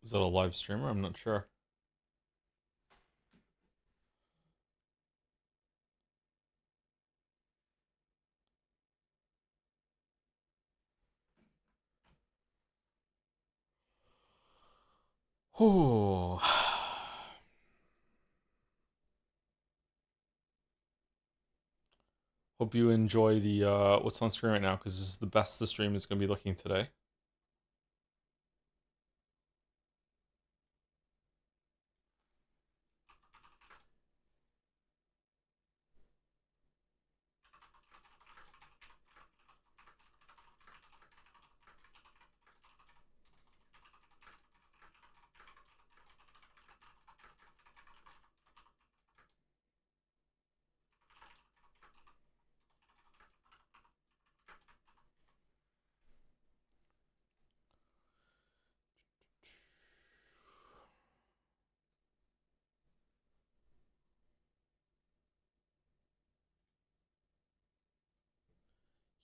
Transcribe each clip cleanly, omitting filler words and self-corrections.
Is that a live streamer? I'm not sure. Oh. Hope you enjoy the what's on screen right now, because this is the best the stream is going to be looking today.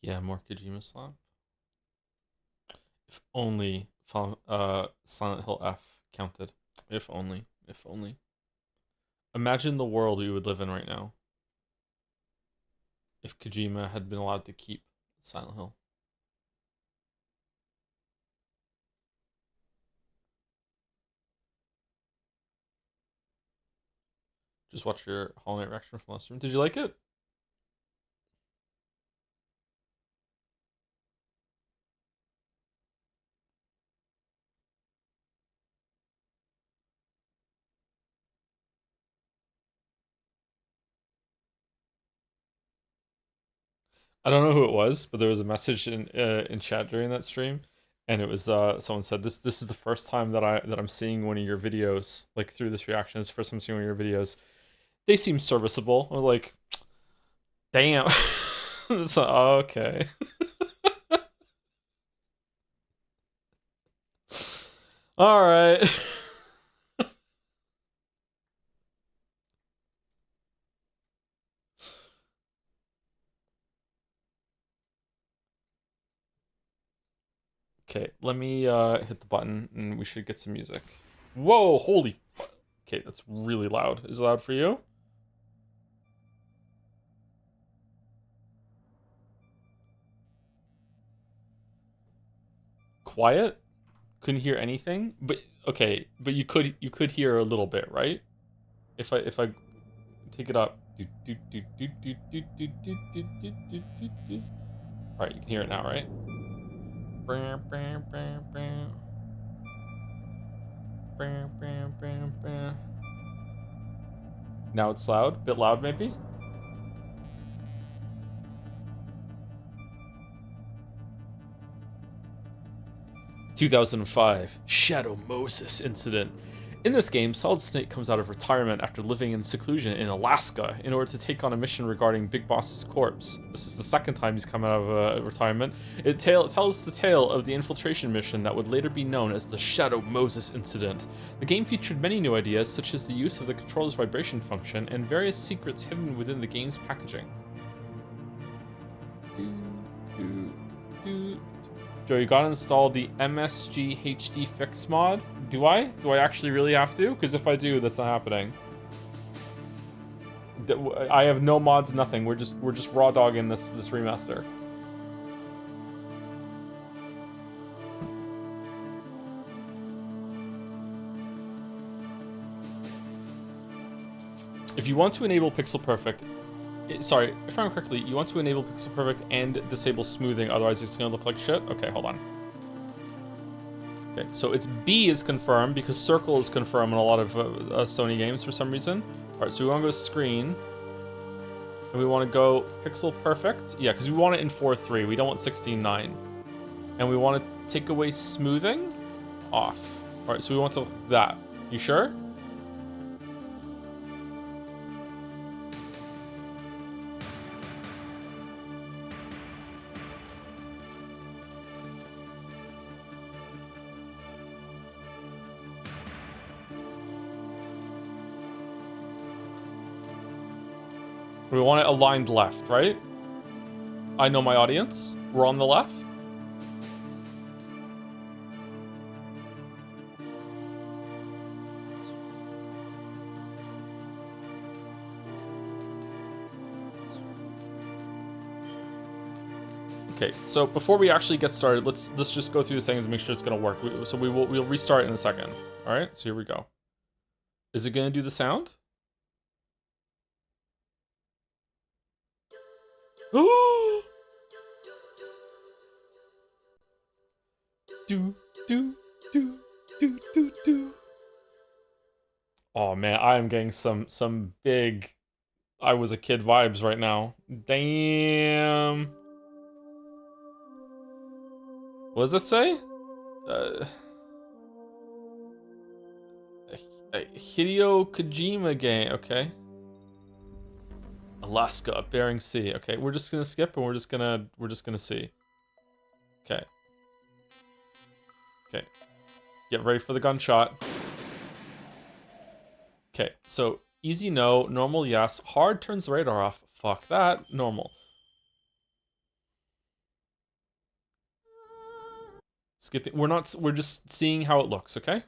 Yeah, more Kojima slap. If only Silent Hill F counted. If only. If only. Imagine the world we would live in right now if Kojima had been allowed to keep Silent Hill. Just watch your Hollow Knight reaction from last stream. Did you like it? I don't know who it was, but there was a message in chat during that stream, and it was someone said this is the first time that I'm seeing one of your videos like through this reaction. It's the first time I'm seeing one of your videos. They seem serviceable. I'm like, damn. It's like, oh, okay. All right. Okay, let me hit the button and we should get some music. Whoa, holy. Okay, that's really loud. Is it loud for you? Quiet? Couldn't hear anything? But okay, but you could hear a little bit, right? If I take it up. Alright, you can hear it now, right? Now it's loud? Bit loud, maybe? 2005 Shadow Moses incident. In this game, Solid Snake comes out of retirement after living in seclusion in Alaska in order to take on a mission regarding Big Boss's corpse. This is the second time he's come out of retirement. It tells the tale of the infiltration mission that would later be known as the Shadow Moses incident. The game featured many new ideas, such as the use of the controller's vibration function and various secrets hidden within the game's packaging. Joe, you gotta install the MSG HD Fix mod. Do I? Do I actually really have to? Because if I do, that's not happening. I have no mods, nothing. We're just raw dogging this remaster. If you want to enable Pixel Perfect, sorry, if I remember correctly, you want to enable Pixel Perfect and disable smoothing, otherwise it's gonna look like shit? Okay, hold on. Okay, so it's B is confirmed because circle is confirmed in a lot of Sony games for some reason. All right, so we want to go screen, and we want to go pixel perfect. Yeah, because we want it in 4:3. We don't want 16:9, and we want to take away smoothing, off. All right, so we want to that. You sure? We want it aligned left, right? I know my audience. We're on the left. Okay, so before we actually get started, let's just go through the settings and make sure it's gonna work. We'll restart in a second. All right, so here we go. Is it gonna do the sound? Ooh! Do do do do do do. Oh man, I am getting some big I was a kid vibes right now. Damn. What does it say? Hideo Kojima game. Okay. Alaska, Bering Sea. Okay, we're just gonna skip and we're just gonna see. Okay. Okay. Get ready for the gunshot. Okay, so easy no, normal yes, hard turns the radar off. Fuck that, normal. Skipping. We're just seeing how it looks, okay?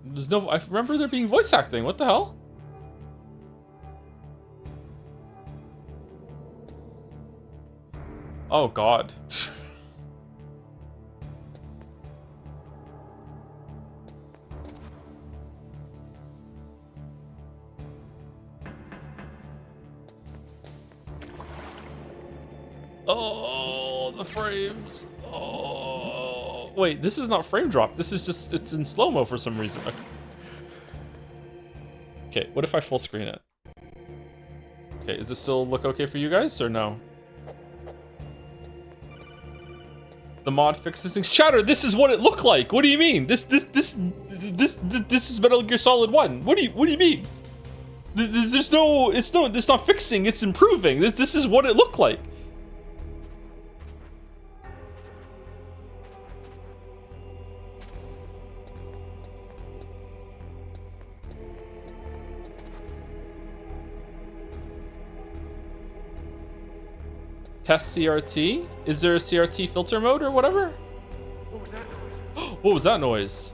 There's no, I remember there being voice acting. What the hell? Oh god. Oh, the frames. Oh. Wait, this is not frame drop. This is just, it's in slow-mo for some reason. Okay, what if I full screen it? Okay, does it still look okay for you guys, or no? The mod fixes things. Chatter, this is what it looked like. What do you mean? This is Metal Gear Solid 1. What do you mean? There's no, it's not fixing, it's improving. This is what it looked like. Test CRT? Is there a CRT filter mode or whatever? What was that noise? What was that noise?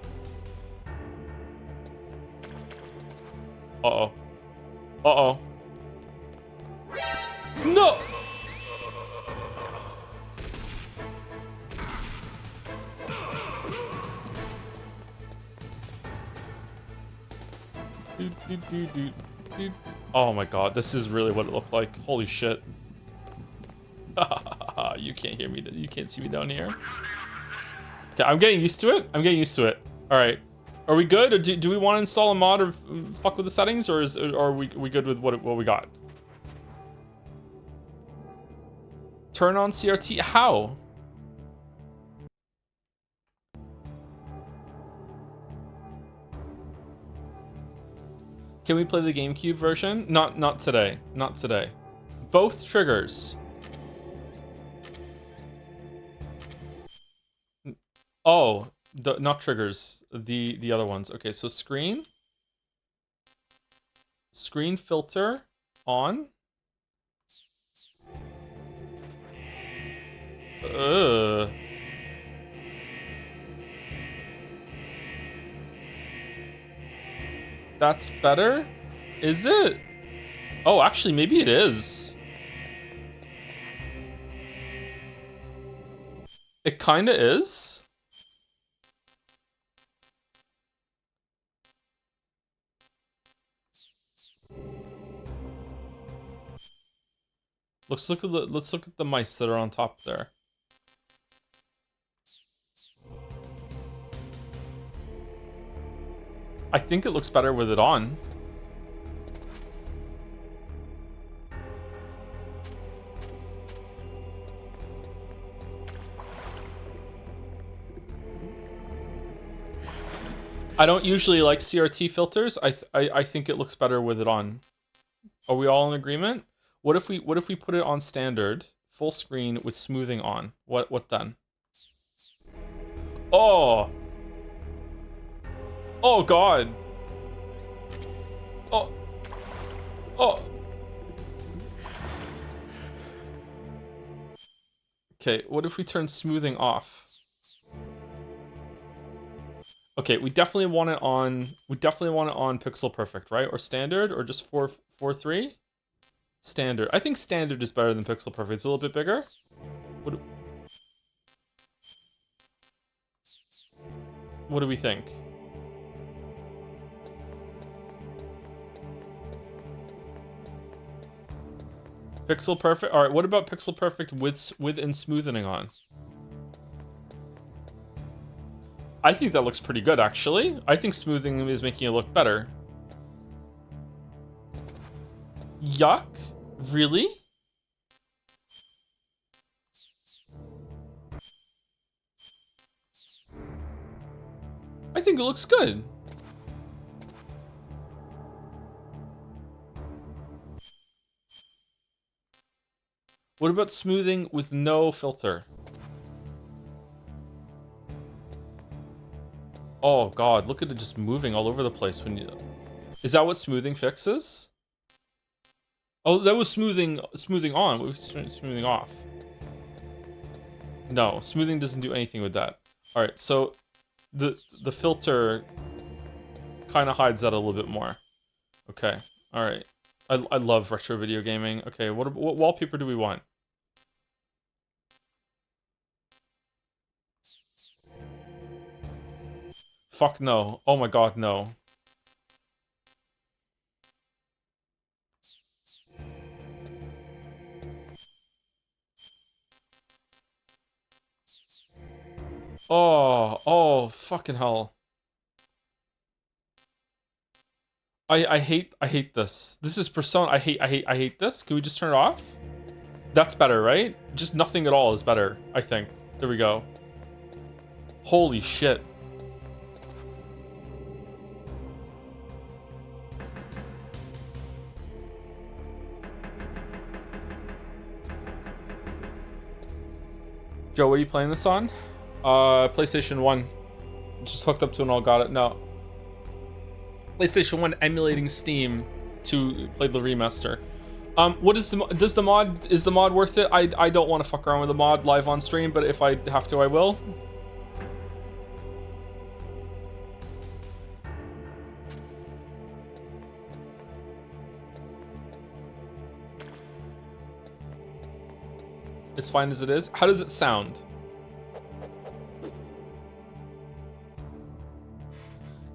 Uh-oh. Uh-oh. No! Oh my god, this is really what it looked like. Holy shit. You can't hear me. You can't see me down here. Okay, I'm getting used to it. All right, are we good? Or do we want to install a mod or fuck with the settings, or are we good with what we got? Turn on CRT. How? Can we play the GameCube version? Not today. Not today. Both triggers. Oh, not triggers, the other ones. Okay, so screen filter on. That's better? Is it? Oh, actually, maybe it is. It kinda is. Let's look at the mice that are on top there. I think it looks better with it on. I don't usually like CRT filters. I think it looks better with it on. Are we all in agreement? What if we put it on standard, full screen with smoothing on? What then? Oh. Oh god. Oh. Oh. Okay, what if we turn smoothing off? Okay, we definitely want it on. We definitely want it on pixel perfect, right? Or standard, or just 4:3. Standard. I think standard is better than pixel perfect. It's a little bit bigger. What do we think? Pixel perfect. All right. What about pixel perfect with and smoothing on? I think that looks pretty good, actually. I think smoothing is making it look better. Yuck? Really? I think it looks good. What about smoothing with no filter? Oh god, look at it just moving all over the place when you... Is that what smoothing fixes? Oh, that was smoothing on. What was smoothing off? No, smoothing doesn't do anything with that. Alright, so the filter kind of hides that a little bit more. Okay, alright. I love retro video gaming. Okay, what wallpaper do we want? Fuck no. Oh my god, no. Oh, fucking hell. I hate this. This is Persona. I hate this. Can we just turn it off? That's better, right? Just nothing at all is better, I think. There we go. Holy shit. Joe, what are you playing this on? PlayStation 1. Just hooked up to an all got it. No. PlayStation 1 emulating Steam to play the remaster. What is is the mod worth it? I don't want to fuck around with the mod live on stream, but if I have to, I will. It's fine as it is. How does it sound?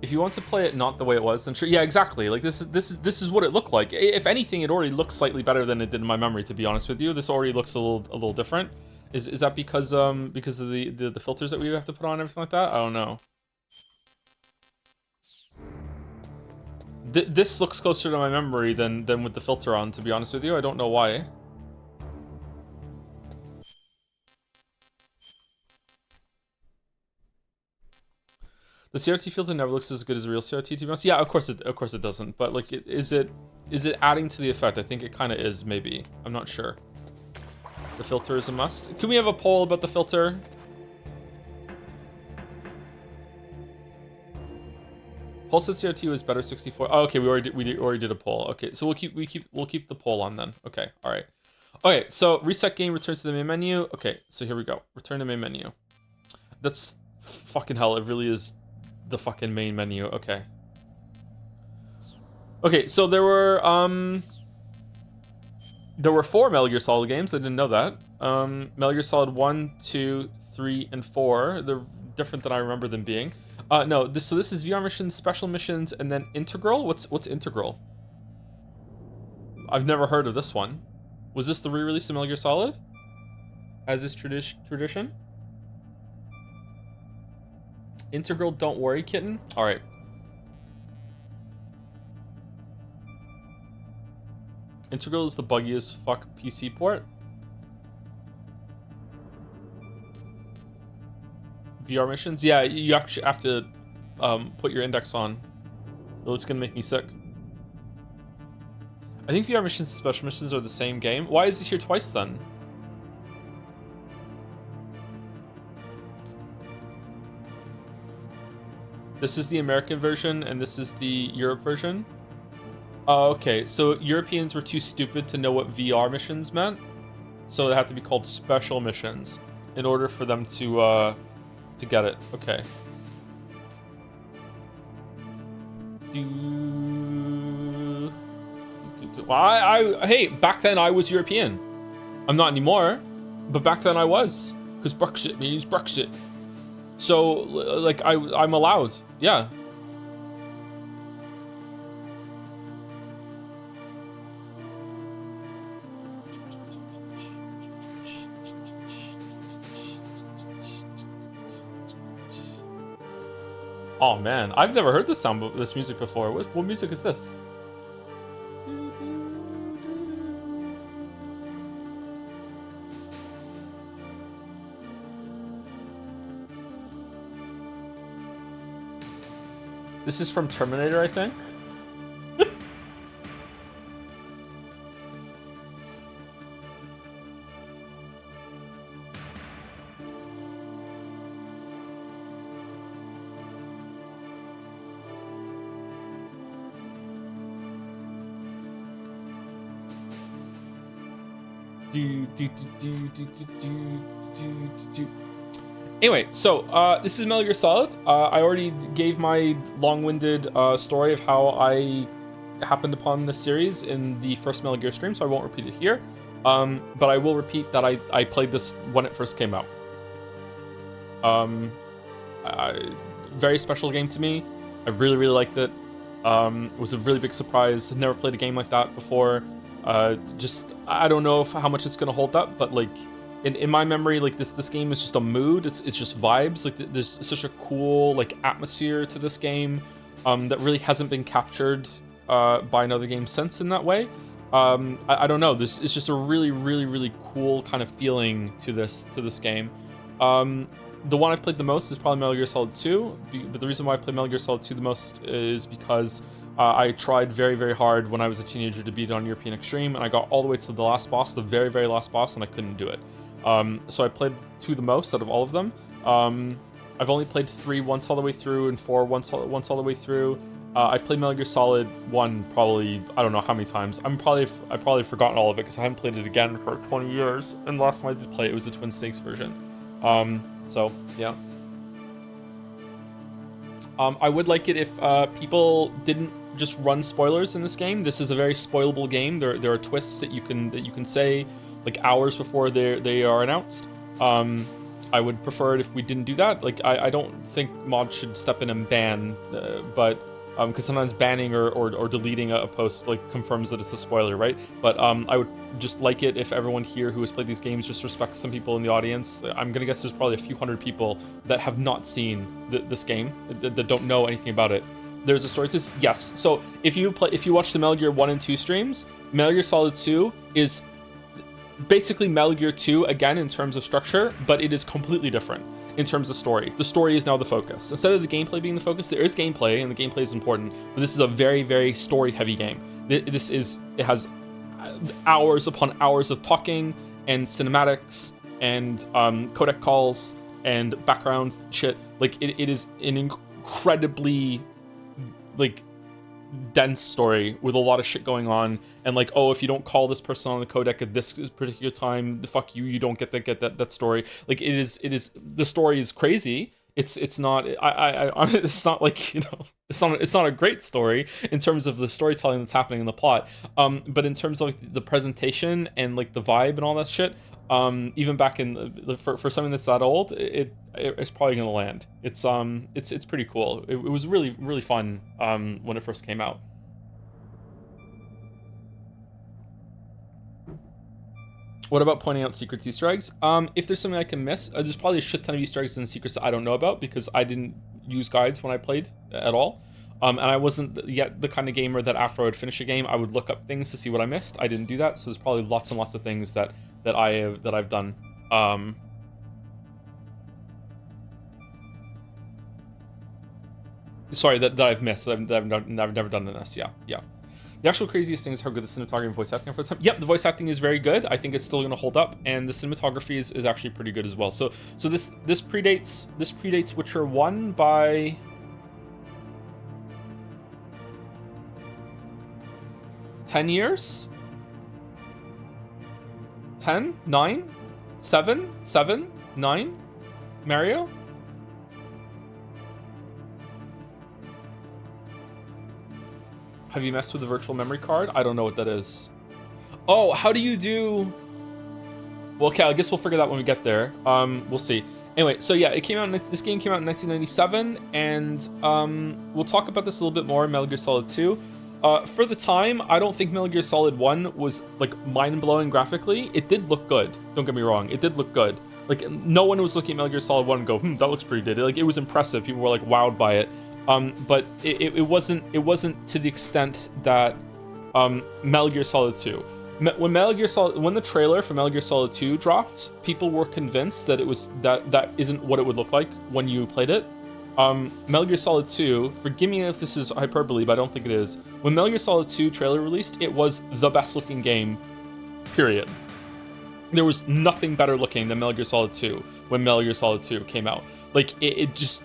If you want to play it not the way it was, then sure. Yeah, exactly. Like this is what it looked like. If anything, it already looks slightly better than it did in my memory. To be honest with you, this already looks a little different. Is that because of the filters that we have to put on and everything like that? I don't know. This looks closer to my memory than with the filter on. To be honest with you, I don't know why. The CRT filter never looks as good as a real CRT, to be honest. Yeah, of course it doesn't. But like, is it adding to the effect? I think it kind of is, maybe. I'm not sure. The filter is a must. Can we have a poll about the filter? Pulsed CRT was better 64. Oh, okay, we already did a poll. Okay, so we'll keep the poll on then. Okay, all right. Okay, so reset game, return to the main menu. Okay, so here we go. Return to main menu. That's fucking hell. It really is the fucking main menu. Okay. Okay, so there were 4 Metal Gear Solid games. I didn't know that. Metal Gear Solid 1, 2, 3, and 4. They're different than I remember them being. No, this is VR missions, special missions, and then Integral. What's Integral? I've never heard of this one. Was this the re-release of Metal Gear Solid? As is tradition? Integral, don't worry, kitten. All right. Integral is the buggy as fuck PC port. VR missions? Yeah, you actually have to put your index on. It's gonna make me sick. I think VR missions and special missions are the same game. Why is it here twice then? This is the American version and this is the Europe version. Oh, okay. So Europeans were too stupid to know what VR missions meant, so they had to be called special missions in order for them to get it. Okay. Well, hey, back then I was European. I'm not anymore, but back then I was, because Brexit means Brexit. So, like, I'm allowed. Yeah. Oh man, I've never heard this music before. What music is this? This is from Terminator, I think. Anyway, so this is Metal Gear Solid. I already gave my long-winded story of how I happened upon this series in the first Metal Gear stream, so I won't repeat it here. But I will repeat that I played this when it first came out. Very special game to me. I really, really liked it. It was a really big surprise. I'd never played a game like that before. Just, I don't know how much it's gonna hold up, but like in my memory, like this game is just a mood. It's just vibes. Like there's such a cool like atmosphere to this game that really hasn't been captured by another game since in that way. I don't know. This is just a really, really, really cool kind of feeling to this game. The one I've played the most is probably Metal Gear Solid 2, but the reason why I played Metal Gear Solid 2 the most is because I tried very, very hard when I was a teenager to beat it on European Extreme, and I got all the way to the last boss, the very, very last boss, and I couldn't do it. So I played 2 the most out of all of them. I've only played 3 once all the way through, and 4 once all the way through. I've played Metal Gear Solid 1 probably, I don't know how many times. I've probably forgotten all of it because I haven't played it again for 20 years, and the last time I did play it was the Twin Snakes version. So yeah. I would like it if people didn't just run spoilers in this game. This is a very spoilable game. There are twists that you can say like hours before they are announced. I would prefer it if we didn't do that. Like I don't think mods should step in and ban, but because sometimes banning or deleting a post like confirms that it's a spoiler, right? But I would just like it if everyone here who has played these games just respects some people in the audience. I'm gonna guess there's probably a few hundred people that have not seen this game, that don't know anything about it. There's a story to this, yes. So if you watch the Metal Gear 1 and 2 streams, Metal Gear Solid 2 is basically Metal Gear 2 again in terms of structure, but it is completely different in terms of story. The story is now the focus. Instead of the gameplay being the focus, there is gameplay, and the gameplay is important, but this is a very, very story-heavy game. It has hours upon hours of talking, and cinematics, and codec calls, and background shit. Like, it is an incredibly, like, dense story with a lot of shit going on, and like, oh, if you don't call this person on the codec at this particular time, fuck you, you don't get that story. Like it is the story is crazy. It's not it's not like, you know, it's not a great story in terms of the storytelling that's happening in the plot, but in terms of like the presentation and like the vibe and all that shit, even back in for something that's that old, it's probably gonna land. It's pretty cool. It was really, really fun when it first came out. What about pointing out secrets, Easter eggs? If there's something I can miss, there's probably a shit ton of Easter eggs and secrets that I don't know about because I didn't use guides when I played at all. And I wasn't yet the kind of gamer that after I would finish a game, I would look up things to see what I missed. I didn't do that, so there's probably lots and lots of things that I've done. Sorry, that I've missed. That I've never done in this. Yeah. The actual craziest thing is how good the cinematography and voice acting are for the time. Yep, the voice acting is very good. I think it's still going to hold up, and the cinematography is actually pretty good as well. So this predates Witcher 1 by 10 years? 10? 9? 7? 7? 9? Mario? Have you messed with the virtual memory card? I don't know what that is. Oh, how do you do... Well, okay, I guess we'll figure that when we get there. We'll see. Anyway, so yeah, it came out. This game came out in 1997, and we'll talk about this a little bit more in Metal Gear Solid 2. For the time, I don't think Metal Gear Solid 1 was like mind-blowing graphically. It did look good. Don't get me wrong. It did look good. Like no one was looking at Metal Gear Solid 1 and go, that looks pretty good. Like it was impressive. People were like wowed by it. But it wasn't to the extent that Metal Gear Solid 2. When the trailer for Metal Gear Solid 2 dropped, people were convinced that it was that isn't what it would look like when you played it. Metal Gear Solid 2, forgive me if this is hyperbole, but I don't think it is. When Metal Gear Solid 2 trailer released, it was the best looking game, period. There was nothing better looking than Metal Gear Solid 2 when Metal Gear Solid 2 came out. Like, it just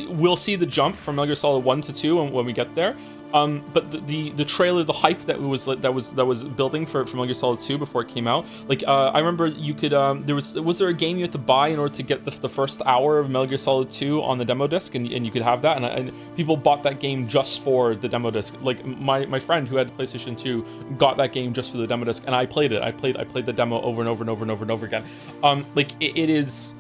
we'll see the jump from Metal Gear Solid 1 to 2 when we get there. But the trailer, the hype that was building for Metal Gear Solid 2 before it came out, like I remember you could was there a game you had to buy in order to get the first hour of Metal Gear Solid 2 on the demo disc, and you could have that, and people bought that game just for the demo disc. Like my friend who had PlayStation 2 got that game just for the demo disc, and I played it. I played the demo over and over and over and over and over again. Like it is.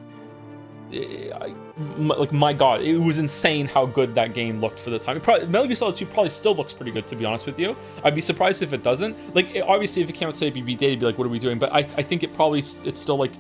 Like my god, it was insane how good that game looked for the time. Metal Gear Solid 2 probably still looks pretty good, to be honest with you. I'd be surprised if it doesn't. Like obviously if it came out today, it'd be dated, be like, what are we doing? But I think it's still like,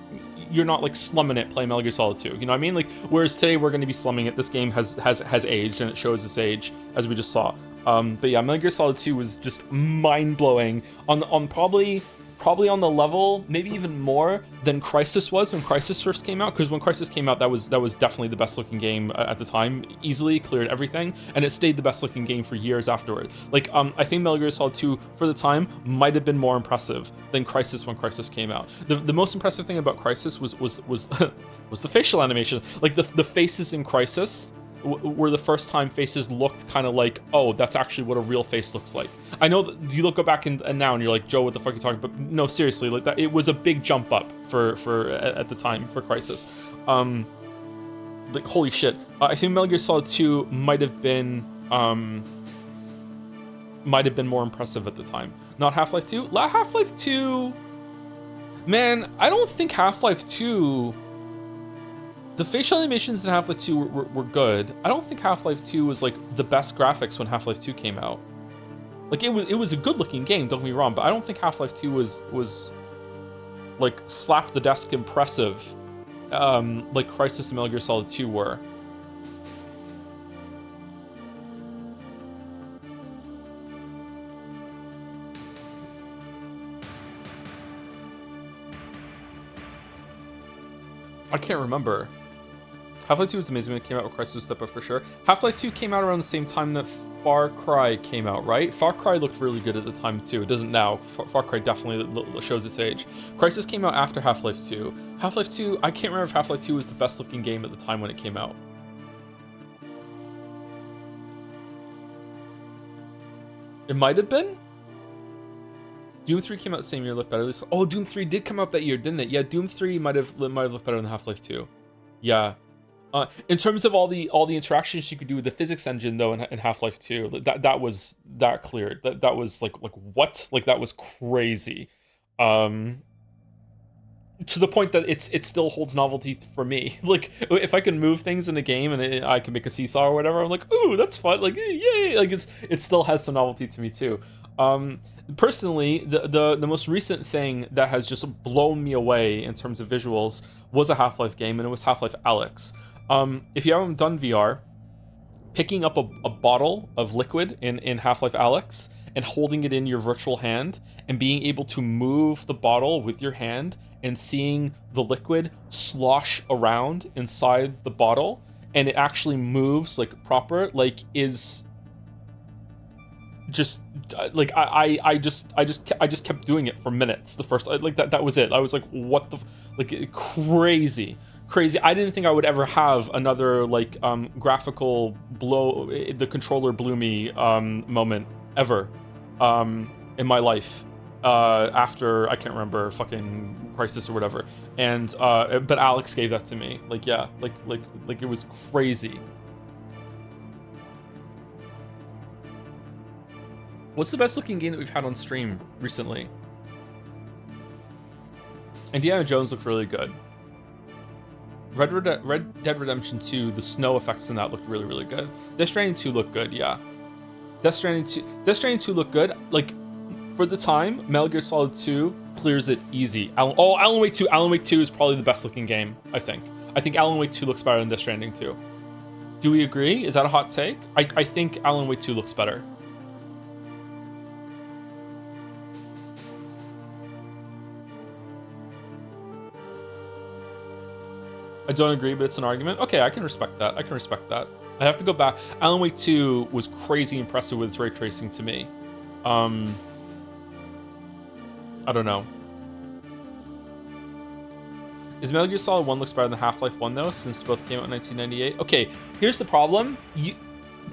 you're not like slumming it playing Metal Gear Solid 2, you know what I mean? Like whereas today we're going to be slumming it. This game has aged, and it shows its age, as we just saw. But yeah, Metal Gear Solid 2 was just mind-blowing on probably on the level, maybe even more than Crysis was when Crysis first came out. Because when Crysis came out, that was definitely the best looking game at the time. Easily cleared everything, and it stayed the best looking game for years afterward. Like I think Metal Gear Solid 2 for the time might have been more impressive than Crysis when Crysis came out. The most impressive thing about Crysis was was the facial animation. Like the faces in Crysis were the first time faces looked kind of like, oh, that's actually what a real face looks like. I know that you look back and now and you're like, Joe, what the fuck are you talking about? But no, seriously, like that, it was a big jump up for at the time for Crysis. Like holy shit. I think Metal Gear Solid 2 might have been more impressive at the time. Not Half-Life 2. Half-Life 2. Man, I don't think Half-Life 2. The facial animations in Half-Life 2 were good. I don't think Half-Life 2 was like the best graphics when Half-Life 2 came out. Like it was a good looking game, don't get me wrong, but I don't think Half-Life 2 was like slap the desk impressive like Crysis and Metal Gear Solid 2 were. I can't remember. Half-Life 2 was amazing when it came out, with Crysis was step up for sure. Half-Life 2 came out around the same time that Far Cry came out, right? Far Cry looked really good at the time too. It doesn't now. Far Cry definitely shows its age. Crysis came out after Half-Life 2. Half-Life 2, I can't remember if Half-Life 2 was the best looking game at the time when it came out. It might have been? Doom 3 came out the same year, looked better. Oh, Doom 3 did come out that year, didn't it? Yeah, Doom 3 might have looked better than Half-Life 2. Yeah. In terms of all the interactions you could do with the physics engine though in Half-Life 2, that cleared. That was like what? Like that was crazy. To the point that it still holds novelty for me. Like if I can move things in a game and I can make a seesaw or whatever, I'm like, ooh, that's fun. Like yay! Like it still has some novelty to me too. Personally, the most recent thing that has just blown me away in terms of visuals was a Half-Life game, and it was Half-Life Alyx. If you haven't done VR, picking up a bottle of liquid in Half-Life Alyx and holding it in your virtual hand and being able to move the bottle with your hand and seeing the liquid slosh around inside the bottle and it actually moves like proper, like is just like I just kept doing it for minutes. The first like that was it. I was like, what the like crazy. I didn't think I would ever have another like graphical blow, the controller blew me moment ever in my life after I can't remember fucking Crysis or whatever. And but Alyx gave that to me. Like yeah, like it was crazy. What's the best looking game that we've had on stream recently? Indiana Jones looked really good. Red Dead Redemption 2, the snow effects in that looked really, really good. Death Stranding 2 looked good, yeah. Death Stranding 2 looked good. Like, for the time, Metal Gear Solid 2 clears it easy. Alan Wake 2. Alan Wake 2 is probably the best looking game, I think. I think Alan Wake 2 looks better than Death Stranding 2. Do we agree? Is that a hot take? I think Alan Wake 2 looks better. I don't agree, but it's an argument. Okay, I can respect that. I have to go back. Alan Wake 2 was crazy impressive with its ray tracing to me. I don't know. Is Metal Gear Solid 1 looks better than Half-Life 1 though, since both came out in 1998? Okay, here's the problem.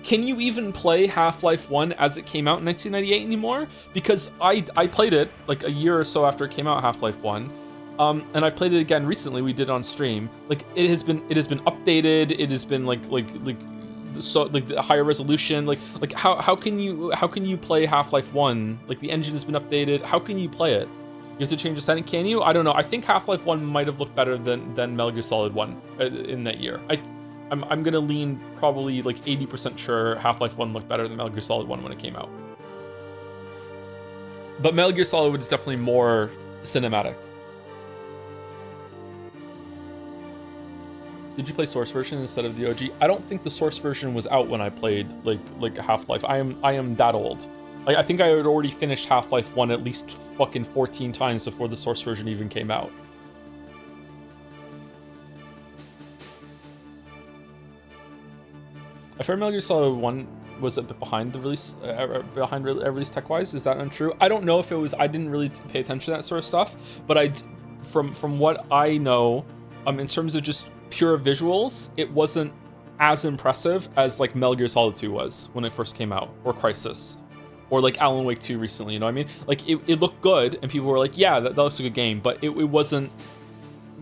Can you even play Half-Life 1 as it came out in 1998 anymore? Because I played it like a year or so after it came out, Half-Life 1. And I've played it again recently. We did it on stream. Like it has been updated. It has been like the higher resolution. Like how can you play Half-Life 1? Like the engine has been updated. How can you play it? You have to change the setting. Can you? I don't know. I think Half-Life 1 might have looked better than Metal Gear Solid 1 in that year. I'm gonna lean probably like 80% sure Half-Life 1 looked better than Metal Gear Solid 1 when it came out. But Metal Gear Solid was definitely more cinematic. Did you play source version instead of the OG? I don't think the source version was out when I played like Half-Life. I am that old. Like I think I had already finished Half-Life 1 at least fucking 14 times before the source version even came out. I fear Metal Gear Solid 1 was a bit behind the release, release tech-wise. Is that untrue? I don't know if it was. I didn't really pay attention to that sort of stuff. But from what I know, in terms of just pure visuals, it wasn't as impressive as like Metal Gear Solid 2 was when it first came out, or Crysis, or like Alan Wake 2 recently. You know what I mean? Like it looked good, and people were like, "Yeah, that looks like a good game," but it wasn't.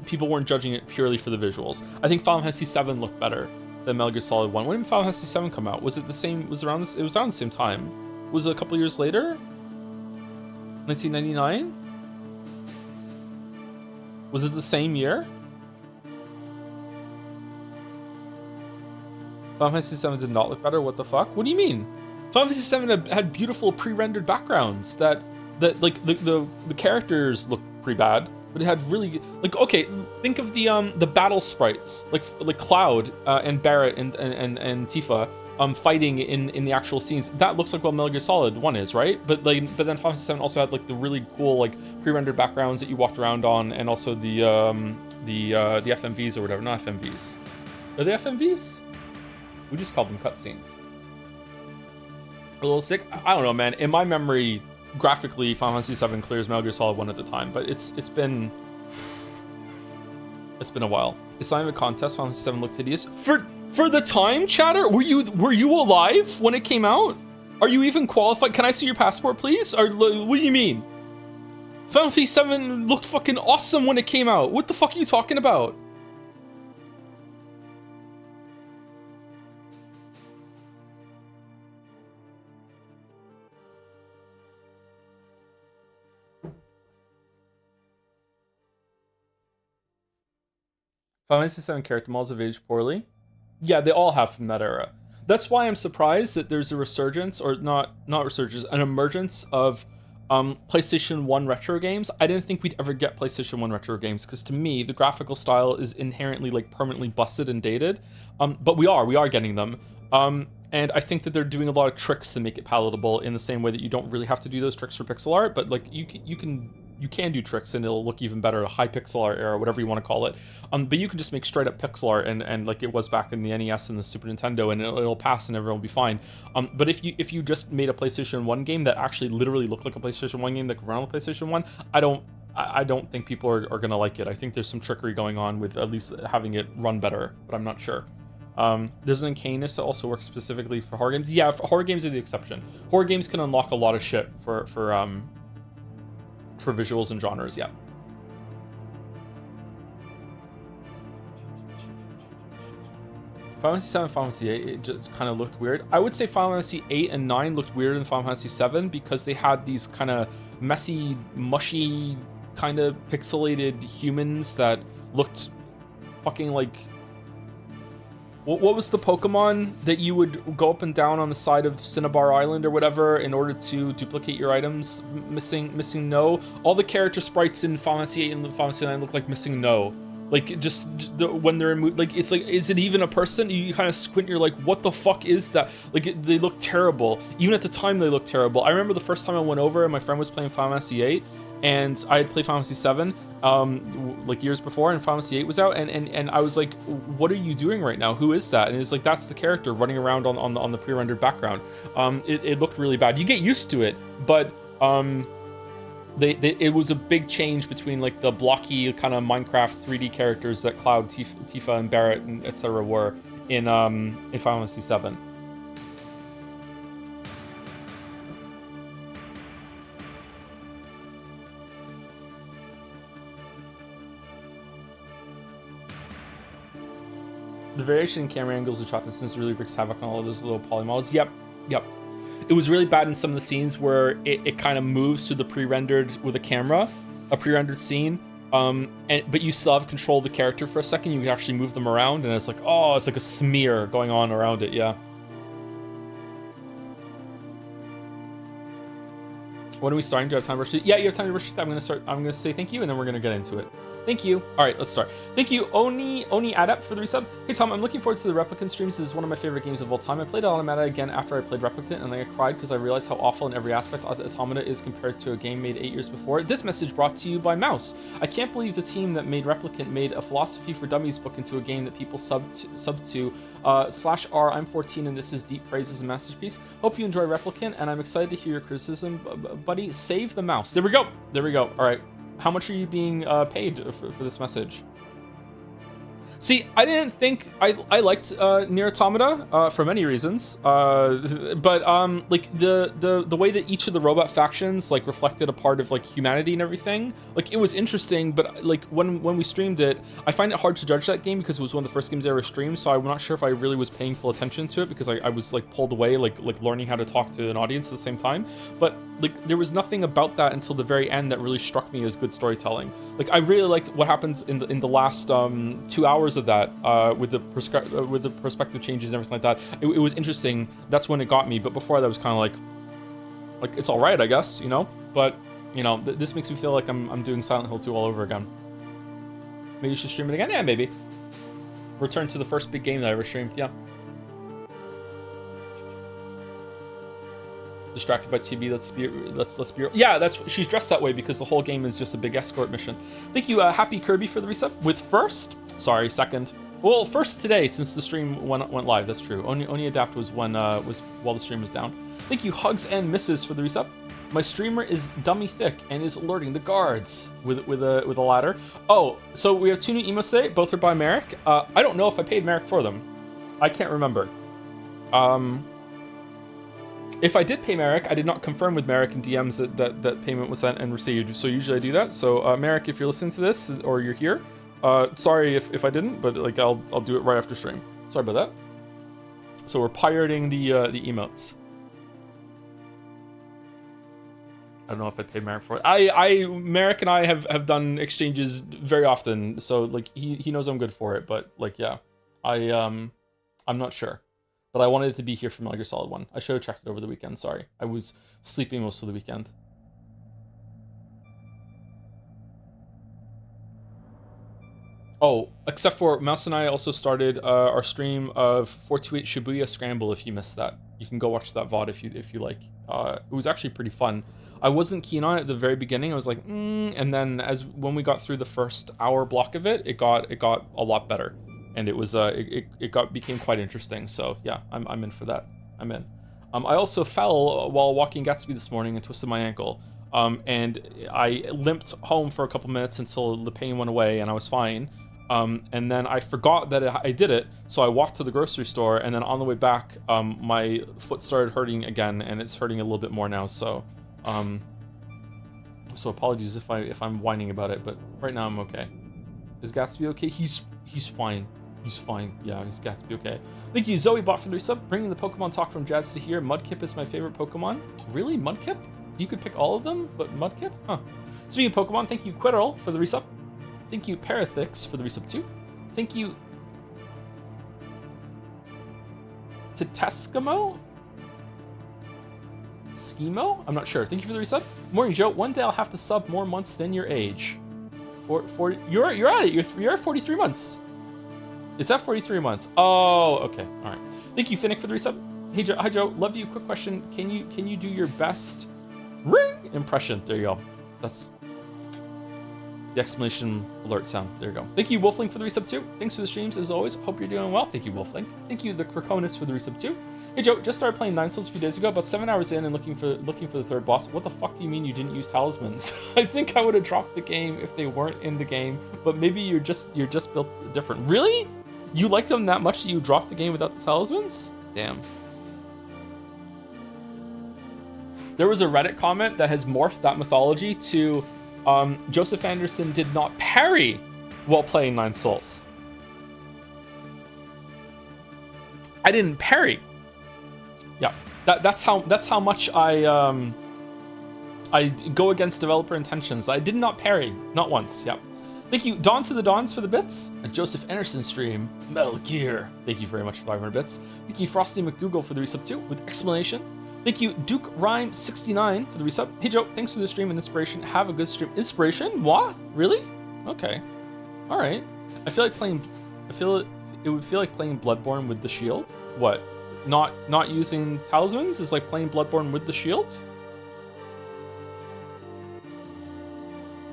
People weren't judging it purely for the visuals. I think Final Fantasy 7 looked better than Metal Gear Solid 1. When did Final Fantasy 7 come out? Was it the same? Was around this? It was around the same time. Was it a couple years later? 1999. Was it the same year? Final Fantasy 7 did not look better. What the fuck? What do you mean? Final Fantasy 7 had beautiful pre-rendered backgrounds that like the characters look pretty bad, but it had really like, okay, think of the battle sprites like Cloud and Barrett and Tifa fighting in the actual scenes. That looks like what Metal Gear Solid 1 is, right? But then Final Fantasy 7 also had like the really cool like pre-rendered backgrounds that you walked around on, and also the FMVs or whatever. Not FMVs. Are they FMVs? We just called them cutscenes. A little sick. I don't know, man. In my memory, graphically, Final Fantasy 7 clears Metal Gear Solid 1 at the time, but it's been a while. It's not even a contest. Final Fantasy 7 looked hideous for the time. Chatter, were you alive when it came out? Are you even qualified? Can I see your passport, please? Or what do you mean? Final Fantasy 7 looked fucking awesome when it came out. What the fuck are you talking about? Final Fantasy 7 character models have aged poorly. Yeah, they all have from that era. That's why I'm surprised that there's a resurgence, or not resurgence, an emergence of PlayStation 1 retro games. I didn't think we'd ever get PlayStation 1 retro games, because to me, the graphical style is inherently like permanently busted and dated. But we are getting them. And I think that they're doing a lot of tricks to make it palatable, in the same way that you don't really have to do those tricks for pixel art, but like you can do tricks and it'll look even better, a high pixel art era, whatever you want to call it. But you can just make straight up pixel art and like it was back in the NES and the Super Nintendo, and it'll pass and everyone will be fine. But if you just made a PlayStation 1 game that actually literally looked like a PlayStation 1 game that could run on the PlayStation 1, I don't think people are gonna like it. I think there's some trickery going on with at least having it run better, but I'm not sure. There's an uncanniness that also works specifically for horror games. Yeah, horror games are the exception. Horror games can unlock a lot of shit for visuals and genres. Yeah. Final Fantasy 7 and Final Fantasy 8, it just kind of looked weird. I would say Final Fantasy 8 and 9 looked weirder than Final Fantasy 7 because they had these kind of messy, mushy, kind of pixelated humans that looked fucking like... What was the Pokemon that you would go up and down on the side of Cinnabar Island or whatever in order to duplicate your items? Missing No? All the character sprites in Final Fantasy 8 and Final Fantasy 9 look like Missing No. Like, just when they're in, like, it's like, is it even a person? You kind of squint, you're like, what the fuck is that? Like, they look terrible. Even at the time, they look terrible. I remember the first time I went over and my friend was playing Final Fantasy 8, and I had played Final Fantasy 7, like years before, and Final Fantasy 8 was out, and I was like, what are you doing right now? Who is that? And it's like, that's the character running around on the pre-rendered background. It looked really bad. You get used to it, but, it was a big change between like the blocky kind of Minecraft 3D characters that Cloud, Tifa, and Barret, and etc. were in Final Fantasy 7. The variation in camera angles and shot distance really wreaks havoc on all of those little poly models. Yep. It was really bad in some of the scenes where it kind of moves to the pre-rendered with a camera, a pre-rendered scene, but you still have control of the character for a second. You can actually move them around, and it's like, oh, it's like a smear going on around it. Yeah. When are we starting? Do you have time to rush? Yeah, you have time to rush. I'm gonna say thank you, and then we're gonna get into it. Thank you. All right, let's start. Thank you, Oni Adept, for the resub. Hey Tom, I'm looking forward to the Replicant streams. This is one of my favorite games of all time. I played Automata again after I played Replicant, and I cried because I realized how awful in every aspect Automata is compared to a game made 8 years before. This message brought to you by Mouse. I can't believe the team that made Replicant made a Philosophy for Dummies book into a game that people sub to. /R, I'm 14 and this is deep praise as a masterpiece. Hope you enjoy Replicant, and I'm excited to hear your criticism, buddy. Save the mouse. There we go. All right. How much are you being paid for this message? See, I didn't think I liked Nier Automata for many reasons, but like the way that each of the robot factions like reflected a part of like humanity and everything, like it was interesting. But like when we streamed it, I find it hard to judge that game because it was one of the first games I ever streamed. So I'm not sure if I really was paying full attention to it because I was like pulled away, like learning how to talk to an audience at the same time. But like there was nothing about that until the very end that really struck me as good storytelling. Like I really liked what happens in the last 2 hours of that with the perspective changes and everything like that. It was interesting. That's when it got me. But before that was kind of like it's all right, I guess, you know. But you know, this makes me feel like I'm doing Silent Hill 2 all over again. Maybe you should stream it again. Yeah, maybe. Return to the first big game that I ever streamed. Yeah. Distracted by TB, let's be yeah, she's dressed that way because the whole game is just a big escort mission. Thank you, Happy Kirby, for the resub with second. Well, first today since the stream went live. That's true. Only Adapt was when was while the stream was down. Thank you, Hugs and Misses, for the resub. My streamer is dummy thick and is alerting the guards with a ladder. Oh, so we have 2 new emotes today. Both are by Merrick. I don't know if I paid Merrick for them. I can't remember. If I did pay Merrick, I did not confirm with Merrick in DMs that payment was sent and received. So usually I do that. So Merrick, if you're listening to this or you're here, sorry if I didn't, but like I'll do it right after stream. Sorry about that. So we're pirating the emotes. I don't know if I paid Merrick for it. Merrick and I have done exchanges very often, so like he knows I'm good for it. But like yeah, I'm not sure. But I wanted it to be here for Metal Gear Solid 1. I should have checked it over the weekend, sorry. I was sleeping most of the weekend. Oh, except for Mouse and I also started our stream of 428 Shibuya Scramble. If you missed that, you can go watch that VOD if you like. It was actually pretty fun. I wasn't keen on it at the very beginning. I was like, and then when we got through the first hour block of it, it got a lot better. And it was became quite interesting. So yeah, I'm in for that. I'm in. I also fell while walking Gatsby this morning and twisted my ankle. And I limped home for a couple minutes until the pain went away and I was fine. And then I forgot that I did it, so I walked to the grocery store, and then on the way back, my foot started hurting again, and it's hurting a little bit more now. So, so apologies if I'm whining about it, but right now I'm okay. Is Gatsby okay? He's fine. He's fine. Yeah, he's got to be okay. Thank you, Zoe Bot, for the resub. Bringing the Pokemon talk from Jads to here. Mudkip is my favorite Pokemon. Really? Mudkip? You could pick all of them, but Mudkip? Huh. Speaking of Pokemon, thank you, Quirrell, for the resub. Thank you, Parathix, for the resub too. Thank you, Titeskimo? Schemo? I'm not sure. Thank you for the resub. Morning, Joe. One day I'll have to sub more months than your age. You're at it. You're at 43 months. Is that 43 months? Oh, okay. All right. Thank you, Finnick, for the resub. Hey, Joe. Hi, Joe. Love you. Quick question. Can you do your best ring impression? There you go. That's the exclamation alert sound. There you go. Thank you, Wolfling, for the resub too. Thanks for the streams as always. Hope you're doing well. Thank you, Wolfling. Thank you, the Krakonis, for the resub too. Hey Joe, just started playing Nine Souls a few days ago, about 7 hours in and looking for the third boss. What the fuck do you mean you didn't use talismans? I think I would have dropped the game if they weren't in the game, but maybe you're just built different. Really? You like them that much that you dropped the game without the talismans? Damn. There was a Reddit comment that has morphed that mythology to Joseph Anderson did not parry while playing Nine Souls. I didn't parry. Yeah, that's how much I go against developer intentions. I did not parry, not once. Yeah. Thank you, Dawn to the Dawns, for the bits. A Joseph Anderson stream. Metal Gear. Thank you very much for 500 bits. Thank you, Frosty McDougal, for the resub too, with explanation. Thank you, Duke Rhyme 69, for the resub. Hey Joe, thanks for the stream and inspiration. Have a good stream. Inspiration? What? Really? Okay. All right. I feel it would feel like playing Bloodborne with the shield. What? Not using talismans is like playing Bloodborne with the shield?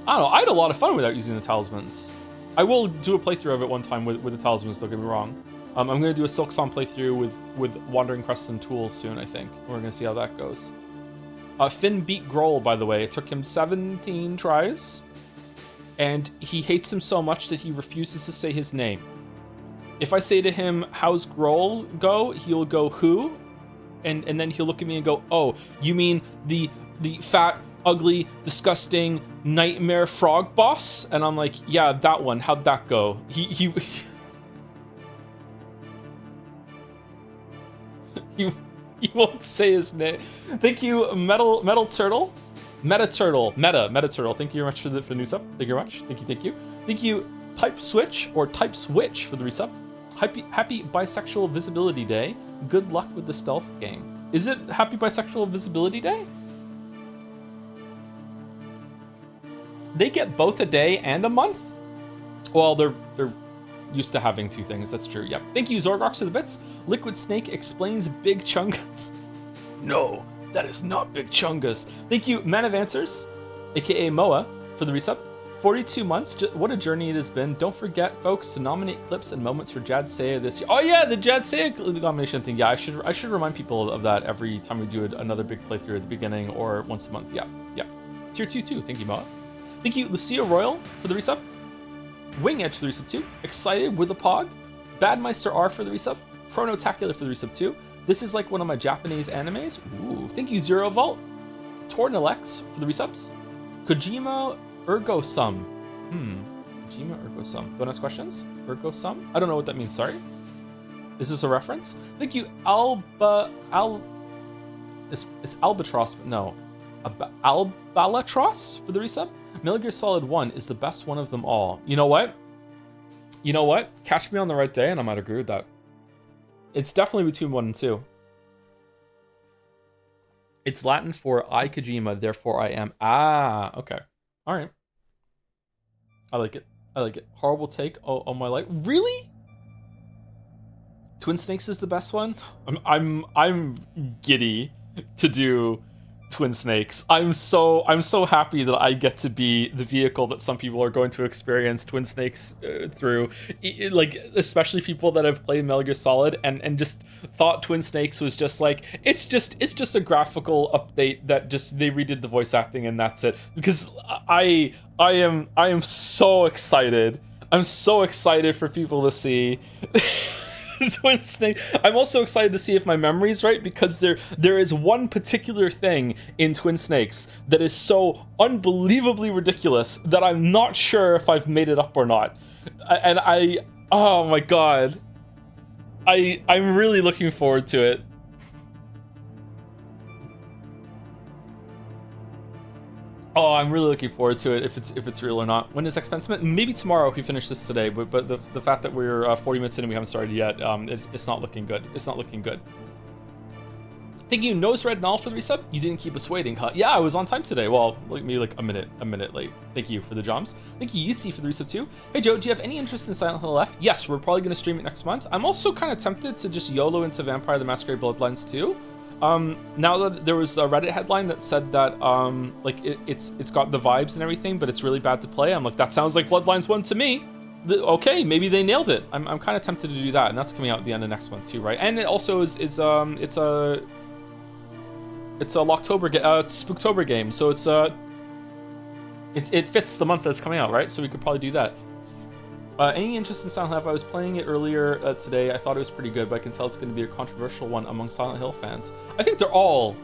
I don't know. I had a lot of fun without using the talismans. I will do a playthrough of it one time with the talismans, don't get me wrong. I'm going to do a Silksong playthrough with Wandering Crest and Tools soon, I think. We're going to see how that goes. Finn beat Grohl, by the way. It took him 17 tries. And he hates him so much that he refuses to say his name. If I say to him, how's Grohl go? He'll go, who? And then he'll look at me and go, oh, you mean the fat, ugly, disgusting nightmare frog boss? And I'm like, yeah, that one. How'd that go? He won't say his name. Thank you, Metal Turtle. Meta Turtle. Thank you very much for the new sub. Thank you very much. Thank you. Thank you, Type Switch for the resub. Happy Bisexual Visibility Day. Good luck with the stealth game. Is it Happy Bisexual Visibility Day? They get both a day and a month? Well, they're used to having two things. That's true. Yep. Thank you, Zorgox, for the bits. Liquid Snake explains Big Chungus. No, that is not Big Chungus. Thank you, Man of Answers, aka Moa, for the resub. 42 months, what a journey it has been. Don't forget, folks, to nominate clips and moments for Jad Saya this year. Oh yeah, the Jad Saya nomination thing. Yeah, I should remind people of that every time we do another big playthrough at the beginning or once a month. Yeah. Tier 2 too. Thank you, Moa. Thank you, Lucia Royal, for the resub. Wing Edge for the resub too. Excited with the Pog. Badmeister R for the resub. Chronotacular for the resub too. This is like one of my Japanese animes. Ooh. Thank you, Zero Vault. Tornalex for the resubs. Kojima Ergo Sum. Kojima Ergo Sum. Don't ask questions? Ergo Sum? I don't know what that means, sorry. Is this a reference? Thank you, it's Albatross, but no. Albalatros for the resub. Metal Gear Solid 1 is the best one of them all. You know what? Catch me on the right day and I might agree with that. It's definitely between 1 and 2. It's Latin for I Kojima, therefore I am. Ah, okay. All right. I like it. Horrible take on my life. Really? Twin Snakes is the best one? I'm giddy to do Twin Snakes. I'm so happy that I get to be the vehicle that some people are going to experience Twin Snakes through, like especially people that have played Metal Gear Solid and just thought Twin Snakes was just like it's just a graphical update that just they redid the voice acting and that's it. Because I am so excited. I'm so excited for people to see Twin Snake. I'm also excited to see if my memory's right, because there is one particular thing in Twin Snakes that is so unbelievably ridiculous that I'm not sure if I've made it up or not. And Oh my god. I'm really looking forward to it. Oh, I'm really looking forward to it if it's real or not. When is next Pensament? Maybe tomorrow if we finish this today, but the fact that we're 40 minutes in and we haven't started yet, it's not looking good. It's not looking good. Thank you, Nose Red Null for the resub. You didn't keep us waiting, huh? Yeah, I was on time today. Well, maybe like a minute late. Thank you for the joms. Thank you, Yitzi, for the resub too. Hey Joe, do you have any interest in Silent Hill left? Yes, we're probably gonna stream it next month. I'm also kind of tempted to just YOLO into Vampire the Masquerade Bloodlines too. Now that there was a Reddit headline that said that like it's got the vibes and everything, but it's really bad to play. I'm like, that sounds like Bloodlines 1 to me. Okay, maybe they nailed it. I'm kind of tempted to do that, and that's coming out at the end of next month too, right? And it also is it's a Spooktober game, so it fits the month that it's coming out, right? So we could probably do that. Any interest in Silent Hill? I was playing it earlier today. I thought it was pretty good, but I can tell it's going to be a controversial one among Silent Hill fans. I think they're all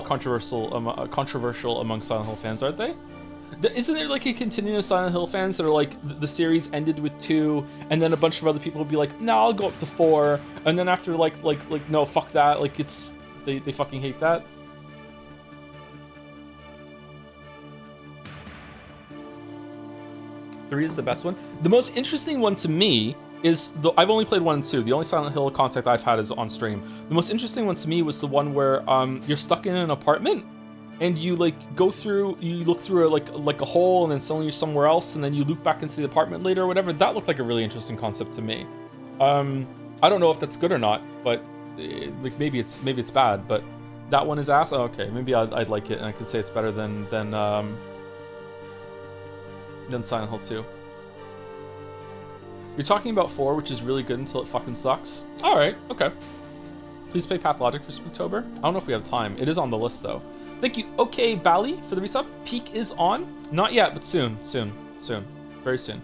controversial among Silent Hill fans, aren't they? Isn't there like a continuum of Silent Hill fans that are like the series ended with 2, and then a bunch of other people will be like, no, I'll go up to 4, and then after like no, fuck that, like it's they fucking hate that. Three is the best one. The most interesting one to me is I've only played 1 and 2. The only Silent Hill contact I've had is on stream. The most interesting one to me was the one where you're stuck in an apartment and you like you look through like a hole, and then suddenly you're somewhere else, and then you loop back into the apartment later or whatever. That looked like a really interesting concept to me. I don't know if that's good or not, but like maybe it's bad, but that one is ass. Oh, okay, maybe I'd like it, and I could say it's better than Silent Hill 2. You're talking about 4, which is really good until it fucking sucks. All right, okay. Please play Pathologic for Spooktober. I don't know if we have time. It is on the list though. Thank you. Okay, Bally for the resub. Peak is on. Not yet, but soon, very soon.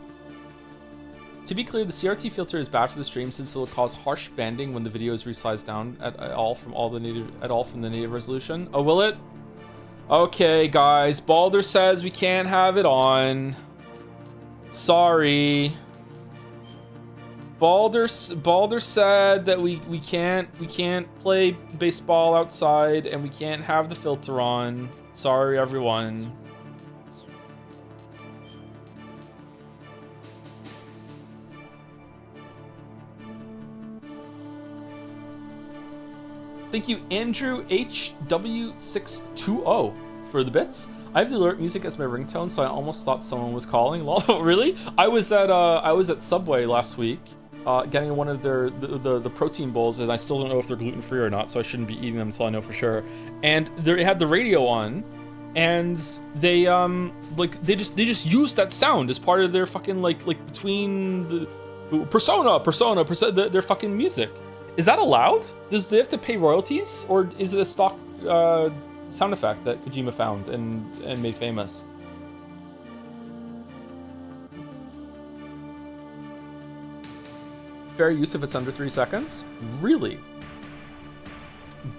To be clear, the CRT filter is bad for the stream since it'll cause harsh banding when the video is resized down at all from the native resolution. Oh, will it? Okay, guys. Balder says we can't have it on. Sorry. Balder said that we can't play baseball outside and we can't have the filter on. Sorry, everyone. Thank you, Andrew HW620 for the bits. I have the alert music as my ringtone, so I almost thought someone was calling. Really? I was at Subway last week, getting one of the protein bowls, and I still don't know if they're gluten free or not, so I shouldn't be eating them until I know for sure. And they had the radio on, and they just used that sound as part of their fucking like between the persona their fucking music. Is that allowed? Do they have to pay royalties, or is it a stock sound effect that Kojima found and made famous? Fair use if it's under 3 seconds? Really?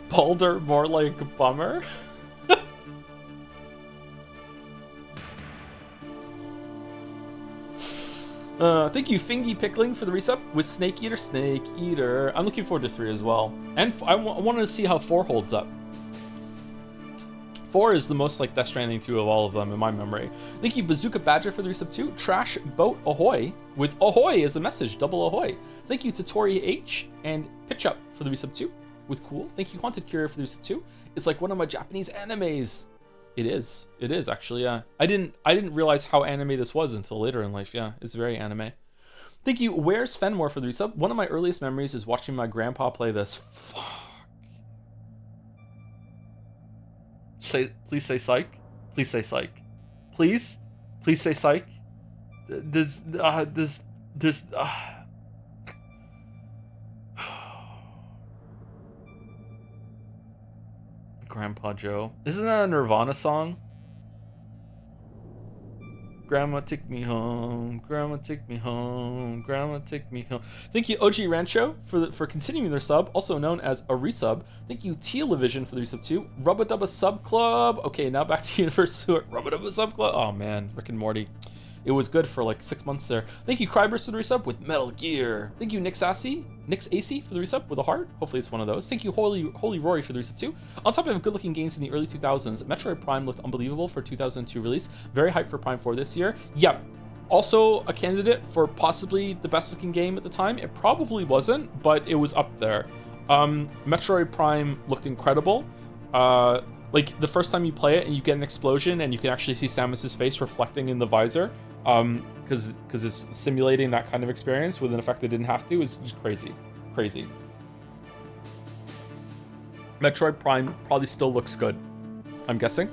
Balder more like a bummer? Thank you, Fingy Pickling, for the resub with Snake Eater. I'm looking forward to 3 as well. And I wanted to see how 4 holds up. 4 is the most like Death Stranding 2 of all of them in my memory. Thank you, Bazooka Badger, for the resub 2. Trash Boat Ahoy, with Ahoy as a message, double Ahoy. Thank you to Tori H and Pitch Up for the resub 2 with Cool. Thank you, Haunted Curious, for the resub 2. It's like one of my Japanese animes. It is actually, yeah. I didn't realize how anime this was until later in life. Yeah, it's very anime. Thank you, Where's Fenmore, for the resub. One of my earliest memories is watching my grandpa play this. Fuck. Please say psych. Please say psych. Please say psych. Grandpa Joe. Isn't that a Nirvana song? Grandma take me home. Grandma take me home. Grandma take me home. Thank you, OG Rancho, for continuing their sub, also known as a resub. Thank you, Television, for the resub too. Rubba Dubba Sub Club. Okay, now back to Universe Sewer. Rubba Dubba Sub Club. Oh man, Rick and Morty. it was good for like 6 months there. Thank you, Cryburst, for the resub with Metal Gear. Thank you, Nick's AC for the resub with a heart. Hopefully it's one of those. Thank you, Holy Rory, for the resub too. On top of good-looking games in the early 2000s, Metroid Prime looked unbelievable for 2002 release. Very hyped for Prime 4 this year. Yep. Also a candidate for possibly the best-looking game at the time. It probably wasn't, but it was up there. Metroid Prime looked incredible. Like the first time you play it and you get an explosion and you can actually see Samus's face reflecting in the visor, because it's simulating that kind of experience with an effect that didn't have to, is just crazy. Metroid Prime probably still looks good, I'm guessing.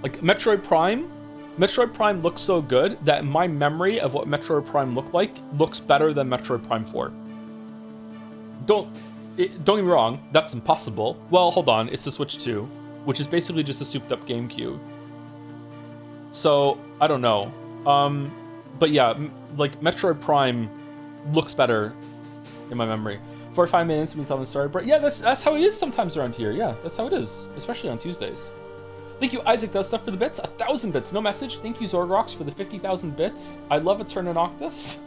Like Metroid Prime looks so good that my memory of what Metroid Prime looked like looks better than Metroid Prime 4. Don't get me wrong, that's impossible. Well, hold on, it's the Switch 2. Which is basically just a souped up GameCube. So, I don't know. But yeah, like Metroid Prime looks better in my memory. 45 minutes when we haven't started, but yeah, that's how it is sometimes around here. Yeah, that's how it is, especially on Tuesdays. Thank you, Isaac Does Stuff, for the bits. 1,000 bits, no message. Thank you, Zorgrox, for the 50,000 bits. I love Eterna Noctis.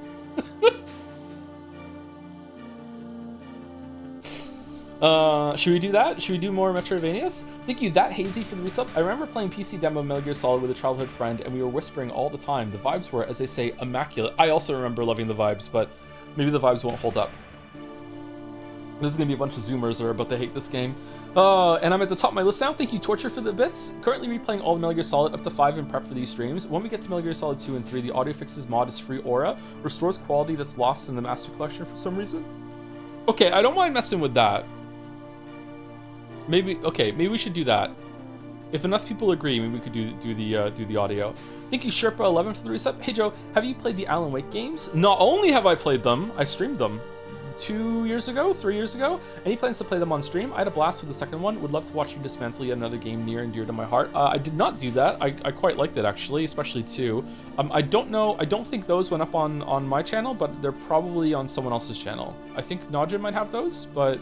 Should we do that? Should we do more Metroidvanias? Thank you, That Hazy, for the resub. I remember playing PC demo Metal Gear Solid with a childhood friend, and we were whispering all the time. The vibes were, as they say, immaculate. I also remember loving the vibes, but maybe the vibes won't hold up. There's gonna be a bunch of Zoomers that are about to hate this game. And I'm at the top of my list now. Thank you, Torture, for the bits. Currently replaying all the Metal Gear Solid up to 5 in prep for these streams. When we get to Metal Gear Solid 2 and 3, the Audio Fixes mod is free aura. Restores quality that's lost in the Master Collection for some reason. Okay, I don't mind messing with that. Maybe we should do that. If enough people agree, maybe we could do the audio. Thank you, Sherpa11, for the resub. Hey Joe, have you played the Alan Wake games? Not only have I played them, I streamed them 3 years ago. Any plans to play them on stream? I had a blast with the second one. Would love to watch you dismantle yet another game near and dear to my heart. I did not do that. I quite liked it actually, especially 2. I don't know. I don't think those went up on my channel, but they're probably on someone else's channel. I think Najin might have those, but.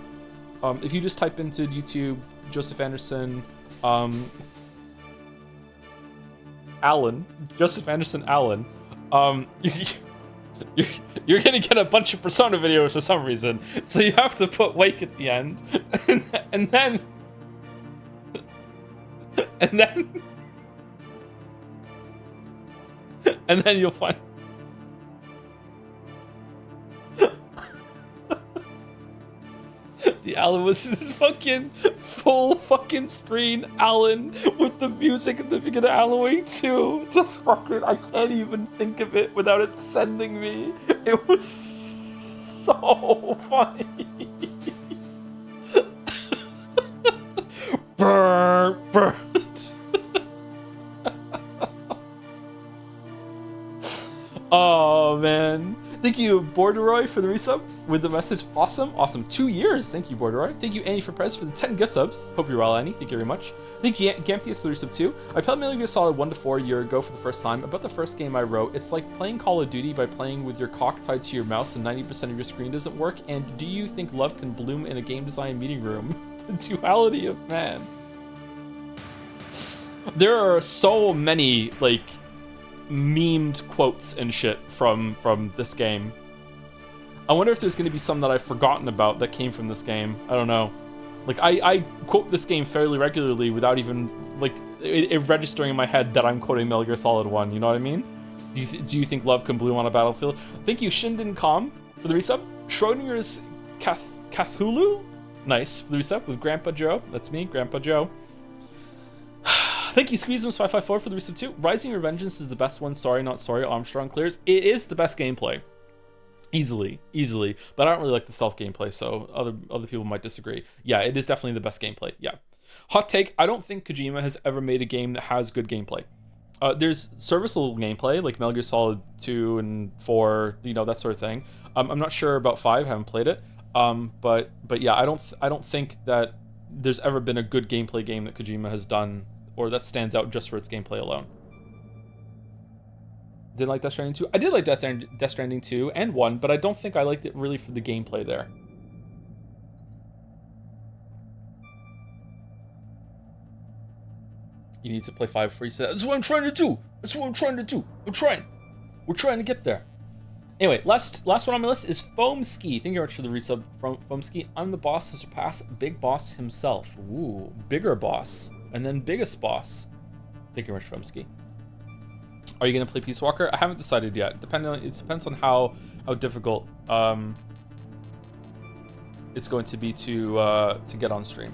If you just type into YouTube, Joseph Anderson, Joseph Anderson Allen, you're gonna get a bunch of Persona videos for some reason. So you have to put Wake at the end, and then you'll find. The Alan was this fucking full fucking screen Alan with the music at the beginning of Alan Wake 2. Just fucking, I can't even think of it without it sending me. It was so funny. Burn. Oh man. Thank you, Borderoy, for the resub with the message. Awesome. 2 years. Thank you, Borderoy. Thank you, Annie, for Prez, for the 10 gift subs. Hope you're well, Annie. Thank you very much. Thank you, Gamphius, for the resub too. I played Metal Gear Solid 1 to 4 a year ago for the first time. About the first game I wrote, it's like playing Call of Duty by playing with your cock tied to your mouse and 90% of your screen doesn't work. And do you think love can bloom in a game design meeting room? The duality of man. There are so many, like, memed quotes and shit from this game. I wonder if there's going to be some that I've forgotten about that came from this game. I don't know. Like, I quote this game fairly regularly without even, like, it registering in my head that I'm quoting Metal Gear Solid 1, you know what I mean? Do you think love can bloom on a battlefield? Thank you, Shinden Com, for the resub. Schrodinger's Cthulhu? Nice, for the resub with Grandpa Joe. That's me, Grandpa Joe. Thank you, Squeezums554, for the resub too. Rising Revengeance is the best one. Sorry, not sorry. Armstrong clears. It is the best gameplay. Easily. But I don't really like the stealth gameplay, so other people might disagree. Yeah, it is definitely the best gameplay. Yeah. Hot take, I don't think Kojima has ever made a game that has good gameplay. There's serviceable gameplay, like Metal Gear Solid 2 and 4, you know, that sort of thing. I'm not sure about 5, haven't played it. But yeah, I don't think that there's ever been a good gameplay game that Kojima has done, or that stands out just for its gameplay alone. Didn't like Death Stranding 2. I did like Death Stranding 2 and 1, but I don't think I liked it really for the gameplay there. You need to play 5 before you say that. That's what I'm trying to do. I'm trying. We're trying to get there. Anyway, last one on my list is Foam Ski. Thank you very much for the resub from Foam Ski. I'm the boss to surpass Big Boss himself. Ooh, bigger boss. And then biggest boss. Thank you very much, Foam Ski. Are you gonna play Peace Walker? I haven't decided yet. It depends on how difficult it's going to be to get on stream.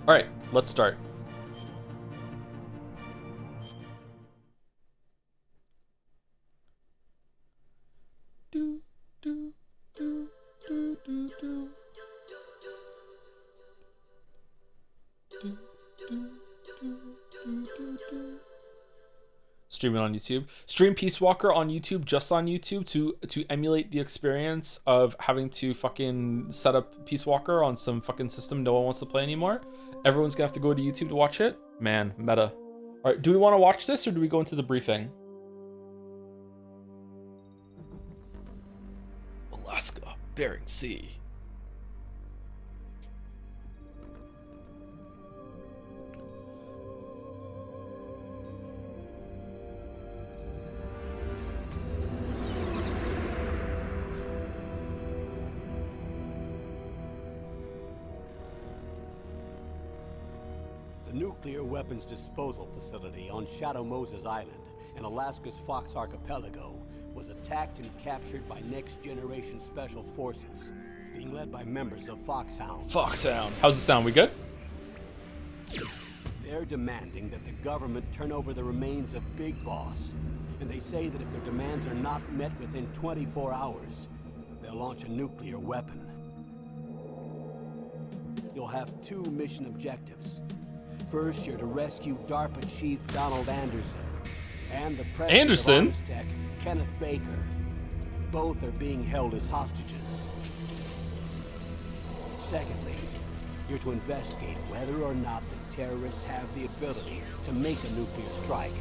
All right, let's start. Streaming on YouTube. Stream Peace Walker on YouTube, just on YouTube, to emulate the experience of having to fucking set up Peace Walker on some fucking system no one wants to play anymore. Everyone's gonna have to go to YouTube to watch it. Man, meta. All right, do we want to watch this or do we go into the briefing? Alaska, Bering Sea. Nuclear weapons disposal facility on Shadow Moses Island in Alaska's Fox Archipelago was attacked and captured by Next Generation Special Forces, being led by members of Foxhound. Foxhound. How's it sound? We good? They're demanding that the government turn over the remains of Big Boss, and they say that if their demands are not met within 24 hours, they'll launch a nuclear weapon. You'll have two mission objectives. First, you're to rescue DARPA Chief Donald Anderson and the president of Armstech, Kenneth Baker. Both are being held as hostages. Secondly, you're to investigate whether or not the terrorists have the ability to make a nuclear strike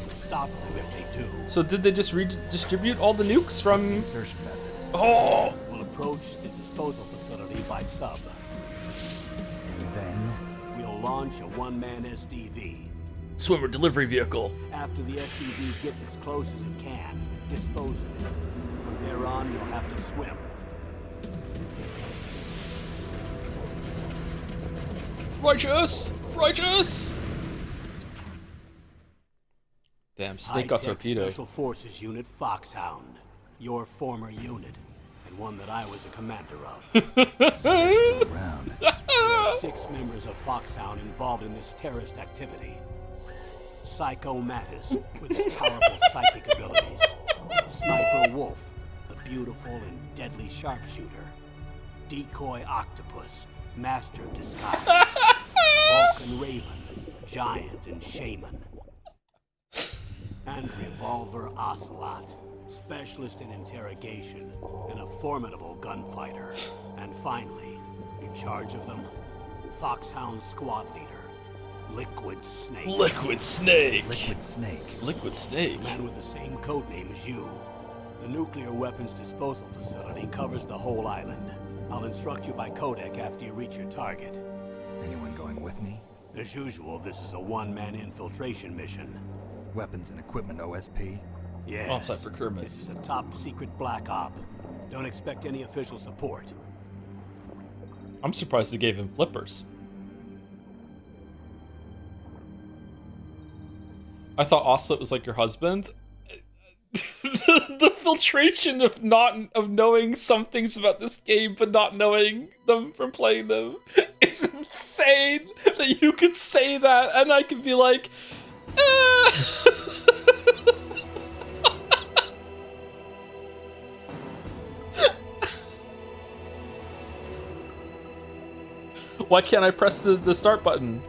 and stop them if they do. So did they just redistribute all the nukes from... That's the insertion method. Oh! We'll approach the disposal facility by sub. And then we'll launch a one-man SDV. Swimmer delivery vehicle. After the SDV gets as close as it can, dispose of it. From there on, you'll have to swim. Righteous! Righteous! Damn, Snake got torpedoed. Special Forces Unit Foxhound. Your former unit. And one that I was a commander of. So they're still around. There are 6 members of Foxhound involved in this terrorist activity. Psycho Mattis, with his powerful psychic abilities. Sniper Wolf, the beautiful and deadly sharpshooter. Decoy Octopus, master of disguise. Vulcan Raven, giant and shaman. And Revolver Ocelot, specialist in interrogation and a formidable gunfighter. And finally, in charge of them, Foxhound squad leader, Liquid Snake. Liquid Snake. Liquid Snake. Liquid Snake. A man with the same codename as you. The nuclear weapons disposal facility covers the whole island. I'll instruct you by codec after you reach your target. Anyone going with me? As usual, this is a one-man infiltration mission. Weapons and equipment OSP? Yes. On-site procurement. This is a top-secret black op. Don't expect any official support. I'm surprised they gave him flippers. I thought Ocelot was like your husband. the filtration of knowing some things about this game but not knowing them from playing them is insane. That you could say that and I could be like, why can't I press the start button?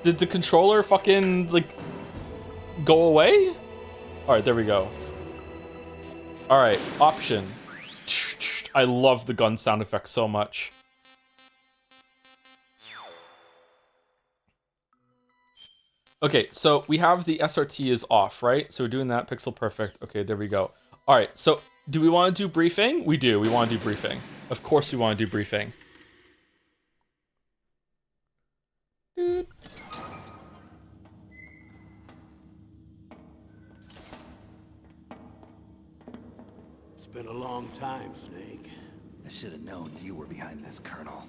Did the controller fucking, like, go away? Alright, there we go. Alright, option. I love the gun sound effect so much. Okay, so we have the SRT is off, right? So we're doing that, pixel perfect. Okay, there we go. Alright, so do we want to do briefing? We do, we want to do briefing. Of course we want to do briefing. been a long time, Snake. I should have known you were behind this, Colonel.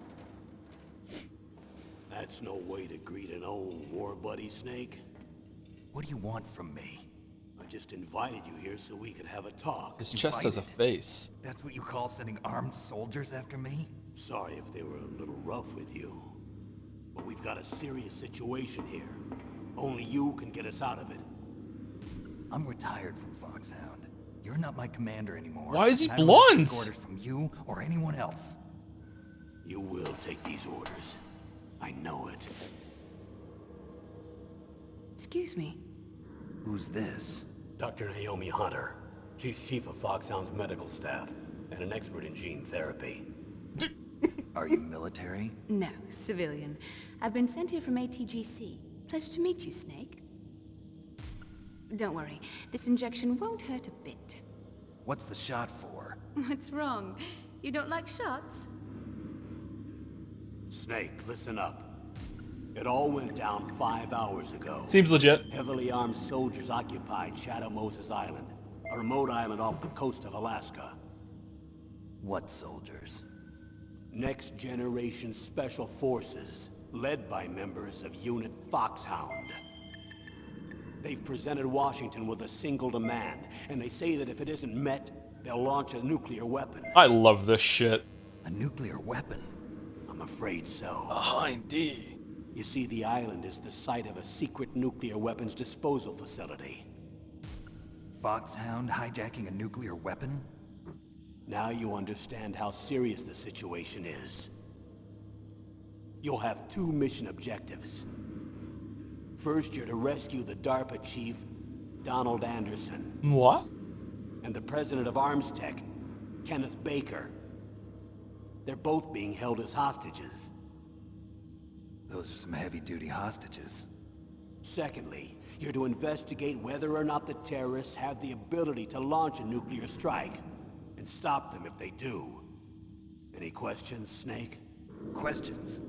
That's no way to greet an old war buddy, Snake. What do you want from me? I just invited you here so we could have a talk. His chest has a Invited. face. That's what you call sending armed soldiers after me? Sorry if they were a little rough with you. But we've got a serious situation here. Only you can get us out of it. I'm retired from Foxhound. You're not my commander anymore. Why is he and I don't have to blonde? take orders from you or anyone else. You will take these orders. I know it. Excuse me. Who's this? Dr. Naomi Hunter. She's chief of Foxhound's medical staff and an expert in gene therapy. Are you military? No, civilian. I've been sent here from ATGC. Pleasure to meet you, Snake. Don't worry, this injection won't hurt a bit. What's the shot for? What's wrong? You don't like shots? Snake, listen up. It all went down 5 hours ago. Seems legit. Heavily armed soldiers occupied Shadow Moses Island, a remote island off the coast of Alaska. What soldiers? Next Generation Special Forces, led by members of Unit Foxhound. They've presented Washington with a single demand, and they say that if it isn't met, they'll launch a nuclear weapon. I love this shit. A nuclear weapon? I'm afraid so. Behind D. You see, the island is the site of a secret nuclear weapons disposal facility. Foxhound hijacking a nuclear weapon? Now you understand how serious the situation is. You'll have 2 mission objectives. First, you're to rescue the DARPA chief, Donald Anderson, What? and the president of Armstech, Kenneth Baker. They're both being held as hostages. Those are some heavy-duty hostages. Secondly, you're to investigate whether or not the terrorists have the ability to launch a nuclear strike, and stop them if they do. Any questions, Snake? Questions?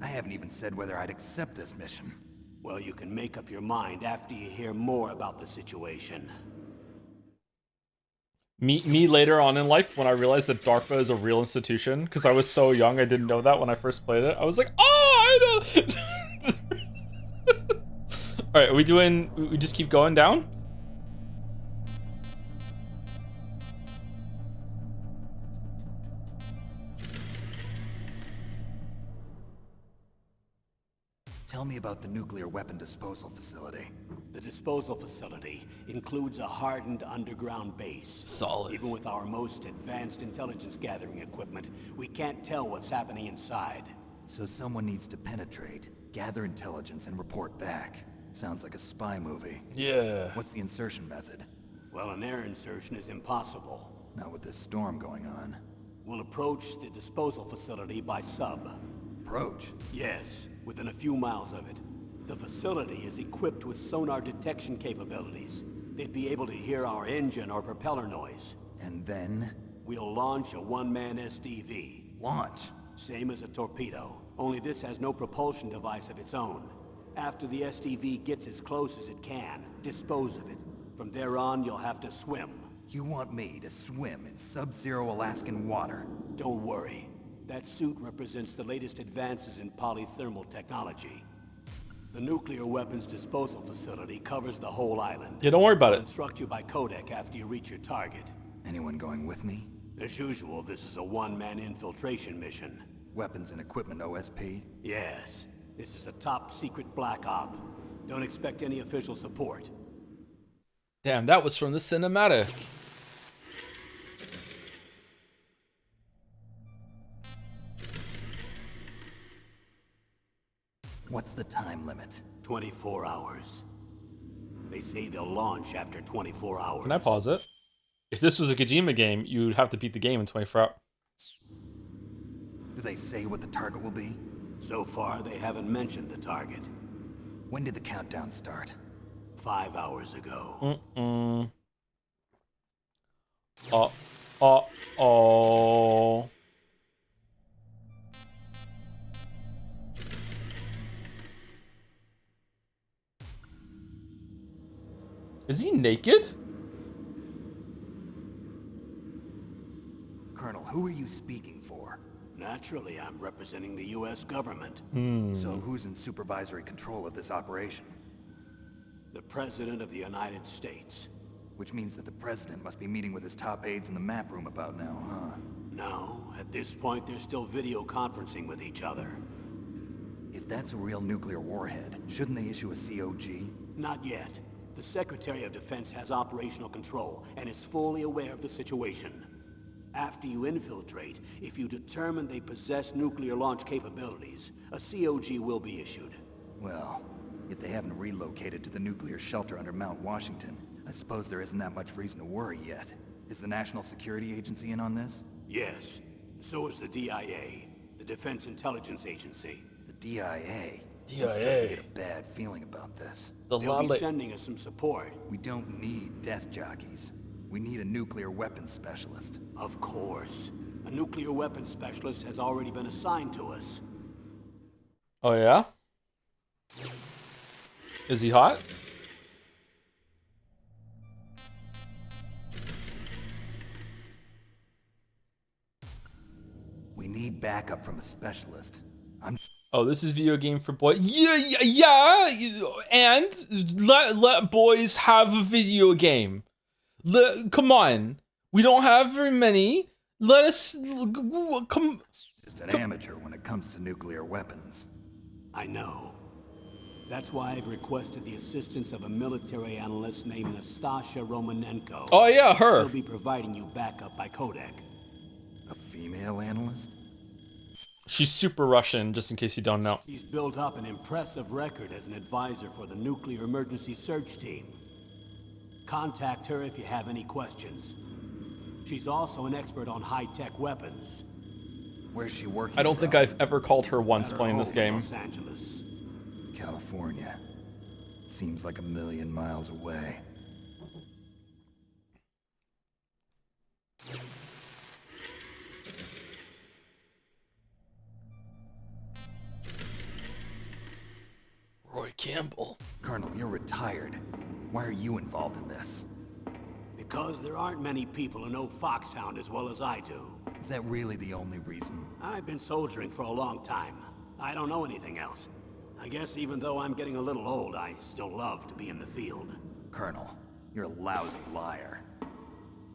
I haven't even said whether I'd accept this mission. Well, you can make up your mind after you hear more about the situation. Me later on in life when I realized that DARPA is a real institution, because I was so young I didn't know that when I first played it. I was like, oh, I know. Alright, we just keep going down? Tell me about the nuclear weapon disposal facility. The disposal facility includes a hardened underground base. Solid. Even with our most advanced intelligence gathering equipment, we can't tell what's happening inside. So someone needs to penetrate, gather intelligence, and report back. Sounds like a spy movie. Yeah. What's the insertion method? Well, an air insertion is impossible. Not with this storm going on. We'll approach the disposal facility by sub. Approach? Yes, within a few miles of it. The facility is equipped with sonar detection capabilities. They'd be able to hear our engine or propeller noise. And then? We'll launch a one-man SDV. Launch. Same as a torpedo, only this has no propulsion device of its own. After the SDV gets as close as it can, dispose of it. From there on, you'll have to swim. You want me to swim in sub-zero Alaskan water? Don't worry. That suit represents the latest advances in polythermal technology. The nuclear weapons disposal facility covers the whole island. Yeah, don't worry about I'll it. instruct you by codec after you reach your target. Anyone going with me? As usual, this is a one-man infiltration mission. Weapons and equipment OSP? Yes, this is a top-secret black op. Don't expect any official support. Damn, that was from the cinematic. What's the time limit? 24 hours. They say they'll launch after 24 hours. Can I pause it? If this was a Kojima game, you'd have to beat the game in 24 hours. Do they say what the target will be? So far, they haven't mentioned the target. When did the countdown start? 5 hours ago. Oh. Is he naked? who are you speaking for? Naturally, I'm representing the U.S. government. So who's in supervisory control of this operation? The President of the United States. Which means that the President must be meeting with his top aides in the map room about now, huh? No, at this point they're still video conferencing with each other. If that's a real nuclear warhead, shouldn't they issue a COG? Not yet. The Secretary of Defense has operational control and is fully aware of the situation. After you infiltrate, if you determine they possess nuclear launch capabilities, a COG will be issued. Well, if they haven't relocated to the nuclear shelter under Mount Washington, I suppose there isn't that much reason to worry yet. Is the National Security Agency in on this? Yes. So is the DIA, the Defense Intelligence Agency. The DIA? DIA. I'm starting to get a bad feeling about this. The They'll be Lale- sending us some support. We don't need desk jockeys. We need a nuclear weapons specialist. Of course. A nuclear weapons specialist has already been assigned to us. Oh yeah? Is he hot? We need backup from a specialist. I'm Oh, this is video game for boy. Yeah. And let boys have a video game. Come on, we don't have very many. Let us come. just an amateur when it comes to nuclear weapons. I know. That's why I've requested the assistance of a military analyst named Nastasha Romanenko. Oh yeah, her. She'll be providing you backup by codec. A female analyst? She's super Russian, just in case you don't know. She's built up an impressive record as an advisor for the Nuclear Emergency Search Team. Contact her if you have any questions. She's also an expert on high-tech weapons. Where's she working I don't think from? I've ever called her once At her playing this home in game. Los Angeles. California. Seems like a million miles away. Roy Campbell. Colonel, you're retired. Why are you involved in this? Because there aren't many people who know Foxhound as well as I do. Is that really the only reason? I've been soldiering for a long time. I don't know anything else. I guess even though I'm getting a little old, I still love to be in the field. Colonel, you're a lousy liar.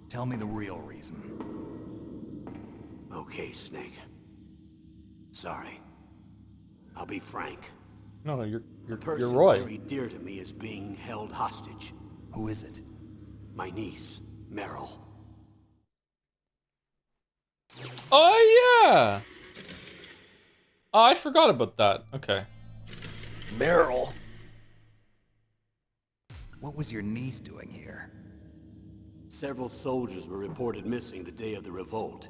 Tell me the real reason. Okay, Snake. Sorry. I'll be frank. No, you're The person Roy. very dear to me is being held hostage. Who is it? My niece, Meryl. Oh yeah. Oh, I forgot about that. Okay. Meryl. What was your niece doing here? Several soldiers were reported missing the day of the revolt.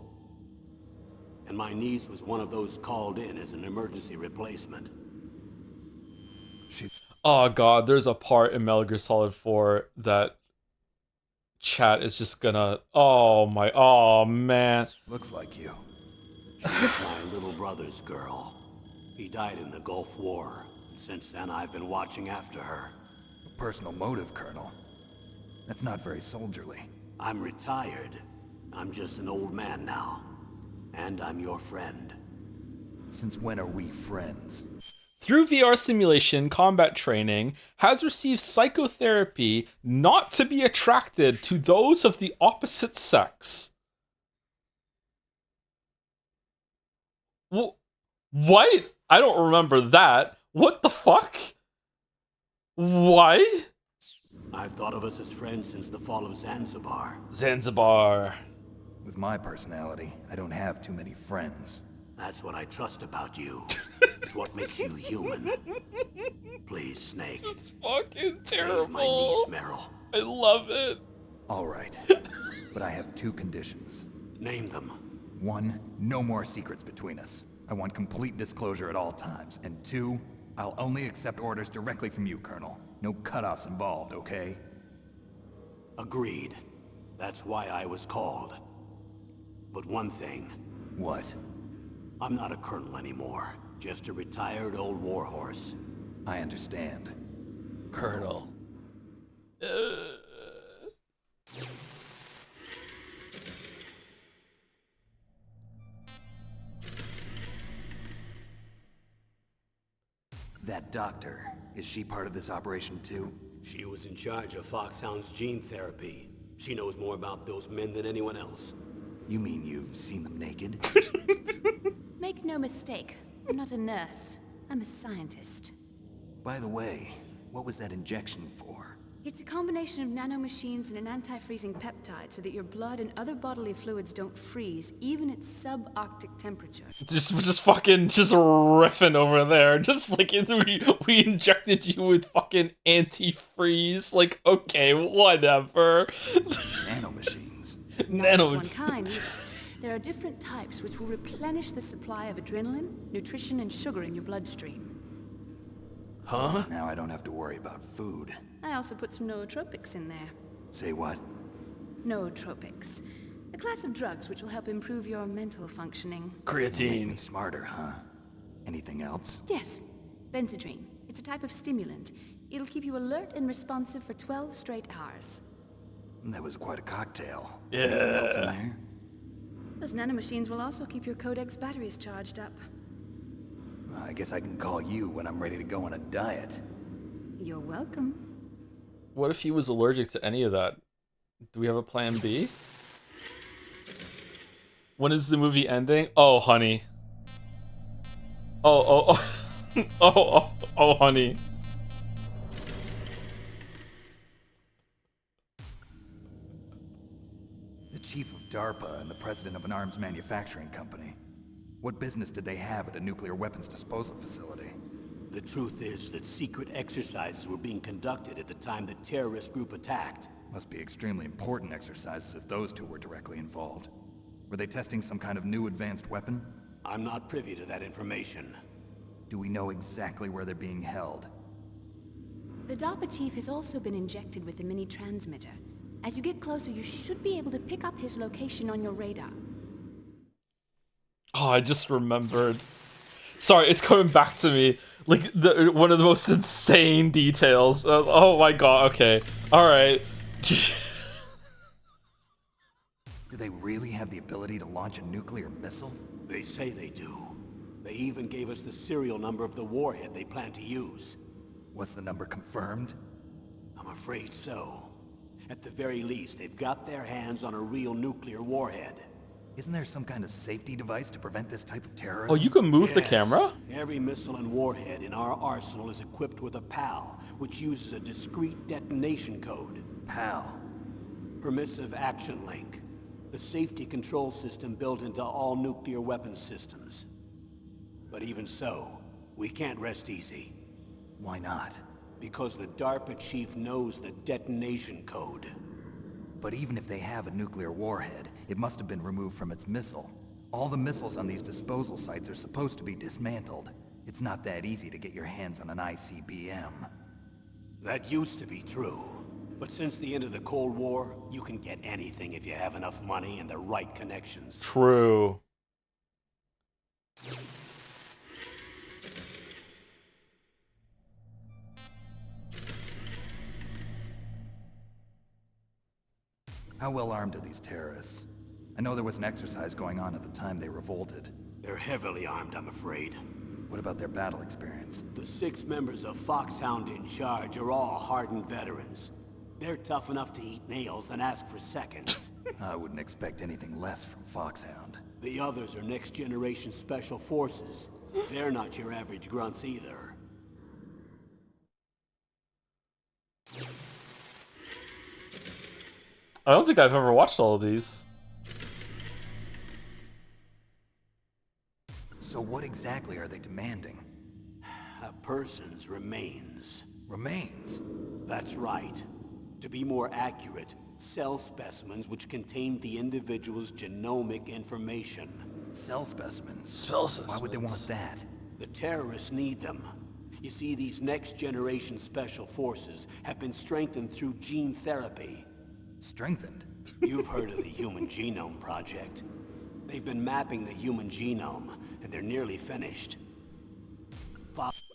And my niece was one of those called in as an emergency replacement. She... Oh god, there's a part in Metal Gear Solid 4 that chat is just gonna. Oh man. Looks like you. She was my little brother's girl. He died in the Gulf War. Since then, I've been watching after her. A personal motive, Colonel. That's not very soldierly. I'm retired. I'm just an old man now. And I'm your friend. Since when are we friends? Through VR simulation combat training, has received psychotherapy not to be attracted to those of the opposite sex. What? I don't remember that. What the fuck? Why? I've thought of us as friends since the fall of Zanzibar. Zanzibar. With my personality, I don't have too many friends. That's what I trust about you. It's what makes you human. Please, Snake. It's fucking Save my niece, terrible. Meryl. I love it. All right. But I have two conditions. Name them. 1, no more secrets between us. I want complete disclosure at all times. And 2, I'll only accept orders directly from you, Colonel. No cutoffs involved, okay? Agreed. That's why I was called. But one thing, What? I'm not a colonel anymore. Just a retired old warhorse. I understand. Colonel. that doctor, is she part of this operation too? She was in charge of Foxhound's gene therapy. She knows more about those men than anyone else. You mean you've seen them naked? Make no mistake, I'm not a nurse. I'm a scientist. By the way, what was that injection for? It's a combination of nanomachines and an anti-freezing peptide so that your blood and other bodily fluids don't freeze, even at subarctic temperature. Just riffing over there. Just like we injected you with fucking antifreeze. Like, okay, whatever. Nanomachines. Not just one kind either. There are different types which will replenish the supply of adrenaline, nutrition, and sugar in your bloodstream. Huh? Now I don't have to worry about food. I also put some nootropics in there. Say what? Nootropics. A class of drugs which will help improve your mental functioning. Make Creatine. me smarter, huh? Anything else? Yes. Benzedrine. It's a type of stimulant. It'll keep you alert and responsive for 12 straight hours. That was quite a cocktail. Yeah. Anything else in there? Those nanomachines will also keep your Codex batteries charged up. I guess I can call you when I'm ready to go on a diet. You're welcome. What if he was allergic to any of that? Do we have a plan B? When is the movie ending? Oh, honey. Oh, honey. The chief of DARPA and the president of an arms manufacturing company. What business did they have at a nuclear weapons disposal facility? The truth is that secret exercises were being conducted at the time the terrorist group attacked. Must be extremely important exercises if those two were directly involved. Were they testing some kind of new advanced weapon? I'm not privy to that information. Do we know exactly where they're being held? The DARPA chief has also been injected with a mini transmitter. As you get closer, you should be able to pick up his location on your radar. Oh, I just remembered. Sorry, it's coming back to me. Like, one of the most insane details. Oh my god, okay. Alright. Do they really have the ability to launch a nuclear missile? They say they do. They even gave us the serial number of the warhead they plan to use. Was the number confirmed? I'm afraid so. At the very least, they've got their hands on a real nuclear warhead. Isn't there some kind of safety device to prevent this type of Oh, terrorism? you can move the Yes. camera? Every missile and warhead in our arsenal is equipped with a PAL, which uses a discrete detonation code. PAL. Permissive Action Link. The safety control system built into all nuclear weapons systems. But even so, we can't rest easy. Why not? Because the DARPA chief knows the detonation code. But even if they have a nuclear warhead, it must have been removed from its missile. All the missiles on these disposal sites are supposed to be dismantled. It's not that easy to get your hands on an ICBM. That used to be true. But since the end of the Cold War, you can get anything if you have enough money and the right connections. True. How well armed are these terrorists? I know there was an exercise going on at the time they revolted. They're heavily armed, I'm afraid. What about their battle experience? The 6 members of Foxhound in charge are all hardened veterans. They're tough enough to eat nails and ask for seconds. I wouldn't expect anything less from Foxhound. The others are next-generation special forces. They're not your average grunts either. I don't think I've ever watched all of these. So what exactly are they demanding? A person's remains. Remains? That's right. To be more accurate, cell specimens which contain the individual's genomic information. Cell specimens? Spell Why would they want specimens. that? The terrorists need them. You see, these next-generation special forces have been strengthened through gene therapy. Strengthened? You've heard of the Human Genome Project. They've been mapping the human genome, and they're nearly finished.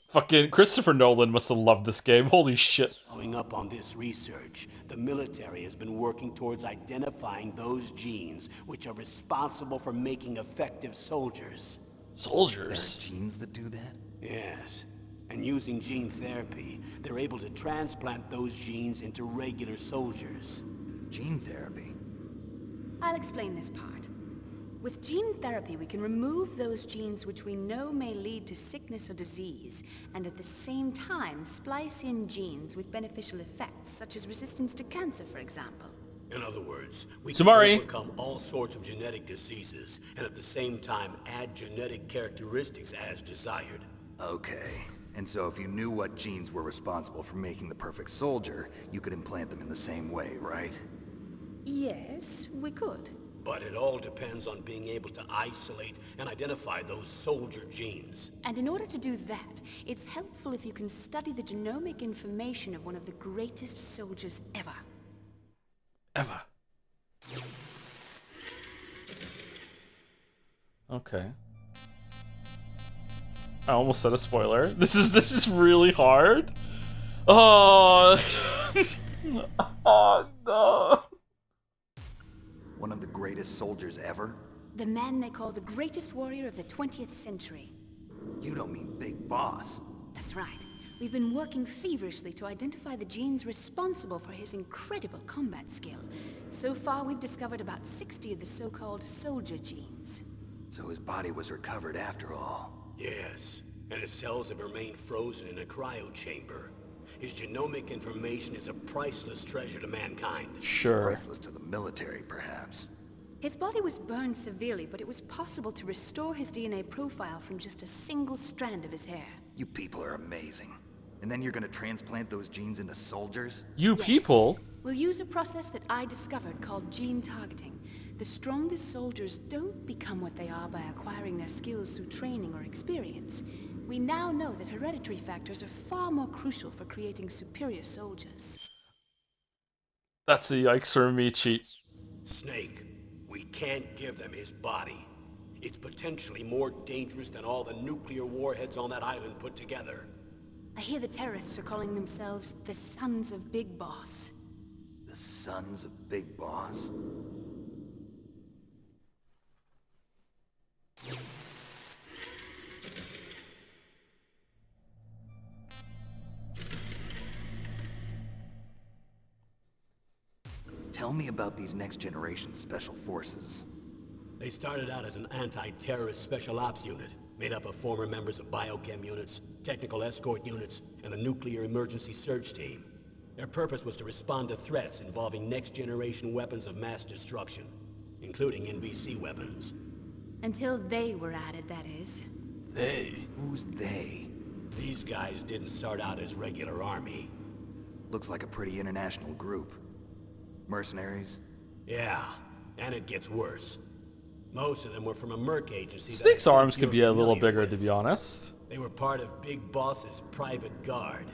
Fucking Christopher Nolan must have loved this game. Holy shit. Following up on this research, the military has been working towards identifying those genes which are responsible for making effective soldiers. There are Soldiers. genes that do that? Yes, And using gene therapy, they're able to transplant those genes into regular soldiers. Gene therapy? I'll explain this part. With gene therapy, we can remove those genes which we know may lead to sickness or disease, and at the same time splice in genes with beneficial effects, such as resistance to cancer, for example. In other words, we Samari. can overcome all sorts of genetic diseases, and at the same time add genetic characteristics as desired. Okay. And so if you knew what genes were responsible for making the perfect soldier, you could implant them in the same way, right? Yes, we could. But it all depends on being able to isolate and identify those soldier genes. And in order to do that, it's helpful if you can study the genomic information of one of the greatest soldiers ever. Ever. Okay. I almost said a spoiler. This is really hard. Oh. Oh no. One of the greatest soldiers ever? The man they call the greatest warrior of the 20th century. You don't mean Big Boss. That's right. We've been working feverishly to identify the genes responsible for his incredible combat skill. So far, we've discovered about 60 of the so-called soldier genes. So his body was recovered after all. Yes, and his cells have remained frozen in a cryo chamber. His genomic information is a priceless treasure to mankind. Sure. Priceless to the military, perhaps. His body was burned severely, but it was possible to restore his DNA profile from just a single strand of his hair. You people are amazing. And then you're gonna transplant those genes into soldiers? You Yes. people. We'll use a process that I discovered called gene targeting. The strongest soldiers don't become what they are by acquiring their skills through training or experience. We now know that hereditary factors are far more crucial for creating superior soldiers. That's a yikes for me cheat. Snake, we can't give them his body. It's potentially more dangerous than all the nuclear warheads on that island put together. I hear the terrorists are calling themselves the Sons of Big Boss. The Sons of Big Boss? Tell me about these next-generation special forces. They started out as an anti-terrorist special ops unit, made up of former members of biochem units, technical escort units, and the nuclear emergency search team. Their purpose was to respond to threats involving next-generation weapons of mass destruction, including NBC weapons. Until they were added, that is. They. Who's they? These guys didn't start out as regular army. Looks like a pretty international group. Mercenaries? Yeah, and it gets worse. Most of them were from a merc agency. that I Snake's think arms could you're be a little familiar bigger, with. to be honest. They were part of Big Boss's private guard.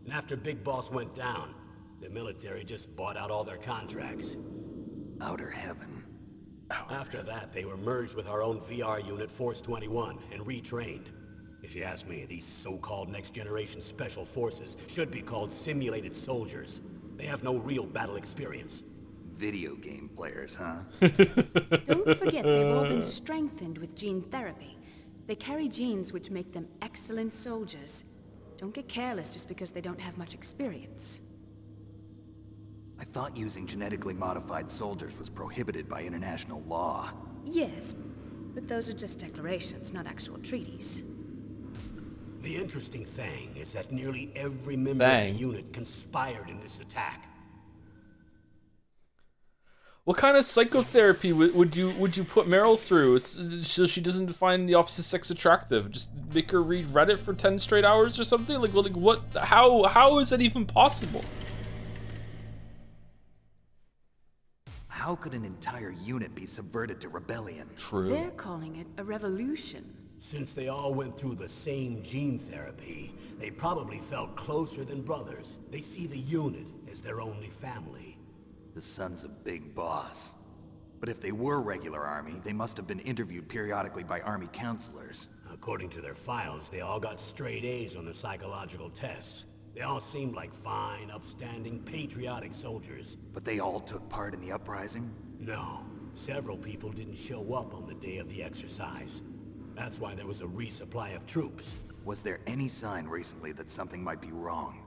And after Big Boss went down, the military just bought out all their contracts. Outer heaven. After that, they were merged with our own VR unit, Force 21, and retrained. If you ask me, these so-called next-generation special forces should be called simulated soldiers. They have no real battle experience. Video game players, huh? Don't forget they've all been strengthened with gene therapy. They carry genes which make them excellent soldiers. Don't get careless just because they don't have much experience. I thought using genetically modified soldiers was prohibited by international law. Yes, but those are just declarations, not actual treaties. The interesting thing is that nearly every member of the unit conspired in this attack. What kind of psychotherapy would you put Meryl through so she doesn't find the opposite sex attractive? Just make her read Reddit for 10 straight hours or something? Like what? How is that even possible? How could an entire unit be subverted to rebellion? True. They're calling it a revolution. Since they all went through the same gene therapy, they probably felt closer than brothers. They see the unit as their only family. The Sons of Big Boss. But if they were regular army, they must have been interviewed periodically by army counselors. According to their files, they all got straight A's on their psychological tests. They all seemed like fine, upstanding, patriotic soldiers. But they all took part in the uprising? No, several people didn't show up on the day of the exercise. That's why there was a resupply of troops. Was there any sign recently that something might be wrong?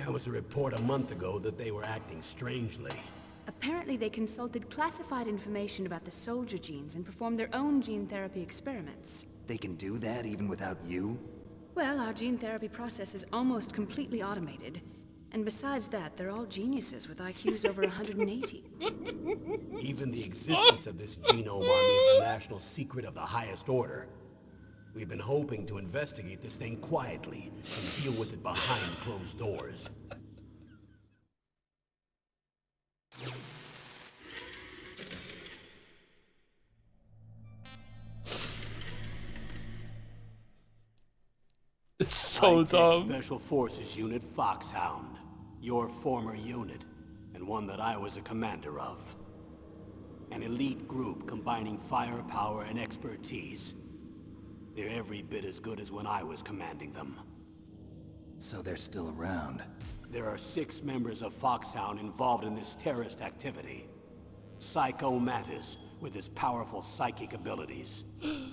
There was a report a month ago that they were acting strangely. Apparently they consulted classified information about the soldier genes and performed their own gene therapy experiments. They can do that even without you? Well, our gene therapy process is almost completely automated. And besides that, they're all geniuses with IQs over 180. Even the existence of this genome army is a national secret of the highest order. We've been hoping to investigate this thing quietly and deal with it behind closed doors. It's so High-tech dumb. Special Forces Unit Foxhound. Your former unit, and one that I was a commander of. An elite group combining firepower and expertise. They're every bit as good as when I was commanding them. So they're still around. There are 6 members of Foxhound involved in this terrorist activity. Psycho Mantis, with his powerful psychic abilities.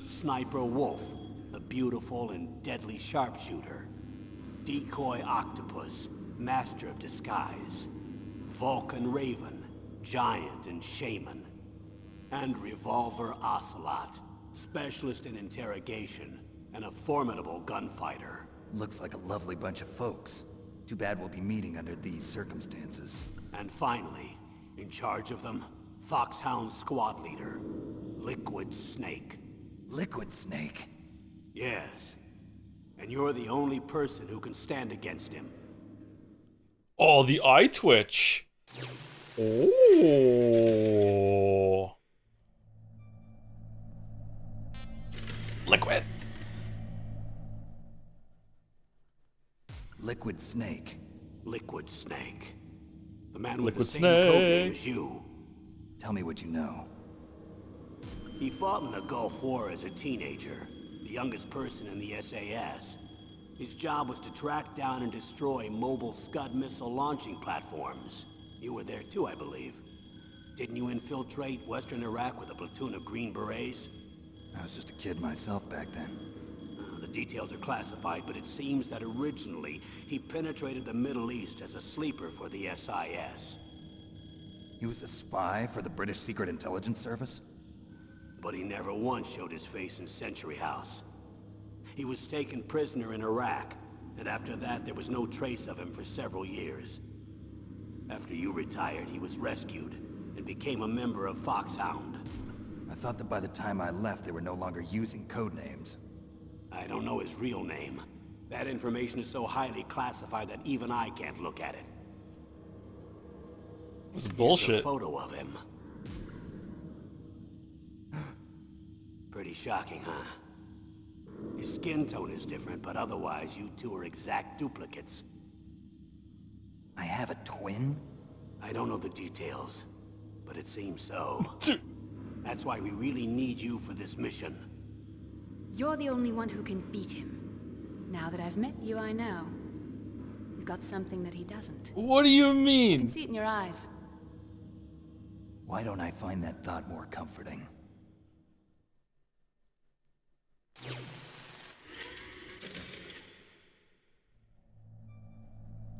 Sniper Wolf, the beautiful and deadly sharpshooter. Decoy Octopus, master of disguise. Vulcan Raven, giant and shaman. And Revolver Ocelot, specialist in interrogation and a formidable gunfighter. Looks like a lovely bunch of folks. Too bad we'll be meeting under these circumstances. And finally, in charge of them, Foxhound's squad leader, Liquid Snake. Liquid Snake? Yes. And you're the only person who can stand against him. Oh, the eye twitch. Oh. Liquid. Liquid Snake. Liquid Snake. The man with Liquid the same codename Snake. as you. Tell me what you know. He fought in the Gulf War as a teenager, the youngest person in the SAS. His job was to track down and destroy mobile Scud missile launching platforms. You were there too, I believe. Didn't you infiltrate Western Iraq with a platoon of Green Berets? I was just a kid myself back then. The details are classified, but it seems that originally he penetrated the Middle East as a sleeper for the SIS. He was a spy for the British Secret Intelligence Service? But he never once showed his face in Century House. He was taken prisoner in Iraq, and after that there was no trace of him for several years. After you retired, he was rescued and became a member of Foxhound. I thought that by the time I left, they were no longer using code names. I don't know his real name. That information is so highly classified that even I can't look at it. It's Here's a bullshit. photo of him. Pretty shocking, huh? His skin tone is different, but otherwise you two are exact duplicates. I have a twin? I don't know the details, but it seems so. That's why we really need you for this mission. You're the only one who can beat him. Now that I've met you, I know. You've got something that he doesn't. What do you I can mean? see it in your eyes. Why don't I find that thought more comforting?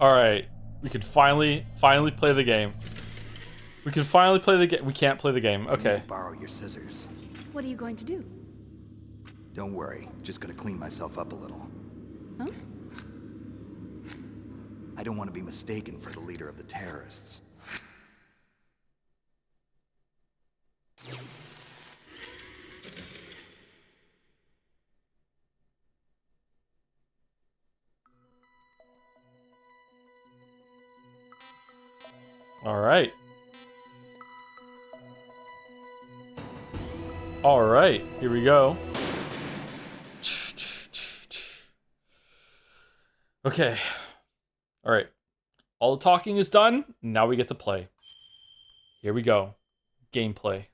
All right, we can finally play the game. We can finally play the game. We can't play the game. I need Okay. to borrow your scissors. What are you going to do? Don't worry, just gonna clean myself up a little. Huh? I don't want to be mistaken for the leader of the terrorists. All right. All right, here we go. Okay. All right. All the talking is done. Now we get to play. Here we go. Gameplay.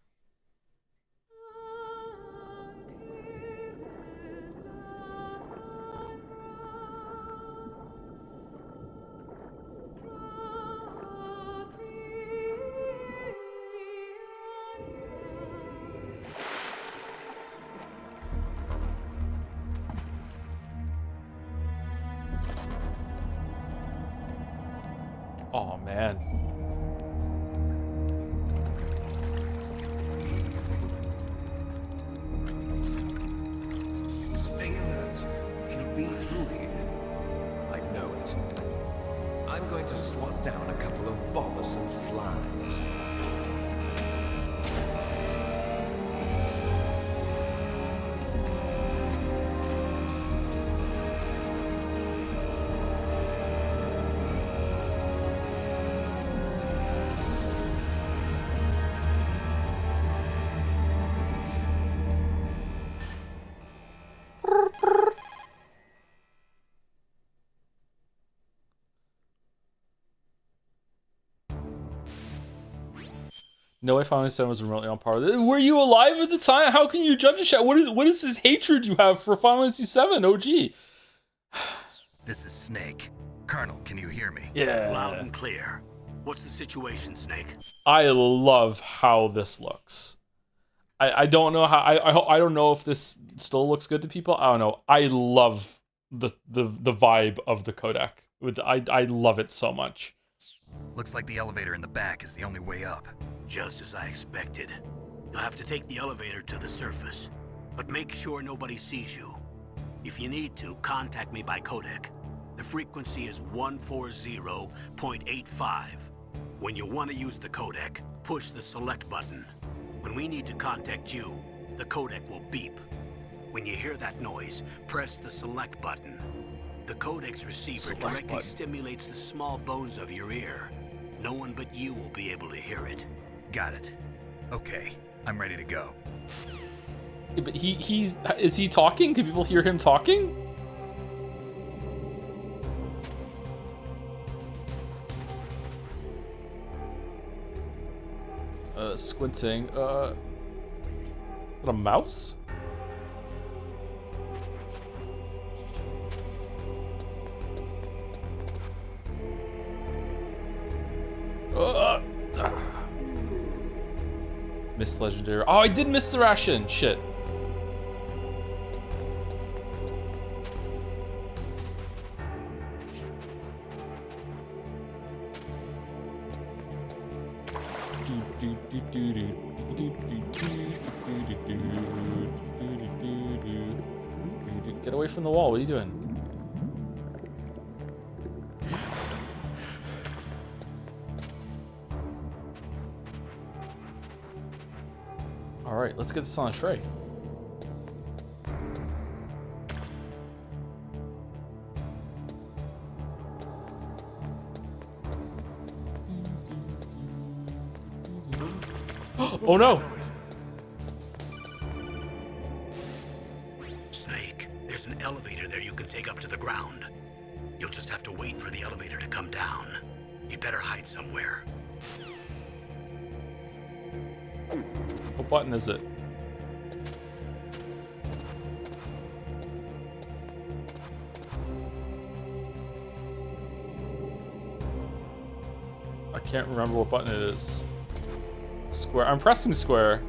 Oh man. Stay alert. He'll be through here. I know it. I'm going to swat down a couple of bothersome flies. No way Final Fantasy 7 was remotely on par with it. Were you alive at the time? How can you judge a shot? What is this hatred you have for Final Fantasy 7 OG? This is Snake. Colonel, can you hear me? Yeah. Loud and clear. What's the situation, Snake? I love how this looks. I don't know how I don't know if this still looks good to people. I don't know. I love the vibe of the codec. I love it so much. Looks like the elevator in the back is the only way up. Just as I expected. You'll have to take the elevator to the surface, but make sure nobody sees you. If you need to, contact me by codec. The frequency is 140.85. When you want to use the codec, push the select button. When we need to contact you, the codec will beep. When you hear that noise, press the select button. The codec's receiver directly stimulates the small bones of your ear. No one but you will be able to hear it. Got it. Okay, I'm ready to go. Yeah, but is he talking? Can people hear him talking? Squinting. Is that a mouse? Missed legendary. Oh, I did miss the ration. Shit. Get away from the wall. What are you doing? All right, let's get this on a tray. Oh no! Snake, there's an elevator there you can take up to the ground. You'll just have to wait for the elevator to come down. You better hide somewhere. What button is it? I can't remember what button it is. Square. I'm pressing square.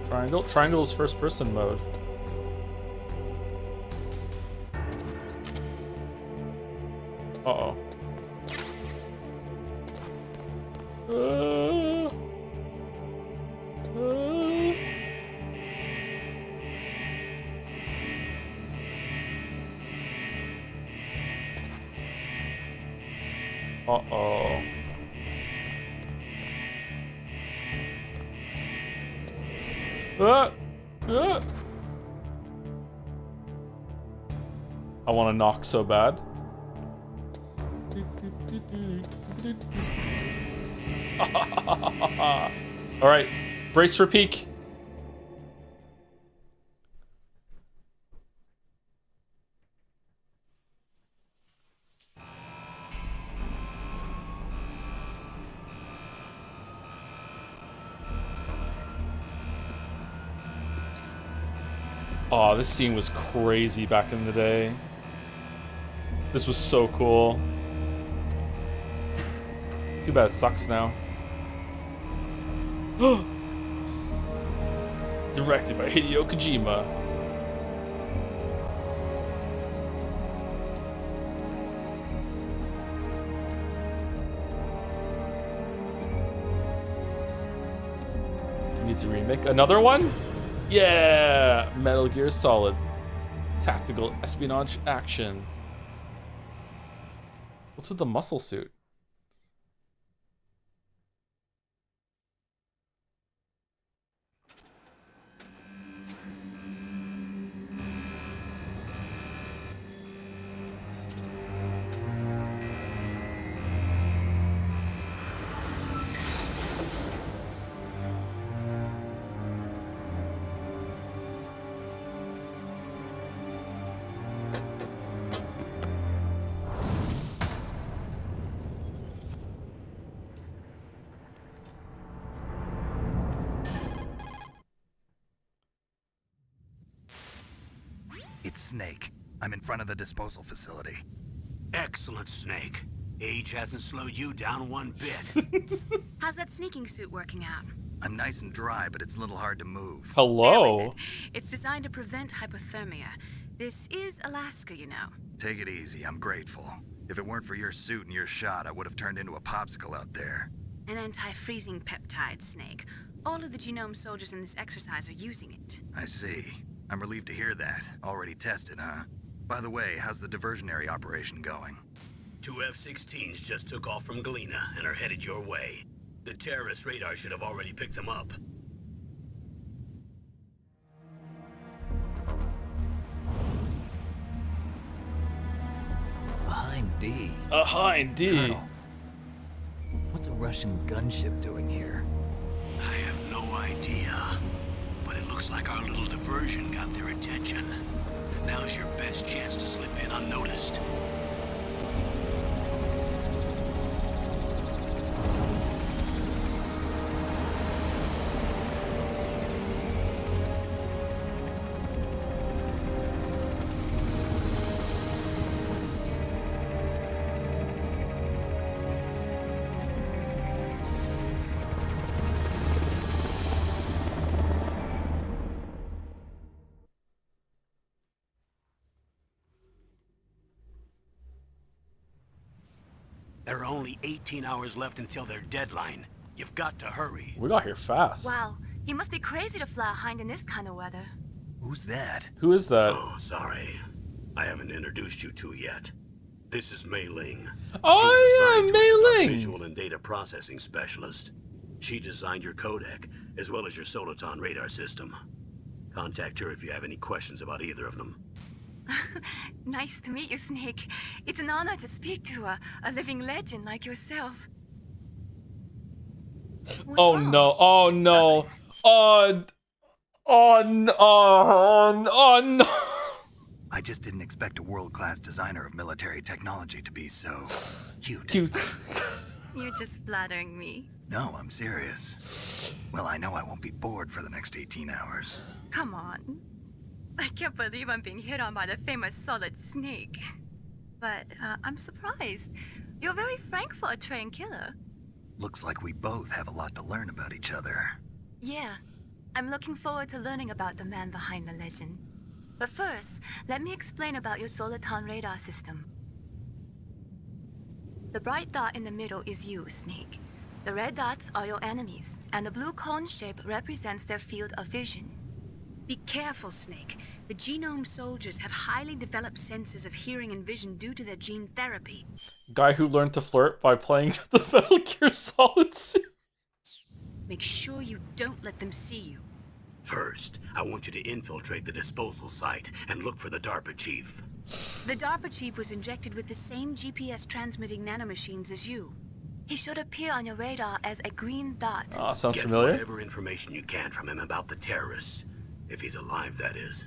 Triangle? Triangle is first person mode. Uh-oh. Uh-oh. I want to knock so bad. All right, brace for peak. Oh, this scene was crazy back in the day. This was so cool. Too bad it sucks now. Directed by Hideo Kojima. Needs a remake. Another one? Yeah! Metal Gear Solid. Tactical espionage action. What's with the muscle suit? It's Snake. I'm in front of the disposal facility. Excellent, Snake. Age hasn't slowed you down one bit. How's that sneaking suit working out? I'm nice and dry, but it's a little hard to move. Hello? It's designed to prevent hypothermia. This is Alaska, you know. Take it easy, I'm grateful. If it weren't for your suit and your shot, I would have turned into a popsicle out there. An anti-freezing peptide, Snake. All of the genome soldiers in this exercise are using it. I see. I'm relieved to hear that. Already tested, huh? By the way, how's the diversionary operation going? 2 F-16s just took off from Galena and are headed your way. The terrorist radar should have already picked them up. Behind D. Indeed. Colonel, what's a Russian gunship doing here? I have no idea, but it looks like our little diversion got their attention. Now's your best chance to slip in unnoticed. There are only 18 hours left until their deadline. You've got to hurry. We got here fast. Wow, you must be crazy to fly a hind in this kind of weather. Who's that? Who is that? Oh, sorry. I haven't introduced you to yet. This is Mei Ling. Oh, yeah, She's assigned to us Mei as our Ling. visual and data processing specialist. She designed your codec, as well as your Soliton radar system. Contact her if you have any questions about either of them. Nice to meet you, Snake. It's an honor to speak to a living legend like yourself. What's Oh wrong? no, oh no. Oh no, oh no. I just didn't expect a world-class designer of military technology to be so cute. Cute. You're just flattering me. No, I'm serious. Well, I know I won't be bored for the next 18 hours. Come on. I can't believe I'm being hit on by the famous Solid Snake. But I'm surprised. You're very frank for a trained killer. Looks like we both have a lot to learn about each other. Yeah, I'm looking forward to learning about the man behind the legend. But first, let me explain about your Soliton radar system. The bright dot in the middle is you, Snake. The red dots are your enemies, and the blue cone shape represents their field of vision. Be careful, Snake. The genome soldiers have highly developed senses of hearing and vision due to their gene therapy. Guy who learned to flirt by playing the Metal Gear Solid suit. Make sure you don't let them see you. First, I want you to infiltrate the disposal site and look for the DARPA chief. The DARPA chief was injected with the same GPS transmitting nanomachines as you. He should appear on your radar as a green dot. Ah, sounds Get familiar. whatever information you can from him about the terrorists. If he's alive, that is.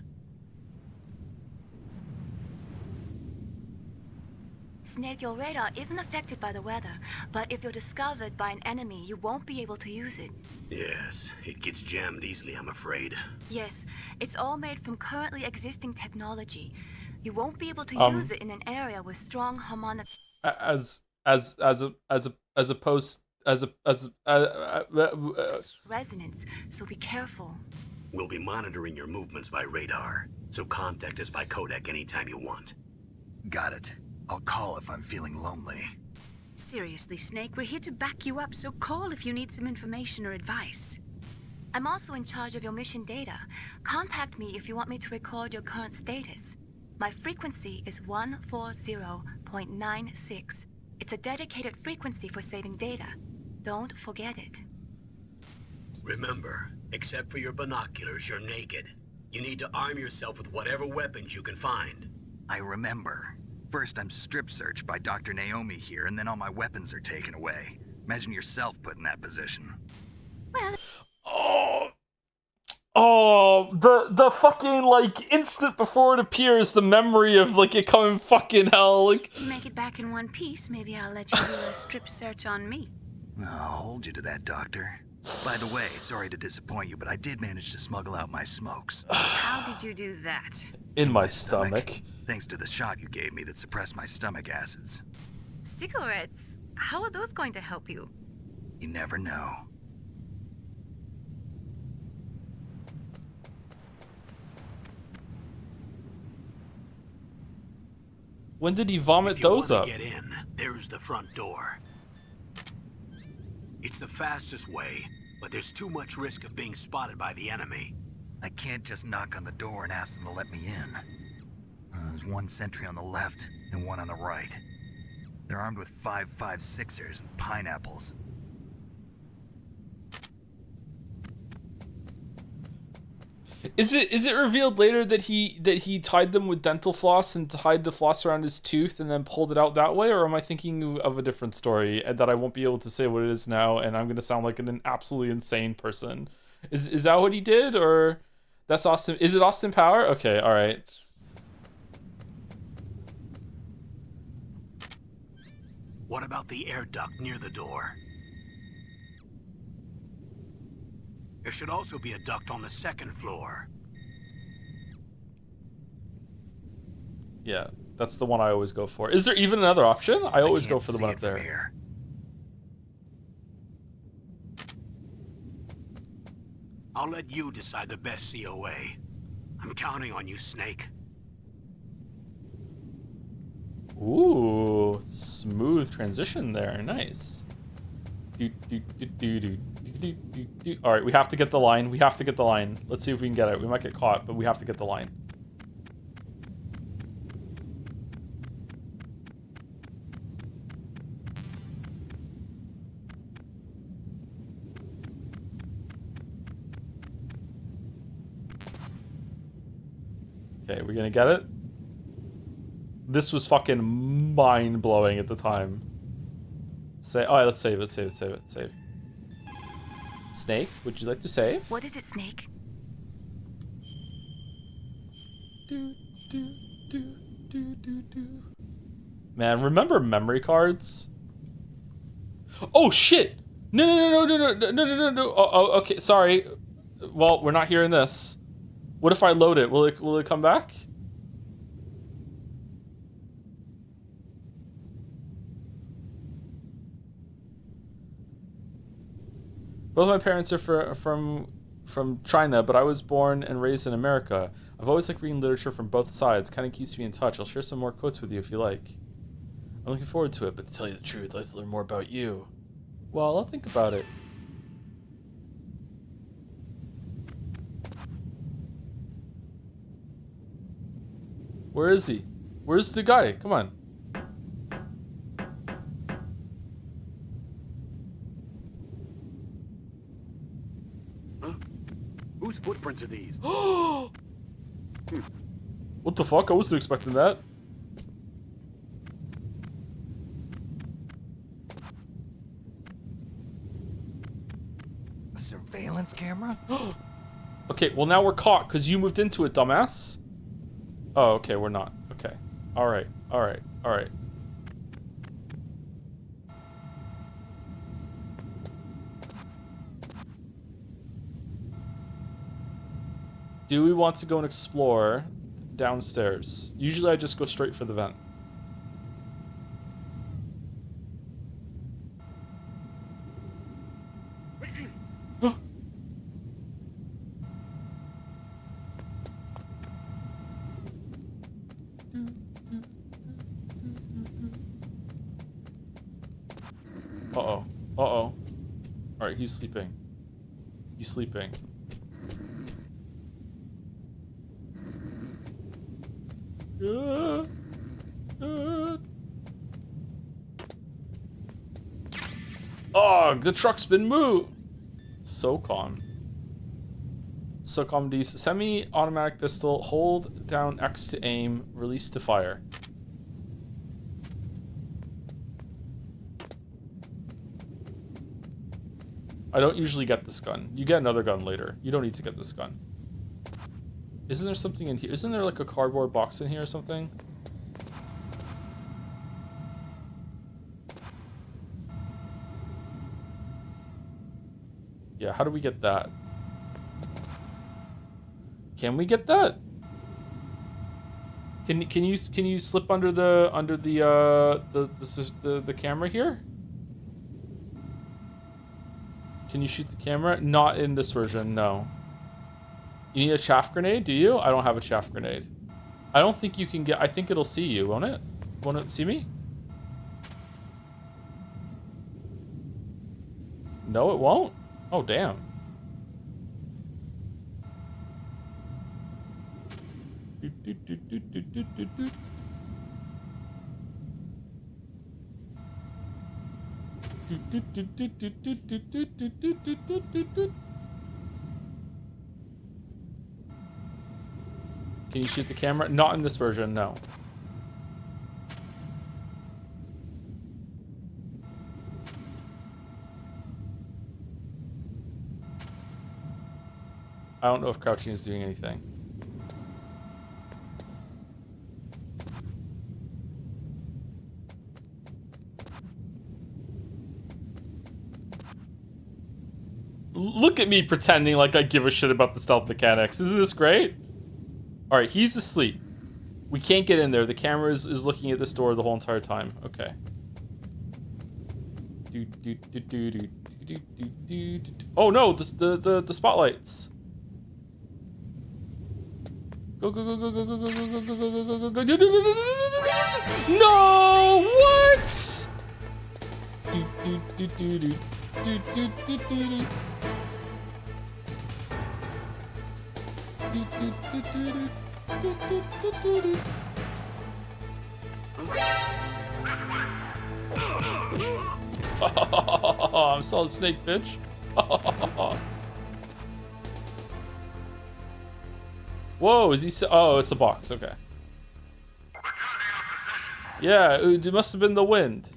Snake, your radar isn't affected by the weather, but if you're discovered by an enemy, you won't be able to use it. Yes, it gets jammed easily, I'm afraid. Yes, it's all made from currently existing technology. You won't be able to use it in an area with strong harmonic As opposed as resonance, so be careful. We'll be monitoring your movements by radar, so contact us by codec anytime you want. Got it. I'll call if I'm feeling lonely. Seriously, Snake, we're here to back you up, so call if you need some information or advice. I'm also in charge of your mission data. Contact me if you want me to record your current status. My frequency is 140.96. It's a dedicated frequency for saving data. Don't forget it. Remember, except for your binoculars, you're naked. You need to arm yourself with whatever weapons you can find. I remember. First I'm strip searched by Dr. Naomi here, and then all my weapons are taken away. Imagine yourself put in that position. Well, the fucking, like, instant before it appears, the memory of, like, it coming fucking hell, like... If you make it back in one piece, maybe I'll let you do a strip search on me. I'll hold you to that, Doctor. By the way, sorry to disappoint you, but I did manage to smuggle out my smokes. How did you do that? In my stomach. Thanks to the shot you gave me that suppressed my stomach acids. cigarettes. How are those going to help you? You never know. When did he vomit If you those want up? to get in, there's the front door. It's the fastest way, but there's too much risk of being spotted by the enemy. I can't just knock on the door and ask them to let me in. There's one sentry on the left and one on the right. They're armed with 5.56ers and pineapples. Is it revealed later that he tied them with dental floss and tied the floss around his tooth and then pulled it out that way, or am I thinking of a different story and that I won't be able to say what it is now and I'm gonna sound like an absolutely insane person? Is that what he did, or that's Austin? Is it Austin Power? Okay, all right. What about the air duct near the door? There should also be a duct on the second floor. Yeah, that's the one I always go for. Is there even another option? I always go for the one up there. Here. I'll let you decide the best COA. I'm counting on you, Snake. Ooh, smooth transition there. Nice. All right, we have to get the line. We have to get the line. Let's see if we can get it. We might get caught, but we have to get the line. Okay, we're gonna get it. This was fucking mind-blowing at the time. Alright, let's save it, save. Snake, would you like to save? What is it, Snake? Man, remember memory cards? Oh shit! No. Oh, okay, sorry. Well, we're not hearing this. What if I load it? Will it come back? Both my parents are from China, but I was born and raised in America. I've always liked reading literature from both sides. Kind of keeps me in touch. I'll share some more quotes with you if you like. I'm looking forward to it, but to tell you the truth, I'd like to learn more about you. Well, I'll think about it. Where is he? Where's the guy? Come on. Whose footprints are these? What the fuck? I wasn't expecting that. A surveillance camera? Okay, well now we're caught because you moved into it, dumbass. Oh, okay, we're not. Okay. Alright. Do we want to go and explore downstairs. Usually I just go straight for the vent. Uh-oh. Uh-oh. Alright, he's sleeping. He's sleeping. Oh, the truck's been moved! SOCOM. SOCOM D's semi-automatic pistol. Hold down X to aim. Release to fire. I don't usually get this gun. You get another gun later. You don't need to get this gun. Isn't there something in here? Isn't there like a cardboard box in here or something? Yeah, how do we get that? Can we get that? Can you slip under the camera here? Can you shoot the camera? Not in this version, no. You need a chaff grenade, do you? I don't have a chaff grenade. I don't think you can get... I think it'll see you, won't it? Won't it see me? No, it won't? Oh, damn. Can you shoot the camera? Not in this version, no. I don't know if crouching is doing anything. Look at me pretending like I give a shit about the stealth mechanics. Isn't this great? Alright, he's asleep. We can't get in there. The camera is looking at this door the whole entire time. Okay. Oh no, the spotlights. Go go go go go go go go go go go go go. No! What? I'm Solid Snake, bitch. Whoa, is he? Oh, it's a box. Okay. Yeah, it must have been the wind.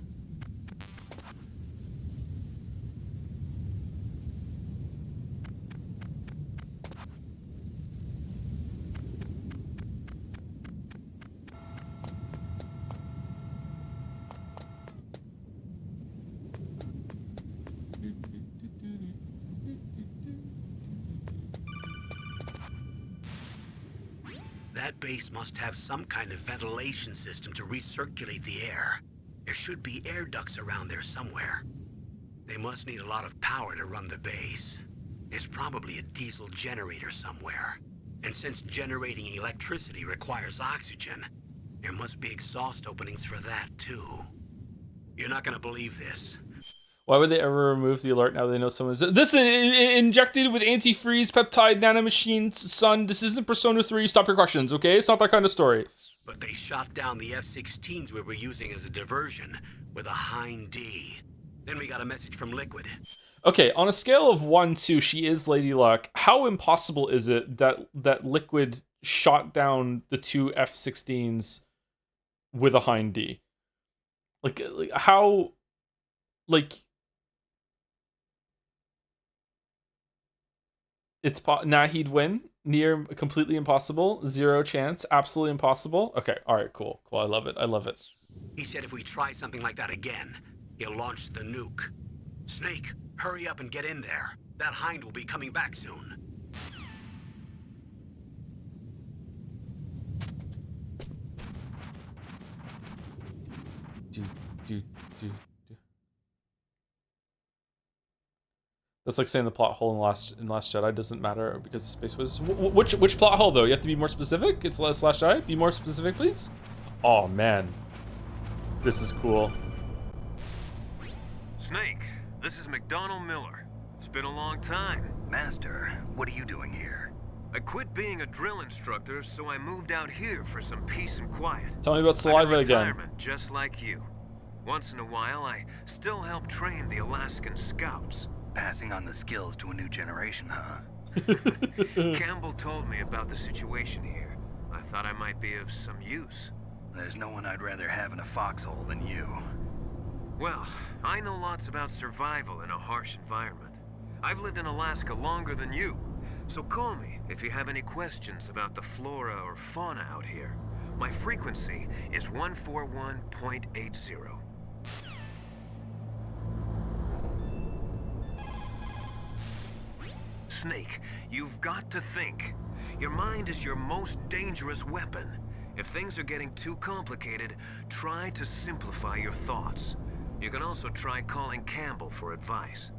That base must have some kind of ventilation system to recirculate the air. There should be air ducts around there somewhere. They must need a lot of power to run the base. There's probably a diesel generator somewhere. And since generating electricity requires oxygen, there must be exhaust openings for that too. You're not gonna believe this. Why would they ever remove the alert now they know someone's... This is injected with antifreeze, peptide, nanomachines, son. This isn't Persona 3. Stop your questions, okay? It's not that kind of story. But they shot down the F-16s we were using as a diversion with a Hind D. Then we got a message from Liquid. Okay, on a scale of 1 to she is Lady Luck, how impossible is it that Liquid shot down the two F-16s with a Hind D? Like how... Like... It's he'd win. Near completely impossible. Zero chance. Absolutely impossible. Okay. All right. Cool. Cool. I love it. I love it. He said if we try something like that again, he'll launch the nuke. Snake, hurry up and get in there. That Hind will be coming back soon. do, do, do. That's like saying the plot hole in Last Jedi doesn't matter because Space was which plot hole though? You have to be more specific. It's Last Jedi. Be more specific, please. Oh man, this is cool. Snake, this is McDonald Miller. It's been a long time. Master, what are you doing here? I quit being a drill instructor, so I moved out here for some peace and quiet. Tell me about I'm in saliva again. retirement, just like you. Once in a while, I still help train the Alaskan Scouts. Passing on the skills to a new generation, huh? Campbell told me about the situation here. I thought I might be of some use. There's no one I'd rather have in a foxhole than you. Well, I know lots about survival in a harsh environment. I've lived in Alaska longer than you, so call me if you have any questions about the flora or fauna out here. My frequency is 141.80. Snake, you've got to think. Your mind is your most dangerous weapon. If things are getting too complicated, try to simplify your thoughts. You can also try calling Campbell for advice.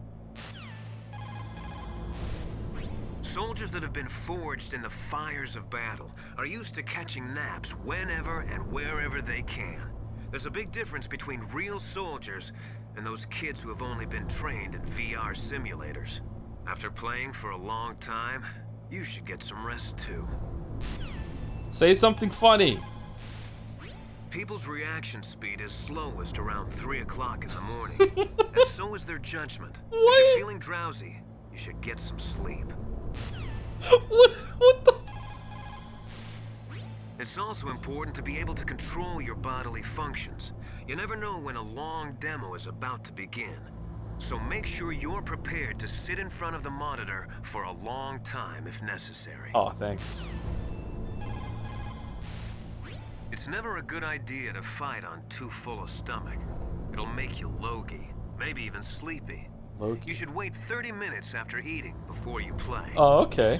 Soldiers that have been forged in the fires of battle are used to catching naps whenever and wherever they can. There's a big difference between real soldiers and those kids who have only been trained in VR simulators. After playing for a long time, you should get some rest too. Say something funny. People's reaction speed is slowest around 3 o'clock in the morning, and so is their judgment. If you're feeling drowsy, you should get some sleep. What the? It's also important to be able to control your bodily functions. You never know when a long demo is about to begin. So make sure you're prepared to sit in front of the monitor for a long time if necessary. Oh, thanks. It's never a good idea to fight on too full a stomach. It'll make you logy, maybe even sleepy. Loki. You should wait 30 minutes after eating before you play. Oh, okay.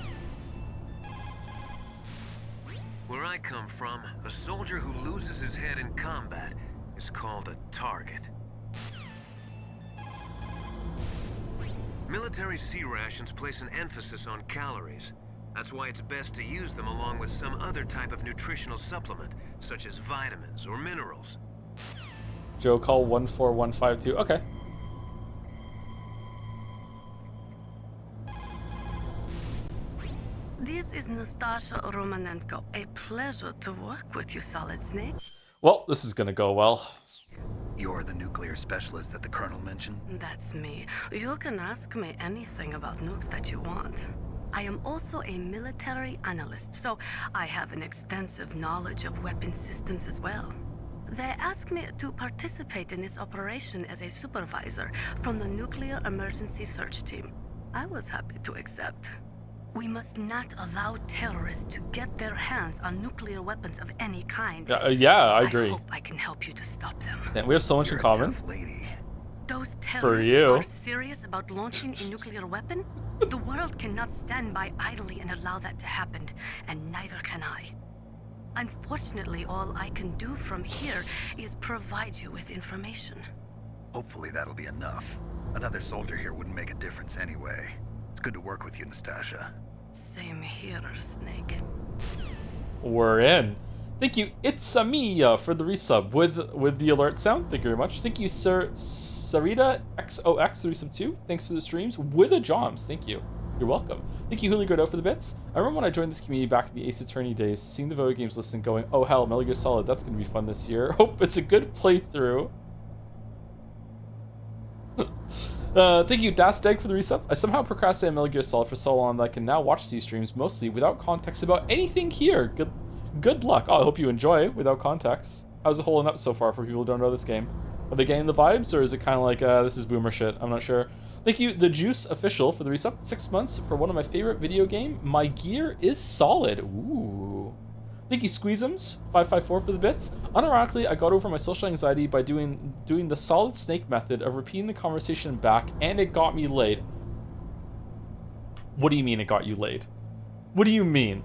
Where I come from, a soldier who loses his head in combat is called a target. Military C rations place an emphasis on calories. That's why it's best to use them along with some other type of nutritional supplement, such as vitamins or minerals. Joe, call 14152. Okay. This is Nastasha Romanenko. A pleasure to work with you, Solid Snake. Well, this is gonna go well. You're the nuclear specialist that the Colonel mentioned? That's me. You can ask me anything about nukes that you want. I am also a military analyst, so I have an extensive knowledge of weapon systems as well. They asked me to participate in this operation as a supervisor from the Nuclear Emergency Search Team. I was happy to accept. We must not allow terrorists to get their hands on nuclear weapons of any kind. Yeah, I agree. I hope I can help you to stop them. Damn, we have so much You're in common. a tough lady. Those For terrorists you. are serious about launching a nuclear weapon? The world cannot stand by idly and allow that to happen, and neither can I. Unfortunately, all I can do from here is provide you with information. Hopefully that'll be enough. Another soldier here wouldn't make a difference anyway. It's good to work with you, Nastasha. Same here, Snake. We're in. Thank you, It's me for the resub with the alert sound. Thank you very much. Thank you, Sir Sarita XOX for the resub too. Thanks for the streams with a Joms. Thank you. You're welcome. Thank you, Huli Gordo, for the bits. I remember when I joined this community back in the Ace Attorney days, seeing the voting games list and going, oh hell, Metal Gear Solid, that's gonna be fun this year. Hope it's a good playthrough. Thank you, Dasteg, for the resub. I somehow procrastinated Metal Gear Solid for so long that I can now watch these streams mostly without context about anything here. Good luck. Oh, I hope you enjoy without context. How's it holding up so far for people who don't know this game? Are they getting the vibes, or is it kind of like, this is boomer shit? I'm not sure. Thank you, The Juice Official, for the resub. 6 months for one of my favorite video game. My gear is solid. Ooh. Thank you, Squeezums, 554 for the bits. Unironically, I got over my social anxiety by doing the Solid Snake method of repeating the conversation back, and it got me laid. What do you mean it got you laid? What do you mean?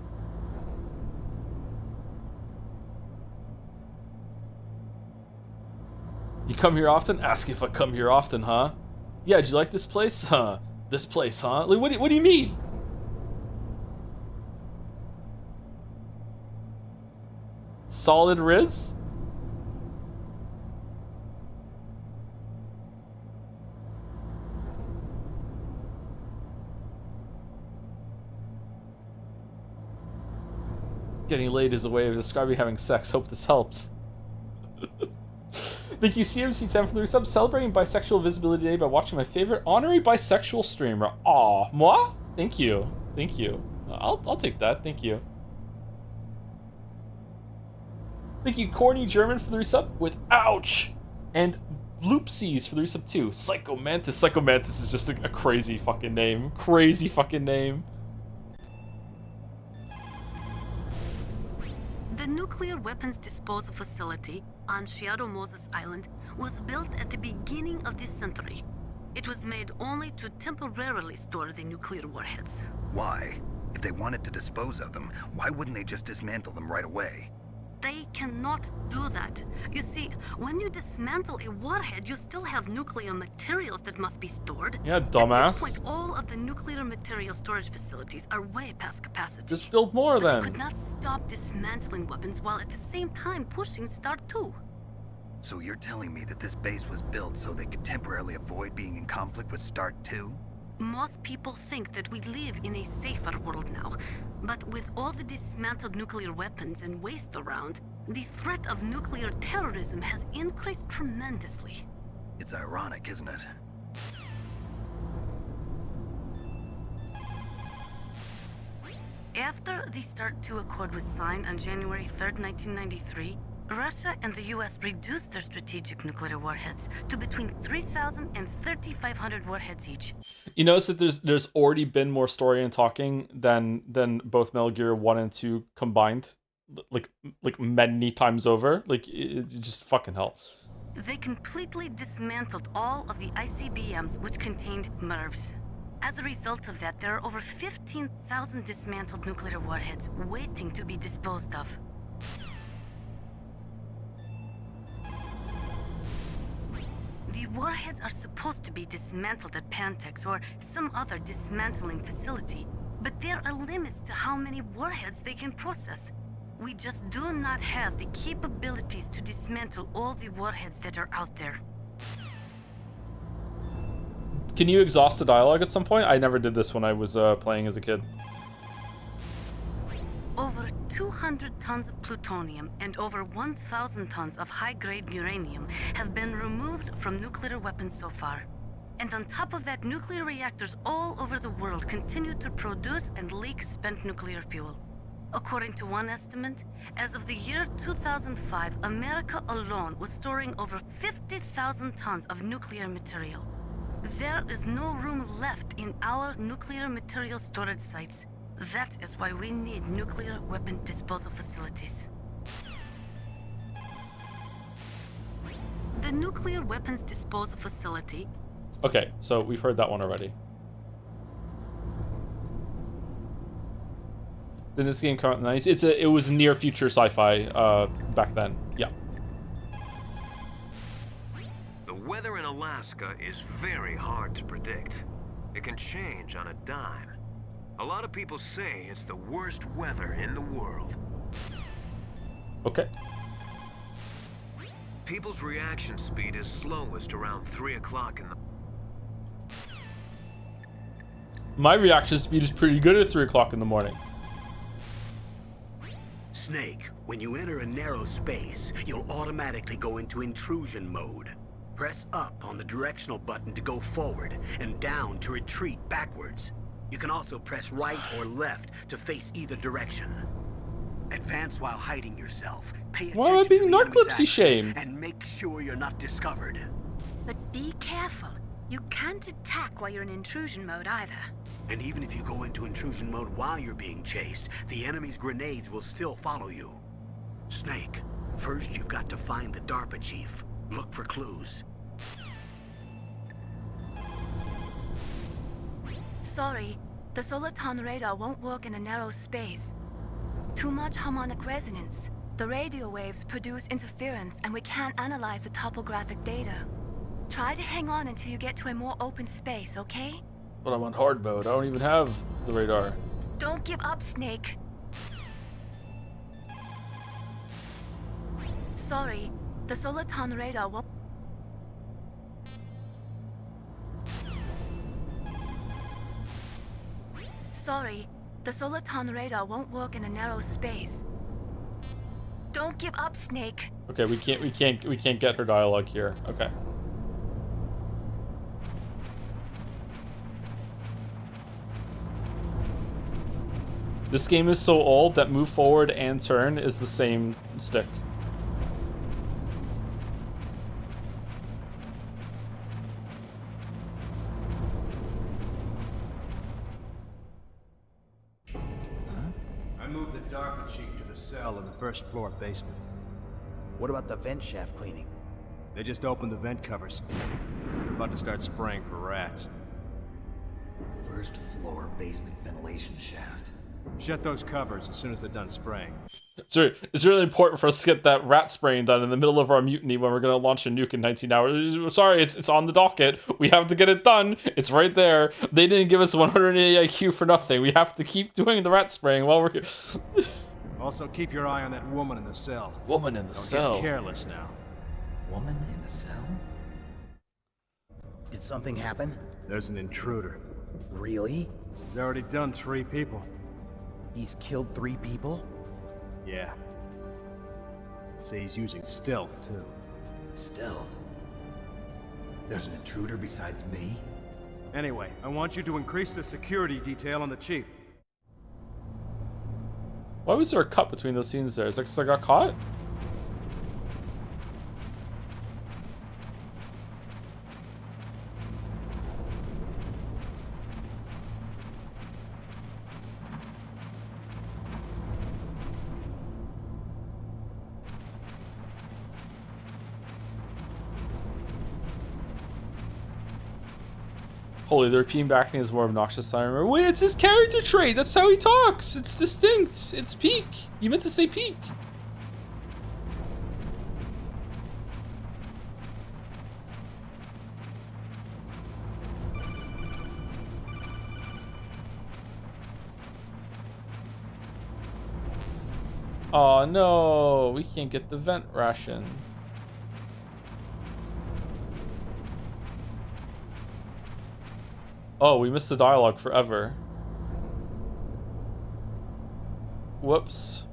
You come here often? Ask if I come here often, huh? Yeah, did you like this place? Huh? This place, huh? Like, what do you mean? Solid Riz? Getting laid is a way of describing having sex. Hope this helps. Thank you, CMC7 for the resub. Celebrating Bisexual Visibility Day by watching my favorite honorary bisexual streamer. Aw, moi? Thank you. Thank you. I'll take that. Thank you. Thank you, Corny German, for the resub with ouch! And Bloopsies for the resub too. Psychomantis. Psychomantis is just a crazy fucking name. Crazy fucking name. The nuclear weapons disposal facility on Shadow Moses Island was built at the beginning of this century. It was made only to temporarily store the nuclear warheads. Why? If they wanted to dispose of them, why wouldn't they just dismantle them right away? They cannot do that. You see, when you dismantle a warhead, you still have nuclear materials that must be stored. Yeah, dumbass. At this point, all of the nuclear material storage facilities are way past capacity. Just build more But then. they could not stop dismantling weapons while at the same time pushing START 2. So you're telling me that this base was built so they could temporarily avoid being in conflict with START 2? Most people think that we live in a safer world now, but with all the dismantled nuclear weapons and waste around, the threat of nuclear terrorism has increased tremendously. It's ironic, isn't it? After the START 2 Accord was signed on January 3rd, 1993, Russia and the US reduced their strategic nuclear warheads to between 3,000 and 3,500 warheads each. You notice that there's already been more story and talking than both Metal Gear 1 and 2 combined, like many times over. Like it just fucking hell. They completely dismantled all of the ICBMs which contained MIRVs. As a result of that, there are over 15,000 dismantled nuclear warheads waiting to be disposed of. The warheads are supposed to be dismantled at Pantex or some other dismantling facility, but there are limits to how many warheads they can process. We just do not have the capabilities to dismantle all the warheads that are out there. Can you exhaust the dialogue at some point? I never did this when I was playing as a kid. Over 200 tons of plutonium and over 1,000 tons of high-grade uranium have been removed from nuclear weapons so far. And on top of that, nuclear reactors all over the world continue to produce and leak spent nuclear fuel. According to one estimate, as of the year 2005, America alone was storing over 50,000 tons of nuclear material. There is no room left in our nuclear material storage sites. That is why we need nuclear weapon disposal facilities. The nuclear weapons disposal facility. Okay, so we've heard that one already. Then this game came out in the 90s. It was near future sci-fi back then. Yeah. The weather in Alaska is very hard to predict. It can change on a dime. A lot of people say it's the worst weather in the world. Okay. People's reaction speed is slowest around 3 o'clock in the... My reaction speed is pretty good at 3 o'clock in the morning. Snake, when you enter a narrow space, you'll automatically go into intrusion mode. Press up on the directional button to go forward, and down to retreat backwards. You can also press right or left to face either direction. Advance while hiding yourself. Pay attention Why am I being to the enemy's narcolepsy actions, shamed? and make sure you're not discovered. But be careful. You can't attack while you're in intrusion mode either. And even if you go into intrusion mode while you're being chased, the enemy's grenades will still follow you. Snake, first you've got to find the DARPA chief. Look for clues. Sorry, the Soliton radar won't work in a narrow space. Too much harmonic resonance. The radio waves produce interference and we can't analyze the topographic data. Try to hang on until you get to a more open space, okay? But I'm on hard mode. I don't even have the radar. Don't give up, Snake. Sorry, the Soliton radar won't... Sorry, the Soliton radar won't work in a narrow space. Don't give up, Snake. Okay, we can't get her dialogue here. Okay. This game is so old that move forward and turn is the same stick. I moved the DARPA chief to the cell in the first floor basement. What about the vent shaft cleaning? They just opened the vent covers. They're about to start spraying for rats. First floor basement ventilation shaft. Shut those covers as soon as they're done spraying. It's really important for us to get that rat spraying done in the middle of our mutiny when we're going to launch a nuke in 19 hours. Sorry, it's on the docket. We have to get it done. It's right there. They didn't give us 180 IQ for nothing. We have to keep doing the rat spraying while we're here. Also, keep your eye on that woman in the cell. Woman in the cell. Don't get careless now. Woman in the cell? Did something happen? There's an intruder. Really? He's already done 3 people. He's killed 3 people? Yeah. Say he's using stealth, too. Stealth? There's an intruder besides me? Anyway, I want you to increase the security detail on the chief. Why was there a cut between those scenes there? Is that because I got caught? Holy, the repeating back thing is more obnoxious than I remember. Wait, it's his character trait. That's how he talks. It's distinct. It's peak. You meant to say peak. Oh no, we can't get the vent ration. Oh, we missed the dialogue forever. Whoops.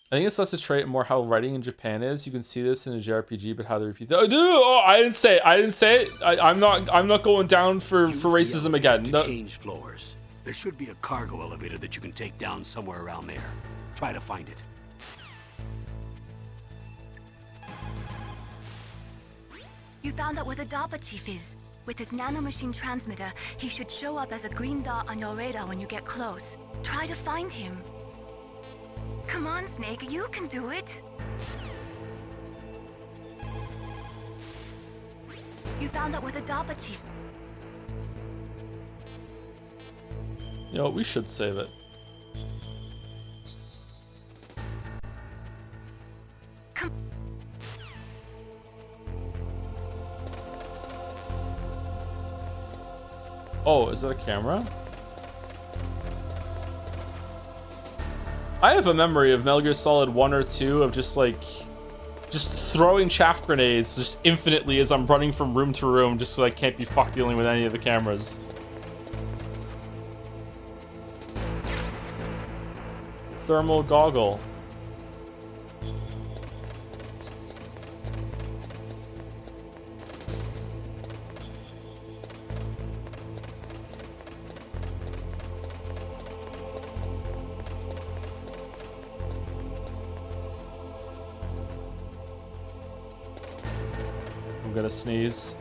I think it's less a trait and more how writing in Japan is. You can see this in a JRPG, but how they repeat that. Oh, I didn't say it. I didn't say it. I'm not going down for racism again. To No. change floors. There should be a cargo elevator that you can take down somewhere around there. Try to find it. You found out where the DARPA chief is. With his nanomachine transmitter, he should show up as a green dot on your radar when you get close. Try to find him. Come on, Snake, you can do it. You found out where the DARPA chief... You know, we should save it. Come... Oh, is that a camera? I have a memory of Metal Gear Solid 1 or 2 of just throwing chaff grenades just infinitely as I'm running from room to room just so I can't be fucked dealing with any of the cameras. Thermal goggle. I'm gonna sneeze.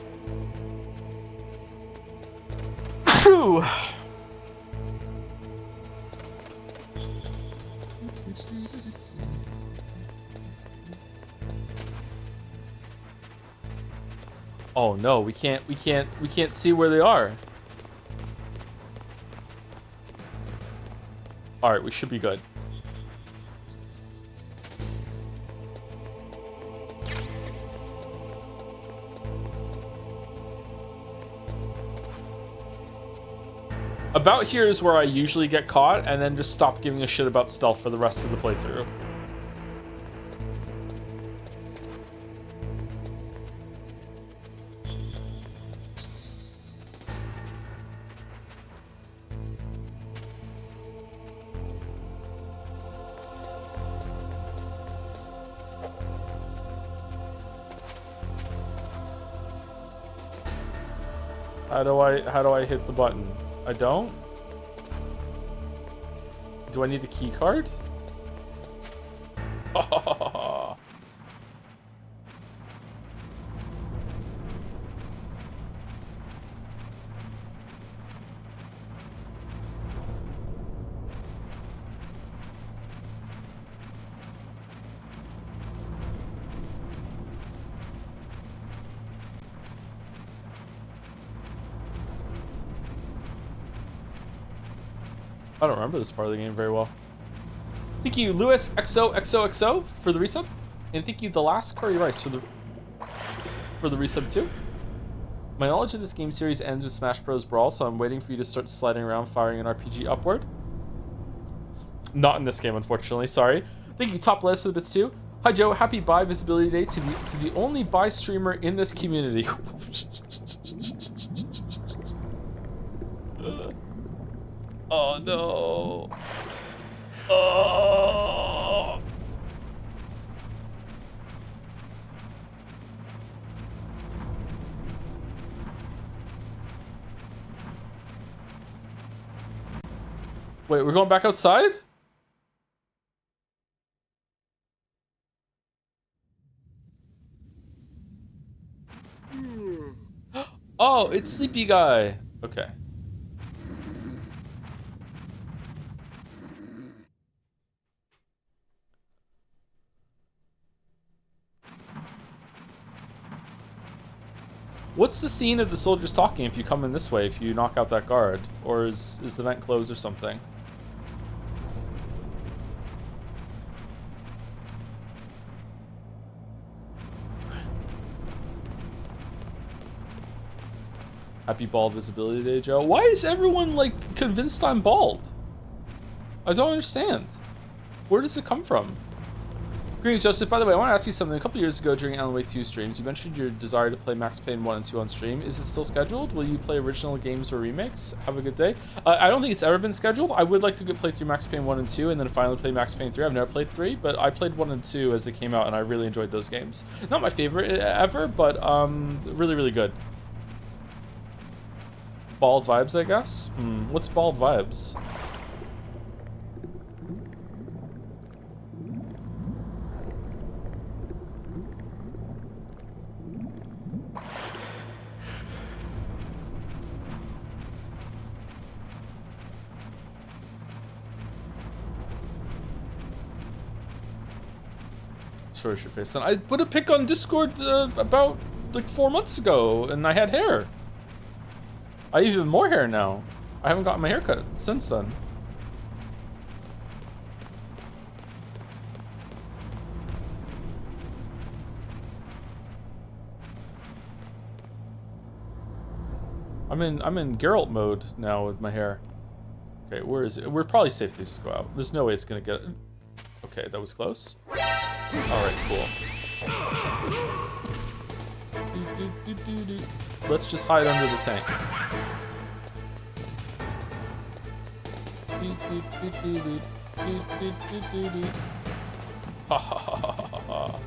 Phew! Oh no, we can't see where they are. All right, we should be good. About here is where I usually get caught, and then just stop giving a shit about stealth for the rest of the playthrough. How do I hit the button? I don't? Do I need the key card? I don't remember this part of the game very well. Thank you, Lewis XOXOXO for the resub, and thank you, The Last Curry Rice for the resub too. My knowledge of this game series ends with Smash Bros. Brawl, so I'm waiting for you to start sliding around, firing an RPG upward. Not in this game, unfortunately. Sorry. Thank you, Top List for the bits too. Hi Joe, happy Bi Visibility Day to the only Bi streamer in this community. Oh no. Oh. Wait, we're going back outside? Oh, it's Sleepy Guy. Okay. What's the scene of the soldiers talking if you come in this way, if you knock out that guard? Or is the vent closed or something? Happy Bald Visibility Day, Joe. Why is everyone, like, convinced I'm bald? I don't understand. Where does it come from? Greetings, Joseph. By the way, I want to ask you something. A couple years ago during Alan Wake 2 streams, you mentioned your desire to play Max Payne 1 and 2 on stream. Is it still scheduled? Will you play original games or remakes? Have a good day. I don't think it's ever been scheduled. I would like to play through Max Payne 1 and 2 and then finally play Max Payne 3. I've never played 3, but I played 1 and 2 as they came out, and I really enjoyed those games. Not my favorite ever, but really, really good. Bald vibes, I guess? What's bald vibes? Sorry, your face. And I put a pic on Discord about like 4 months ago, and I had hair. I have even more hair now. I haven't gotten my haircut since then. I'm in Geralt mode now with my hair. Okay, where is it? We're probably safe to just go out. There's no way it's gonna get. Okay, that was close. All right, cool. Let's just hide under the tank. Ha ha ha ha ha ha.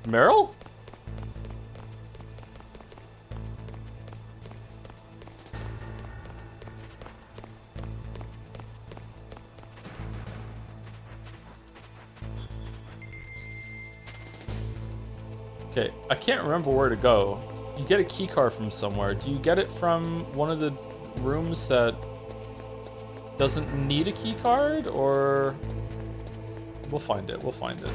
Meryl? Okay, I can't remember where to go. You get a key card from somewhere. Do you get it from one of the rooms that doesn't need a key card, or we'll find it. We'll find it.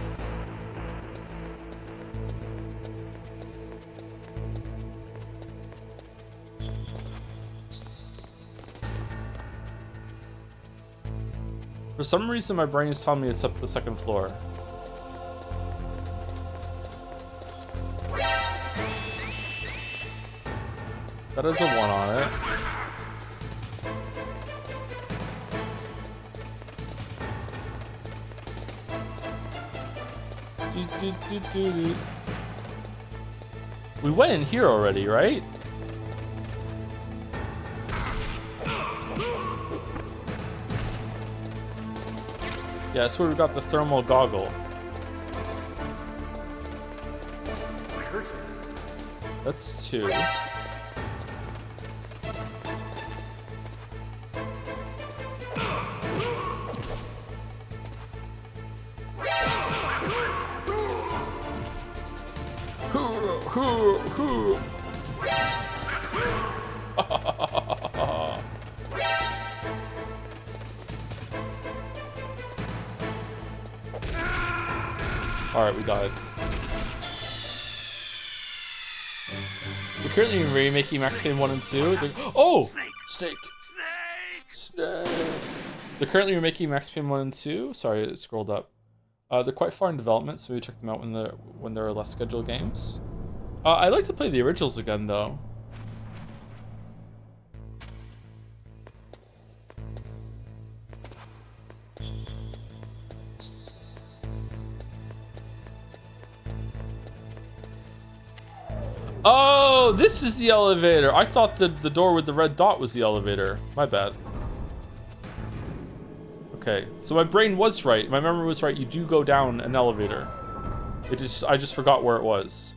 For some reason, my brain is telling me it's up the second floor. That has a 1 on it. We went in here already, right? Yeah, that's where we got the thermal goggle. That's 2. Alright, we died. We're currently remaking Max Payne 1 and 2. Oh! Snake! Snake! They're currently remaking Max Payne 1 and 2. Sorry, it scrolled up. They're quite far in development, so maybe check them out when there are less scheduled games. I'd like to play the originals again, though. Oh, this is the elevator. I thought the door with the red dot was the elevator. My bad. Okay, so my brain was right. My memory was right. You do go down an elevator. I just forgot where it was.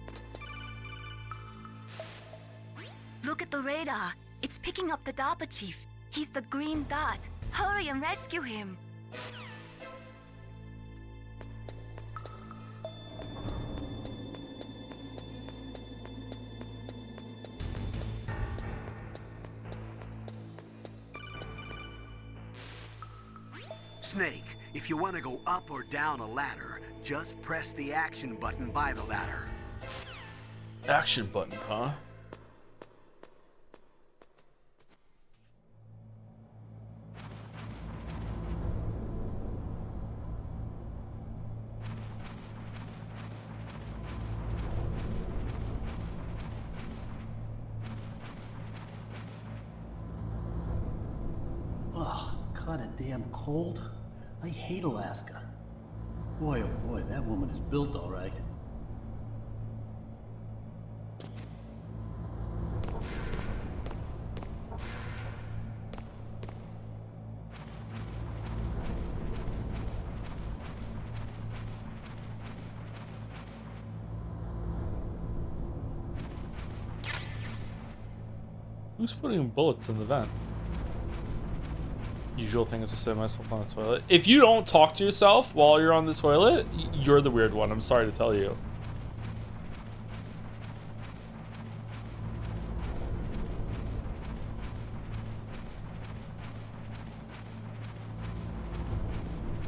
Look at the radar. It's picking up the DARPA chief. He's the green dot. Hurry and rescue him. Snake, if you want to go up or down a ladder, just press the action button by the ladder. Action button, huh? Oh, kinda damn cold. I hate Alaska. Boy, oh boy, that woman is built all right. Who's putting bullets in the vent? Usual thing is to sit myself on the toilet. If you don't talk to yourself while you're on the toilet, you're the weird one. I'm sorry to tell you.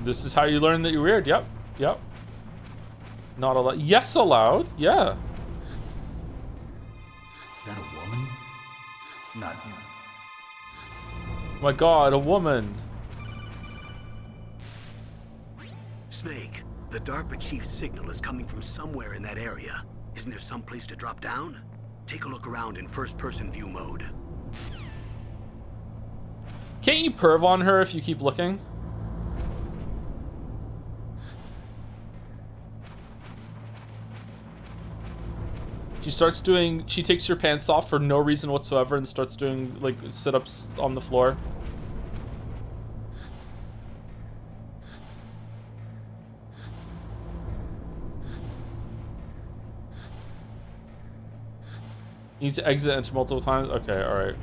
This is how you learn that you're weird. Yep. Yep. Not allowed. Yes, allowed. Yeah. Is that a woman? Not you. My God, a woman. Snake, the DARPA chief's signal is coming from somewhere in that area. Isn't there some place to drop down? Take a look around in first-person view mode. Can't you perv on her if you keep looking? She takes your pants off for no reason whatsoever and starts doing, like, sit-ups on the floor. You need to exit enter multiple times? Okay, alright.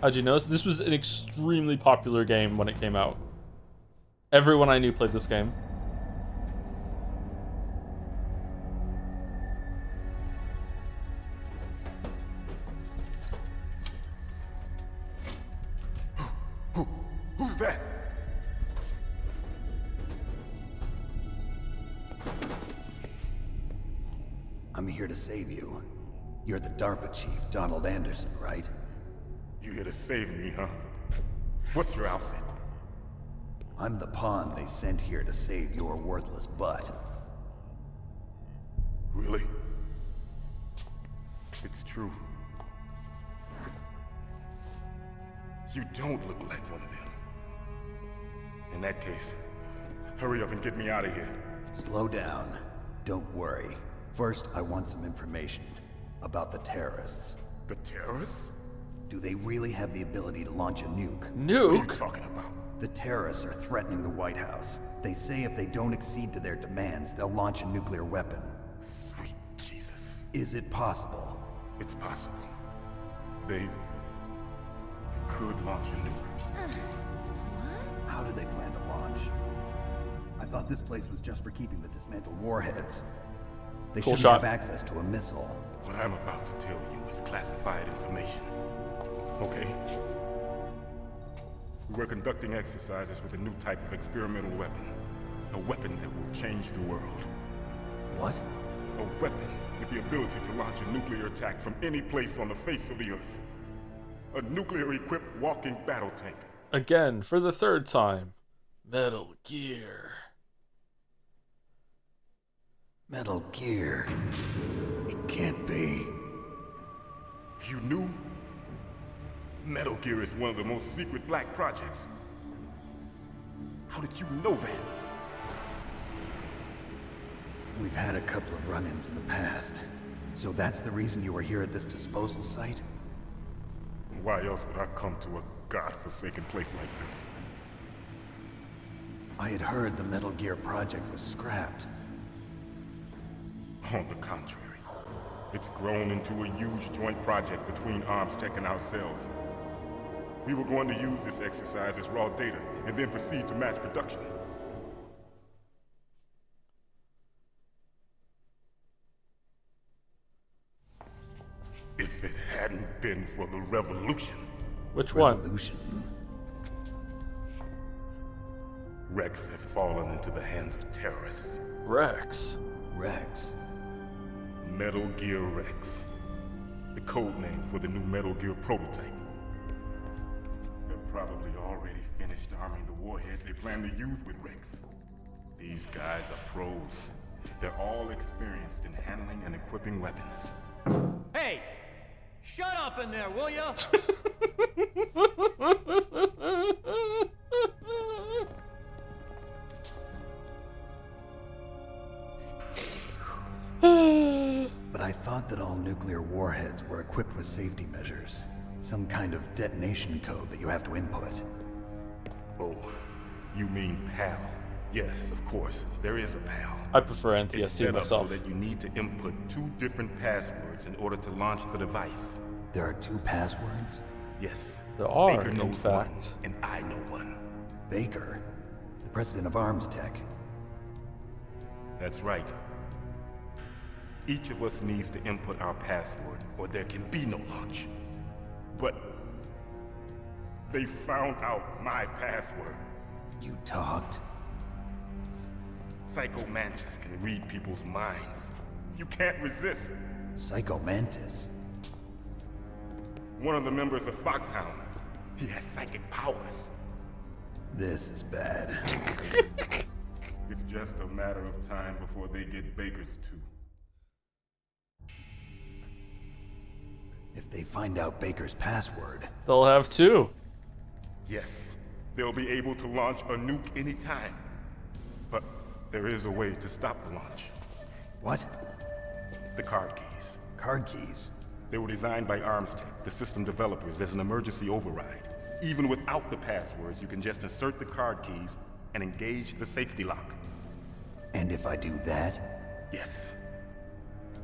How'd you know? This was an extremely popular game when it came out. Everyone I knew played this game. Who's that? I'm here to save you. You're the DARPA chief, Donald Anderson, right? You here to save me, huh? What's your outfit? I'm the pawn they sent here to save your worthless butt. Really? It's true. You don't look like one of them. In that case, hurry up and get me out of here. Slow down. Don't worry. First, I want some information about the terrorists. The terrorists? Do they really have the ability to launch a nuke? What are you Nuke? talking about? The terrorists are threatening the White House. They say if they don't accede to their demands, they'll launch a nuclear weapon. Sweet Jesus. Is it possible? It's possible. They could launch a nuke. How do they plan to launch? I thought this place was just for keeping the dismantled warheads. They Cool shouldn't shot. have access to a missile. What I'm about to tell you is classified information. Okay? We were conducting exercises with a new type of experimental weapon. A weapon that will change the world. What? A weapon with the ability to launch a nuclear attack from any place on the face of the Earth. A nuclear-equipped walking battle tank. Again, for the third time. Metal Gear. Metal Gear. It can't be. You knew? Metal Gear is one of the most secret black projects. How did you know that? We've had a couple of run-ins in the past. So that's the reason you were here at this disposal site? Why else would I come to a godforsaken place like this? I had heard the Metal Gear project was scrapped. On the contrary, it's grown into a huge joint project between ArmsTech and ourselves. We were going to use this exercise as raw data and then proceed to mass production. If it hadn't been for the revolution, Which one? Revolution. Rex has fallen into the hands of terrorists. Rex. Rex. Metal Gear Rex. The code name for the new Metal Gear prototype. They're probably already finished arming the warhead they plan to use with Rex. These guys are pros. They're all experienced in handling and equipping weapons. Hey! Shut up in there, will ya? But I thought that all nuclear warheads were equipped with safety measures. Some kind of detonation code that you have to input. Oh, you mean PAL? Yes, of course. There is a PAL. I prefer It's NTSC set up myself. so that you need to input 2 different passwords in order to launch the device. There are 2 passwords? Yes. There are, Baker in knows fact. one, and I know one. Baker, the president of ArmsTech. That's right. Each of us needs to input our password, or there can be no launch. But they found out my password. You talked? Psycho Mantis can read people's minds. You can't resist. Psycho Mantis. One of the members of Foxhound. He has psychic powers. This is bad. It's just a matter of time before they get Baker's too. If they find out Baker's password, They'll have 2. Yes, they'll be able to launch a nuke anytime. But there is a way to stop the launch. what? The card keys. Card keys. They were designed by ArmsTech, the system developers, as an emergency override. Even without the passwords, you can just insert the card keys and engage the safety lock. And if I do that? Yes,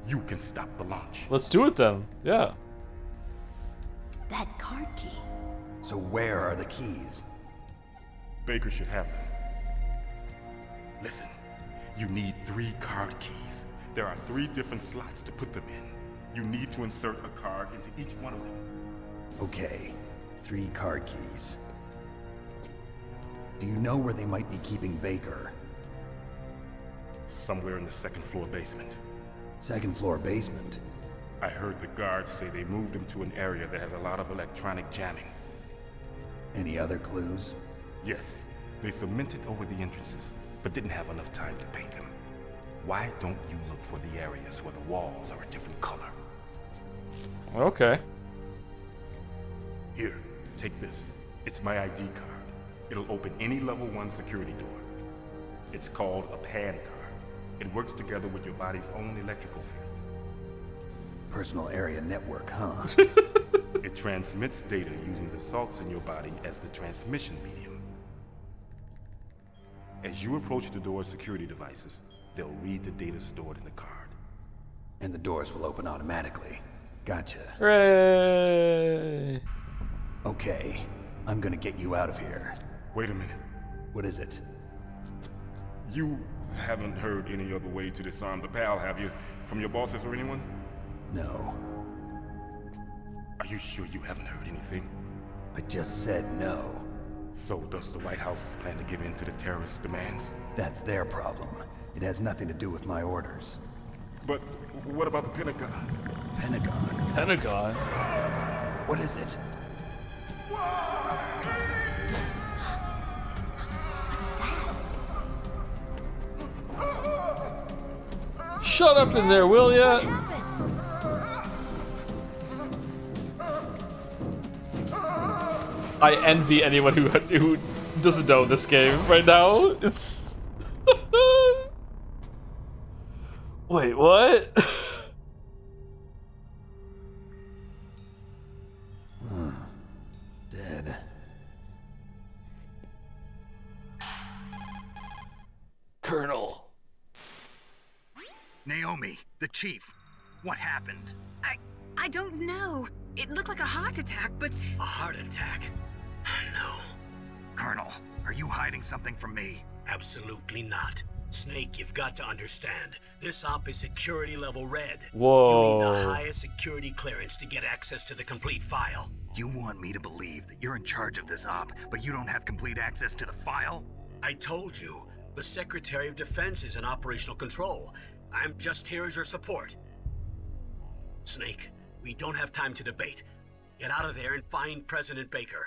you can stop the launch. Let's do it then. Yeah. That card key. So where are the keys? Baker should have them. Listen, you need 3 card keys. There are 3 different slots to put them in. You need to insert a card into each one of them. Okay, 3 card keys. Do you know where they might be keeping Baker? Somewhere in the 2nd floor basement. 2nd floor basement? I heard the guards say they moved him to an area that has a lot of electronic jamming. Any other clues? Yes, they cemented over the entrances, but didn't have enough time to paint them. Why don't you look for the areas where the walls are a different color? Okay. Here, take this. It's my ID card. It'll open any level 1 security door. It's called a PAN card. It works together with your body's own electrical field. Personal area network, huh? It transmits data using the salts in your body as the transmission medium. As you approach the door's security devices, they'll read the data stored in the card. And the doors will open automatically. Gotcha. Hooray! Okay, I'm gonna get you out of here. Wait a minute. What is it? You haven't heard any other way to disarm the PAL, have you? From your bosses or anyone? No. Are you sure you haven't heard anything? I just said no. So does the White House plan to give in to the terrorists' demands? That's their problem. It has nothing to do with my orders. But what about the Pentagon? Pentagon? Pentagon? What is it? Shut up in there, will ya? I envy anyone who doesn't know this game right now. It's wait, what? Dead. Colonel. Naomi, the chief. What happened? I don't know. It looked like a heart attack, but... A heart attack? No. Colonel, are you hiding something from me? Absolutely not. Snake, you've got to understand. This op is security level red. Whoa. You need the highest security clearance to get access to the complete file. You want me to believe that you're in charge of this op, but you don't have complete access to the file? I told you, the Secretary of Defense is in operational control. I'm just here as your support. Snake, we don't have time to debate. Get out of there and find President Baker.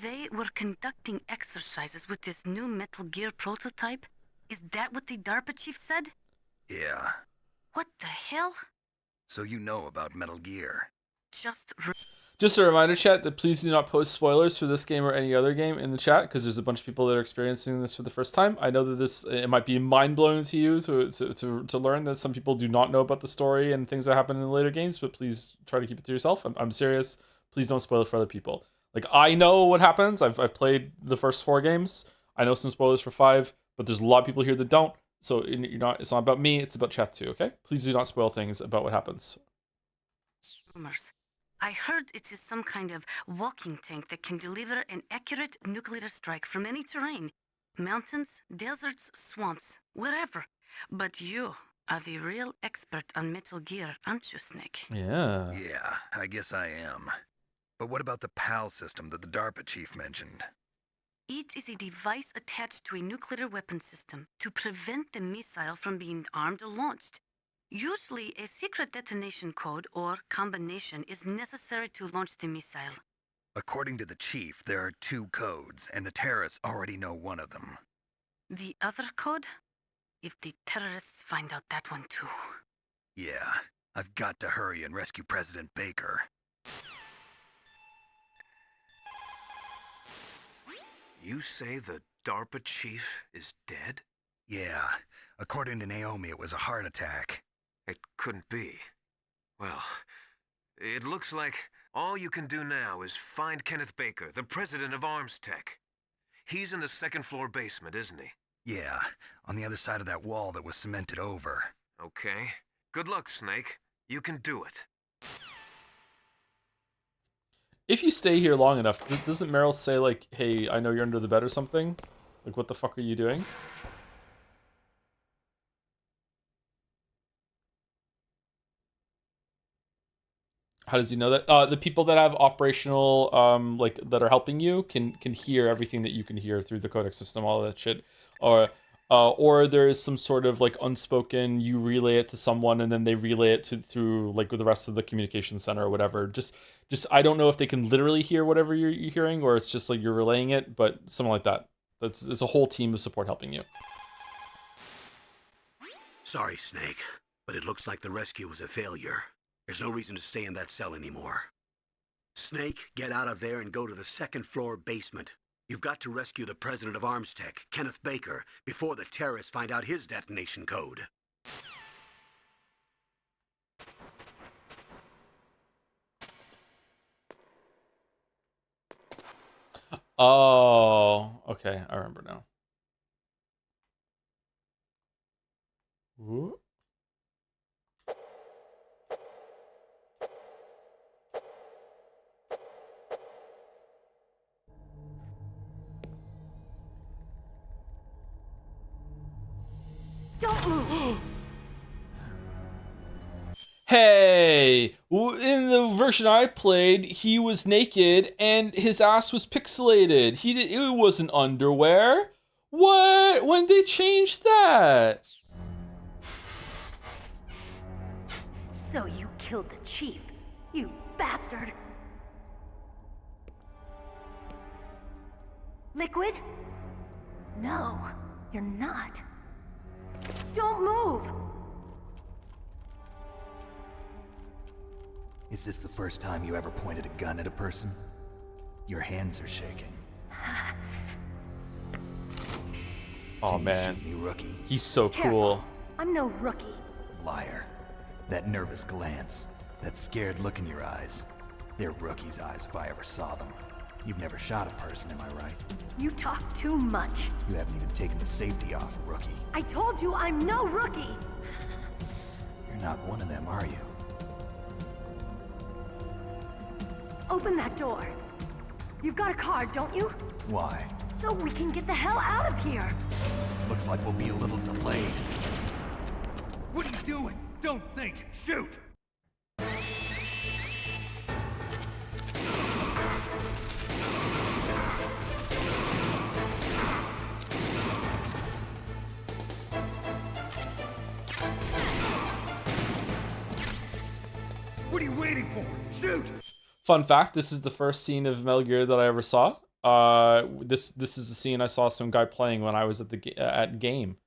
They were conducting exercises with this new Metal Gear prototype? Is that what the DARPA chief said? Yeah. What the hell? So you know about Metal Gear. Just a reminder, chat, that please do not post spoilers for this game or any other game in the chat, because there's a bunch of people that are experiencing this for the first time. I know that it might be mind-blowing to you to learn that some people do not know about the story and things that happen in the later games, but please try to keep it to yourself. I'm serious. Please don't spoil it for other people. Like, I know what happens. I've played the first 4 games. I know some spoilers for 5, but there's a lot of people here that don't. So it's not about me, it's about chat too, okay? Please do not spoil things about what happens. Rumors. I heard it is some kind of walking tank that can deliver an accurate nuclear strike from any terrain. Mountains, deserts, swamps, wherever. But you are the real expert on Metal Gear, aren't you, Snake? Yeah. Yeah, I guess I am. But what about the PAL system that the DARPA chief mentioned? It is a device attached to a nuclear weapon system to prevent the missile from being armed or launched. Usually, a secret detonation code or combination is necessary to launch the missile. According to the chief, there are 2 codes, and the terrorists already know one of them. The other code? If the terrorists find out that one too. Yeah, I've got to hurry and rescue President Baker. You say the DARPA chief is dead? Yeah. According to Naomi, it was a heart attack. It couldn't be. Well, it looks like all you can do now is find Kenneth Baker, the president of ArmsTech. He's in the second-floor basement, isn't he? Yeah, on the other side of that wall that was cemented over. Okay. Good luck, Snake. You can do it. If you stay here long enough, doesn't Meryl say, like, hey, I know you're under the bed or something? Like, what the fuck are you doing? How does he know that? The people that have operational, like, that are helping you can hear everything that you can hear through the codec system, all of that shit. Or there is some sort of, like, unspoken, you relay it to someone and then they relay it through, like, the rest of the communication center or whatever. Just I don't know if they can literally hear whatever you're hearing, or it's just like you're relaying it, but something like that. It's a whole team of support helping you. Sorry, Snake, but it looks like the rescue was a failure. There's no reason to stay in that cell anymore. Snake, get out of there and go to the second-floor basement. You've got to rescue the president of ArmsTech, Kenneth Baker, before the terrorists find out his detonation code. Oh, okay, I remember now. Ooh. Don't move! Hey, in the version I played, he was naked and his ass was pixelated. It wasn't underwear. What? When they changed that? So you killed the chief, you bastard! Liquid? No, you're not. Don't move! Is this the first time you ever pointed a gun at a person? Your hands are shaking. Oh Can you man, shoot me, rookie? he's so Careful. cool. I'm no rookie. Liar. That nervous glance, that scared look in your eyes. They're rookie's eyes if I ever saw them. You've never shot a person, am I right? You talk too much. You haven't even taken the safety off, rookie. I told you I'm no rookie! You're not one of them, are you? Open that door. You've got a card, don't you? Why? So we can get the hell out of here! Looks like we'll be a little delayed. What are you doing? Don't think! Shoot! What are you waiting for? Shoot! Fun fact: this is the first scene of Metal Gear that I ever saw. This is the scene I saw some guy playing when I was at at game.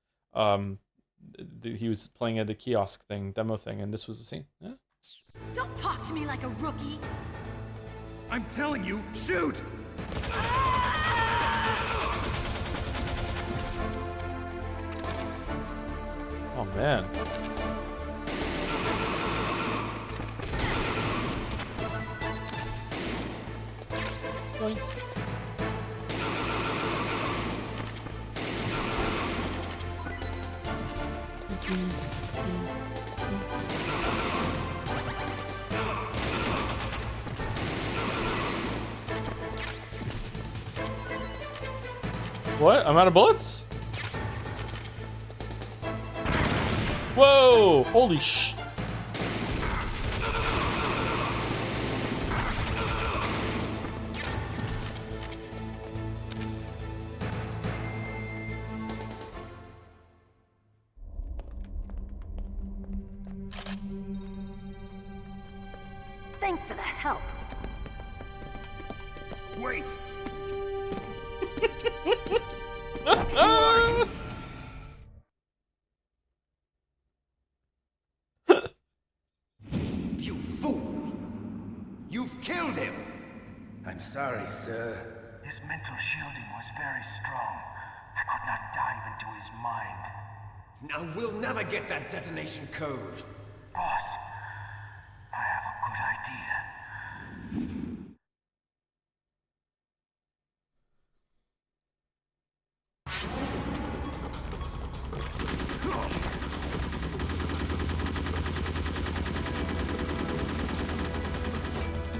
He was playing at a kiosk thing, demo thing, and this was the scene. Yeah. Don't talk to me like a rookie! I'm telling you, shoot! Oh man. Boink. What? I'm out of bullets? Whoa! Holy sh... Thanks for the help. Wait! You fool! You've killed him! I'm sorry, sir. His mental shielding was very strong. I could not dive into his mind. Now we'll never get that detonation code. Boss, I have a good idea.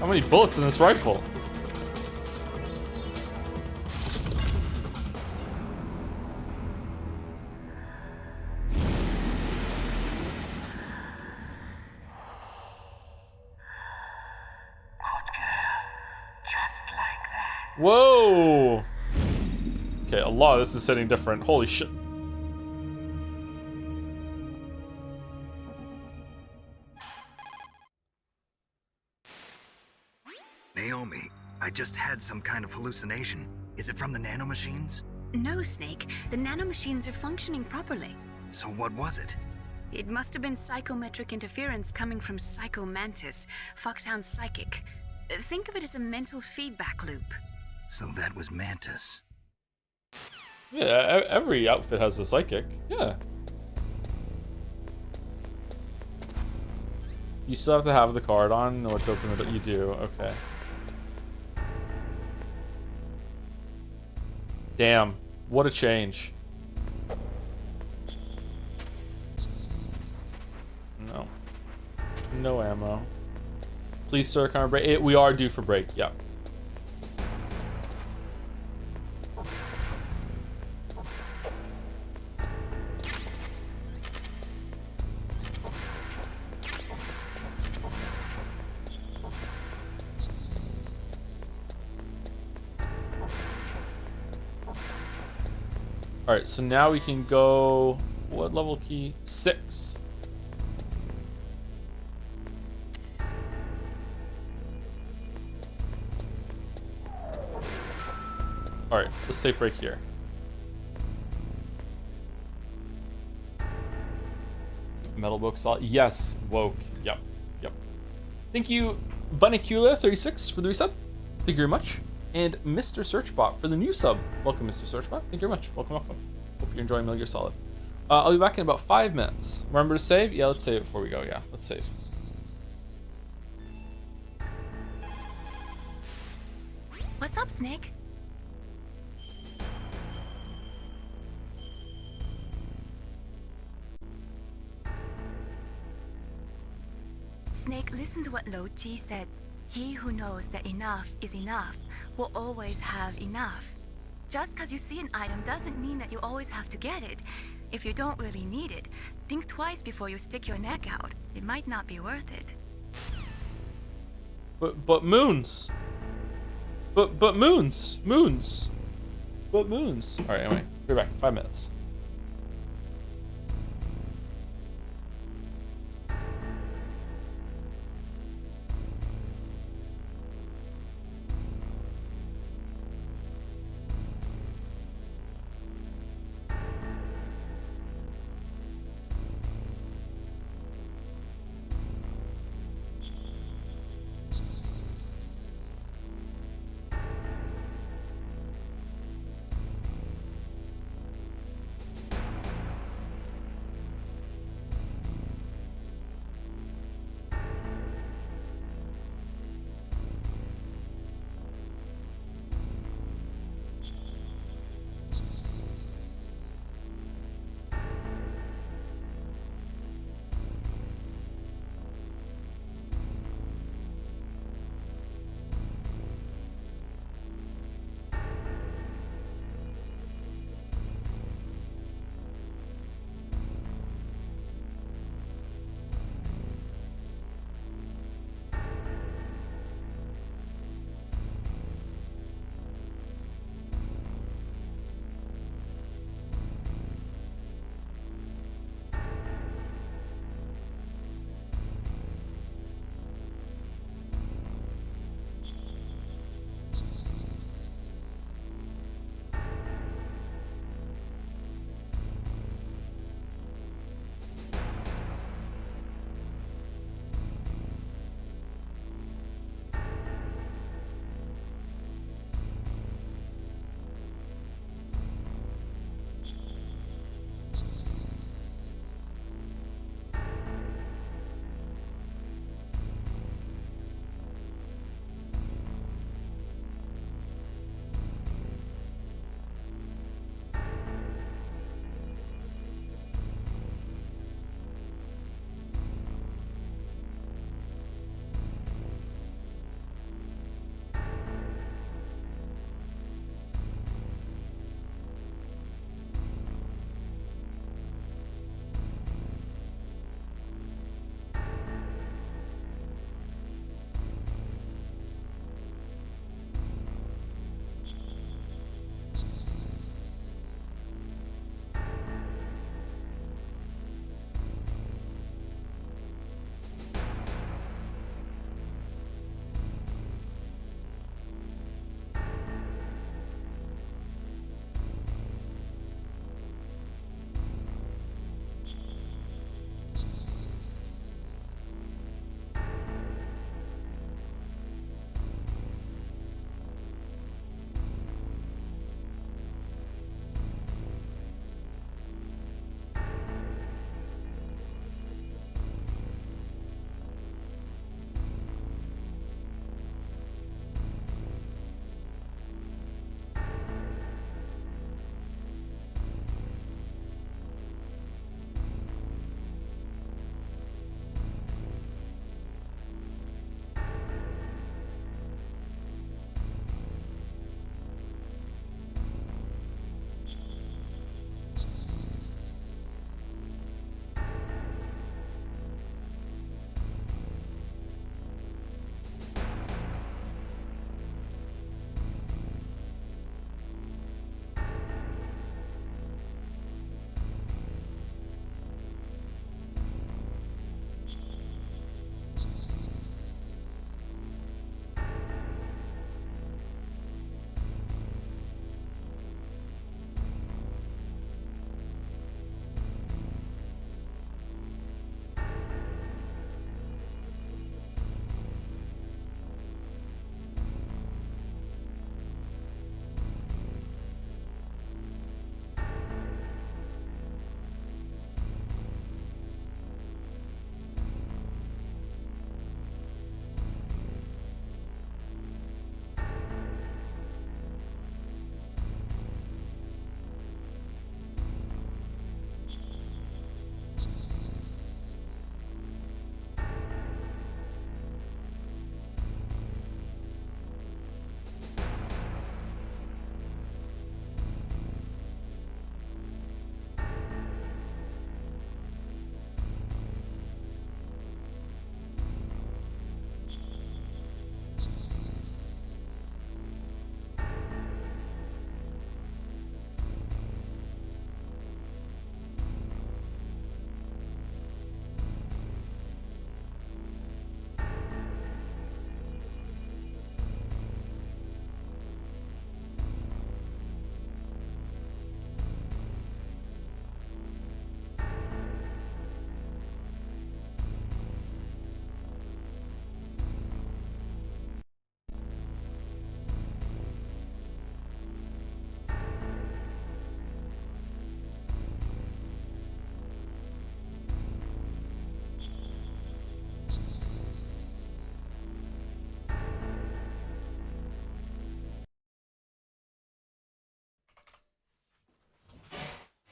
How many bullets in this rifle? Whoa! Okay, a lot of this is hitting different. Holy shit. Naomi, I just had some kind of hallucination. Is it from the nanomachines? No, Snake. The nanomachines are functioning properly. So what was it? It must have been psychometric interference coming from Psycho Mantis, Foxhound's psychic. Think of it as a mental feedback loop. So that was Mantis. Yeah, every outfit has a psychic. Yeah. You still have to have the card on in order to open it. You do. Okay. Damn. What a change. No. No ammo. Please, sir, can I break? We are due for break. Yep. Alright, so now we can go... What level key? 6. Alright, let's take a break here. Metal book solid. Yes, woke. Yep. Yep. Thank you, Bunnicula36 for the resub. Thank you very much. And Mr. Searchbot for the new sub. Welcome, Mr. Searchbot. Thank you very much. Welcome, welcome. Hope you're enjoying Metal Gear Solid. I'll be back in about 5 minutes. Remember to save? Yeah, let's save it before we go. Yeah, let's save. What's up, Snake? Snake, listen to what Lo Chi said. He who knows that enough is enough will always have enough. Just because you see an item doesn't mean that you always have to get it. If you don't really need it, think twice before you stick your neck out. It might not be worth it. But moons. But moons. Moons. But moons. Alright, anyway. Be back. 5 minutes.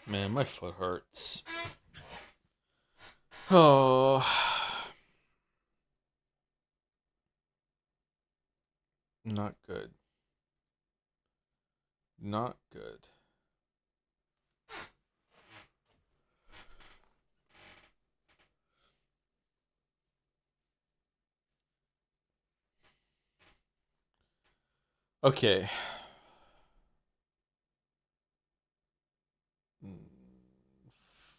Man, my foot hurts. Oh. Not good. Not good. Okay.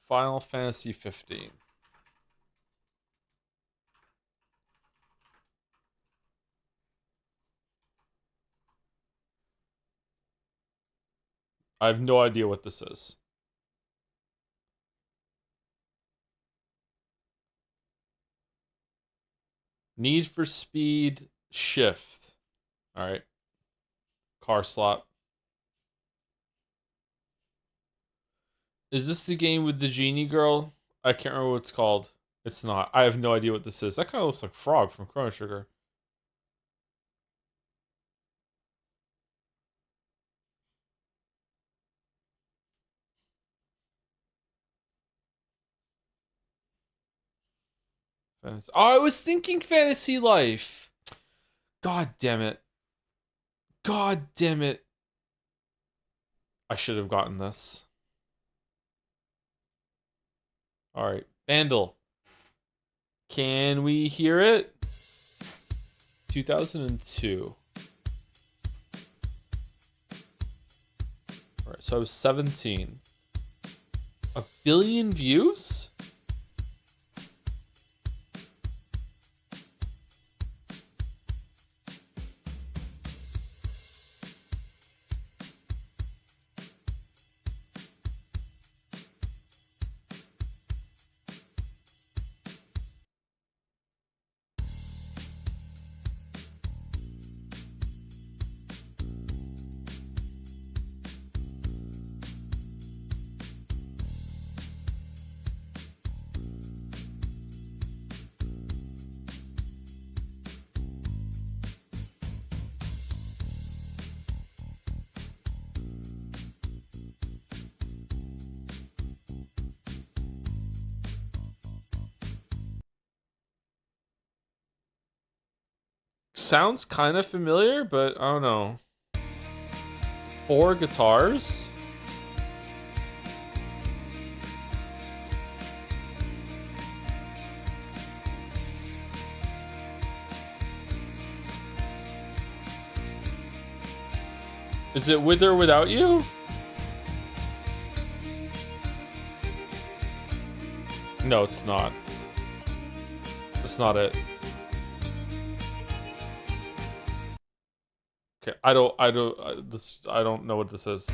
Final Fantasy 15. I have no idea what this is. Need for Speed Shift. Alright. Car slot. Is this the game with the genie girl? I can't remember what it's called. It's not. I have no idea what this is. That kind of looks like Frog from Chrono Trigger. Fantasy. Oh, I was thinking Fantasy Life. God damn it. God damn it. I should have gotten this. Alright. Vandal. Can we hear it? 2002. Alright, so I was 17. 1 billion views? Sounds kind of familiar, but I don't know. 4 guitars? Is it With or Without You? No, it's not. That's not it. Okay, I don't know what this is.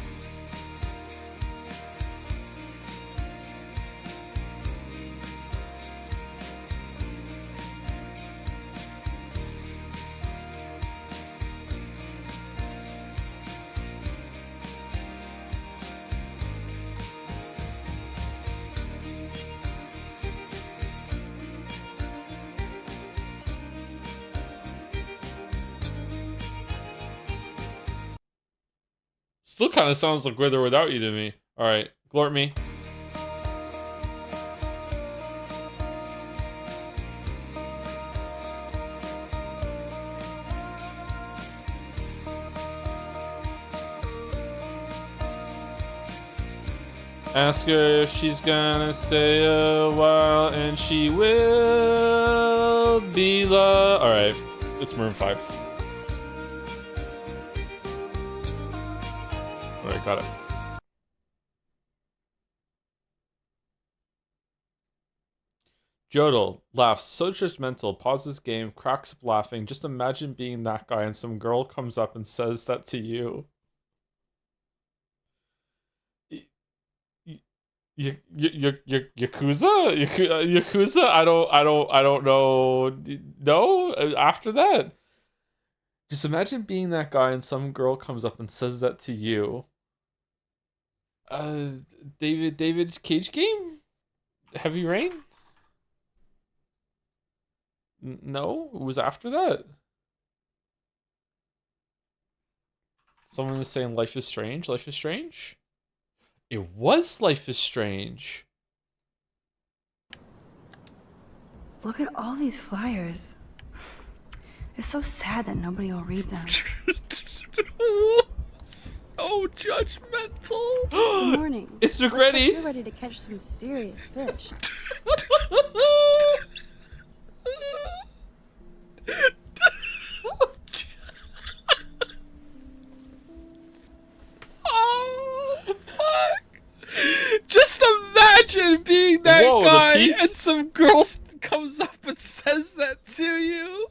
Still kind of sounds like With or Without You to me. Alright, glort me. Ask her if she's gonna stay a while, and she will be loved. Alright, it's Maroon 5. Alright, got it. Jodel laughs so judgmental, pauses game, cracks up laughing. Just imagine being that guy and some girl comes up and says that to you. Yakuza? Yakuza? I don't know. No? After that? Just imagine being that guy and some girl comes up and says that to you. David Cage game? Heavy Rain? No, it was after that. Someone is saying Life is Strange. Life is Strange? It was Life is Strange. Look at all these flyers. It's so sad that nobody will read them. So judgmental. Good morning. It's Looks McReady. like you're ready to catch some serious fish. Oh, fuck. Just imagine being that Whoa, the guy peak? and some girl comes up and says that to you.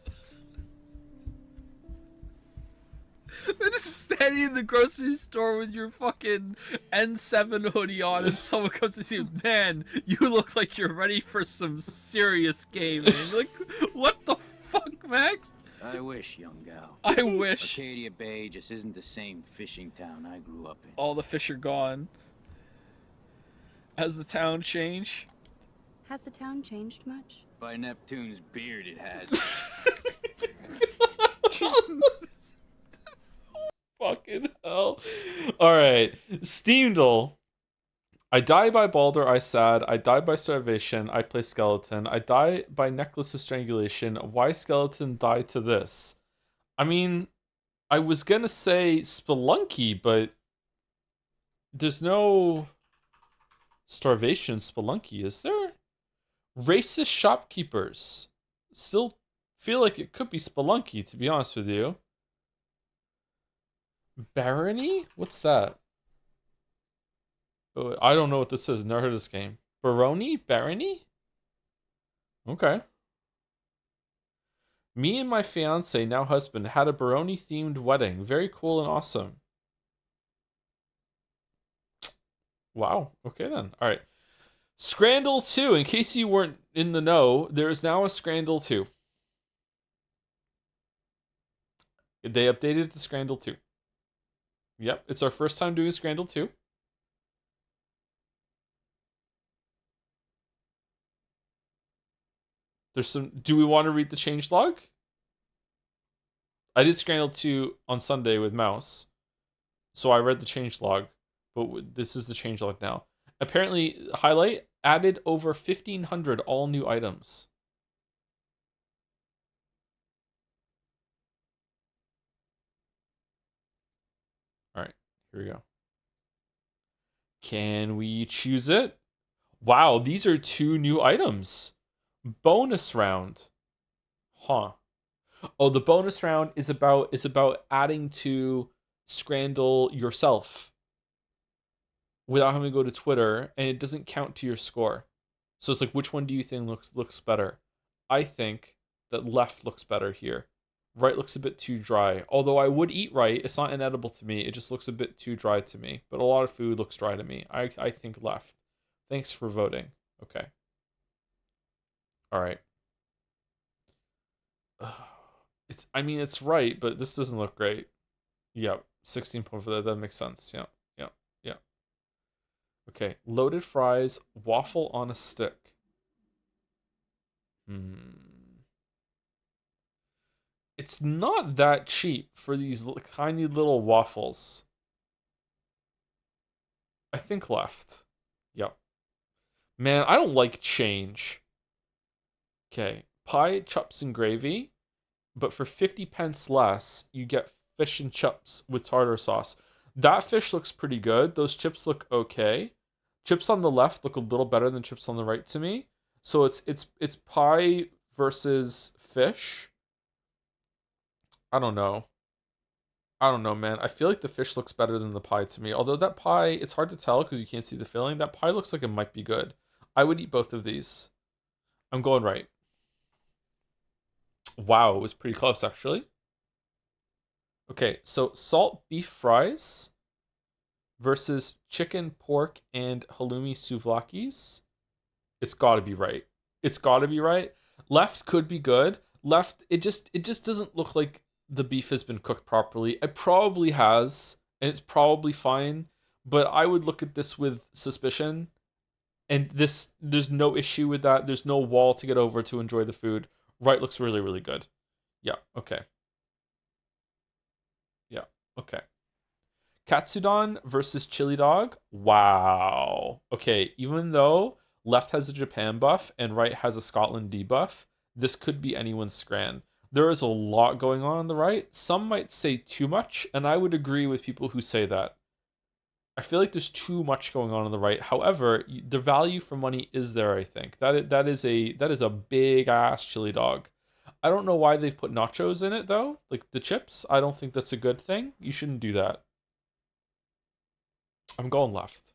They're just standing in the grocery store with your fucking N7 hoodie on, and someone comes to you, man, you look like you're ready for some serious gaming. You're like, what the fuck, Max? I wish, young gal. I wish. Arcadia Bay just isn't the same fishing town I grew up in. All the fish are gone. Has the town changed? Has the town changed much? By Neptune's beard, it has. Fucking hell. Alright. Steamdle. I die by Baldur, I sad. I die by starvation. I play skeleton. I die by necklace of strangulation. Why skeleton die to this? I mean, I was gonna say Spelunky, but there's no starvation Spelunky, is there? Racist shopkeepers. Still feel like it could be Spelunky, to be honest with you. Barony? What's that? Oh, I don't know what this is. Never heard of this game. Barony? Barony? Okay. Me and my fiance, now husband, had a Barony themed wedding. Very cool and awesome. Wow. Okay then. Alright. Scrandal 2. In case you weren't in the know, there is now a Scrandal 2. They updated the Scrandal 2. Yep, it's our first time doing Scrandal 2. There's some... Do we want to read the changelog? I did Scrandal 2 on Sunday with Mouse. So I read the changelog. But this is the changelog now. Apparently, highlight, added over 1,500 all new items. Alright, here we go. Can we choose it? Wow, these are 2 new items. Bonus round. Huh. Oh, the bonus round is about adding to Scrandal yourself without having to go to Twitter, and it doesn't count to your score. So it's like, which one do you think looks better? I think that left looks better here. Right looks a bit too dry. Although I would eat right, it's not inedible to me. It just looks a bit too dry to me. But a lot of food looks dry to me. I think left. Thanks for voting. Okay. All right. It's right, but this doesn't look great. Yep. 16.4. That makes sense. Yeah. Okay. Loaded fries, waffle on a stick. It's not that cheap for these tiny little waffles. I think left. Yep. Man, I don't like change. Okay. Pie, chups, and gravy. But for 50 pence less, you get fish and chips with tartar sauce. That fish looks pretty good. Those chips look okay. Chips on the left look a little better than chips on the right to me. So it's pie versus fish. I don't know, man. I feel like the fish looks better than the pie to me. Although that pie, it's hard to tell because you can't see the filling. That pie looks like it might be good. I would eat both of these. I'm going right. Wow, it was pretty close, actually. Okay, so salt beef fries versus chicken, pork, and halloumi souvlakis. It's got to be right. It's got to be right. Left could be good. Left, it just doesn't look like the beef has been cooked properly. It probably has, and it's probably fine, but I would look at this with suspicion. And there's no issue with that. There's no wall to get over to enjoy the food. Right looks really, really good. Yeah, okay. Yeah, okay. Katsudon versus chili dog. Wow. Okay, even though left has a Japan buff and right has a Scotland debuff, this could be anyone's Scran. There is a lot going on the right. Some might say too much, and I would agree with people who say that. I feel like there's too much going on the right. However, the value for money is there, I think. That is a big ass chili dog. I don't know why they've put nachos in it though, like the chips. I don't think that's a good thing. You shouldn't do that. I'm going left.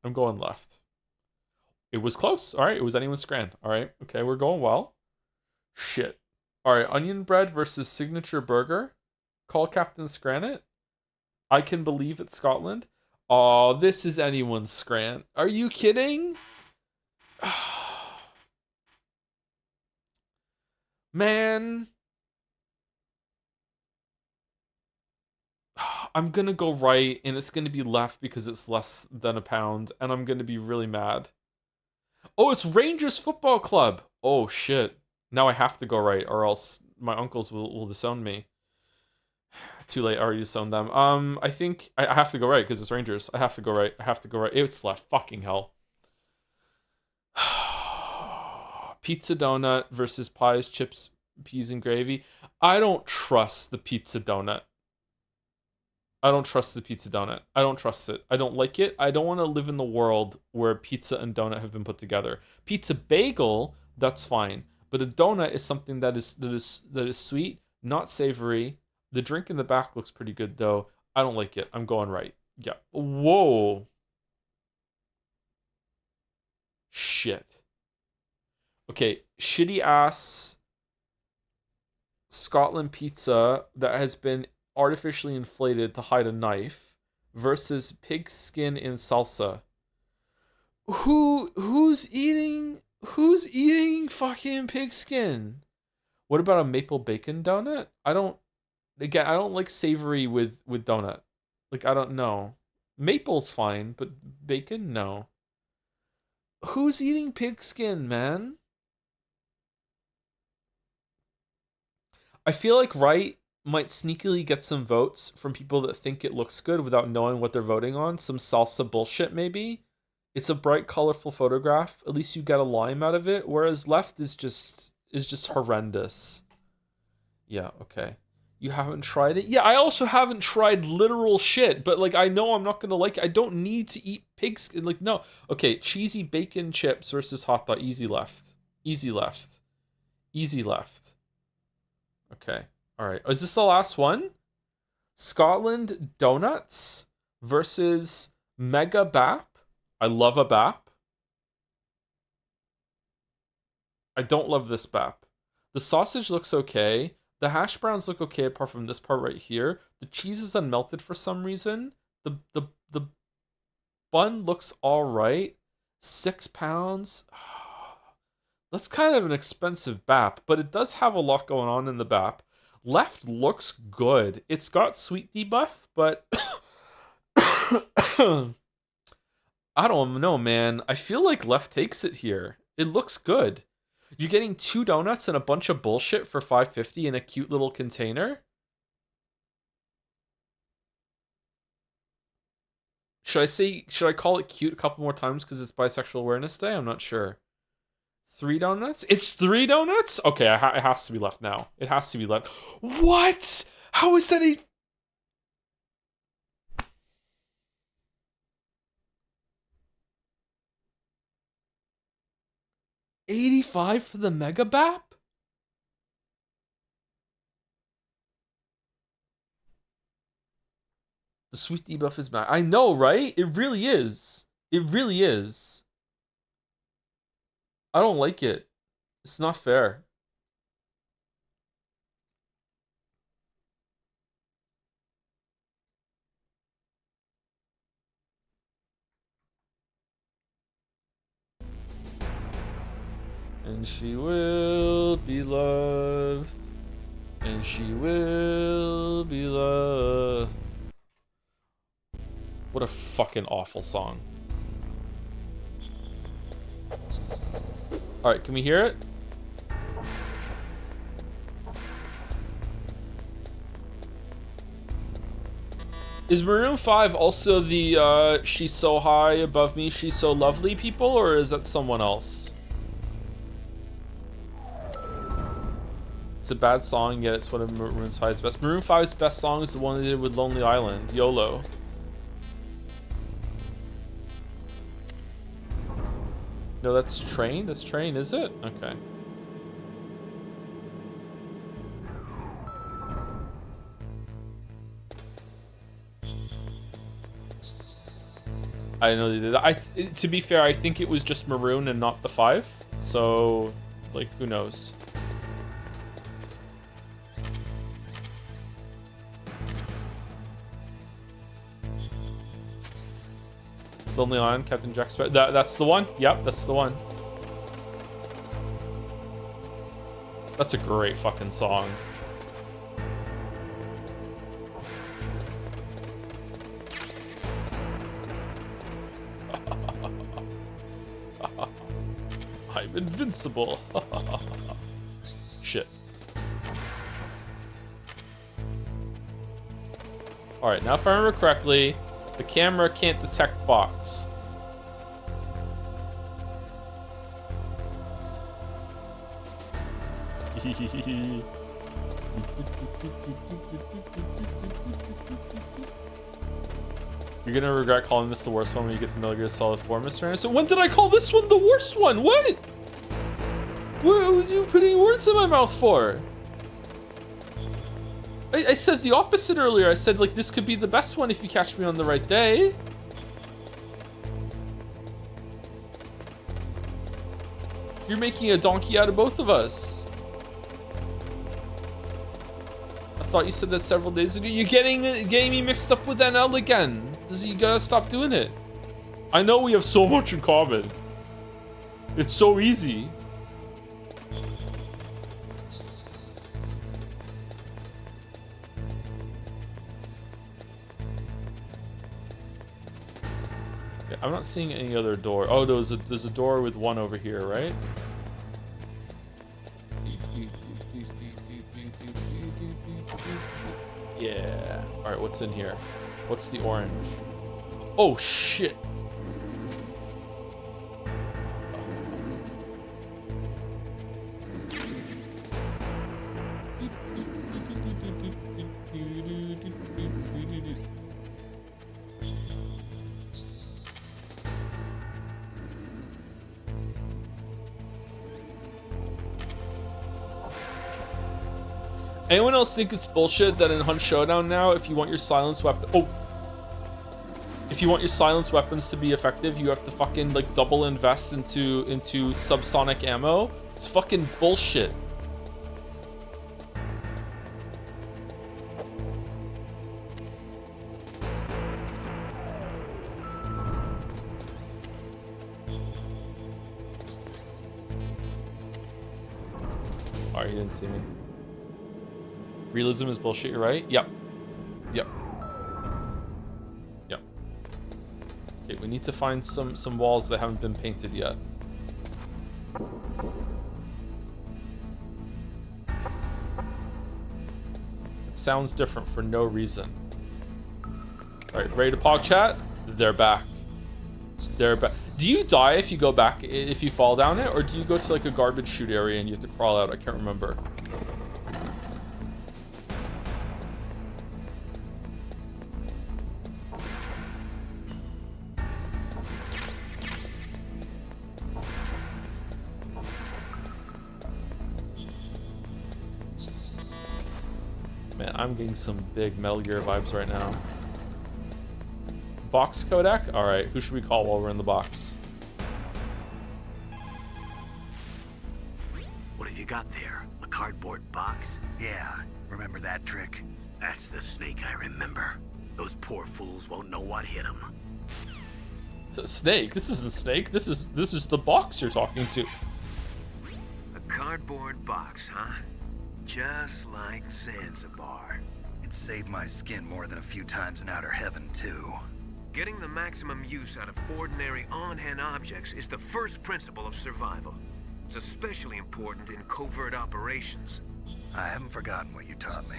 I'm going left. It was close. All right, it was anyone's Scran. All right, okay, we're going well. Shit. All right, onion bread versus signature burger. Call Captain Scranit. I can believe it's Scotland. Oh, this is anyone's Scran. Are you kidding? Man. I'm going to go right, and it's going to be left because it's less than £1, and I'm going to be really mad. Oh, it's Rangers Football Club. Oh, shit. Now I have to go right, or else my uncles will disown me. Too late, I already disowned them. I think I have to go right because it's Rangers. I have to go right. I have to go right. It's left. Fucking hell. Pizza donut versus pies, chips, peas, and gravy. I don't trust the pizza donut. I don't trust the pizza donut. I don't trust it. I don't like it. I don't want to live in the world where pizza and donut have been put together. Pizza bagel, that's fine. But a donut is something that is sweet, not savory. The drink in the back looks pretty good though. I don't like it. I'm going right. Yeah. Whoa. Shit. Okay, shitty ass Scotland pizza that has been artificially inflated to hide a knife versus pig skin in salsa. Who's eating fucking pig skin? What about a maple bacon donut? I don't like savory with donut. Like, I don't know. Maple's fine, but bacon, no. Who's eating pig skin, man? I feel like right might sneakily get some votes from people that think it looks good without knowing what they're voting on. Some salsa bullshit, maybe. It's a bright, colorful photograph. At least you get a lime out of it. Whereas left is just horrendous. Yeah, okay. You haven't tried it? Yeah, I also haven't tried literal shit, but like I know I'm not gonna like it. I don't need to eat pigs. Like, no. Okay, cheesy bacon chips versus hot dog. Easy left. Easy left. Easy left. Okay. Alright. Is this the last one? Scotland donuts versus Mega Bap. I love a Bap. I don't love this Bap. The sausage looks okay. The hash browns look okay apart from this part right here. The cheese is unmelted for some reason. The bun looks alright. £6. That's kind of an expensive Bap, but it does have a lot going on in the Bap. Left looks good. It's got sweet debuff, but I don't know, man. I feel like left takes it here. It looks good. You're getting 2 donuts and a bunch of bullshit for $5.50 in a cute little container? Should I call it cute a couple more times because it's Bisexual Awareness Day? I'm not sure. 3 donuts? It's 3 donuts? Okay, it has to be left now. It has to be left. What? How is that a... $85 for the Mega Bap? The sweet debuff is back. I know, right? It really is. It really is. I don't like it. It's not fair. And she will be loved. And she will be loved. What a fucking awful song. Alright, can we hear it? Is Maroon 5 also the she's so high above me, she's so lovely people, or is that someone else? It's a bad song, yet it's one of Maroon 5's best. Maroon 5's best song is the one they did with Lonely Island, YOLO. No, that's Train? That's Train, is it? Okay. I know they did that. To be fair, I think it was just Maroon and not the 5. So, like, who knows? Lonely Island, Captain Jack Sparrow. That's the one? Yep, that's the one. That's a great fucking song. I'm invincible. Shit. Alright, now if I remember correctly, the camera can't detect box. You're gonna regret calling this the worst one when you get to Metal Gear Solid 4, Mr. Anderson. When did I call this one the worst one? What? What are you putting words in my mouth for? I said the opposite earlier. I said, like, this could be the best one if you catch me on the right day. You're making a donkey out of both of us. I thought you said that several days ago. You're getting me mixed up with NL again. You gotta stop doing it. I know we have so much in common. It's so easy. Okay, I'm not seeing any other door. Oh, there's a door with one over here, right? Yeah. All right, what's in here? What's the orange? Oh shit. Anyone else think it's bullshit that in Hunt Showdown now, if you want your silence weapon, if you want your silence weapons to be effective, you have to fucking like double invest into subsonic ammo? It's fucking bullshit. Alright, you didn't see me. Realism is bullshit, you're right? Yep. Yep. Yep. Okay, we need to find some walls that haven't been painted yet. It sounds different for no reason. Alright, ready to pog chat? They're back. They're back. Do you die if you go back, if you fall down it? Or do you go to like a garbage chute area and you have to crawl out? I can't remember. Man, I'm getting some big Metal Gear vibes right now. Box Kodak? Alright, who should we call while we're in the box? What have you got there? A cardboard box? Yeah, remember that trick? That's the Snake I remember. Those poor fools won't know what hit them. Snake? This isn't Snake. This is the box you're talking to. A cardboard box, huh? Just like Zanzibar. It saved my skin more than a few times in Outer Heaven, too. Getting the maximum use out of ordinary on-hand objects is the first principle of survival. It's especially important in covert operations. I haven't forgotten what you taught me.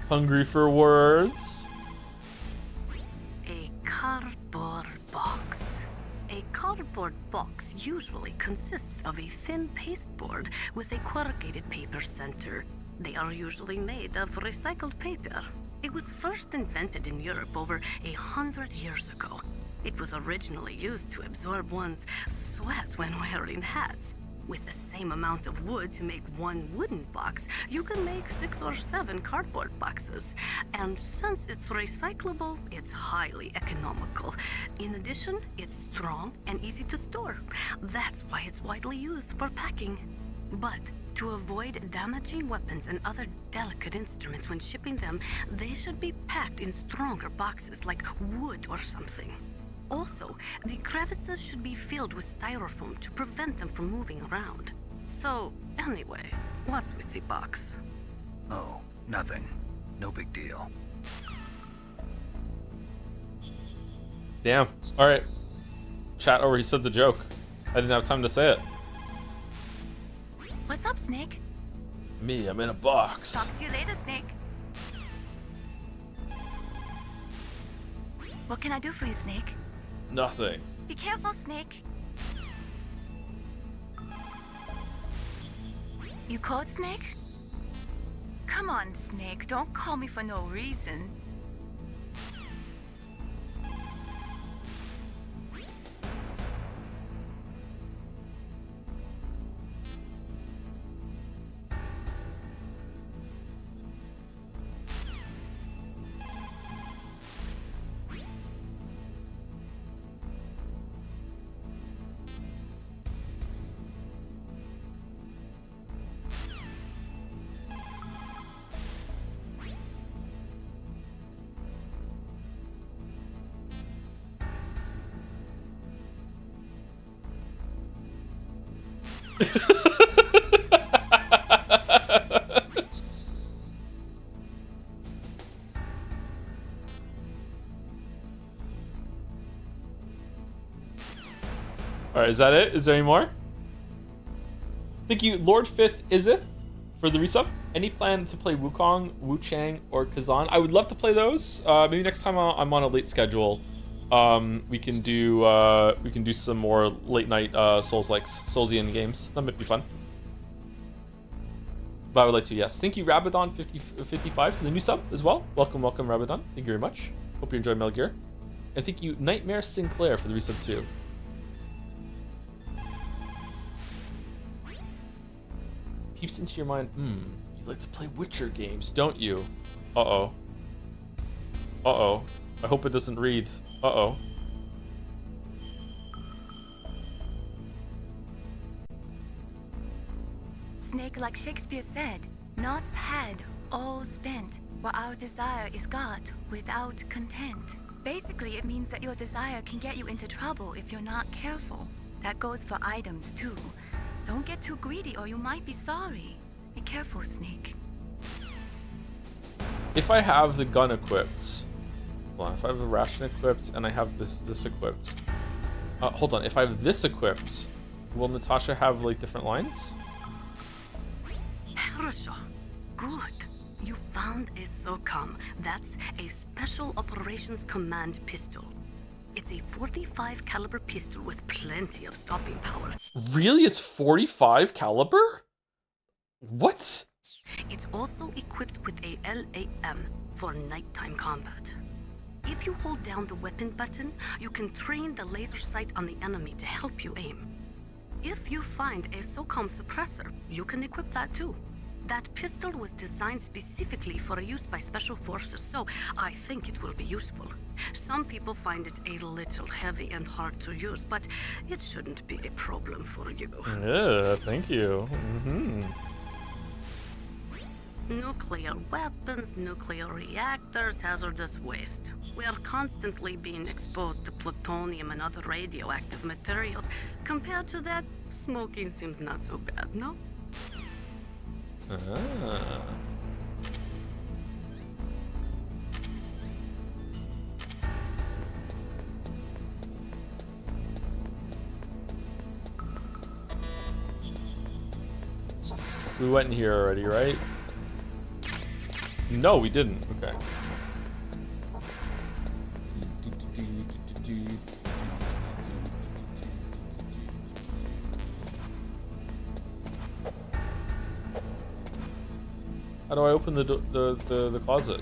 Hungry for words. A cardboard box. A cardboard box usually consists of a thin pasteboard with a corrugated paper center. They are usually made of recycled paper. It was first invented in Europe over 100 years ago. It was originally used to absorb one's sweat when wearing hats. With the same amount of wood to make one wooden box, you can make 6 or 7 cardboard boxes. And since it's recyclable, it's highly economical. In addition, it's strong and easy to store. That's why it's widely used for packing. But to avoid damaging weapons and other delicate instruments when shipping them, they should be packed in stronger boxes like wood or something. Also, the crevices should be filled with styrofoam to prevent them from moving around. So, anyway, what's with the box? Oh, nothing. No big deal. Damn. Alright. Chat already said the joke. I didn't have time to say it. What's up, Snake? Me, I'm in a box. Talk to you later, Snake. What can I do for you, Snake? Nothing. Be careful, Snake. You called, Snake? Come on, Snake. Don't call me for no reason. Alright, is that it? Is there any more? Thank you, Lord Fifth Izith, for the resub. Any plan to play Wukong, Wu Chang, or Kazan? I would love to play those. Maybe next time I'm on a late schedule, we can do some more late night Soulsian games. That might be fun. But I would like to, yes. Thank you, Rabadon55 for the new sub as well. Welcome, Rabadon. Thank you very much. Hope you enjoy Metal Gear. And thank you, Nightmare Sinclair, for the resub too. Peeps into your mind, you like to play Witcher games, don't you? Uh-oh. Uh-oh. I hope it doesn't read. Uh-oh. Snake, like Shakespeare said, nought's had, all spent, while our desire is got without content. Basically, it means that your desire can get you into trouble if you're not careful. That goes for items, too. Don't get too greedy or you might be sorry. Be careful, Snake. If I have the gun equipped, hold on, if I have the ration equipped and I have this equipped, hold on, if I have this equipped, will Natasha have like different lines? Good. You found a SOCOM. That's a Special Operations Command pistol. It's a 45 caliber pistol with plenty of stopping power. Really? It's 45 caliber? What? It's also equipped with a LAM for nighttime combat. If you hold down the weapon button, you can train the laser sight on the enemy to help you aim. If you find a SOCOM suppressor, you can equip that too. That pistol was designed specifically for use by special forces, so I think it will be useful. Some people find it a little heavy and hard to use, but it shouldn't be a problem for you. Yeah, thank you. Nuclear weapons, nuclear reactors, hazardous waste. We are constantly being exposed to plutonium and other radioactive materials. Compared to that, smoking seems not so bad, no? Ah. We went in here already, right? No, we didn't. Okay. How do I open the closet?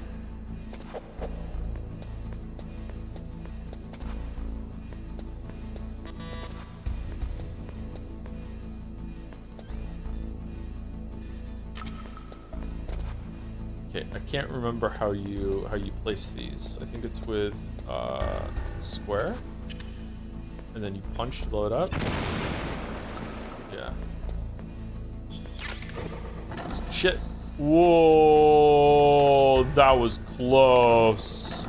Okay, I can't remember how you place these. I think it's with square, and then you punch to blow it up. Yeah. Shit. Whoa, that was close.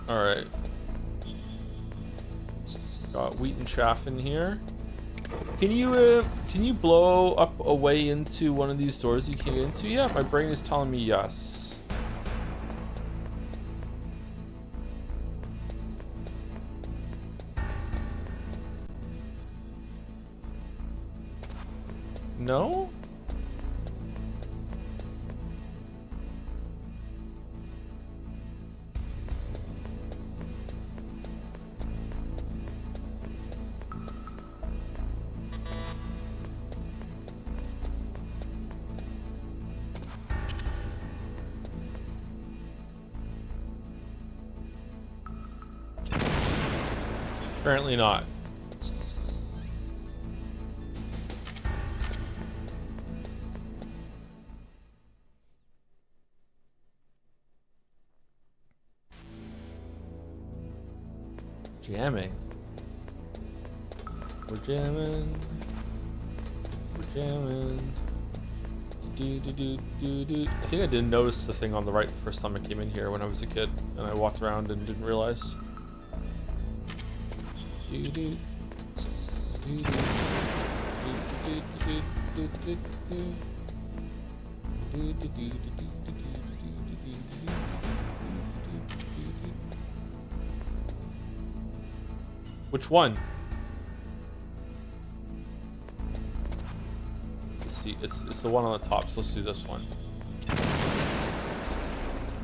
All right. Got wheat and chaff in here. Can you blow up a way into one of these doors you came into? Yeah, my brain is telling me yes. No? Apparently not. Jamming. We're jamming. We're jamming. Do do do do do. I think I didn't notice the thing on the right the first time I came in here when I was a kid, and I walked around and didn't realize. Do do do do do do do do do. Which one? Let's see. It's the one on the top. So let's do this one.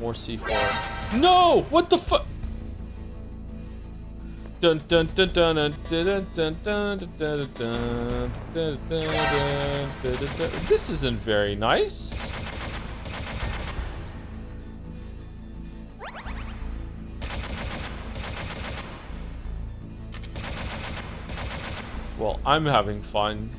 More C4. No! What the fuck? Dun dun dun dun dun dun dun dun dun dun dun dun. This isn't very nice. Well, I'm having fun.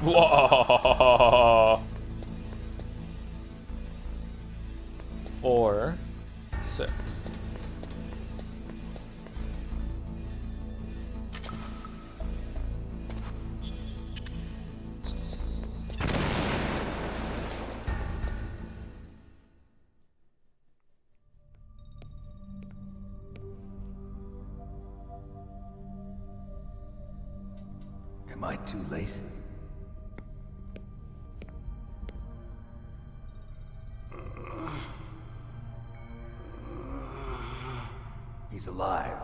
Whoa. 4, 6. Am I too late? He's alive.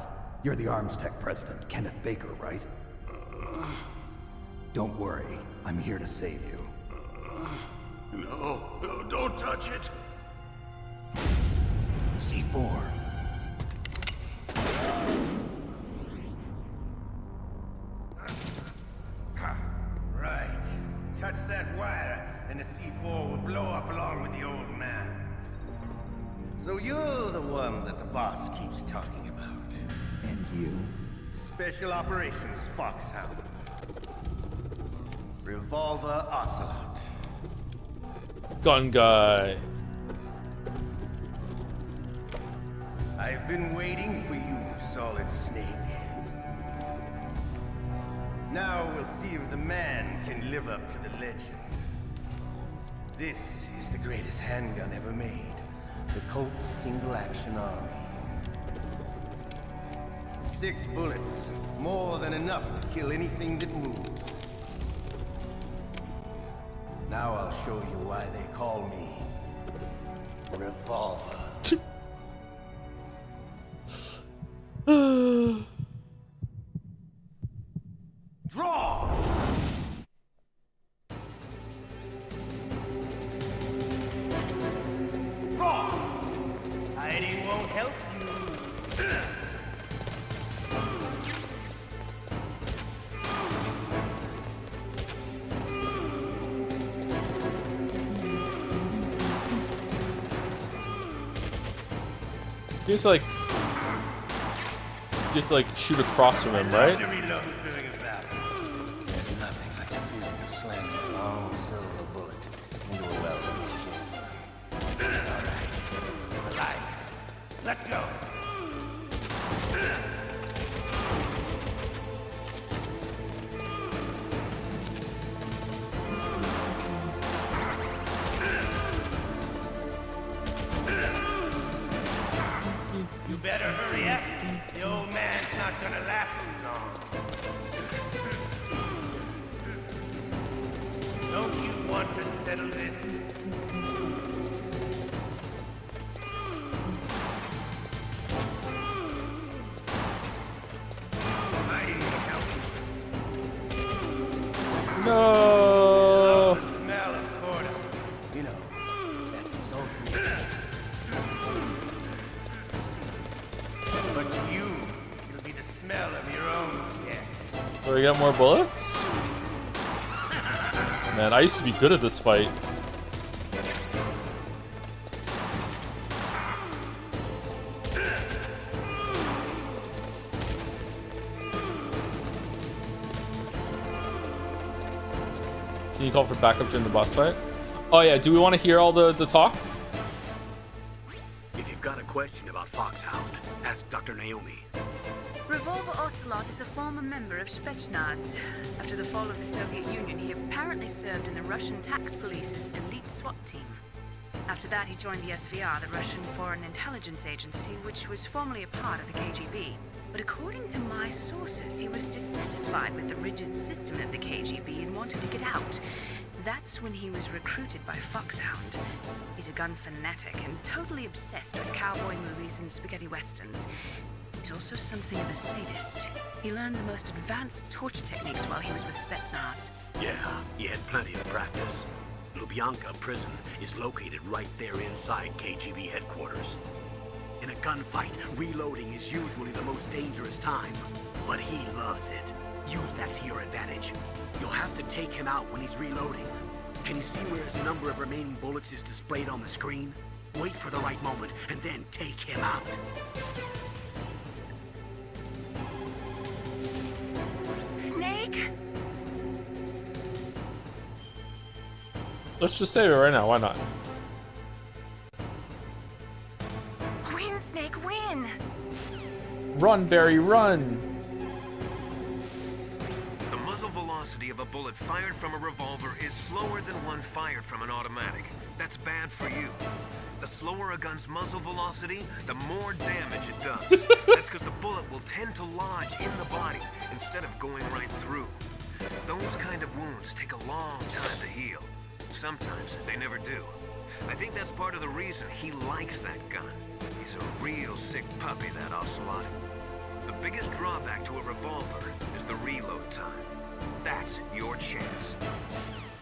You're the Arms Tech president, Kenneth Baker, right? Don't worry. I'm here to save you. No, don't touch it. C4. Right. Touch that wire, and the C4 will blow up along with the old man. So you're the one that the boss keeps talking about. And you? Special Operations Foxhound. Revolver Ocelot. Gun guy. I've been waiting for you, Solid Snake. Now we'll see if the man can live up to the legend. This is the greatest handgun ever made. The Colt Single Action Army. 6 bullets, more than enough to kill anything that moves. Now I'll show you why they call me Revolver. Draw! Draw! Hiding won't help you. Seems like you have to like shoot across from him, right? There's nothing like the feeling of slamming a long silver bullet into a well-placed chamber. All right, alive. Let's go. You better hurry up. The old man's not gonna last too long. Don't you want to settle this? I need help. No. The smell of corda. You know, that's sulfur. But to you, it'll be the smell of your own death. So we got more bullets? Man, I used to be good at this fight. Can you call for backup during the boss fight? Oh yeah, do we want to hear all the talk? If you've got a question about Foxhound, ask Dr. Naomi. Revolver Ocelot is a former member of Spetsnaz. After the fall of the Soviet Union, he apparently served in the Russian tax police's elite SWAT team. After that, he joined the SVR, the Russian Foreign Intelligence Agency, which was formerly a part of the KGB. But according to my sources, he was dissatisfied with the rigid system of the KGB and wanted to get out. That's when he was recruited by Foxhound. He's a gun fanatic and totally obsessed with cowboy movies and spaghetti westerns. He's also something of a sadist. He learned the most advanced torture techniques while he was with Spetsnaz. Yeah, he had plenty of practice. Lubyanka prison is located right there inside KGB headquarters. In a gunfight, reloading is usually the most dangerous time, but he loves it. Use that to your advantage. You'll have to take him out when he's reloading. Can you see where his number of remaining bullets is displayed on the screen? Wait for the right moment, and then take him out. Snake? Let's just save it right now, why not? Win, Snake, win! Run, Barry, run! The muzzle velocity of a bullet fired from a revolver is slower than one fired from an automatic. That's bad for you. The slower a gun's muzzle velocity, the more damage it does. That's because the bullet will tend to lodge in the body instead of going right through. Those kind of wounds take a long time to heal. Sometimes they never do. I think that's part of the reason he likes that gun. He's a real sick puppy, that Ocelot. The biggest drawback to a revolver is the reload time. That's your chance.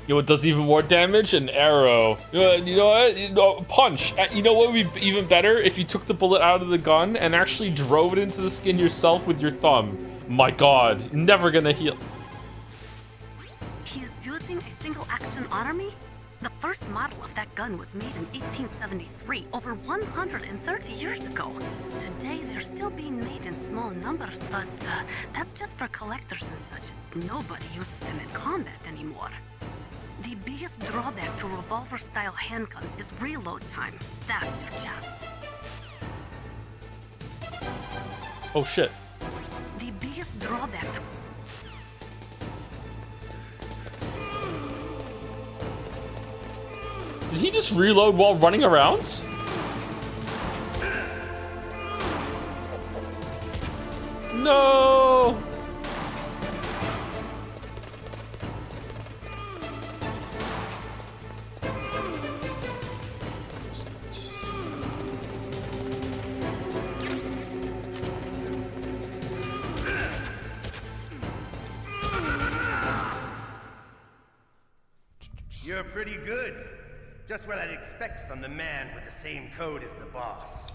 You know what does even more damage? An arrow. You know what? Punch. You know what would be even better? If you took the bullet out of the gun and actually drove it into the skin yourself with your thumb. My god, never gonna heal. He is using a single-action army? The first model of that gun was made in 1873, over 130 years ago. Today, they're still being made in small numbers, but that's just for collectors and such. Nobody uses them in combat anymore. The biggest drawback to revolver-style handguns is reload time. That's your chance. Oh shit. The biggest drawback to Did he just reload while running around? No! You're pretty good. Just what I'd expect from the man with the same code as the boss.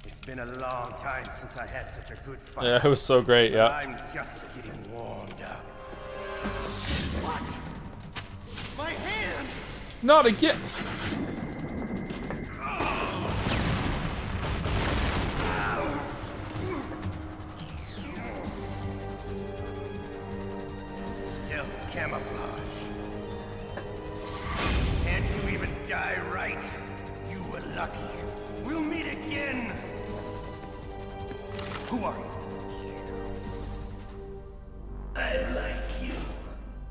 It's been a long time since I had such a good fight. Yeah, it was so great, yeah. I'm just getting warmed up. What? My hand! Not again! Stealth camouflage. Can't you even die right? You were lucky. We'll meet again! Who are you? I like you.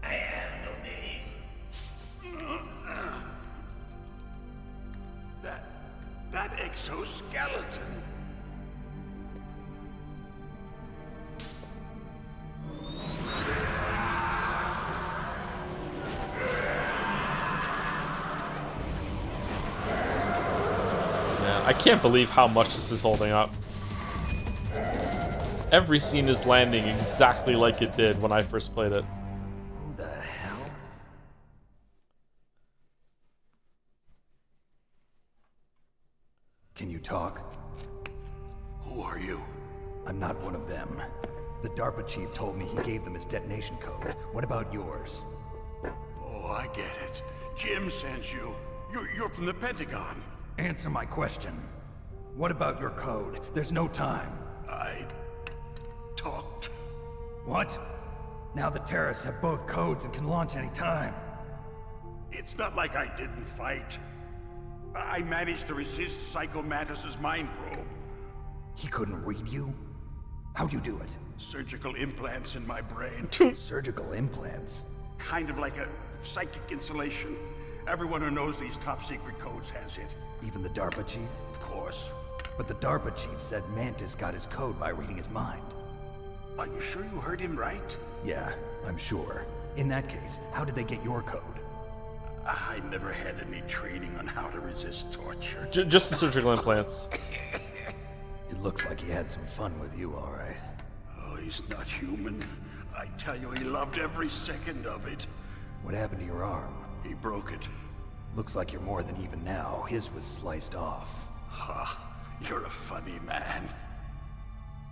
I have no name. That exoskeleton. Man, I can't believe how much this is holding up. Every scene is landing exactly like it did when I first played it. Who the hell? Can you talk? Who are you? I'm not one of them. The DARPA chief told me he gave them his detonation code. What about yours? Oh, I get it. Jim sent you. You're from the Pentagon. Answer my question. What about your code? There's no time. I talked. What? Now the terrorists have both codes and can launch any time. It's not like I didn't fight. I managed to resist Psycho Mantis's mind probe. He couldn't read you? How'd you do it? Surgical implants in my brain. Surgical implants? Kind of like a psychic insulation. Everyone who knows these top secret codes has it. Even the DARPA chief? Of course. But the DARPA chief said Mantis got his code by reading his mind. Are you sure you heard him right? Yeah, I'm sure. In that case, how did they get your code? I never had any training on how to resist torture. Just the surgical implants. It looks like he had some fun with you, all right. Oh, he's not human. I tell you, he loved every second of it. What happened to your arm? He broke it. Looks like you're more than even now. His was sliced off. Ha, you're a funny man.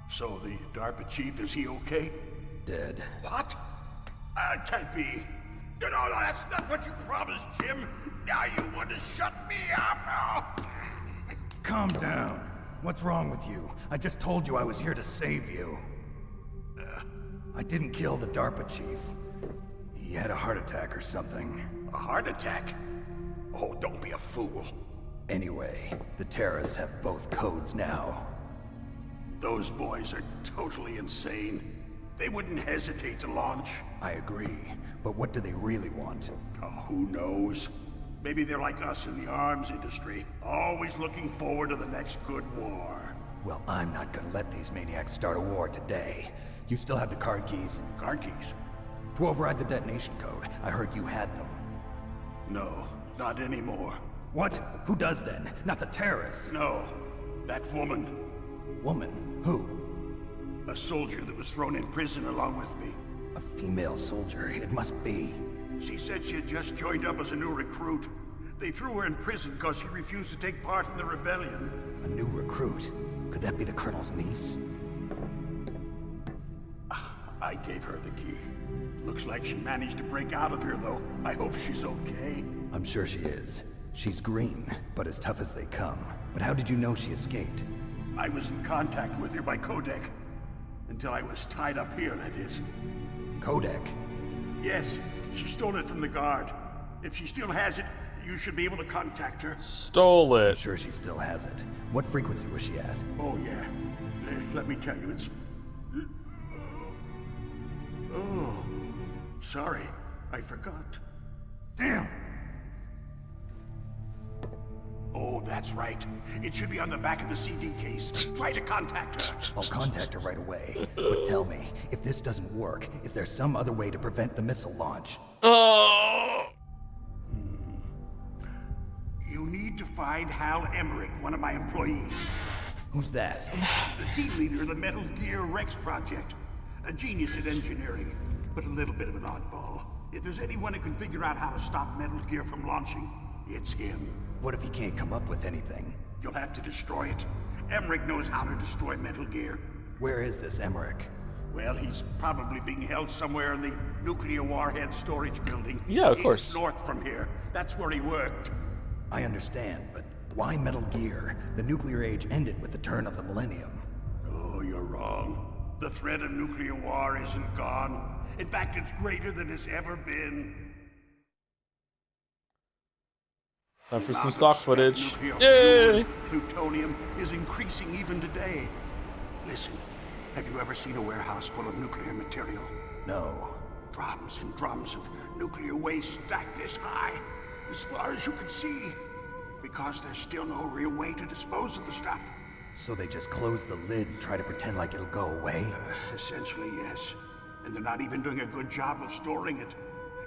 So the DARPA chief, is he okay? Dead. What? Can't be. No, that's not what you promised, Jim. Now you want to shut me up? Calm down. What's wrong with you? I just told you I was here to save you. I didn't kill the DARPA chief. He had a heart attack or something. A heart attack? Oh, don't be a fool. Anyway, the terrorists have both codes now. Those boys are totally insane. They wouldn't hesitate to launch. I agree, but what do they really want? Oh, who knows? Maybe they're like us in the arms industry, always looking forward to the next good war. Well, I'm not gonna let these maniacs start a war today. You still have the card keys? Card keys? To override the detonation code. I heard you had them. No, not anymore. What? Who does then? Not the terrorists? No, that woman. Woman? Who? A soldier that was thrown in prison along with me. A female soldier, it must be. She said she had just joined up as a new recruit. They threw her in prison because she refused to take part in the rebellion. A new recruit? Could that be the Colonel's niece? I gave her the key. Looks like she managed to break out of here, though. I hope she's okay. I'm sure she is. She's green, but as tough as they come. But how did you know she escaped? I was in contact with her by codec. Until I was tied up here, that is. Codec? Yes, she stole it from the guard. If she still has it, you should be able to contact her. Stole it. I'm sure she still has it. What frequency was she at? Oh, yeah. Let me tell you, it's... Oh, sorry. I forgot. Damn! Oh, that's right. It should be on the back of the CD case. Try to contact her. I'll contact her right away. But tell me, if this doesn't work, is there some other way to prevent the missile launch? You need to find Hal Emmerich, one of my employees. Who's that? The team leader of the Metal Gear Rex project. A genius at engineering, but a little bit of an oddball. If there's anyone who can figure out how to stop Metal Gear from launching, it's him. What if he can't come up with anything? You'll have to destroy it. Emmerich knows how to destroy Metal Gear. Where is this Emmerich? Well, he's probably being held somewhere in the nuclear warhead storage building. Yeah, of course. North from here. That's where he worked. I understand, but why Metal Gear? The nuclear age ended with the turn of the millennium. Oh, you're wrong. The threat of nuclear war isn't gone. In fact, it's greater than it's ever been. Time for some stock footage. Yay! Plutonium is increasing even today. Listen, have you ever seen a warehouse full of nuclear material? No. Drums and drums of nuclear waste stacked this high, as far as you can see. Because there's still no real way to dispose of the stuff. So they just close the lid and try to pretend like it'll go away? Essentially, yes. And they're not even doing a good job of storing it.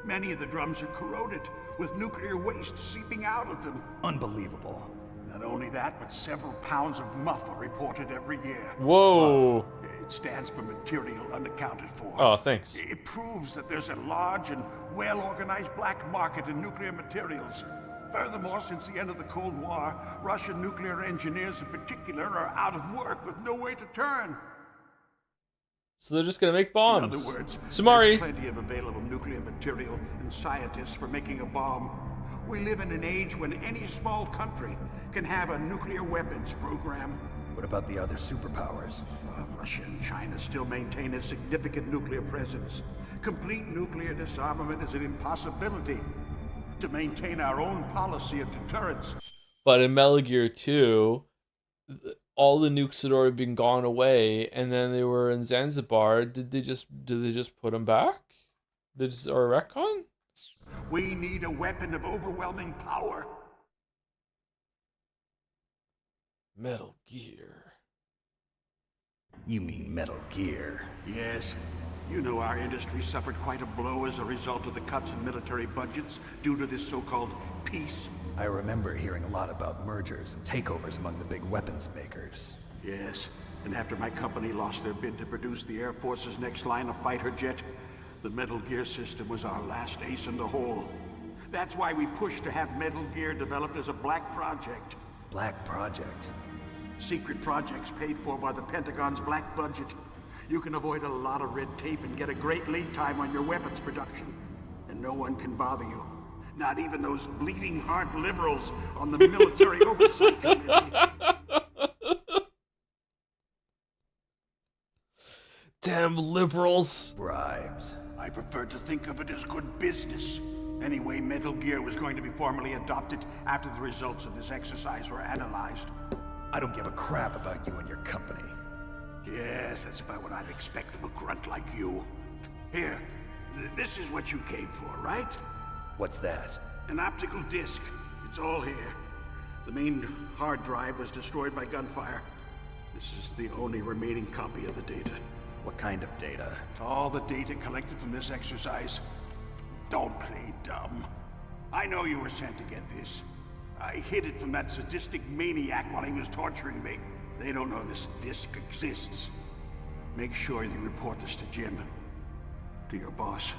Many of the drums are corroded, with nuclear waste seeping out of them. Unbelievable. Not only that, but several pounds of muff are reported every year. Whoa. Muff. It stands for material unaccounted for. Oh, thanks. It proves that there's a large and well-organized black market in nuclear materials. Furthermore, since the end of the Cold War, Russian nuclear engineers in particular are out of work with no way to turn. So they're just gonna make bombs. In other words, Sumari. there's plenty of available nuclear material and scientists for making a bomb. We live in an age when any small country can have a nuclear weapons program. What about the other superpowers? Russia and China still maintain a significant nuclear presence. Complete nuclear disarmament is an impossibility. To maintain our own policy of deterrence. But in Metal Gear 2, all the nukes had already been gone away, and then they were in Zanzibar. Did they just put them back? Or a retcon? We need a weapon of overwhelming power. Metal Gear. You mean Metal Gear? Yes. You know our industry suffered quite a blow as a result of the cuts in military budgets due to this so-called peace. I remember hearing a lot about mergers and takeovers among the big weapons makers. Yes, and after my company lost their bid to produce the Air Force's next line of fighter jet, the Metal Gear system was our last ace in the hole. That's why we pushed to have Metal Gear developed as a black project. Black project? Secret projects paid for by the Pentagon's black budget. You can avoid a lot of red tape and get a great lead time on your weapons production. And no one can bother you. Not even those bleeding heart liberals on the Military Oversight Committee. Damn liberals. Bribes. I prefer to think of it as good business. Anyway, Metal Gear was going to be formally adopted after the results of this exercise were analyzed. I don't give a crap about you and your company. Yes, that's about what I'd expect from a grunt like you. Here, this is what you came for, right? What's that? An optical disc. It's all here. The main hard drive was destroyed by gunfire. This is the only remaining copy of the data. What kind of data? All the data collected from this exercise. Don't play dumb. I know you were sent to get this. I hid it from that sadistic maniac while he was torturing me. They don't know this disc exists. Make sure you report this to Jim. To your boss.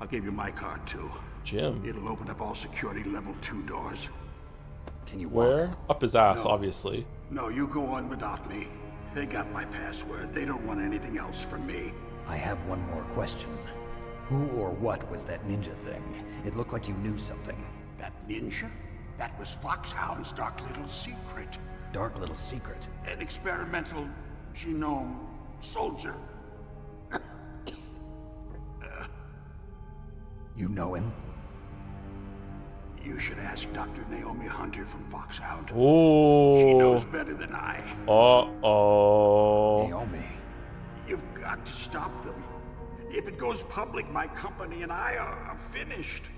I'll give you my card too. Jim? It'll open up all security level 2 doors. Can you walk? Where? Up his ass, No. obviously. No, you go on without me. They got my password. They don't want anything else from me. I have one more question. Who or what was that ninja thing? It looked like you knew something. That ninja? That was Foxhound's dark little secret. Dark little secret? An experimental genome soldier. You know him? You should ask Dr. Naomi Hunter from Foxhound. Ooh. She knows better than I. Uh-oh. Naomi. You've got to stop them. If it goes public, my company and I are finished.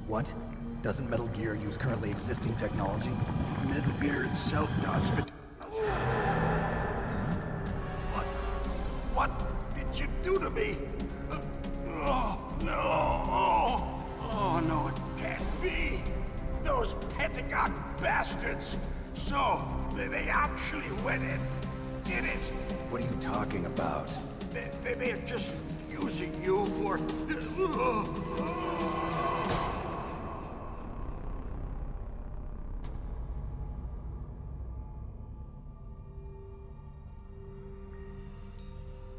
What? Doesn't Metal Gear use currently existing technology? Metal Gear itself does, but... What did you do to me? Oh, no. Oh, no, it can't be. Those Pentagon bastards. So, they actually went and did it. What are you talking about? They had just using you for...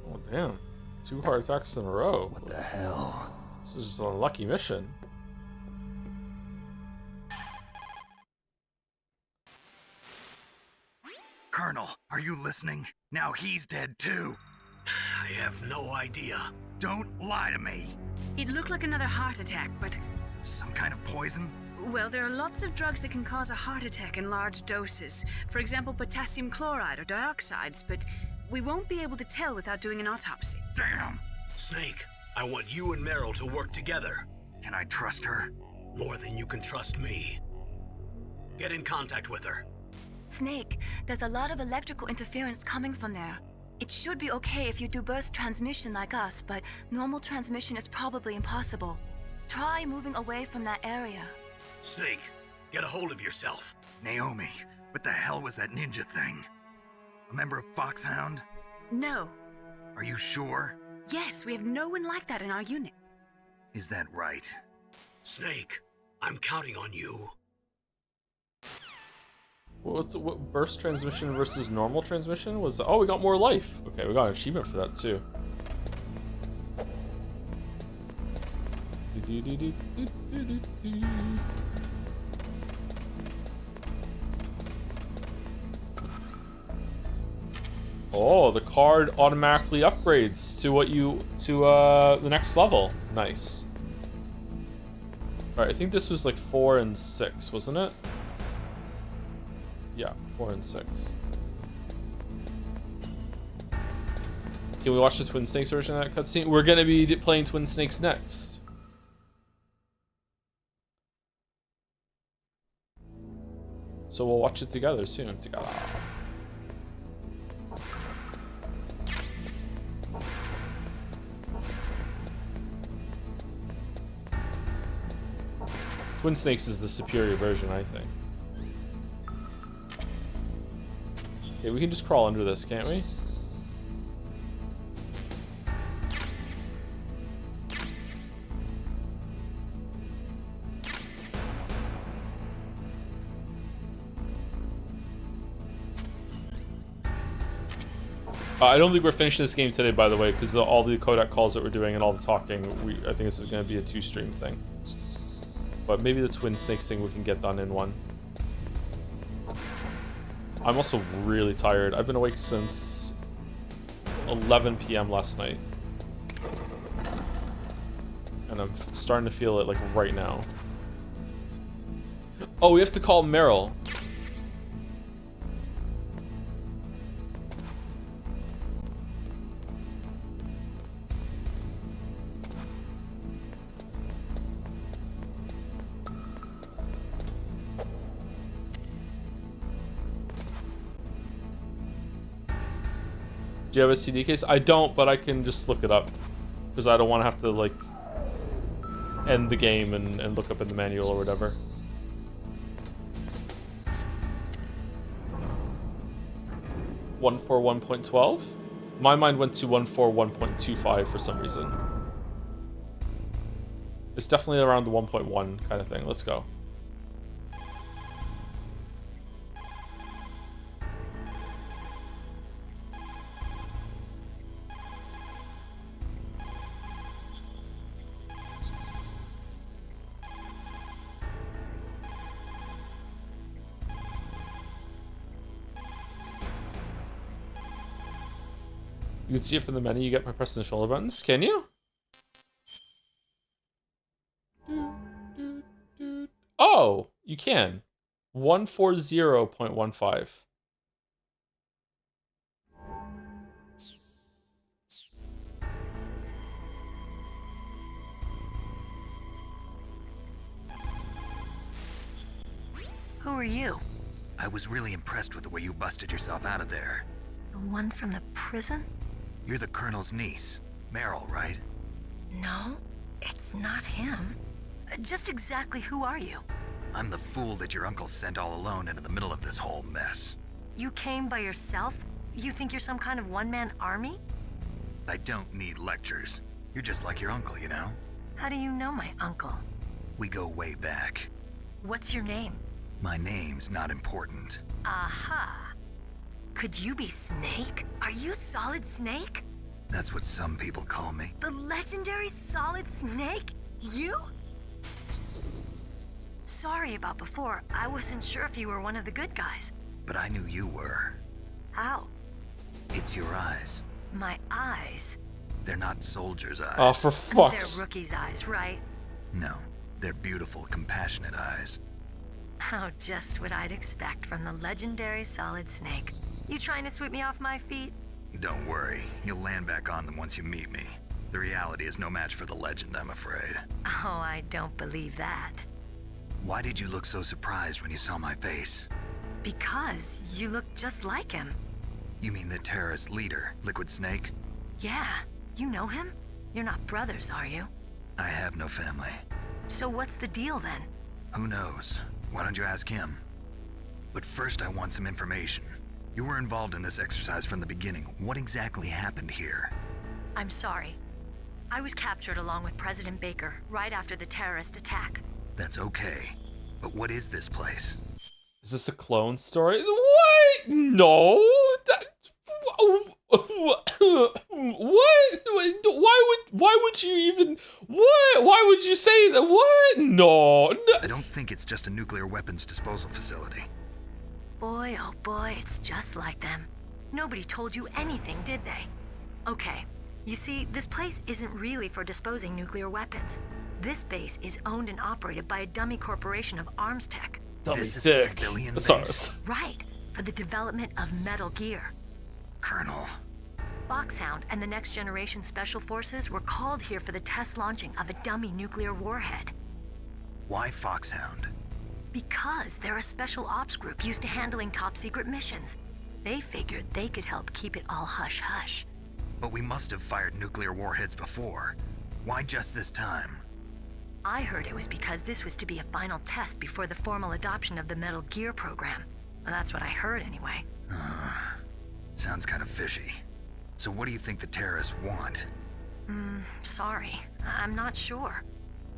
Oh, damn. 2 heart attacks in a row. What the hell? This is just an unlucky mission. Colonel, are you listening? Now he's dead too. I have no idea. Don't lie to me. It looked like another heart attack, but... Some kind of poison? Well, there are lots of drugs that can cause a heart attack in large doses. For example, potassium chloride or dioxides, but we won't be able to tell without doing an autopsy. Damn. Snake, I want you and Meryl to work together. Can I trust her? More than you can trust me. Get in contact with her. Snake, there's a lot of electrical interference coming from there. It should be okay if you do burst transmission like us, but normal transmission is probably impossible. Try moving away from that area. Snake, get a hold of yourself. Naomi, what the hell was that ninja thing? A member of Foxhound? No. Are you sure? Yes, we have no one like that in our unit. Is that right? Snake, I'm counting on you. What burst transmission versus normal transmission was? Oh, we got more life. Okay, we got an achievement for that too. Oh, the card automatically upgrades to the next level. Nice. All right, I think this was like 4 and 6, wasn't it? Yeah, 4 and 6. Can we watch the Twin Snakes version of that cutscene? We're gonna be playing Twin Snakes next. So we'll watch it together soon. Together. Twin Snakes is the superior version, I think. Okay, we can just crawl under this, can't we? I don't think we're finishing this game today, by the way, because all the Kodak calls that we're doing and all the talking, I think this is going to be a 2-stream thing. But maybe the Twin Snakes thing we can get done in one. I'm also really tired. I've been awake since 11 p.m. last night. And I'm starting to feel it like right now. Oh, we have to call Meryl. Do you have a CD case? I don't, but I can just look it up. Because I don't want to have to, like, end the game and look up in the manual or whatever. One for 1.12? My mind went to 141.25 for some reason. It's definitely around the 1.1 kind of thing. Let's go. You can see it from the menu you get by pressing the shoulder buttons. Can you? Oh, you can. 140.15. Who are you? I was really impressed with the way you busted yourself out of there. The one from the prison? You're the Colonel's niece, Meryl, right? No, it's not him. Just exactly who are you? I'm the fool that your uncle sent all alone into the middle of this whole mess. You came by yourself? You think you're some kind of one-man army? I don't need lectures. You're just like your uncle, you know? How do you know my uncle? We go way back. What's your name? My name's not important. Aha. Could you be Snake? Are you Solid Snake? That's what some people call me. The legendary Solid Snake? You? Sorry about before. I wasn't sure if you were one of the good guys. But I knew you were. How? It's your eyes. My eyes? They're not soldiers' eyes. Oh, for fuck's... They're rookies' eyes, right? No, they're beautiful, compassionate eyes. Oh, just what I'd expect from the legendary Solid Snake. You trying to sweep me off my feet? Don't worry, you'll land back on them once you meet me. The reality is no match for the legend, I'm afraid. Oh, I don't believe that. Why did you look so surprised when you saw my face? Because you look just like him. You mean the terrorist leader, Liquid Snake? Yeah, you know him? You're not brothers, are you? I have no family. So what's the deal then? Who knows? Why don't you ask him? But first I want some information. You were involved in this exercise from the beginning. What exactly happened here? I'm sorry. I was captured along with President Baker right after the terrorist attack. That's okay. But what is this place? Is this a clone story? What? No. What? Why would you even? What? Why would you say that? What? No. I don't think it's just a nuclear weapons disposal facility. Boy, oh boy, it's just like them. Nobody told you anything, did they? Okay, you see, this place isn't really for disposing nuclear weapons. This base is owned and operated by a dummy corporation of arms tech. Dummy dick. Right, for the development of Metal Gear. Colonel. Foxhound and the Next Generation Special Forces were called here for the test launching of a dummy nuclear warhead. Why Foxhound? Because they're a special ops group used to handling top secret missions. They figured they could help keep it all hush-hush. But we must have fired nuclear warheads before. Why just this time? I heard it was because this was to be a final test before the formal adoption of the Metal Gear program. Well, that's what I heard anyway. Sounds kind of fishy. So what do you think the terrorists want? Sorry. I'm not sure.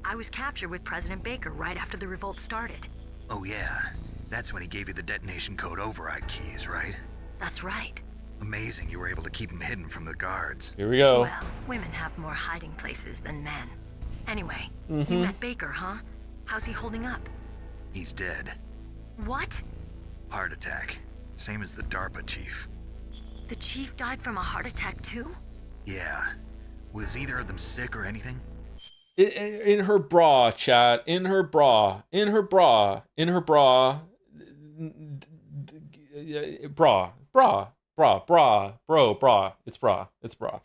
I was captured with President Baker right after the revolt started. Oh yeah, that's when he gave you the detonation code override keys, right? That's right. Amazing you were able to keep them hidden from the guards. Here we go. Well, women have more hiding places than men. Anyway, you met Baker, huh? How's he holding up? He's dead. What? Heart attack. Same as the DARPA chief. The chief died from a heart attack too? Yeah. Was either of them sick or anything? In her bra, chat. In her bra. In her bra. In her bra. Bra. Bra. Bra. Bra. Bro. Bra. It's bra. It's bra.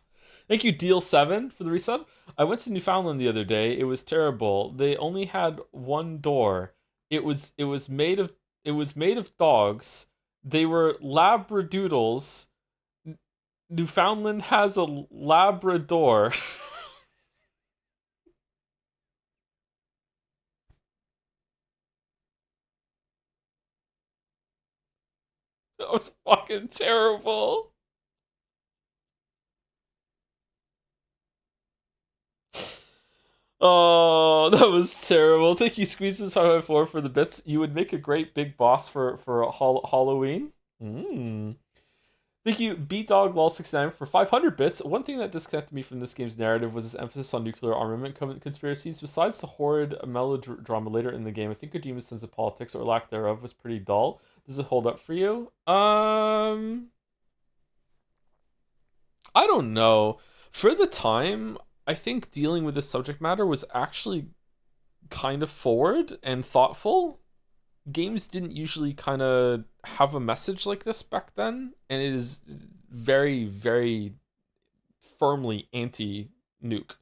Thank you, Deal7, for the resub. I went to Newfoundland the other day. It was terrible. They only had one door. It was made of dogs. They were labradoodles. Newfoundland has a Labrador. That was fucking terrible. Oh, that was terrible. Thank you, Squeezes554 for the bits. You would make a great big boss for Halloween. Thank you, BDogLol69 for 500 bits. One thing that disconnected me from this game's narrative was its emphasis on nuclear armament conspiracies. Besides the horrid melodrama later in the game, I think Kojima's sense of politics, or lack thereof, was pretty dull. Does it hold up for you? I don't know. For the time, I think dealing with this subject matter was actually kind of forward and thoughtful. Games didn't usually kind of have a message like this back then, and it is very, very firmly anti-nuke.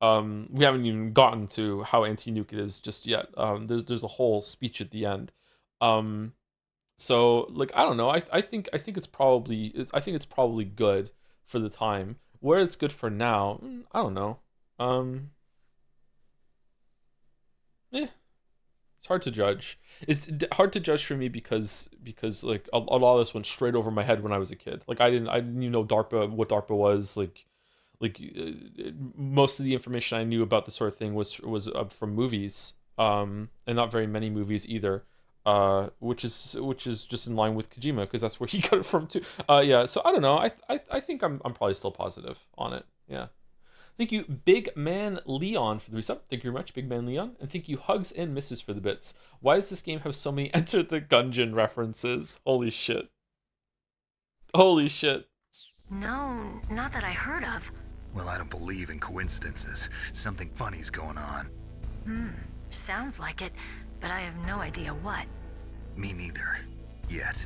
We haven't even gotten to how anti-nuke it is just yet. There's a whole speech at the end. So like, I don't know. I think it's probably good for the time. Where it's good for now, I don't know. It's hard to judge. It's hard to judge for me because like a lot of this went straight over my head when I was a kid. Like I didn't even know what DARPA was. Like most of the information I knew about the sort of thing was from movies, and not very many movies either. Which is just in line with Kojima, because that's where he got it from too. Yeah, so I don't know. I think I'm probably still positive on it. Yeah. Thank you, Big Man Leon, for the resub. Thank you very much, Big Man Leon. And thank you, Hugs and Misses, for the bits. Why does this game have so many Enter the Gungeon references? Holy shit. Holy shit. No, not that I heard of. Well, I don't believe in coincidences. Something funny's going on. Sounds like it, but I have no idea what. Me neither. Yet.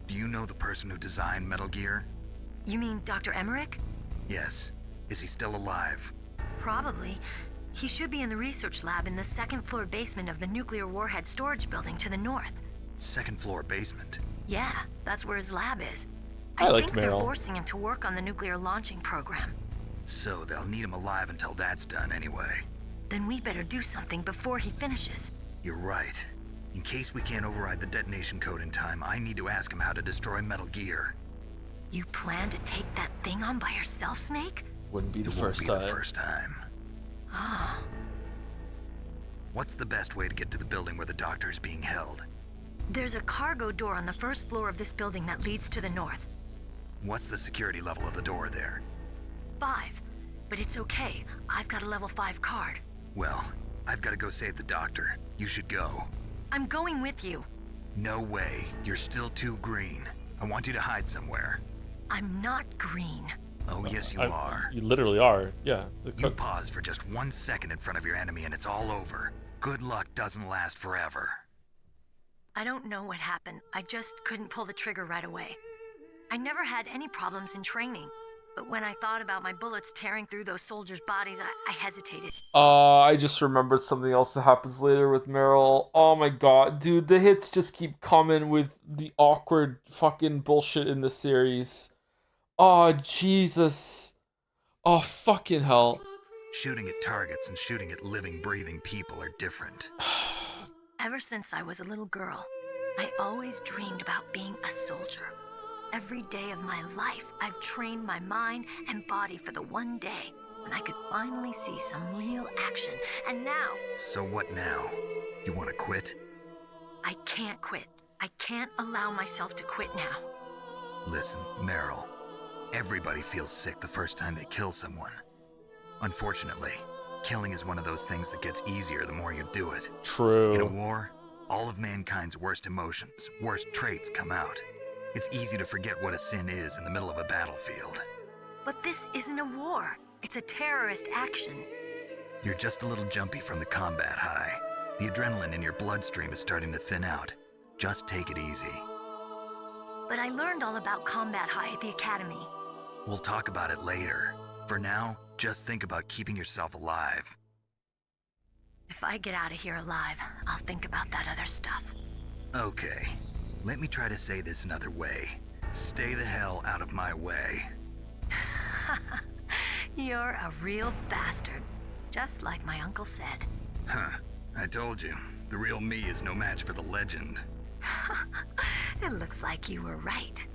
Do you know the person who designed Metal Gear? You mean Dr. Emmerich? Yes. Is he still alive? Probably. He should be in the research lab in the second floor basement of the nuclear warhead storage building to the north. Second floor basement? Yeah, that's where his lab is. I like think they're Meryl. forcing him to work on the nuclear launching program. So they'll need him alive until that's done anyway. Then we better do something before he finishes. You're right. In case we can't override the detonation code in time, I need to ask him how to destroy Metal Gear. You plan to take that thing on by yourself, Snake? Wouldn't be the It first won't be time. the first time. Ah. What's the best way to get to the building where the doctor's being held? There's a cargo door on the first floor of this building that leads to the north. What's the security level of the door there? 5. But it's okay. I've got a level 5 card. Well, I've got to go save the doctor. You should go. I'm going with you. No way. You're still too green. I want you to hide somewhere. I'm not green. Oh, yes, you are. You literally are. Yeah. You pause for just 1 second in front of your enemy and it's all over. Good luck doesn't last forever. I don't know what happened. I just couldn't pull the trigger right away. I never had any problems in training. But when I thought about my bullets tearing through those soldiers' bodies, I hesitated. I just remembered something else that happens later with Meryl. Oh my god, dude, the hits just keep coming with the awkward fucking bullshit in the series. Oh, Jesus. Oh, fucking hell. Shooting at targets and shooting at living, breathing people are different. Ever since I was a little girl, I always dreamed about being a soldier. Every day of my life, I've trained my mind and body for the one day when I could finally see some real action. And now... So what now? You want to quit? I can't quit. I can't allow myself to quit now. Listen, Meryl. Everybody feels sick the first time they kill someone. Unfortunately, killing is one of those things that gets easier the more you do it. True. In a war, all of mankind's worst emotions, worst traits come out. It's easy to forget what a sin is in the middle of a battlefield. But this isn't a war. It's a terrorist action. You're just a little jumpy from the combat high. The adrenaline in your bloodstream is starting to thin out. Just take it easy. But I learned all about combat high at the academy. We'll talk about it later. For now, just think about keeping yourself alive. If I get out of here alive, I'll think about that other stuff. Okay. Let me try to say this another way. Stay the hell out of my way. You're a real bastard. Just like my uncle said. Huh. I told you. The real me is no match for the legend. It looks like you were right.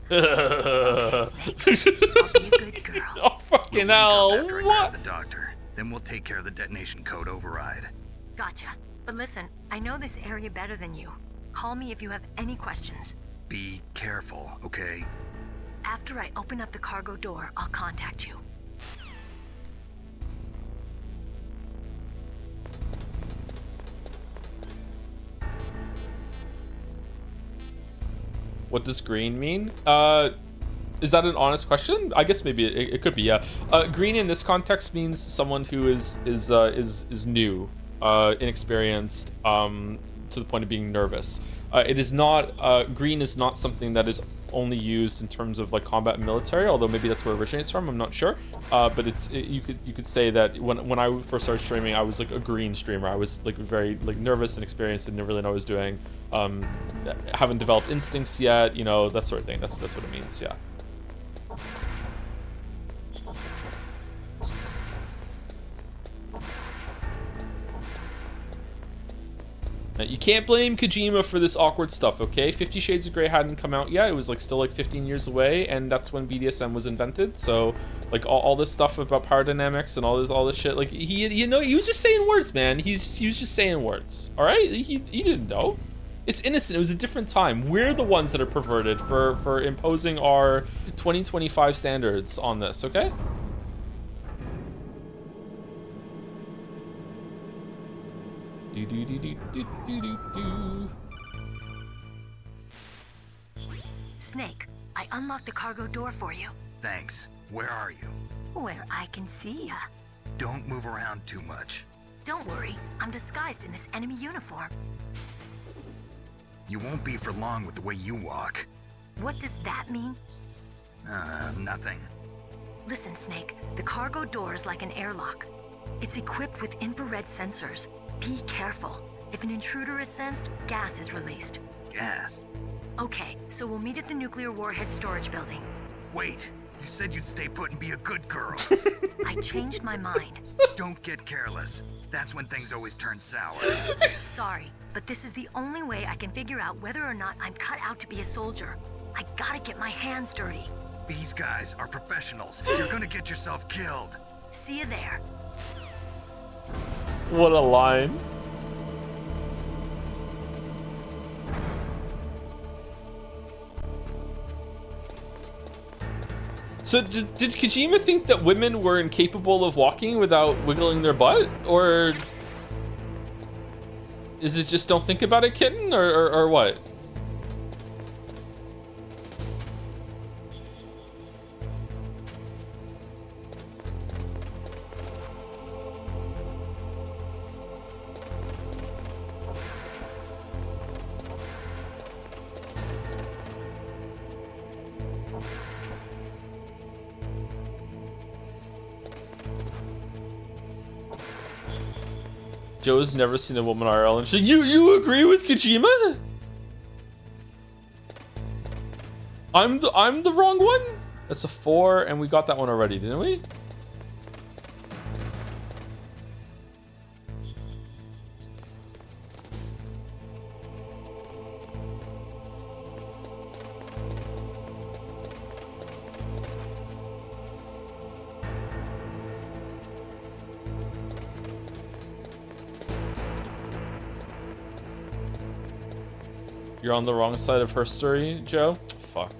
Okay, Snake. I'll be a good girl. Oh, fucking hell. After I grab the doctor, then we'll take care of the detonation code override. Gotcha. But listen, I know this area better than you. Call me if you have any questions. Be careful, okay? After I open up the cargo door, I'll contact you. What does green mean? Is that an honest question? I guess maybe it could be, yeah. Green in this context means someone who is new, inexperienced, to the point of being nervous. It is not, green is not something that is only used in terms of like combat and military, although maybe that's where it originates from, I'm not sure. But you could say that when I first started streaming, I was like a green streamer. I was like very like nervous and experienced and didn't really know what I was doing. Haven't developed instincts yet, you know, that sort of thing. That's what it means, yeah. You can't blame Kojima for this awkward stuff, okay? 50 Shades of Grey hadn't come out yet. It was like still like 15 years away, and that's when BDSM was invented. So like all this stuff about power dynamics and all this shit, like he was just saying words, man. He was just saying words. All right, he didn't know. It's innocent. It was a different time. We're the ones that are perverted for imposing our 2025 standards on this, okay? Snake, I unlocked the cargo door for you. Thanks. Where are you? Where I can see ya. Don't move around too much. Don't worry, I'm disguised in this enemy uniform. You won't be for long with the way you walk. What does that mean? Nothing. Listen, Snake, the cargo door is like an airlock. It's equipped with infrared sensors. Be careful. If an intruder is sensed, gas is released. Gas? Okay, so we'll meet at the nuclear warhead storage building. Wait, you said you'd stay put and be a good girl. I changed my mind. Don't get careless. That's when things always turn sour. Sorry, but this is the only way I can figure out whether or not I'm cut out to be a soldier. I gotta get my hands dirty. These guys are professionals. You're gonna get yourself killed. See you there. What a line. So did Kojima think that women were incapable of walking without wiggling their butt? Or is it just don't think about it, kitten? Or what? Joe's never seen a woman IRL and you agree with Kojima? I'm the wrong one? That's a 4 and we got that one already, didn't we? You're on the wrong side of her story, Joe? Fuck.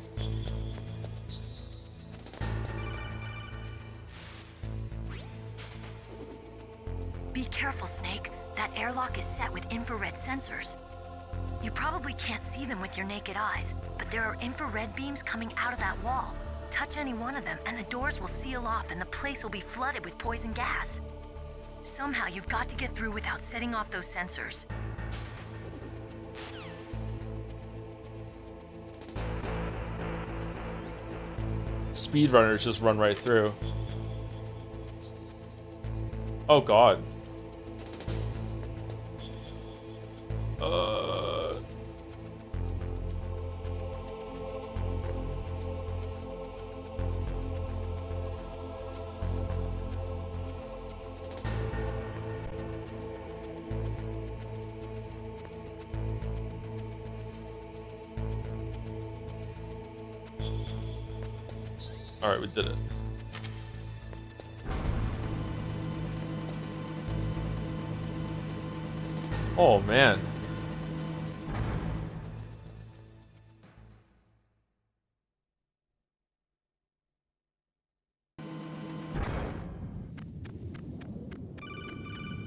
Be careful, Snake. That airlock is set with infrared sensors. You probably can't see them with your naked eyes, but there are infrared beams coming out of that wall. Touch any one of them and the doors will seal off and the place will be flooded with poison gas. Somehow you've got to get through without setting off those sensors. Speedrunners just run right through. Oh god. Alright, we did it. Oh man.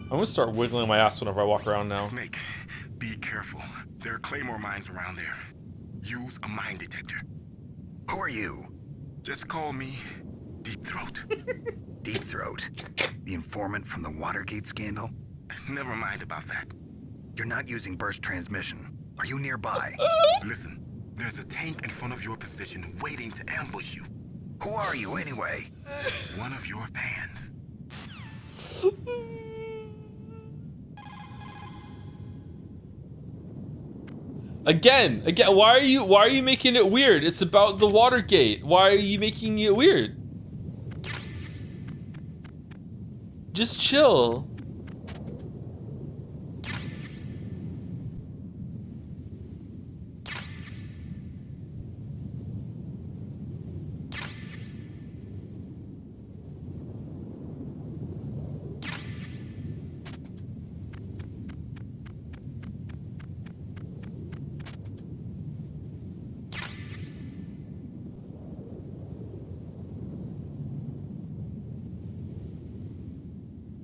I'm gonna start wiggling my ass whenever I walk around now. Snake, be careful. There are claymore mines around there. Use a mine detector. Who are you? Just call me Deep Throat. Deep Throat? The informant from the Watergate scandal? Never mind about that. You're not using burst transmission. Are you nearby? Listen, there's a tank in front of your position waiting to ambush you. Who are you anyway? One of your fans. Again, why are you making it weird? It's about the Watergate. Why are you making it weird? Just chill.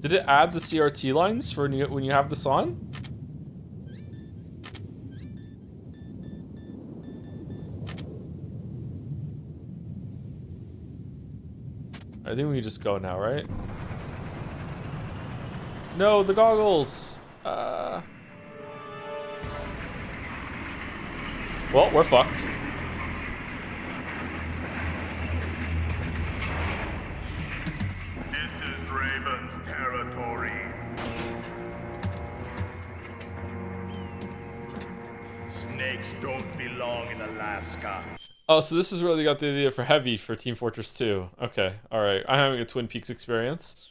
Did it add the CRT lines for when you have this on? I think we can just go now, right? No, the goggles! Well, we're fucked. This is Raven's territory. Snakes don't belong in Alaska. Oh, so this is where they got the idea for Heavy for Team Fortress 2. Okay, alright. I'm having a Twin Peaks experience.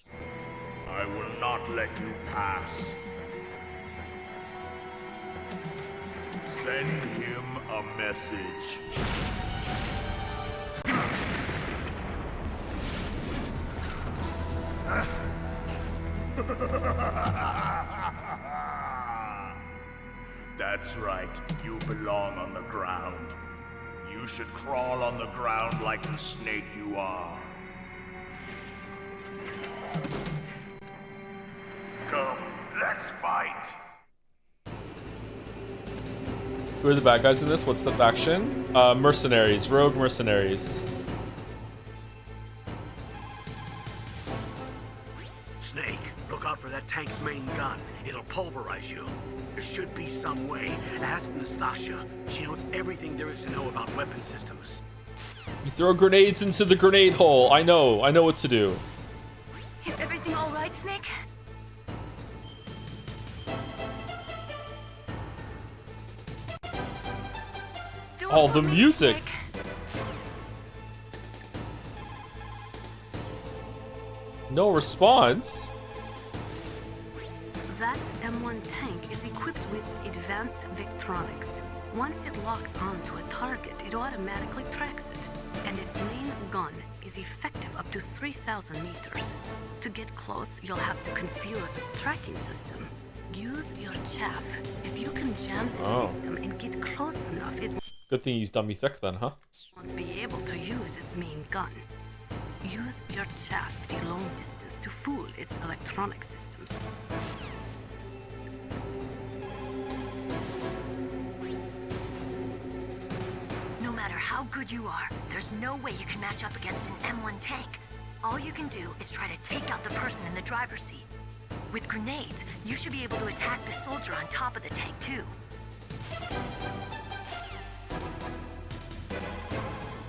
I will not let you pass. Send him a message. That's right. You belong on the ground. You should crawl on the ground like the snake you are. Come, let's fight. Who are the bad guys in this? What's the faction? Mercenaries. Rogue mercenaries. Snake, look out for that tank's main gun. It'll pulverize you. There should be some way. Ask Nastasha. She knows everything there is to know about weapon systems. You throw grenades into the grenade hole. I know what to do. Is everything all right, Snake? Oh, the music. No response. That M1 tank is equipped with advanced Victronics. Once it locks onto a target, it automatically tracks it, and its main gun is effective up to 3,000 meters. To get close, you'll have to confuse the tracking system. Use your chaff. If you can jam the system and get close enough, it Good thing he's dummy thick then, huh? won't be able to use its main gun. Use your chaff at a long distance to fool its electronic systems. No matter how good you are, there's no way you can match up against an M1 tank. All you can do is try to take out the person in the driver's seat. With grenades, you should be able to attack the soldier on top of the tank, too.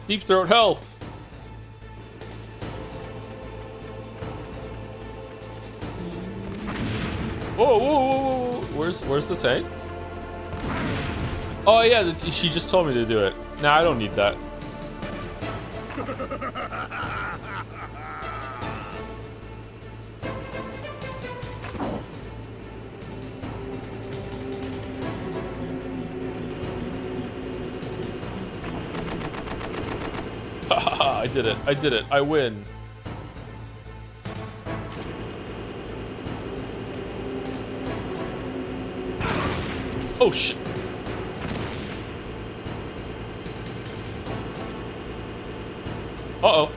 Deep Throat, help! Whoa, whoa, whoa, whoa! Where's the tank? Oh yeah, she just told me to do it. Nah, I don't need that. I did it. I did it. I win. Oh shit. Uh-oh.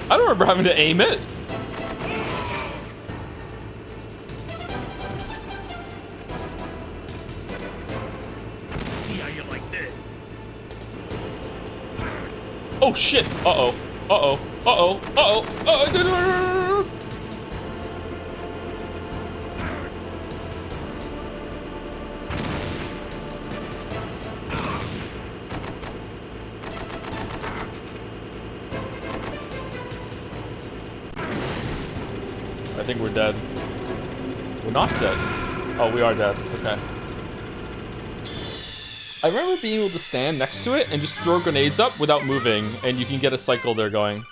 I don't remember having to aim it. Yeah, you like this. Oh shit! Uh-oh. Uh-oh. Uh-oh. Uh-oh. Uh-oh. I think we're dead. We're not dead. Oh, we are dead. Okay. I remember being able to stand next to it and just throw grenades up without moving, and you can get a cycle there going.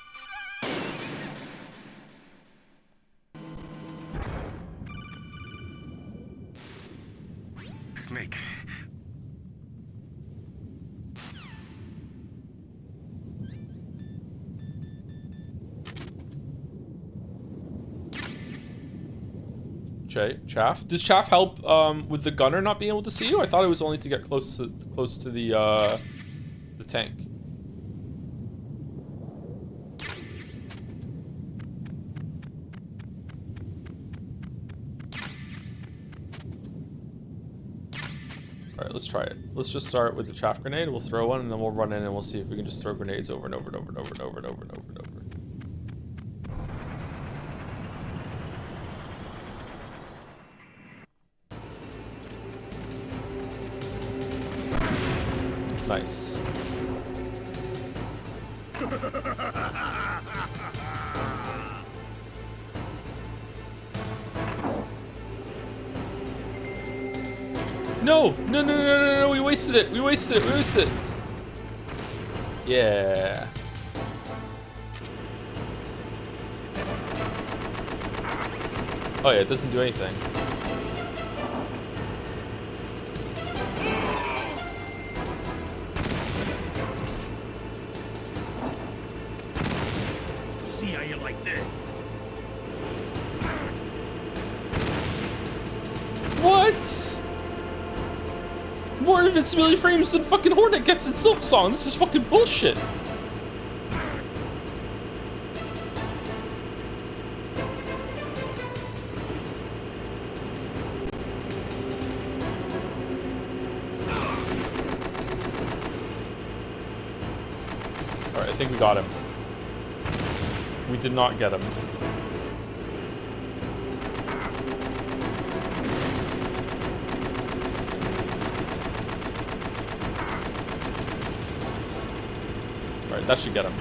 Snake. Chaff? Does Chaff help with the gunner not being able to see you? I thought it was only to get close to the tank. Alright, let's try it. Let's just start with the chaff grenade. We'll throw one, and then we'll run in and we'll see if we can just throw grenades over and over and over and over and over and over and over and over. Nice. No! No, no, no, no, no, we wasted it! We wasted it! We wasted it! Yeah. Oh yeah, it doesn't do anything. See how you like this? What? More invincibility frames than fucking Hornet gets in Silk Song. This is fucking bullshit. Alright, I think we got him. We did not get him. Alright, that should get him.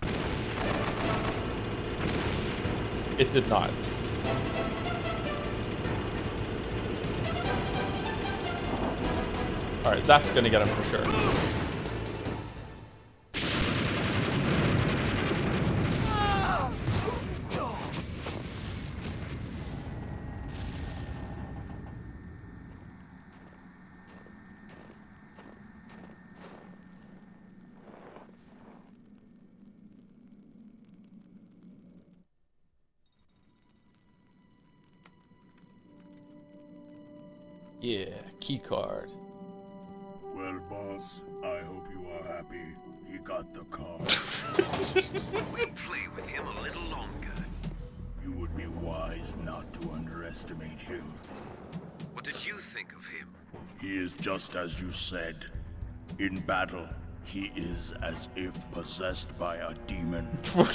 It did not. Alright, that's gonna get him for sure. Yeah, key card. Well, boss, I hope you are happy. He got the card. We'll play with him a little longer. You would be wise not to underestimate him. What did you think of him? He is just as you said. In battle, he is as if possessed by a demon.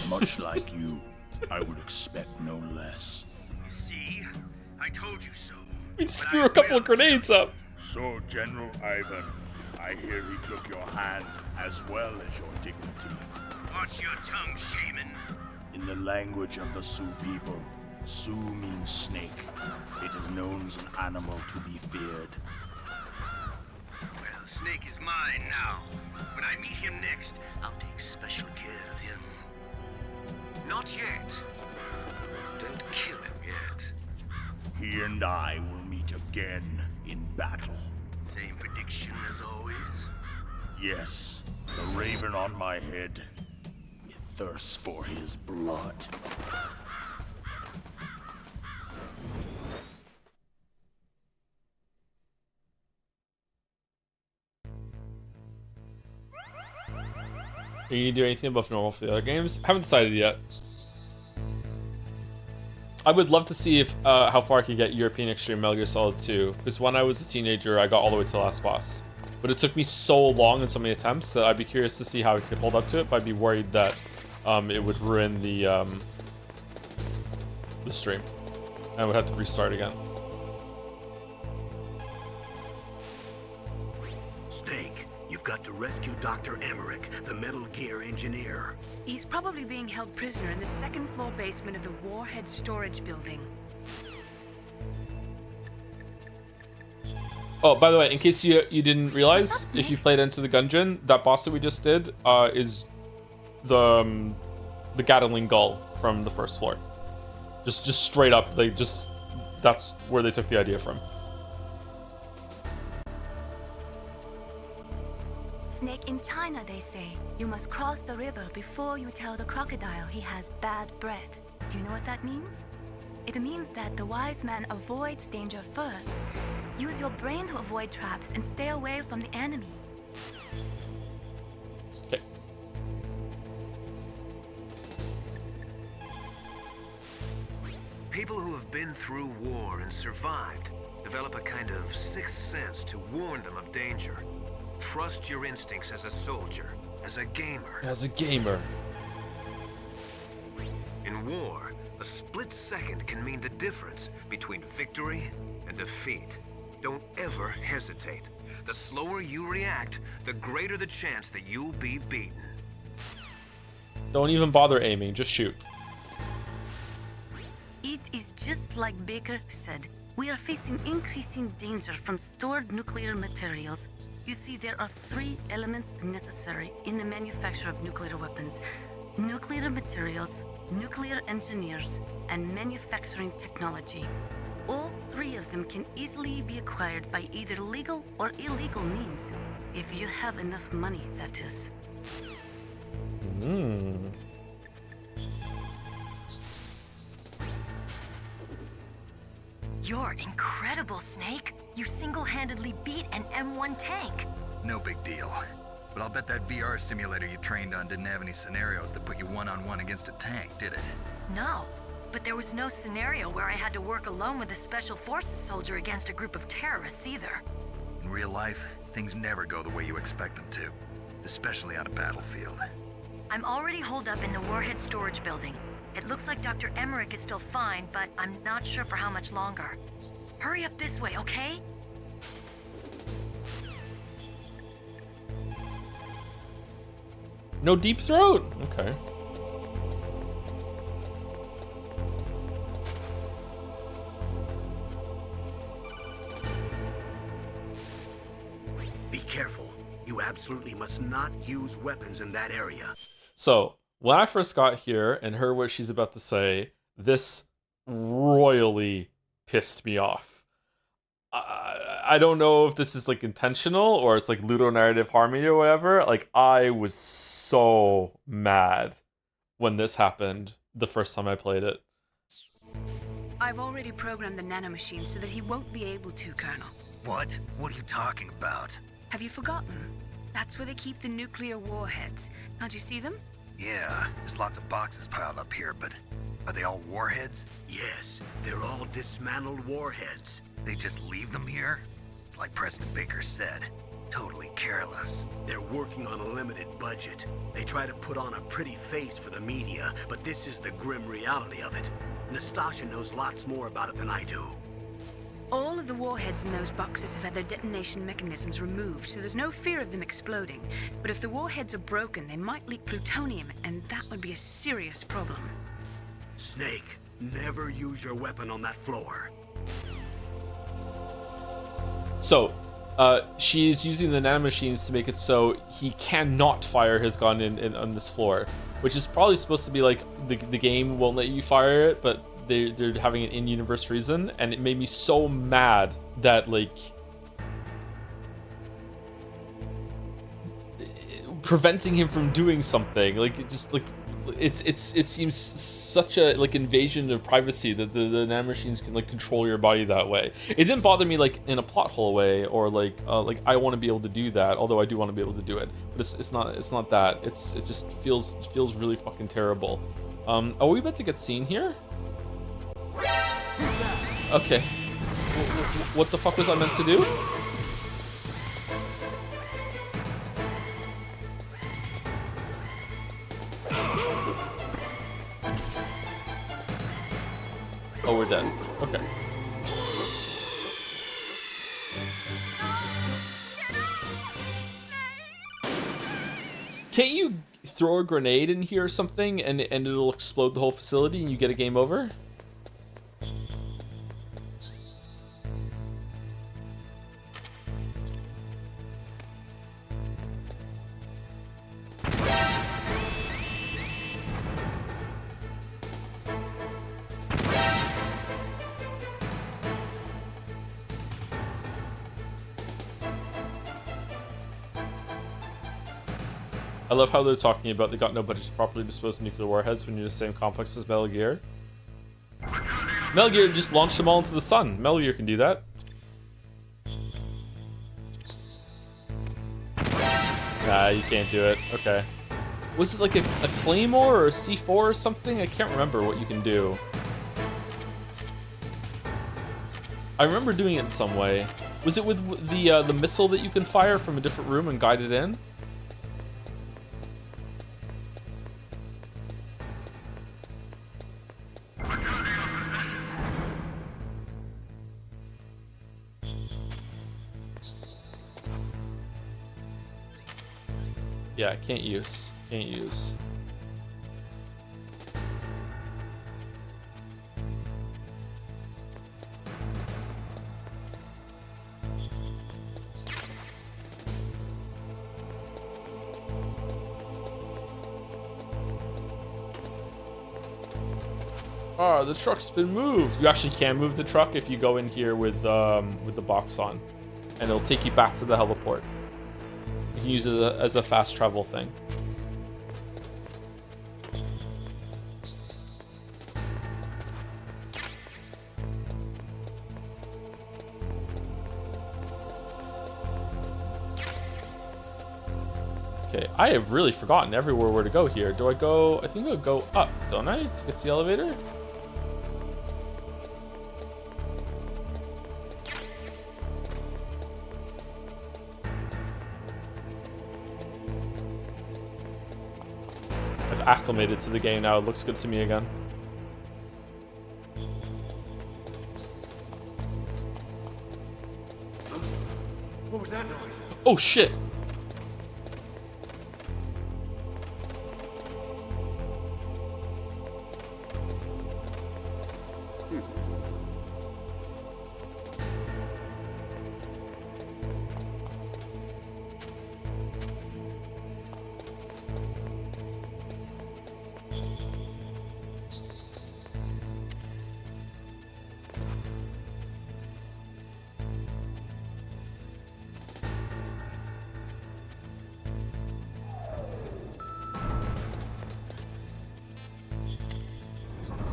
Much like you, I would expect no less. See? I told you so. We just threw a couple of grenades up. So, General Ivan, I hear he took your hand as well as your dignity. Watch your tongue, shaman. In the language of the Sioux people, Sioux means snake. It is known as an animal to be feared. Well, Snake is mine now. When I meet him next, I'll take special care of him. Not yet. Don't kill him yet. He and I will meet again in battle. Same prediction as always? Yes, the raven on my head. It thirsts for his blood. Are you gonna do anything above normal for the other games? Haven't decided yet. I would love to see if how far I can get European Extreme Metal Gear Solid 2, because when I was a teenager, I got all the way to the last boss. But it took me so long and so many attempts that I'd be curious to see how it could hold up to it, but I'd be worried that it would ruin the stream. And I would have to restart again. Snake, you've got to rescue Dr. Emmerich, the Metal Gear engineer. He's probably being held prisoner in the second floor basement of the Warhead Storage Building. Oh, by the way, in case you didn't realize, if you played Into the Gungeon, that boss that we just did is the Gatling Gull from the first floor. Just straight up, that's where they took the idea from. Snake, in China, they say, you must cross the river before you tell the crocodile he has bad bread. Do you know what that means? It means that the wise man avoids danger first. Use your brain to avoid traps and stay away from the enemy. Okay. People who have been through war and survived, Develop a kind of sixth sense to warn them of danger. Trust your instincts as a soldier, as a gamer. As a gamer. In war, a split second can mean the difference between victory and defeat. Don't ever hesitate. The slower you react, the greater the chance that you'll be beaten. Don't even bother aiming, just shoot. It is just like Baker said. We are facing increasing danger from stored nuclear materials. You see, there are 3 elements necessary in the manufacture of nuclear weapons: nuclear materials, nuclear engineers, and manufacturing technology. All 3 of them can easily be acquired by either legal or illegal means. If you have enough money, that is. You're incredible, Snake. You single-handedly beat an M1 tank. No big deal. But I'll bet that VR simulator you trained on didn't have any scenarios that put you one-on-one against a tank, did it? No, but there was no scenario where I had to work alone with a Special Forces soldier against a group of terrorists either. In real life, things never go the way you expect them to, especially on a battlefield. I'm already holed up in the Warhead storage building. It looks like Dr. Emmerich is still fine, but I'm not sure for how much longer. Hurry up this way, okay? No deep throat. Okay. Be careful. You absolutely must not use weapons in that area. So, when I first got here and heard what she's about to say, this royally pissed me off. I don't know if this is like intentional or it's like ludonarrative harmony or whatever. Like, I was so mad when this happened the first time I played it. I've already programmed the nanomachine so that he won't be able to, Colonel. What? What are you talking about? Have you forgotten? That's where they keep the nuclear warheads. Can't you see them? Yeah, there's lots of boxes piled up here, but are they all warheads? Yes, they're all dismantled warheads. They just leave them here? It's like President Baker said, totally careless. They're working on a limited budget. They try to put on a pretty face for the media, but this is the grim reality of it. Nastasha knows lots more about it than I do. All of the warheads in those boxes have had their detonation mechanisms removed, so there's no fear of them exploding. But if the warheads are broken, they might leak plutonium, and that would be a serious problem. Snake, never use your weapon on that floor. So, she's using the nanomachines to make it so he cannot fire his gun on this floor, which is probably supposed to be like the game won't let you fire it, but they're having an in-universe reason, and it made me so mad that like preventing him from doing something, like it just like it seems such a like invasion of privacy that the nanomachines can like control your body that way. It didn't bother me like in a plot hole way or like I want to be able to do that, although I do want to be able to do it, but it's not that. It just feels really fucking terrible. Are we about to get seen here? Okay. What the fuck was I meant to do? Oh, we're dead. Okay. Can't you throw a grenade in here or something and it'll explode the whole facility and you get a game over? I love how they're talking about they got no budget to properly dispose of nuclear warheads when you're in the same complex as Metal Gear. Metal Gear just launched them all into the sun. Metal Gear can do that. Nah, you can't do it. Okay. Was it like a Claymore or a C4 or something? I can't remember what you can do. I remember doing it in some way. Was it with the missile that you can fire from a different room and guide it in? Yeah, can't use. Can't use. Ah, the truck's been moved. You actually can move the truck if you go in here with the box on, and it'll take you back to the heliport. You can use it as a fast travel thing. Okay, I have really forgotten everywhere where to go here. Do I go? I think I'll go up, don't I? To get to the elevator? I've acclimated to the game now. It looks good to me again. What was that noise? Oh shit!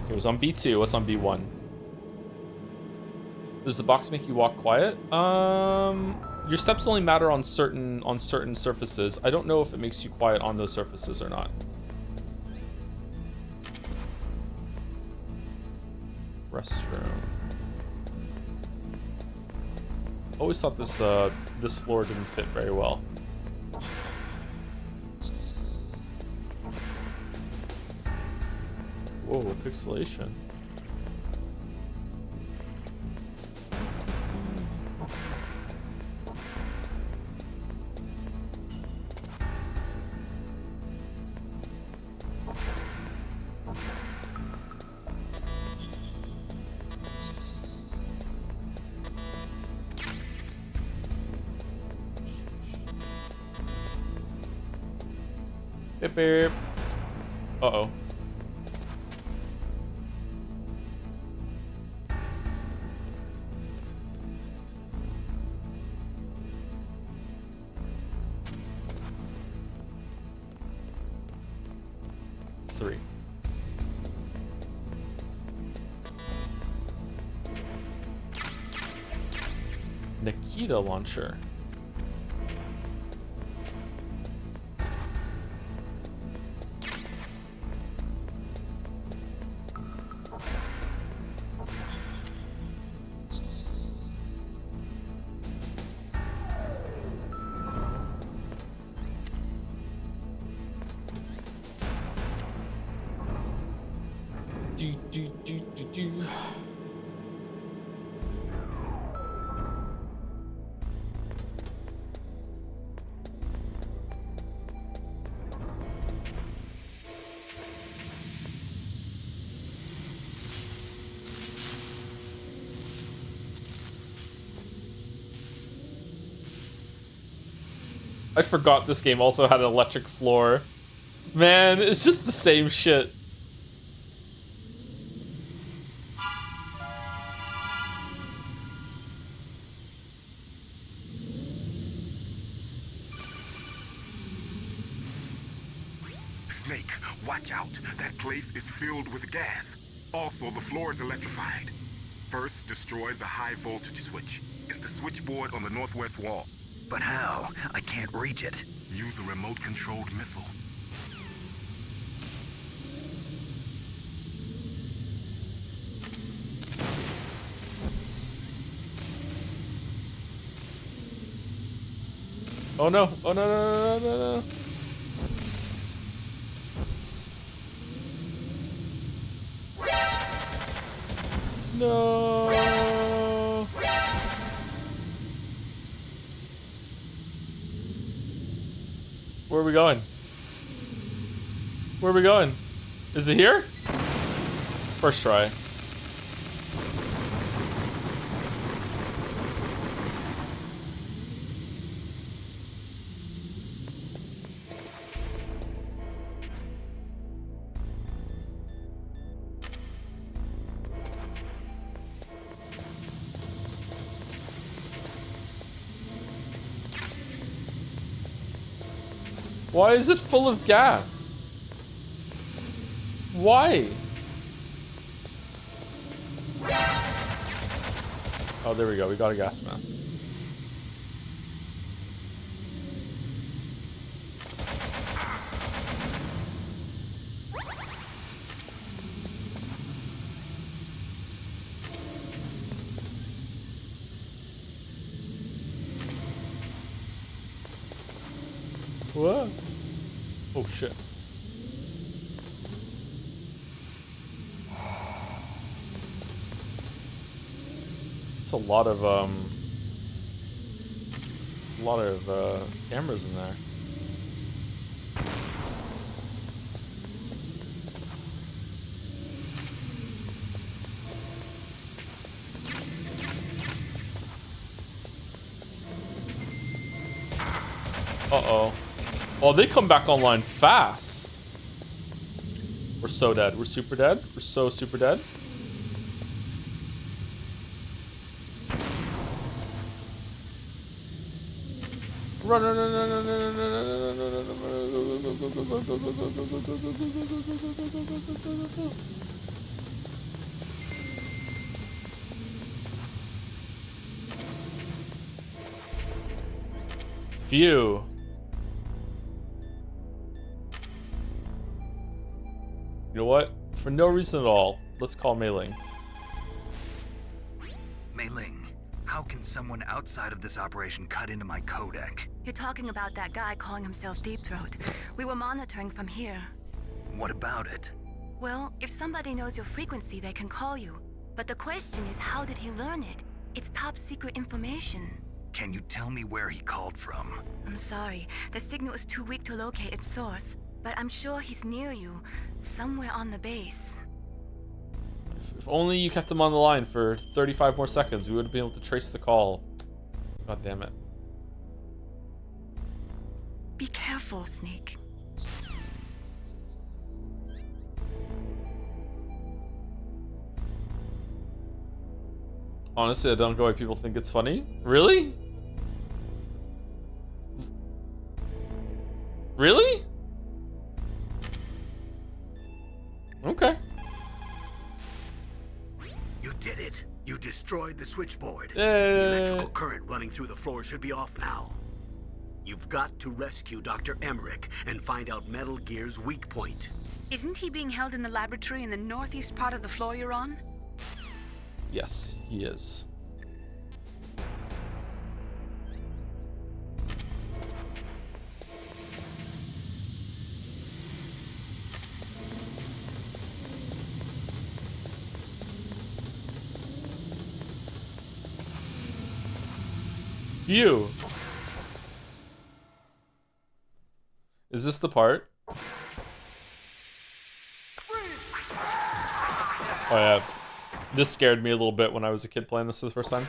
It was on B2. What's on B1? Does the box make you walk quiet? Your steps only matter on certain surfaces. I don't know if it makes you quiet on those surfaces or not. Restroom. Always thought this this floor didn't fit very well. Whoa, pixelation. Beep beep. Uh-oh. Three. Nikita launcher. Do. I forgot this game also had an electric floor. Man, it's just the same shit. Snake, watch out. That place is filled with gas. Also, the floor is electrified. First, destroy the high voltage switch. It's the switchboard on the northwest wall. But how? I can't reach it. Use a remote-controlled missile. Oh no! Oh no! No! No! No! No! No! Where are we going? Where are we going? Is it here? First try. Why is it full of gas? Why? Oh, there we go. We got a gas mask. What? Oh shit. It's a lot of cameras in there. Uh-oh. Oh, they come back online fast. We're so dead. We're super dead. We're so super dead. Run, run, run, run, run, run, run, run, run, run. Phew. You know what? For no reason at all, let's call Mei Ling. Mei Ling, how can someone outside of this operation cut into my codec? You're talking about that guy calling himself Deep Throat. We were monitoring from here. What about it? Well, if somebody knows your frequency, they can call you. But the question is, how did he learn it? It's top secret information. Can you tell me where he called from? I'm sorry. The signal is too weak to locate its source. But I'm sure he's near you, somewhere on the base. If only you kept him on the line for 35 more seconds, we would have been able to trace the call. God damn it. Be careful, Snake. Honestly, I don't know why people think it's funny. Really? Really? Okay. You did it. You destroyed the switchboard. Yay. The electrical current running through the floor should be off now. You've got to rescue Dr. Emmerich and find out Metal Gear's weak point. Isn't he being held in the laboratory in the northeast part of the floor you're on? Yes, he is. Phew. Is this the part? Oh yeah. This scared me a little bit when I was a kid playing this for the first time.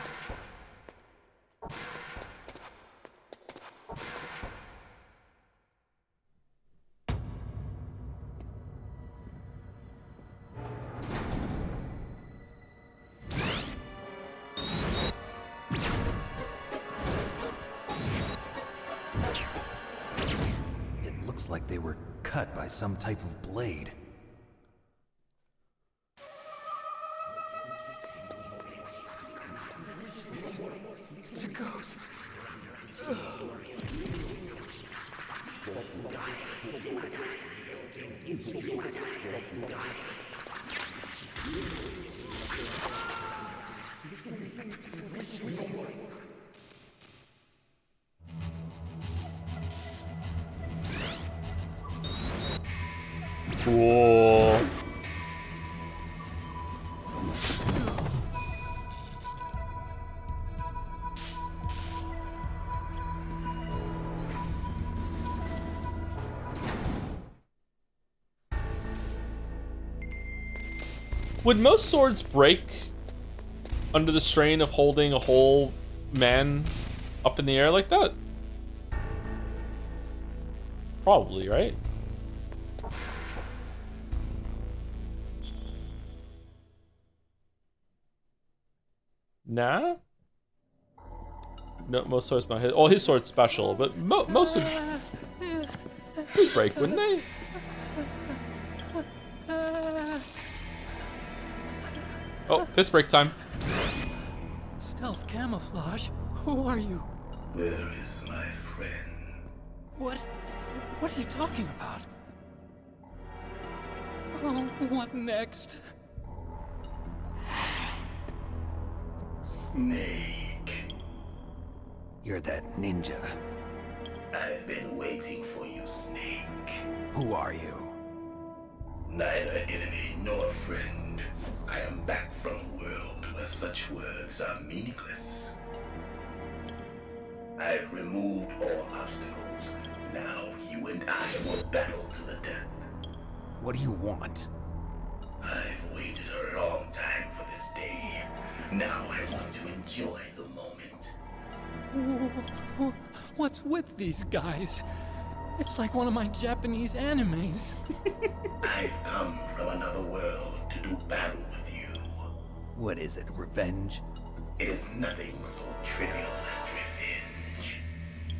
It looks like they were cut by some type of blade. It's a ghost. Cool. Would most swords break under the strain of holding a whole man up in the air like that? Probably, right? Nah? No, most swords not his. Oh, his sword's special, but most would break, wouldn't they? Oh, piss break time. Stealth camouflage? Who are you? Where is my friend? What are you talking about? Oh, what next? Snake. You're that ninja. I've been waiting for you, Snake. Who are you? Neither enemy nor friend. I am back from a world where such words are meaningless. I've removed all obstacles. Now you and I will battle to the death. What do you want? I've waited a long time for this day. Now I want to enjoy the moment. What's with these guys? It's like one of my Japanese animes. I've come from another world to do battle with you. What is it, revenge? It is nothing so trivial as revenge.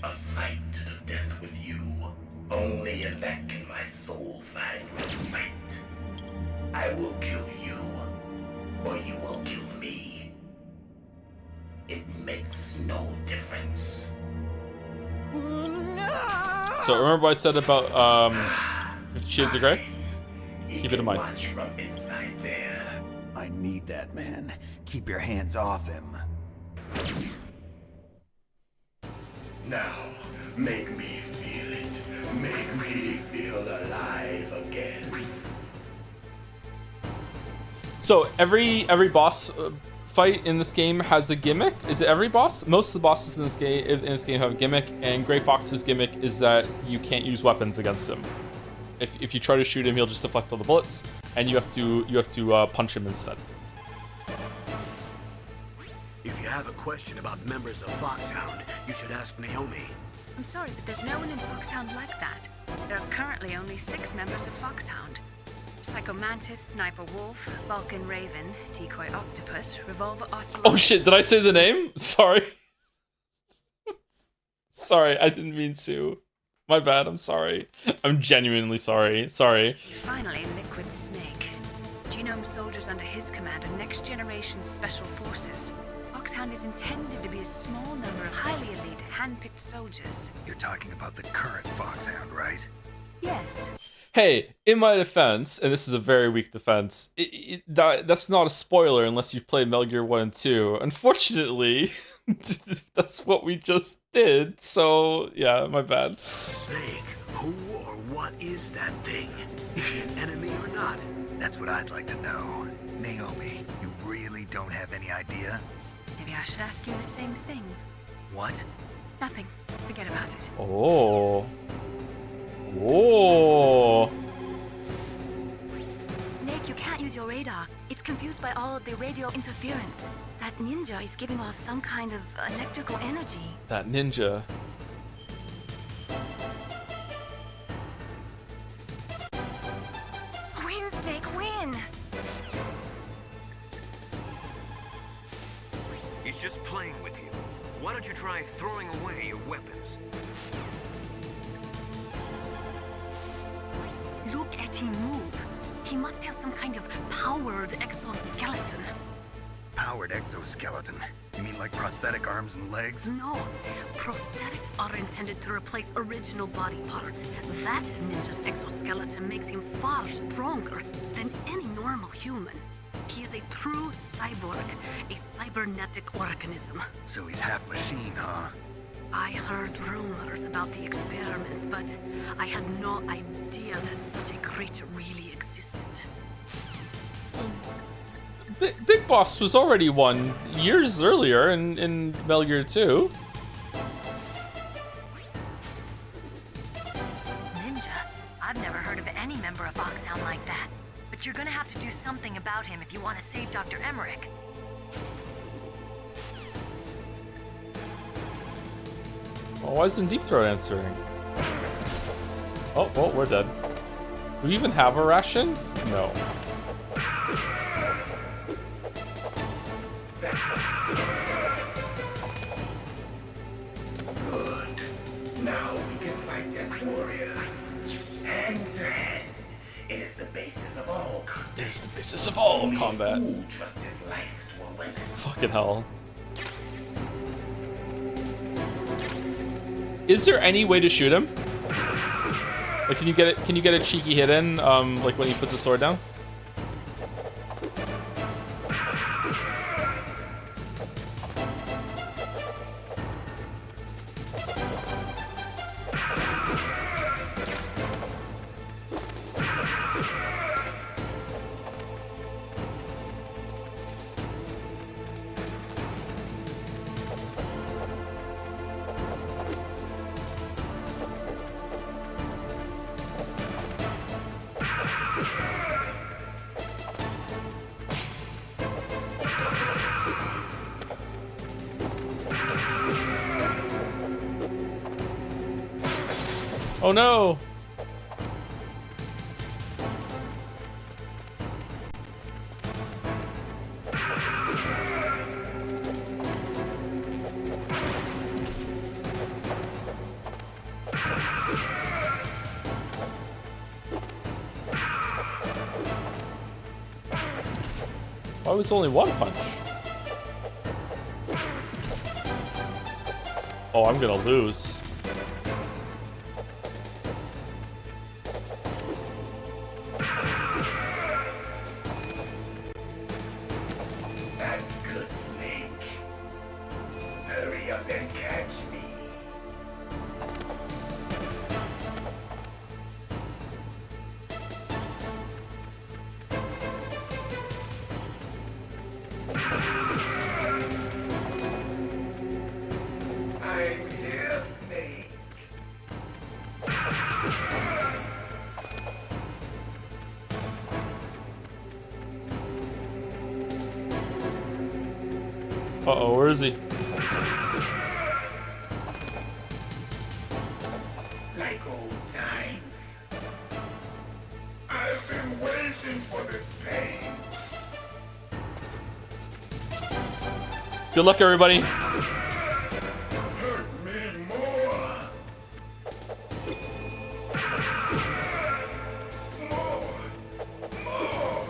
A fight to the death with you. Only in that can my soul find respite. I will kill you, or you will kill me. It makes no difference. So remember what I said about 50 Shades of Grey? Keep it in mind. Watch from inside there. I need that man. Keep your hands off him. Now, make me feel it. Make me feel alive again. So every boss fight in this game has a gimmick. Is it every boss? Most of the bosses in this game have a gimmick, and Gray Fox's gimmick is that you can't use weapons against him. If you try to shoot him, he'll just deflect all the bullets, and you have to punch him instead. If you have a question about members of Foxhound, you should ask Naomi. I'm sorry, but there's no one in Foxhound like that. There are currently only 6 members of Foxhound. Psycho Mantis, Sniper Wolf, Vulcan Raven, Decoy Octopus, Revolver Ocelot... Oh shit, did I say the name? Sorry. Sorry, I didn't mean to. My bad, I'm sorry. I'm genuinely sorry. Sorry. Finally, Liquid Snake. Genome soldiers under his command are Next Generation Special Forces. Foxhound is intended to be a small number of highly elite, hand-picked soldiers. You're talking about the current Foxhound, right? Yes. Hey, in my defense, and this is a very weak defense, that's not a spoiler unless you've played Metal Gear 1 and 2. Unfortunately, that's what we just did, so yeah, my bad. Snake, who or what is that thing? Is she an enemy or not? That's what I'd like to know. Naomi, you really don't have any idea? Maybe I should ask you the same thing. What? Nothing. Forget about it. Oh. Oh. Snake, you can't use your radar. It's confused by all of the radio interference. That ninja is giving off some kind of electrical energy. That ninja. Win, Snake, win! He's just playing with you. Why don't you try throwing away your weapons? Look at him move. He must have some kind of powered exoskeleton. Powered exoskeleton? You mean like prosthetic arms and legs? No. Prosthetics are intended to replace original body parts. That ninja's exoskeleton makes him far stronger than any normal human. He is a true cyborg, a cybernetic organism. So he's half machine, huh? I heard rumors about the experiments, but I had no idea that such a creature really existed. Big Boss was already one years earlier in Metal Gear 2. Ninja? I've never heard of any member of Foxhound like that. But you're gonna have to do something about him if you want to save Dr. Emmerich. Well, why isn't Deep Throat answering? Oh, we're dead. Do we even have a ration? No. Good. Now we can fight as warriors. Hand to hand. It is the basis of all combat. It is the basis of all combat. Who trusts his life to a weapon? Fucking hell. Is there any way to shoot him? Like, can you get it? Can you get a cheeky hit in? Like when he puts his sword down? Oh no! Why was only one punch? Oh, I'm gonna lose. That's good, Snake. Hurry up and catch me. I'm here, Snake. Uh-oh, where is he? Like old times. I've been waiting for this pain. Good luck, everybody. Hurt me more. More.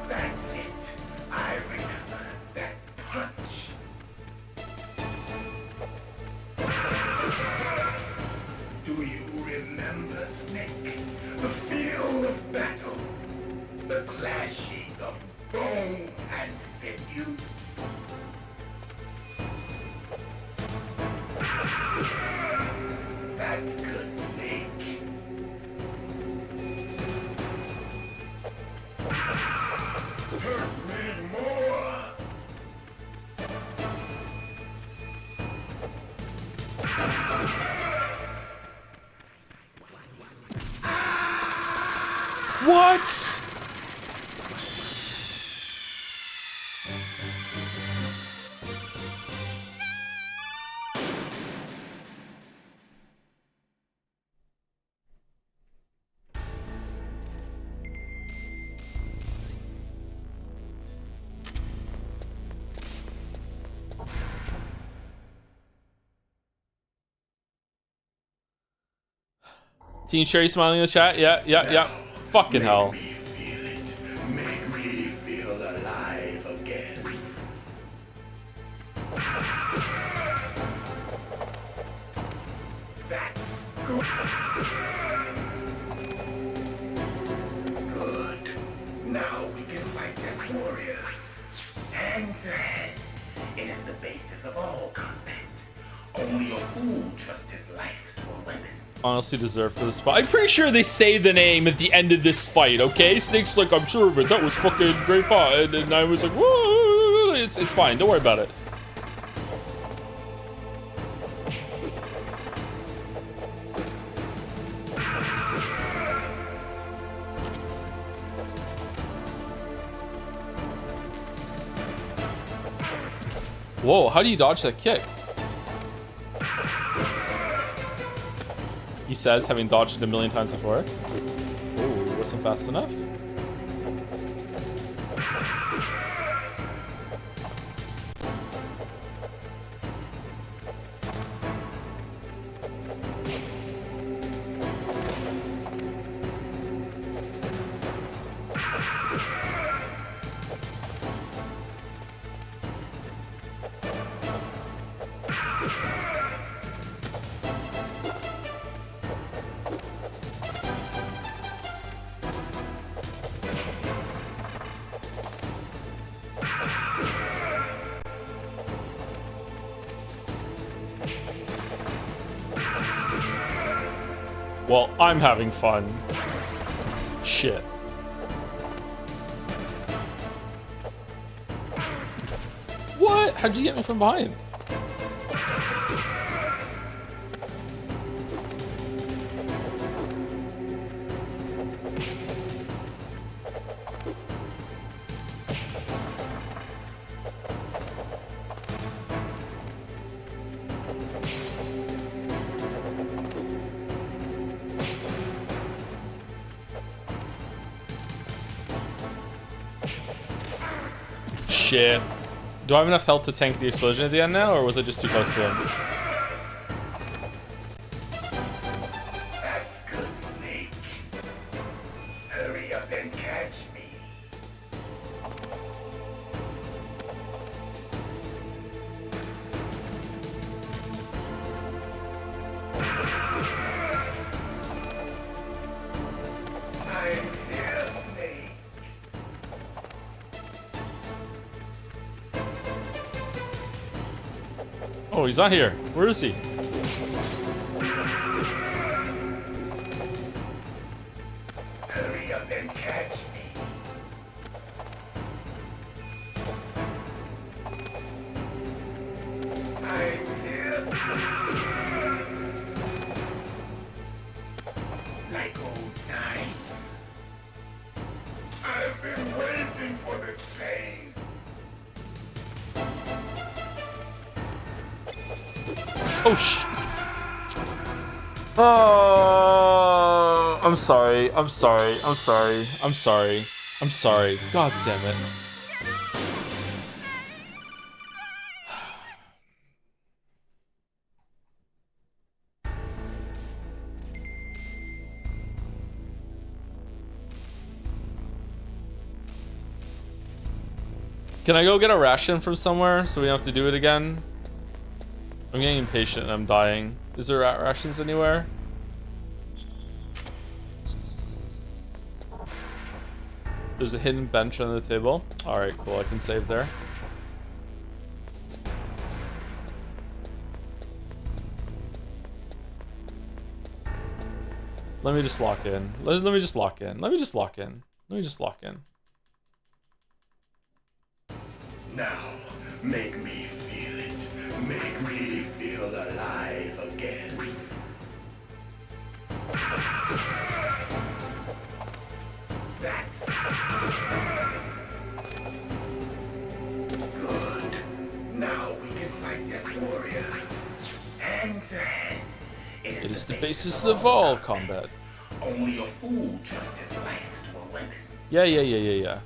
That's it. I remember that punch. Do you remember, Snake? The field of battle. The clashing of bone and sinew. That's good, Snake. Hurt me more. What? Team Cherry smiling in the chat. Yeah. Fucking hell. Make me feel alive again. That's good. Good. Now we can fight as warriors. basis of all combat. Only a fool trusts his life to a weapon. Honestly deserved for the spot. I'm pretty sure they say the name at the end of this fight, okay? Snake's like, I'm sure of it. That was fucking great fun. And I was like, whoa, it's fine. Don't worry about it. Whoa, how do you dodge that kick? He says, having dodged it a million times before. Oh, wasn't fast enough. Well, I'm having fun. Shit. What? How'd you get me from behind? Shit. Do I have enough health to tank the explosion at the end now, or was I just too close to him? That's good, Snake. Hurry up and catch me. I'm here, Snake. Oh, he's not here. Where is he? Hurry up and catch me. I'm here. Like old times. I've been waiting for this pain. Oh, oh, I'm sorry. I'm sorry. I'm sorry. I'm sorry. I'm sorry. God damn it. Can I go get a ration from somewhere so we don't have to do it again? I'm getting impatient and I'm dying. Is there rations anywhere? There's a hidden bench on the table. Alright, cool. I can save there. Let me just lock in. Let me just lock in. Let me just lock in. Let me just lock in. Now, make me feel it. Make me feel alive again. That's good. Now we can fight as warriors. Hand to hand. It is the basis of all combat. Only a fool trusts his life to a weapon. Yeah.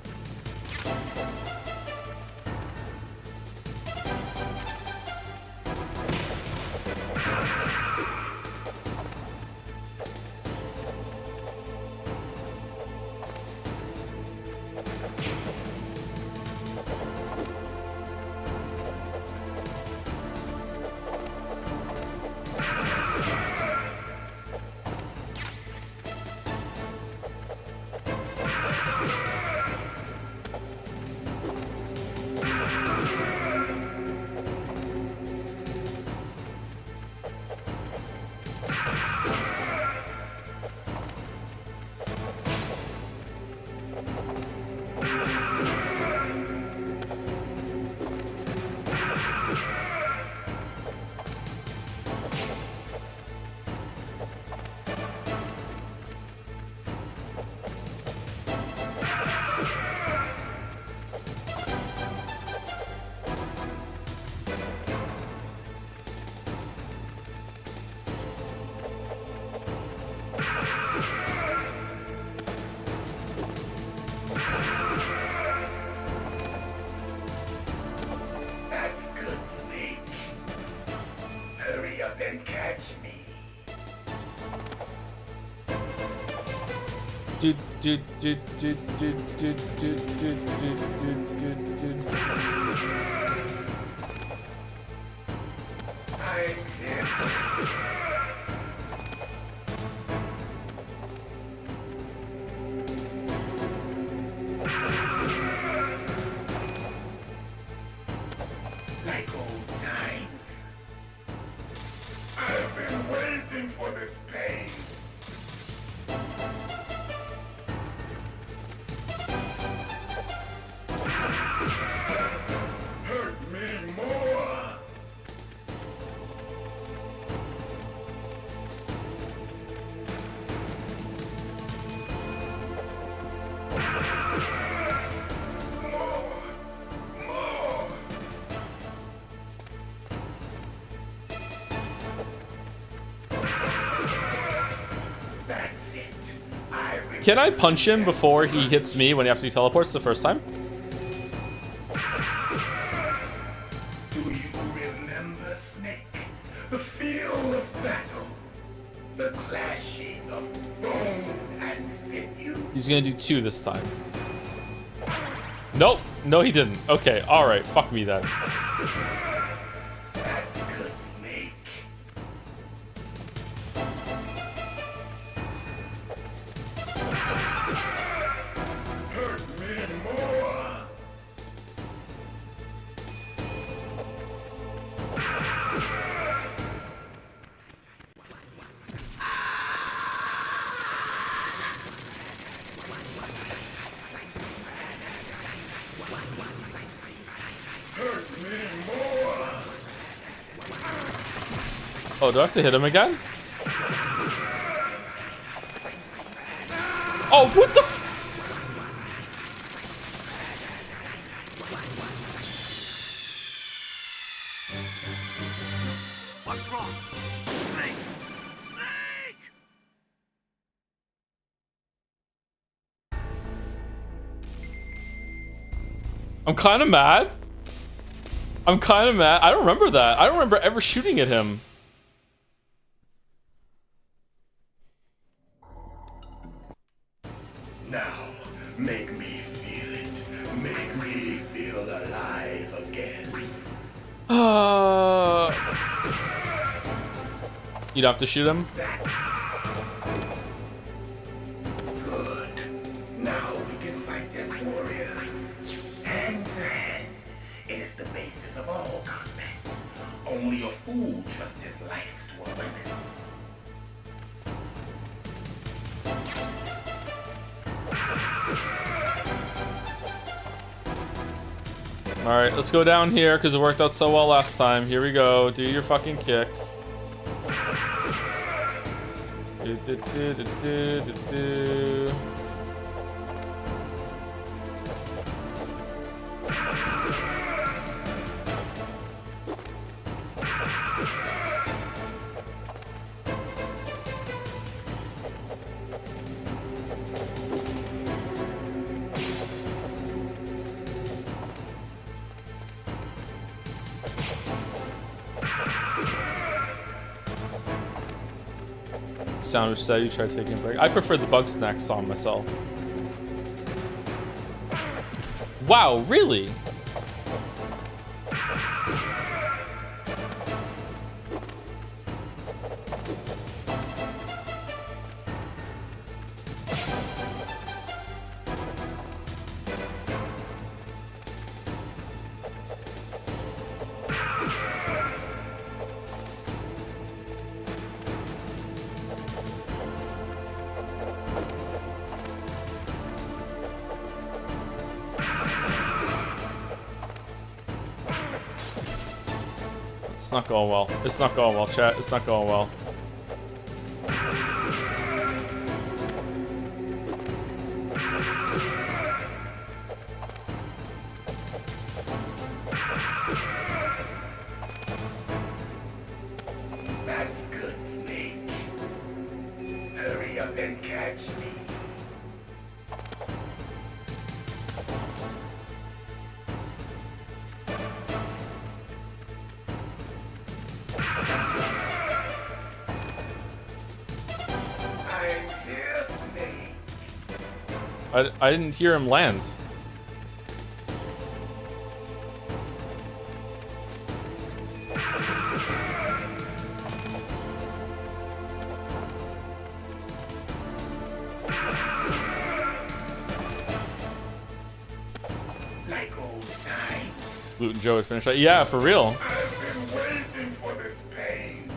Like old times. I've been waiting for this pain. Hurt me more. That's it. Can I punch him before he hits me when after he teleports the first time? Do you remember, Snake? The feel of battle. The clashing of bone and sinew. He's gonna do 2 this time. Nope. No, he didn't. Okay, alright. Fuck me then. That's good, Snake. Hurt me more. Hurt me more. Oh, do I have to hit him again? Oh, what the f- What's wrong? Snake! Snake! I'm kind of mad. I'm kind of mad. I don't remember that. I don't remember ever shooting at him. Now, make me feel it. Make me feel alive again. You don't have to shoot him? Good. Now we can fight as warriors. Hand to hand. It is the basis of all combat. Only a fool trusts his life to a weapon. Alright, let's go down here because it worked out so well last time. Here we go. Do your fucking kick. Do. Sandwich said you try taking a break. I prefer the bug snack song myself. Wow, really? It's not going well. It's not going well, chat. It's not going well. That's good, Snake. Hurry up and catch me. I didn't hear him land. Like old times. Loot and Joe would finish that. Yeah, for real. I've been waiting for this pain.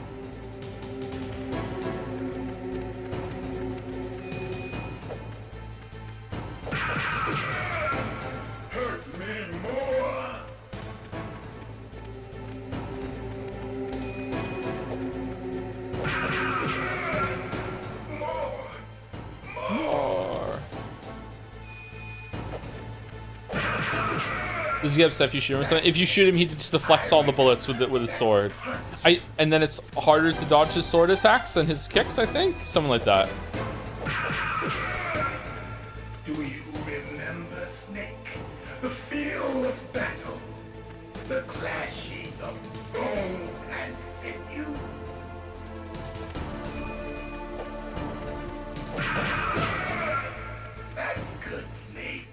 Hurt me more. More. Does he have stuff you shoot him or something? If you shoot him, he just deflects all the bullets with his sword. And then it's harder to dodge his sword attacks than his kicks, I think? Something like that. Do you remember, Snake? The feel of battle. The clashing of bone and sinew. That's good, Snake.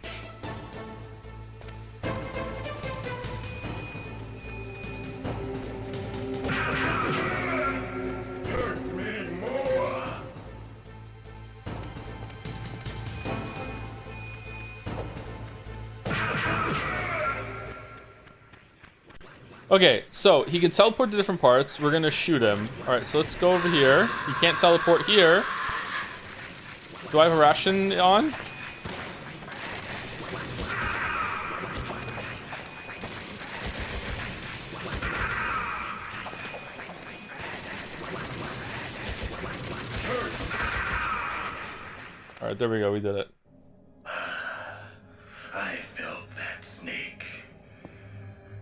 Hurt me more. Okay, so he can teleport to different parts. We're gonna shoot him. Alright, so let's go over here. He can't teleport here. Do I have a ration on? Alright, there we go, we did it. I felt that, Snake.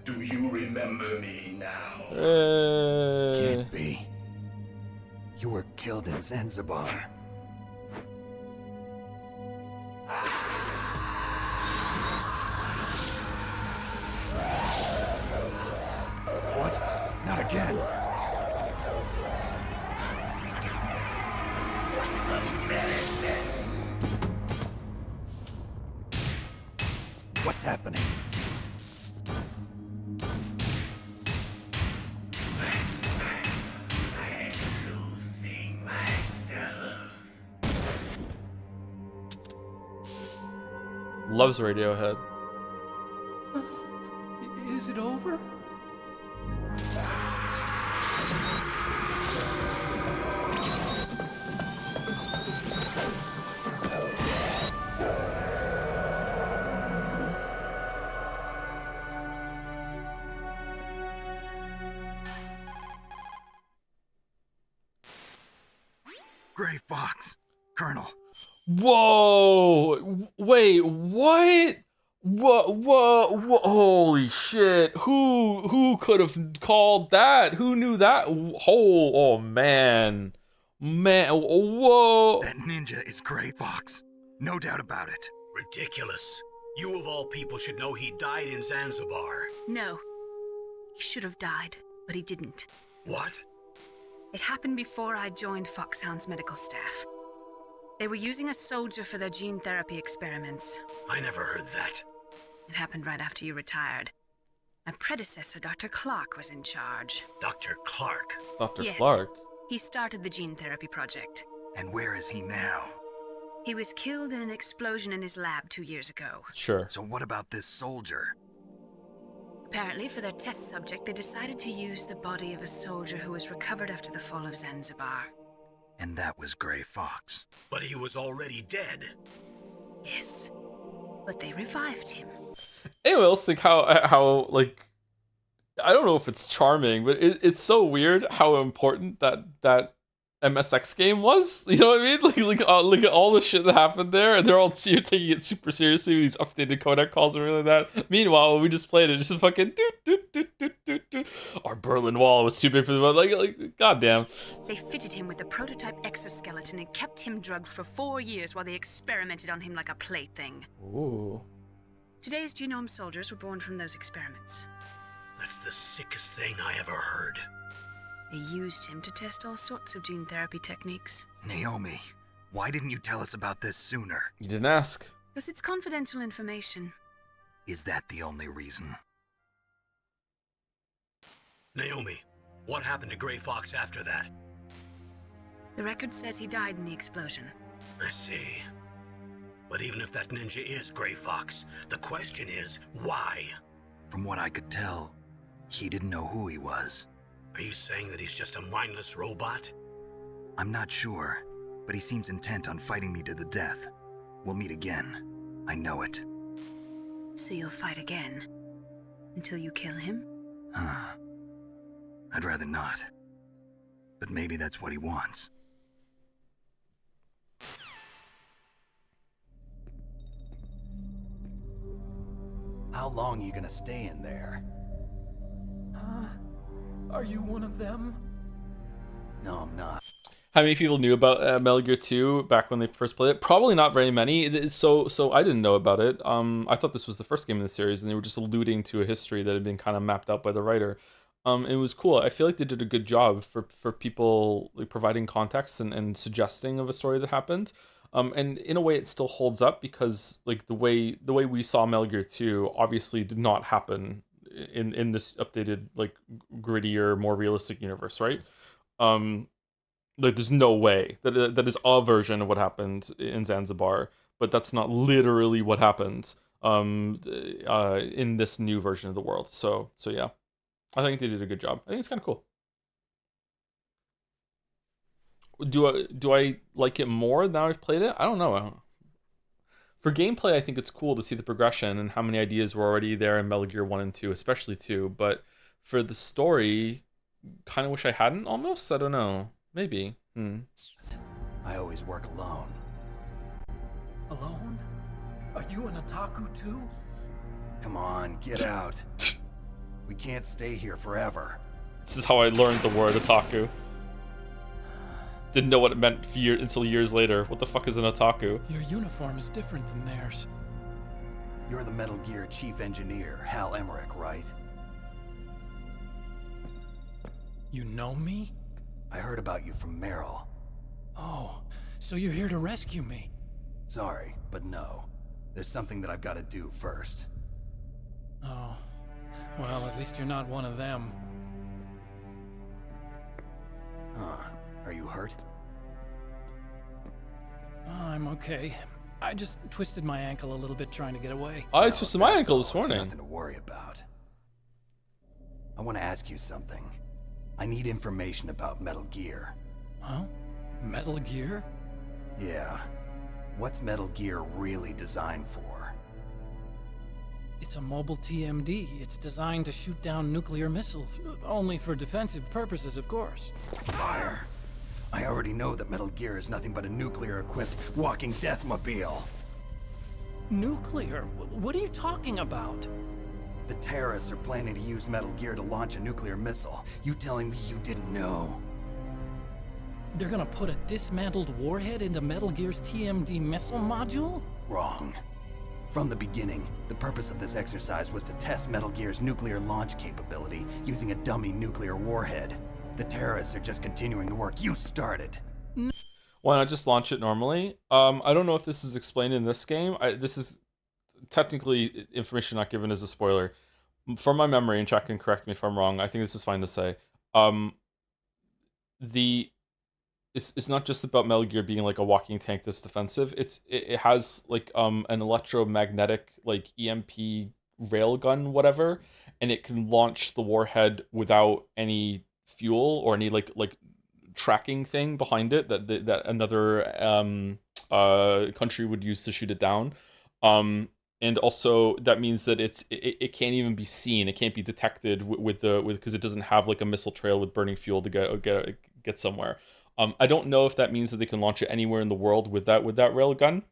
Do you remember me now? Can't be. You were killed in Zanzibar. What? Not again. What's happening? Losing myself. Loves Radiohead. Is it over? Gray Fox, Colonel. Whoa! Wait, what? Whoa, holy shit. Who could have called that? Who knew that? Oh man. Whoa. That ninja is Gray Fox. No doubt about it. Ridiculous. You of all people should know he died in Zanzibar. No. He should have died, but he didn't. What? It happened before I joined Foxhound's medical staff. They were using a soldier for their gene therapy experiments. I never heard that. It happened right after you retired. My predecessor, Dr. Clark, was in charge. Dr. Clark? Dr. Yes. Clark? He started the gene therapy project. And where is he now? He was killed in an explosion in his lab 2 years ago. Sure. So what about this soldier? Apparently, for their test subject, they decided to use the body of a soldier who was recovered after the fall of Zanzibar. And that was Gray Fox. But he was already dead. Yes. But they revived him. Anyone else think how like, I don't know if it's charming, but it's so weird how important that MSX game was. You know what I mean? Like at all the shit that happened there, and they're all taking it super seriously with these updated codec calls and everything like that. Meanwhile, when we just played it, just fucking our Berlin Wall was too big for the like goddamn. They fitted him with a prototype exoskeleton and kept him drugged for 4 years while they experimented on him like a plaything. Ooh. Today's genome soldiers were born from those experiments. That's the sickest thing I ever heard. They used him to test all sorts of gene therapy techniques. Naomi, why didn't you tell us about this sooner? You didn't ask. Because it's confidential information. Is that the only reason? Naomi, what happened to Gray Fox after that? The record says he died in the explosion. I see. But even if that ninja is Gray Fox, the question is, why? From what I could tell, he didn't know who he was. Are you saying that he's just a mindless robot? I'm not sure, but he seems intent on fighting me to the death. We'll meet again. I know it. So you'll fight again? Until you kill him? Huh. I'd rather not. But maybe that's what he wants. How long are you gonna stay in there? Are you one of them? No, I'm not. How many people knew about Metal Gear 2 back when they first played it? Probably not very many. So I didn't know about it. I thought this was the first game in the series, and they were just alluding to a history that had been kind of mapped out by the writer. It was cool. I feel like they did a good job for people, like, providing context and suggesting of a story that happened. And in a way, it still holds up because, like, the way we saw Metal Gear 2 obviously did not happen in this updated, like, grittier, more realistic universe, right? Like, there's no way that is a version of what happened in Zanzibar, but that's not literally what happened in this new version of the world. So yeah, I think they did a good job. I think it's kind of cool. Do I like it more now I've played it? I don't know. For gameplay, I think it's cool to see the progression and how many ideas were already there in Metal Gear 1 and 2, especially 2. But for the story, kind of wish I hadn't almost. I don't know. Maybe. I always work alone. Alone? Are you an otaku too? Come on, get out. We can't stay here forever. This is how I learned the word otaku. Didn't know what it meant until years later. What the fuck is an otaku? Your uniform is different than theirs. You're the Metal Gear chief engineer, Hal Emmerich, right? You know me? I heard about you from Meryl. Oh, so you're here to rescue me? Sorry, but no. There's something that I've got to do first. Oh, well, at least you're not one of them. Huh. Are you hurt? I'm okay. I just twisted my ankle a little bit trying to get away. I twisted my ankle this morning. Nothing to worry about. I want to ask you something. I need information about Metal Gear. Huh? Metal Gear? Yeah. What's Metal Gear really designed for? It's a mobile TMD. It's designed to shoot down nuclear missiles. Only for defensive purposes, of course. Fire! I already know that Metal Gear is nothing but a nuclear-equipped walking deathmobile. Nuclear? What are you talking about? The terrorists are planning to use Metal Gear to launch a nuclear missile. You telling me you didn't know? They're gonna put a dismantled warhead into Metal Gear's TMD missile module? Wrong. From the beginning, the purpose of this exercise was to test Metal Gear's nuclear launch capability using a dummy nuclear warhead. The terrorists are just continuing the work you started. Why not just launch it normally? I don't know if this is explained in this game. This is technically information not given as a spoiler. From my memory, and Jack can correct me if I'm wrong, I think this is fine to say. It's not just about Metal Gear being like a walking tank that's defensive. It has like an electromagnetic like EMP railgun, whatever, and it can launch the warhead without any fuel or any like tracking thing behind it that another country would use to shoot it down. And also that means that it can't even be seen. It can't be detected because it doesn't have like a missile trail with burning fuel to get somewhere. I don't know if that means that they can launch it anywhere in the world with that railgun,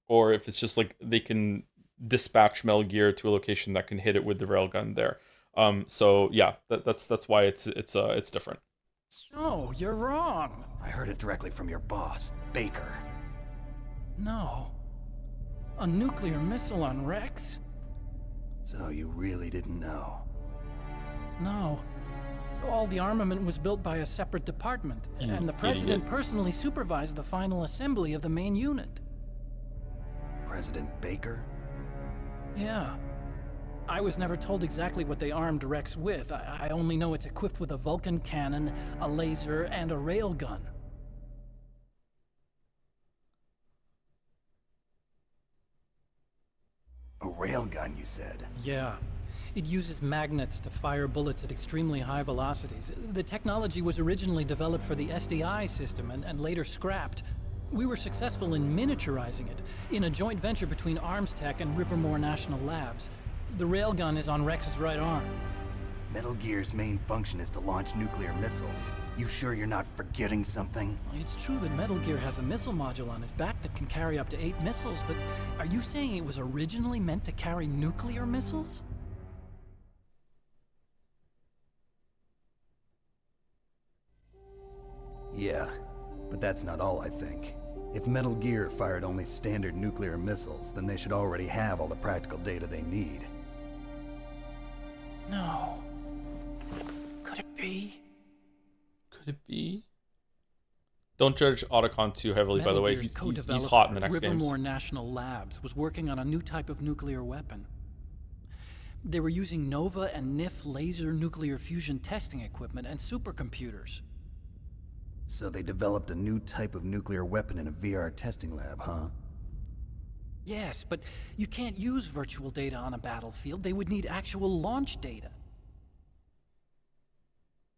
or if it's just like they can dispatch Metal Gear to a location that can hit it with the railgun there. So yeah, that's why it's different. No, you're wrong. I heard it directly from your boss, Baker. No. A nuclear missile on Rex? So you really didn't know? No. All the armament was built by a separate department, and the president personally supervised the final assembly of the main unit. President Baker? Yeah. I was never told exactly what they armed Rex with. I only know it's equipped with a Vulcan cannon, a laser, and a railgun. A railgun, you said? Yeah. It uses magnets to fire bullets at extremely high velocities. The technology was originally developed for the SDI system and later scrapped. We were successful in miniaturizing it in a joint venture between ArmsTech and Rivermore National Labs. The railgun is on Rex's right arm. Metal Gear's main function is to launch nuclear missiles. You sure you're not forgetting something? It's true that Metal Gear has a missile module on its back that can carry up to 8 missiles, but are you saying it was originally meant to carry nuclear missiles? Yeah, but that's not all I think. If Metal Gear fired only standard nuclear missiles, then they should already have all the practical data they need. No. Could it be? Could it be? Don't judge Otacon too heavily, by the way. He's hot in the next games. Rivermore National Labs was working on a new type of nuclear weapon. They were using NOVA and NIF laser nuclear fusion testing equipment and supercomputers. So they developed a new type of nuclear weapon in a VR testing lab, huh? Yes, but you can't use virtual data on a battlefield. They would need actual launch data.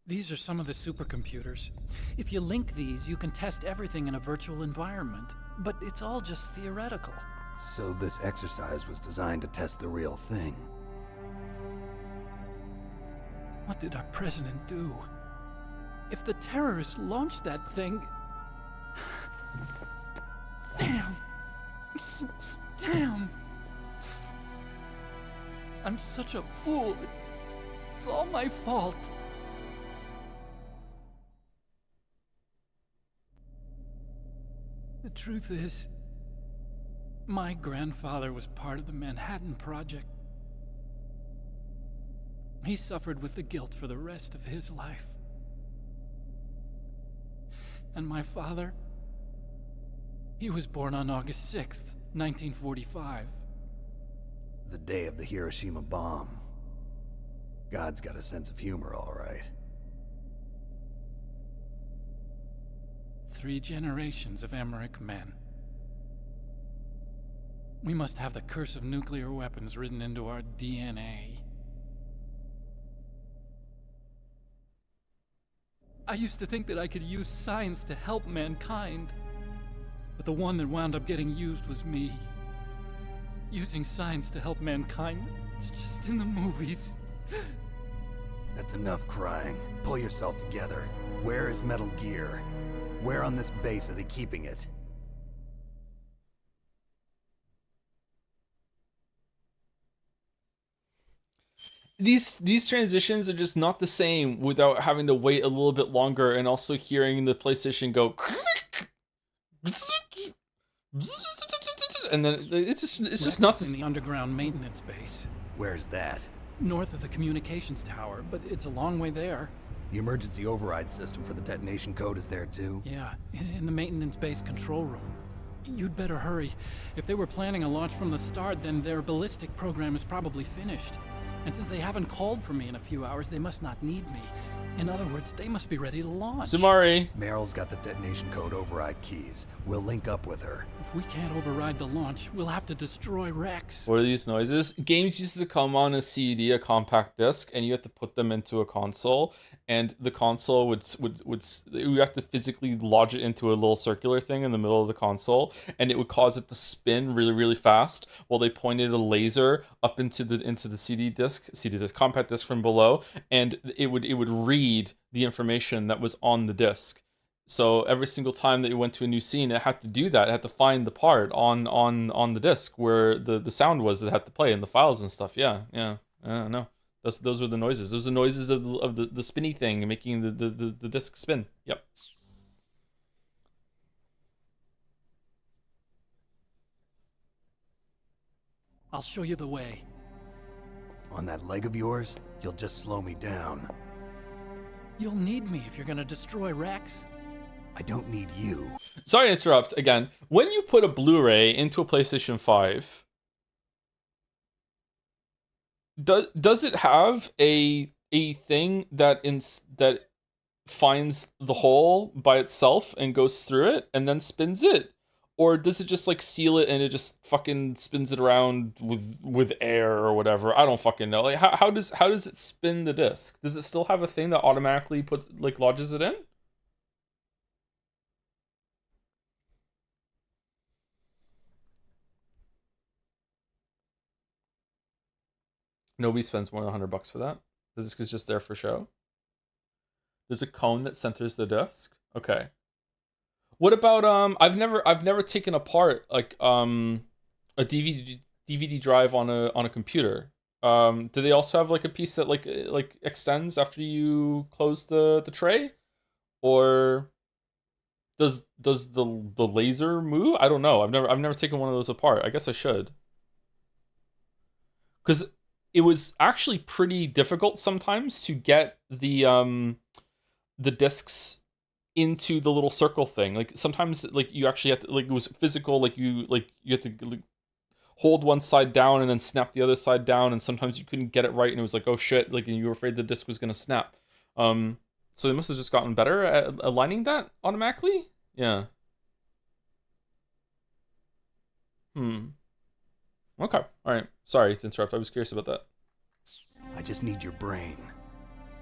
These are some of the supercomputers. If you link these, you can test everything in a virtual environment. But it's all just theoretical. So this exercise was designed to test the real thing. What did our president do? If the terrorists launched that thing... Damn! Damn! I'm such a fool. It's all my fault. The truth is, my grandfather was part of the Manhattan Project. He suffered with the guilt for the rest of his life. And my father, he was born on August 6th, 1945. The day of the Hiroshima bomb. God's got a sense of humor, all right. 3 generations of Emmerich men. We must have the curse of nuclear weapons written into our DNA. I used to think that I could use science to help mankind, but the one that wound up getting used was me. Using science to help mankind, it's just in the movies. That's enough crying. Pull yourself together. Where is Metal Gear? Where on this base are they keeping it? These transitions are just not the same without having to wait a little bit longer and also hearing the PlayStation go and then it's just not in the underground maintenance base. Where's that? North of the communications tower, but it's a long way there. The emergency override system for the detonation code is there too? Yeah, in the maintenance base control room. You'd better hurry. If they were planning a launch from the start, then their ballistic program is probably finished. And since they haven't called for me in a few hours, they must not need me. In other words, they must be ready to launch. Sumari. Meryl's got the detonation code override keys. We'll link up with her. If we can't override the launch, we'll have to destroy Rex. What are these noises? Games used to come on a CD, a compact disc, and you had to put them into a console. And the console would you have to physically lodge it into a little circular thing in the middle of the console, and it would cause it to spin really, really fast while they pointed a laser up into the CD disc, compact disc from below, and it would read the information that was on the disc. So every single time that you went to a new scene, it had to do that. It had to find the part on the disc where the sound was that had to play and the files and stuff. Yeah. I don't know. Those were the noises. Those are the noises of the spinny thing making the disc spin. Yep. I'll show you the way. On that leg of yours, you'll just slow me down. You'll need me if you're gonna destroy Rex. I don't need you. Sorry to interrupt again. When you put a Blu-ray into a PlayStation 5, does it have a thing that that finds the hole by itself and goes through it and then spins it? Or does it just like seal it and it just fucking spins it around with air or whatever? I don't fucking know. Like how does it spin the disc? Does it still have a thing that automatically lodges it in? Nobody spends more than $100 for that. The disc is just there for show. There's a cone that centers the disc. Okay. What about I've never taken apart like a DVD drive on a computer. Do they also have like a piece that like extends after you close the tray, or does the laser move? I don't know. I've never taken one of those apart. I guess I should. Because it was actually pretty difficult sometimes to get the discs into the little circle thing. Like sometimes like you actually have to, like it was physical, like you had to like, hold one side down and then snap the other side down, and sometimes you couldn't get it right and it was like, oh shit, like, and you were afraid the disc was gonna snap. So they must have just gotten better at aligning that automatically. Yeah. Okay. All right. Sorry to interrupt. I was curious about that. I just need your brain.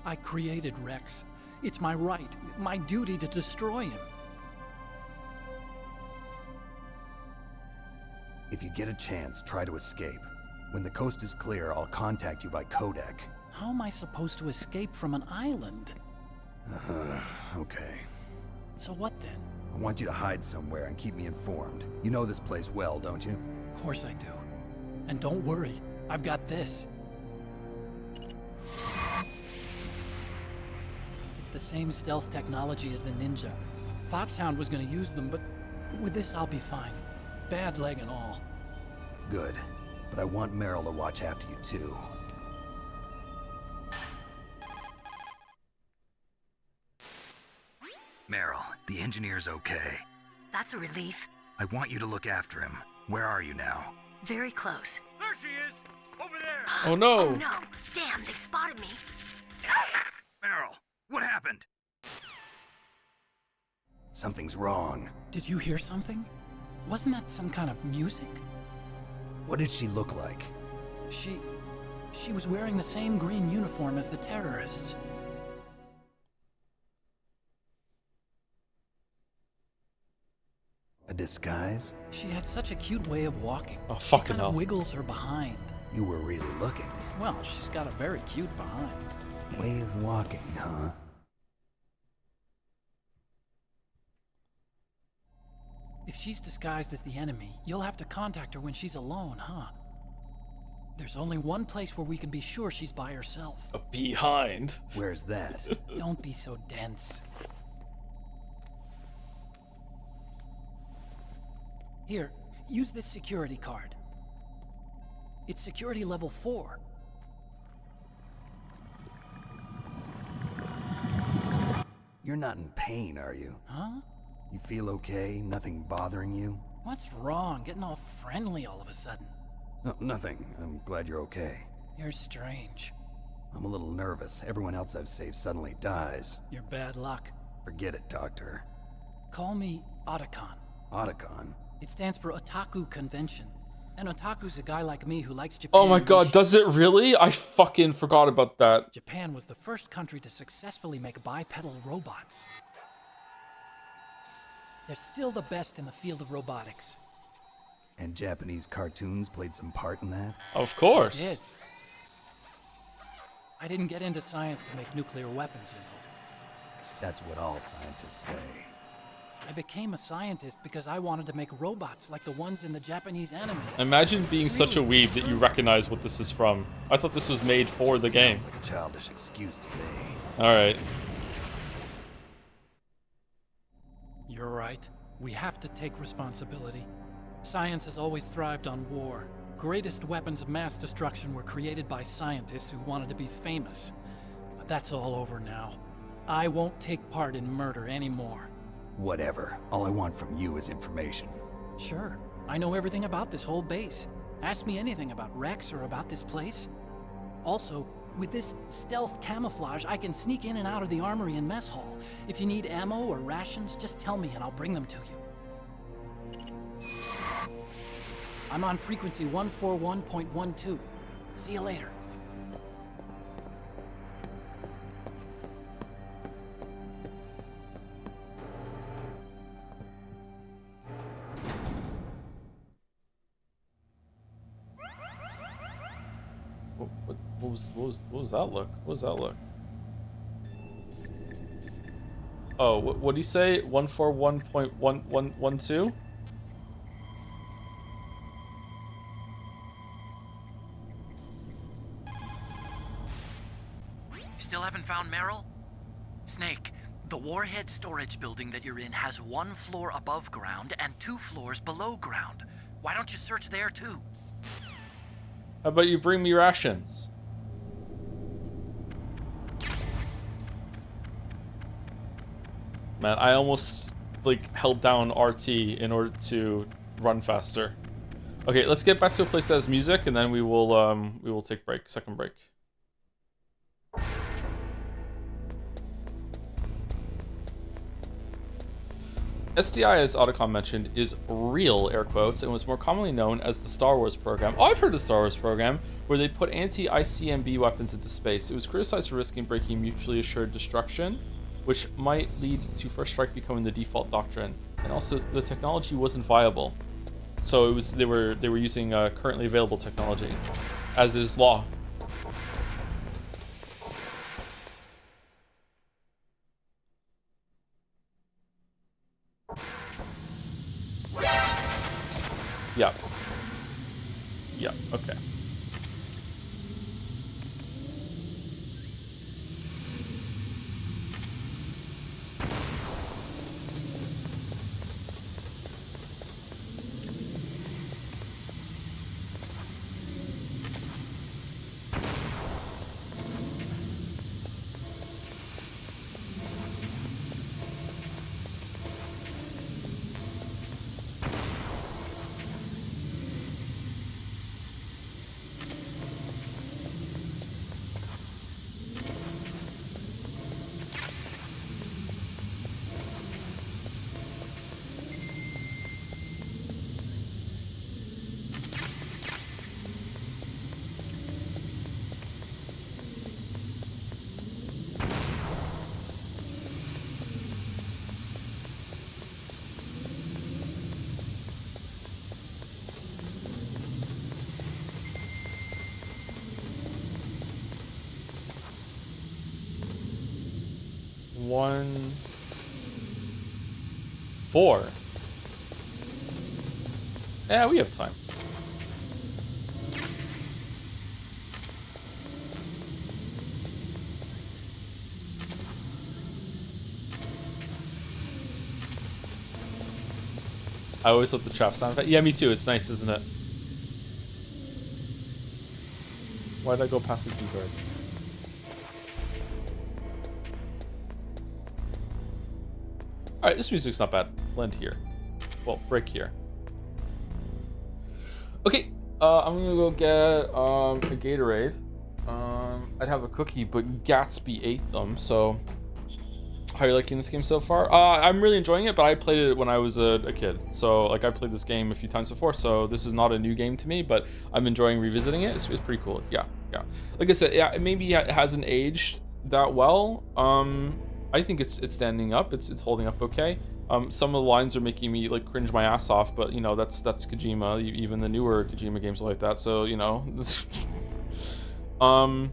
I created Rex. It's my right, my duty to destroy him. If you get a chance, try to escape. When the coast is clear, I'll contact you by codec. How am I supposed to escape from an island? Okay. So what then? I want you to hide somewhere and keep me informed. You know this place well, don't you? Of course I do. And don't worry, I've got this. It's the same stealth technology as the Ninja. Foxhound was gonna use them, but with this I'll be fine. Bad leg and all. Good. But I want Meryl to watch after you too. Meryl, the engineer's okay. That's a relief. I want you to look after him. Where are you now? Very close. There she is! Over there! Oh no! Oh no! Damn, they've spotted me. Meryl, what happened? Something's wrong. Did you hear something? Wasn't that some kind of music? What did she look like? She was wearing the same green uniform as the terrorists. A disguise? She had such a cute way of walking. Oh, fucking she kind hell. of wiggles her behind. You were really looking. Well, she's got a very cute behind. Way of walking, huh? If she's disguised as the enemy, you'll have to contact her when she's alone, huh? There's only one place where we can be sure she's by herself. A behind? Where's that? Don't be so dense. Here, use this security card. It's security level 4. You're not in pain, are you? Huh? You feel okay? Nothing bothering you? What's wrong? Getting all friendly all of a sudden. No, nothing. I'm glad you're okay. You're strange. I'm a little nervous. Everyone else I've saved suddenly dies. You're bad luck. Forget it, Doctor. Call me Otacon. Otacon? It stands for Otaku Convention. An otaku's a guy like me who likes Japan. Oh my god, does it really? I fucking forgot about that. Japan was the first country to successfully make bipedal robots. They're still the best in the field of robotics. And Japanese cartoons played some part in that? Of course. They did. I didn't get into science to make nuclear weapons, you know. That's what all scientists say. I became a scientist because I wanted to make robots like the ones in the Japanese anime. Imagine being such a weeb that you recognize what this is from. I thought this was made for the game. Sounds like a childish excuse to me. Alright. You're right. We have to take responsibility. Science has always thrived on war. Greatest weapons of mass destruction were created by scientists who wanted to be famous. But that's all over now. I won't take part in murder anymore. Whatever. All I want from you is information. Sure. I know everything about this whole base. Ask me anything about Rex or about this place. Also, with this stealth camouflage, I can sneak in and out of the armory and mess hall. If you need ammo or rations, just tell me and I'll bring them to you. I'm on frequency 141.12. See you later. What was that look? What was that look? Oh, what did he say? 141.1112? Still haven't found Meryl? Snake, the warhead storage building that you're in has 1 floor above ground and 2 floors below ground. Why don't you search there too? How about you bring me rations? Man, I almost like held down RT in order to run faster. Okay, let's get back to a place that has music, and then we will take break. Second break. SDI, as Otacon mentioned, is real, air quotes, and was more commonly known as the Star Wars program. Oh, I've heard of the Star Wars program, where they put anti-ICMB weapons into space. It was criticized for risking breaking mutually assured destruction, which might lead to First Strike becoming the default doctrine. And also, the technology wasn't viable. So it was they were using currently available technology, as is law. Yeah. Yeah, okay. One, 4. Yeah, we have time. I always love the chaff sound effect. Yeah, me too. It's nice, isn't it? Why did I go past the keyboard? Alright, this music's not bad. Blend here. Well, break here. Okay, I'm gonna go get a Gatorade. I'd have a cookie, but Gatsby ate them, so... How are you liking this game so far? I'm really enjoying it, but I played it when I was a kid. So, like, I played this game a few times before, so this is not a new game to me, but I'm enjoying revisiting it. It's pretty cool. Yeah. Like I said, yeah, maybe it hasn't aged that well. I think it's standing up. It's holding up okay. Some of the lines are making me like cringe my ass off, but you know that's Kojima. Even the newer Kojima games are like that. So you know, I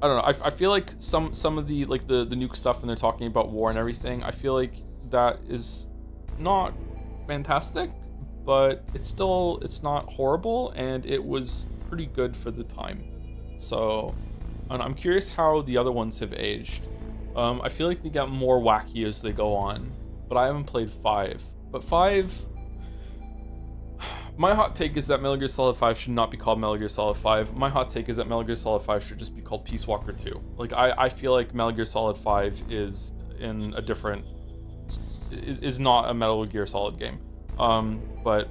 don't know. I feel like some of the like the nuke stuff when they're talking about war and everything. I feel like that is not fantastic, but it's not horrible, and it was pretty good for the time. So. And I'm curious how the other ones have aged. I feel like they get more wacky as they go on, but I haven't played 5. But 5, my hot take is that Metal Gear Solid 5 should not be called Metal Gear Solid 5. My hot take is that Metal Gear Solid 5 should just be called Peace Walker 2. Like I feel like Metal Gear Solid 5 is in a different is not a Metal Gear Solid game. But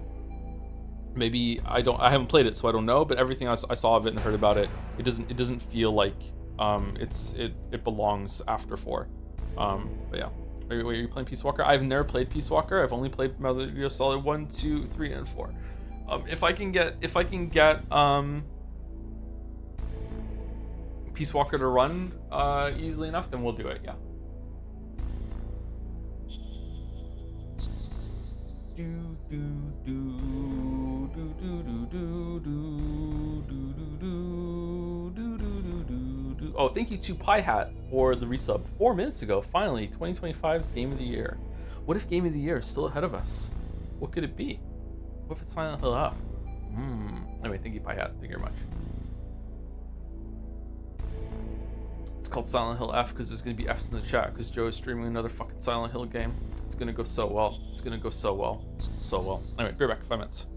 maybe I haven't played it, so I don't know. But everything I saw of it and heard about it, it doesn't feel like it belongs after 4. But yeah. Are you playing Peace Walker? I've never played Peace Walker. I've only played Metal Gear Solid 1, 2, 3, and 4. If I can get Peace Walker to run easily enough, then we'll do it. Yeah. Oh, thank you to Pie Hat for the resub 4 minutes ago. Finally, 2025's Game of the Year. What if Game of the Year is still ahead of us? What could it be? What if it's Silent Hill F? Anyway, thank you, Pie Hat. Thank you very much. It's called Silent Hill F because there's going to be Fs in the chat because Joe is streaming another fucking Silent Hill game. It's going to go so well. It's going to go so well. So well. Anyway, be right back. 5 minutes.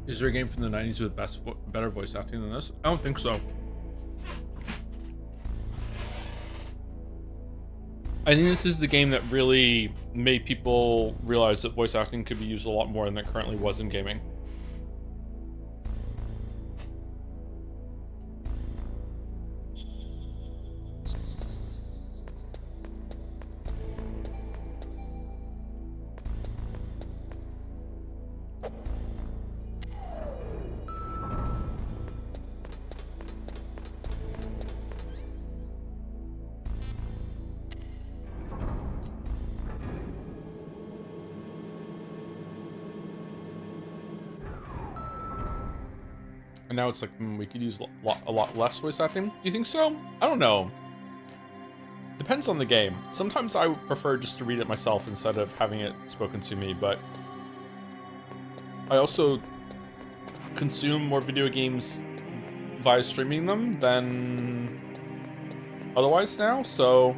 Is there a game from the 90s with better voice acting than this? I don't think so. I think this is the game that really made people realize that voice acting could be used a lot more than it currently was in gaming. And now it's like, we could use a lot less voice acting. Do you think so? I don't know. Depends on the game. Sometimes I would prefer just to read it myself instead of having it spoken to me, but I also consume more video games via streaming them than otherwise now, so,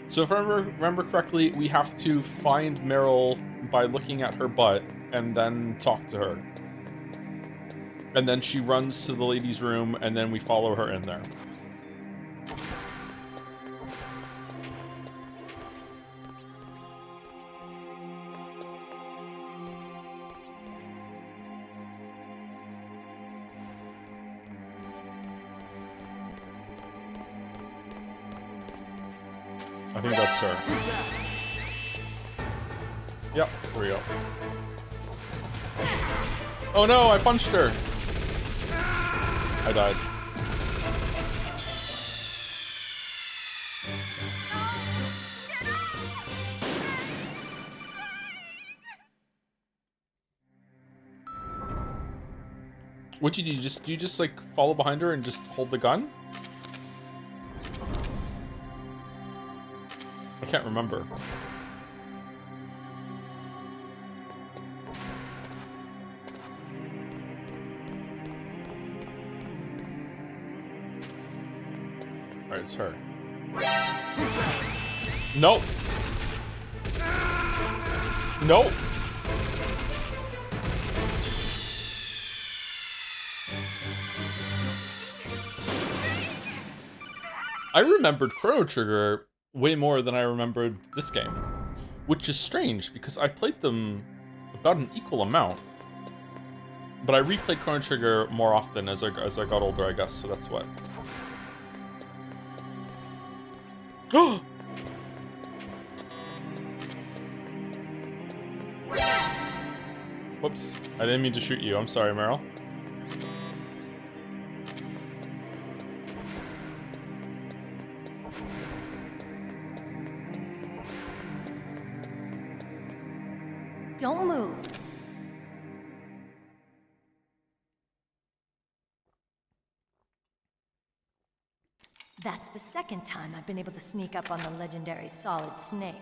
So if I remember correctly, we have to find Meryl by looking at her butt and then talk to her. And then she runs to the ladies' room and then we follow her in there. I think that's her. Yep, here we go. Oh no, I punched her! I died. What'd you do? Do you just like follow behind her and just hold the gun? I can't remember. Alright, it's her. Nope. Nope. I remembered Chrono Trigger way more than I remembered this game, which is strange because I played them about an equal amount, but I replayed Chrono Trigger more often as I got older, I guess, so that's what. Oh! Whoops, I didn't mean to shoot you. I'm sorry, Meryl. Don't move. That's the second time I've been able to sneak up on the legendary Solid Snake.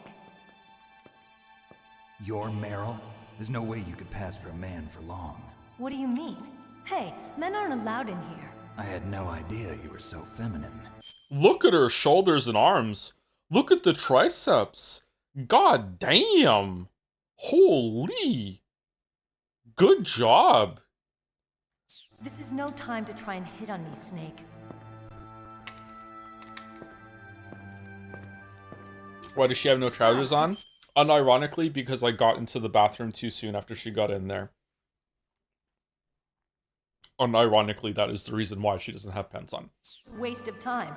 You're Meryl? There's no way you could pass for a man for long. What do you mean? Hey, men aren't allowed in here. I had no idea you were so feminine. Look at her shoulders and arms. Look at the triceps. God damn. Holy. Good job. This is no time to try and hit on me, Snake. Why does she have no trousers on? Unironically, because I got into the bathroom too soon after she got in there. Unironically, that is the reason why she doesn't have pants on. Waste of time.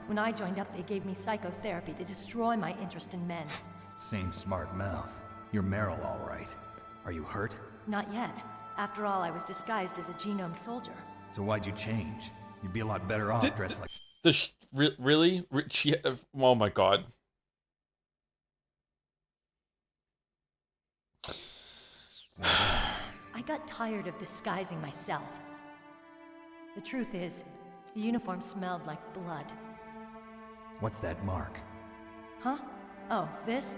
When I joined up, they gave me psychotherapy to destroy my interest in men. Same smart mouth. You're Meryl, all right. Are you hurt? Not yet. After all, I was disguised as a genome soldier. So why'd you change? You'd be a lot better off dressed like... Really? She... Oh my god. I got tired of disguising myself. The truth is, the uniform smelled like blood. What's that mark? Huh? Oh, this?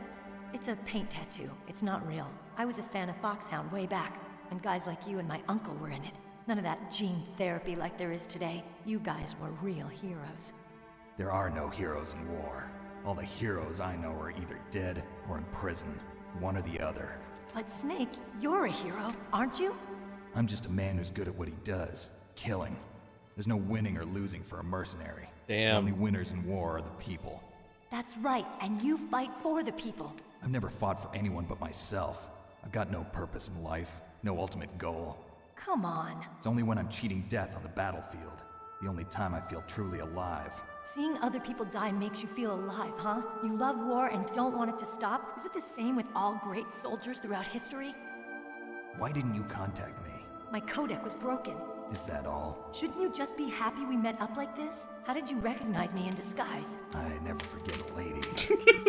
It's a paint tattoo. It's not real. I was a fan of Foxhound way back, when guys like you and my uncle were in it. None of that gene therapy like there is today. You guys were real heroes. There are no heroes in war. All the heroes I know are either dead or in prison. One or the other. But Snake, you're a hero, aren't you? I'm just a man who's good at what he does. Killing. There's no winning or losing for a mercenary. Damn. The only winners in war are the people. That's right, and you fight for the people. I've never fought for anyone but myself. I've got no purpose in life, no ultimate goal. Come on. It's only when I'm cheating death on the battlefield. The only time I feel truly alive. Seeing other people die makes you feel alive, huh? You love war and don't want it to stop? Is it the same with all great soldiers throughout history? Why didn't you contact me? My codec was broken. Is that all? Shouldn't you just be happy we met up like this? How did you recognize me in disguise? I never forget a lady.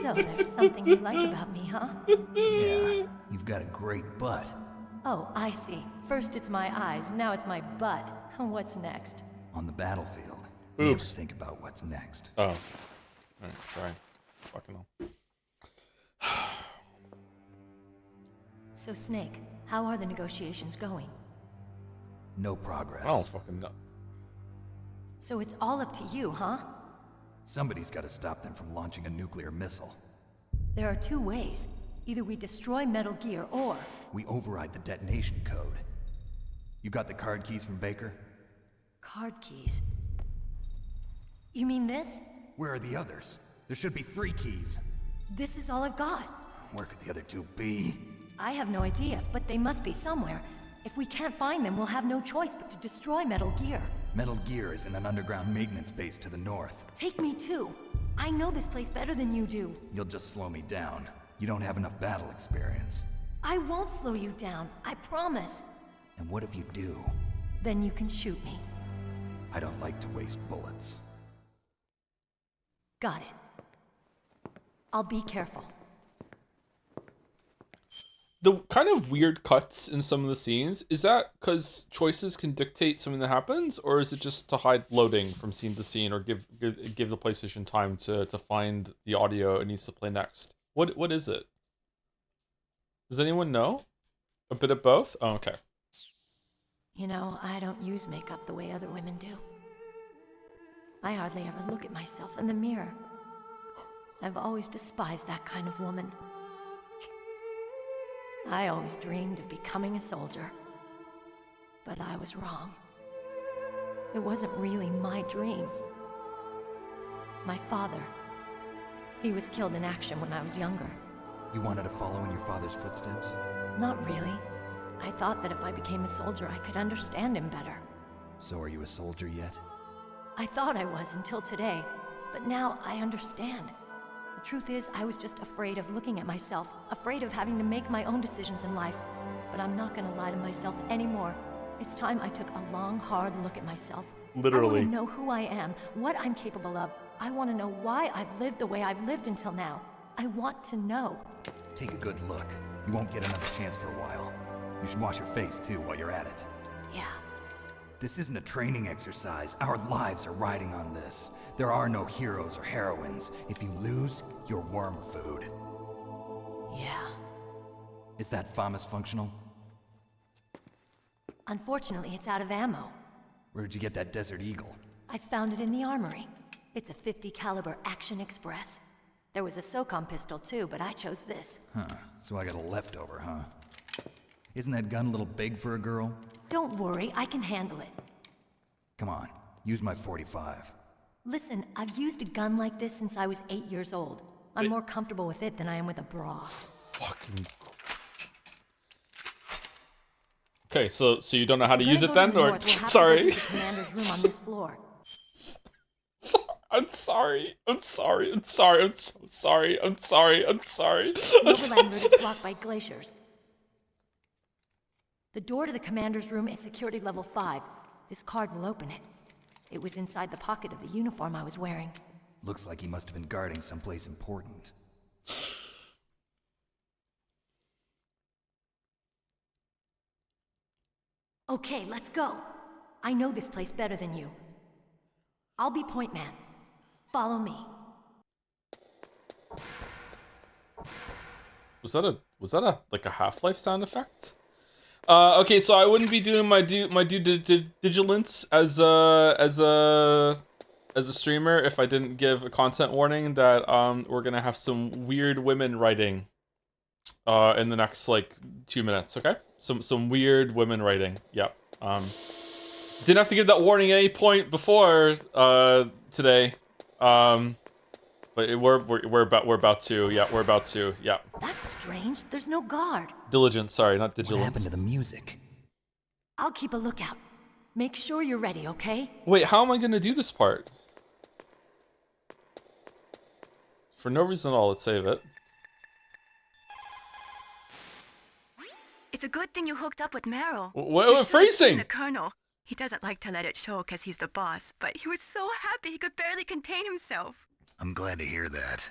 So there's something you like about me, huh? Yeah, you've got a great butt. Oh, I see. First it's my eyes, now it's my butt. What's next? On the battlefield, you never think about what's next. Oh. Alright, sorry. Fucking hell. So Snake, how are the negotiations going? No progress. I don't fucking know. So it's all up to you, huh? Somebody's got to stop them from launching a nuclear missile. There are two ways. Either we destroy Metal Gear, or... we override the detonation code. You got the card keys from Baker? Card keys? You mean this? Where are the others? There should be 3 keys. This is all I've got. Where could the other 2 be? I have no idea, but they must be somewhere. If we can't find them, we'll have no choice but to destroy Metal Gear. Metal Gear is in an underground maintenance base to the north. Take me too. I know this place better than you do. You'll just slow me down. You don't have enough battle experience. I won't slow you down, I promise. And what if you do? Then you can shoot me. I don't like to waste bullets. Got it. I'll be careful. The kind of weird cuts in some of the scenes, is that because choices can dictate something that happens, or is it just to hide loading from scene to scene, or give the PlayStation time to find the audio it needs to play next? What is it? Does anyone know? A bit of both? Oh, okay. You know, I don't use makeup the way other women do. I hardly ever look at myself in the mirror. I've always despised that kind of woman. I always dreamed of becoming a soldier. But I was wrong. It wasn't really my dream. My father, he was killed in action when I was younger. You wanted to follow in your father's footsteps? Not really. I thought that if I became a soldier, I could understand him better. So are you a soldier yet? I thought I was until today, but now I understand. The truth is, I was just afraid of looking at myself, afraid of having to make my own decisions in life. But I'm not gonna lie to myself anymore. It's time I took a long, hard look at myself. Literally. I want to know who I am, what I'm capable of. I want to know why I've lived the way I've lived until now. I want to know. Take a good look. You won't get another chance for a while. You should wash your face, too, while you're at it. Yeah. This isn't a training exercise. Our lives are riding on this. There are no heroes or heroines. If you lose, you're worm food. Yeah. Is that FAMAS functional? Unfortunately, it's out of ammo. Where'd you get that Desert Eagle? I found it in the armory. It's a .50 caliber Action Express. There was a SOCOM pistol too, but I chose this. Huh, so I got a leftover, huh? Isn't that gun a little big for a girl? Don't worry, I can handle it. Come on, use my .45. Listen, I've used a gun like this since I was 8 years old. I'm more comfortable with it than I am with a bra. Fucking... Okay, so you don't know how to use it then, or sorry? The commander's room on this floor. I'm sorry. I'm sorry. I'm sorry. I'm so sorry. I'm sorry. I'm sorry. The overland route is blocked by glaciers. The door to the commander's room is security level 5. This card will open it. It was inside the pocket of the uniform I was wearing. Looks like he must have been guarding someplace important. Okay, let's go. I know this place better than you. I'll be point man. Follow me. Was that a like a Half-Life sound effect? Okay, so I wouldn't be doing my due diligence as a streamer if I didn't give a content warning that we're gonna have some weird women writing in the next like 2 minutes. Okay, some weird women writing. Yep. Didn't have to give that warning at any point before today. But we're about to. Yeah, we're about to. Yeah. That's strange. There's no guard. Diligence. Sorry, not vigilance. What happened to the music? I'll keep a lookout. Make sure you're ready, okay? Wait, how am I gonna do this part? For no reason at all, let's save it. It's a good thing you hooked up with Meryl. What phrasing? The Colonel. He doesn't like to let it show because he's the boss, but he was so happy he could barely contain himself. I'm glad to hear that.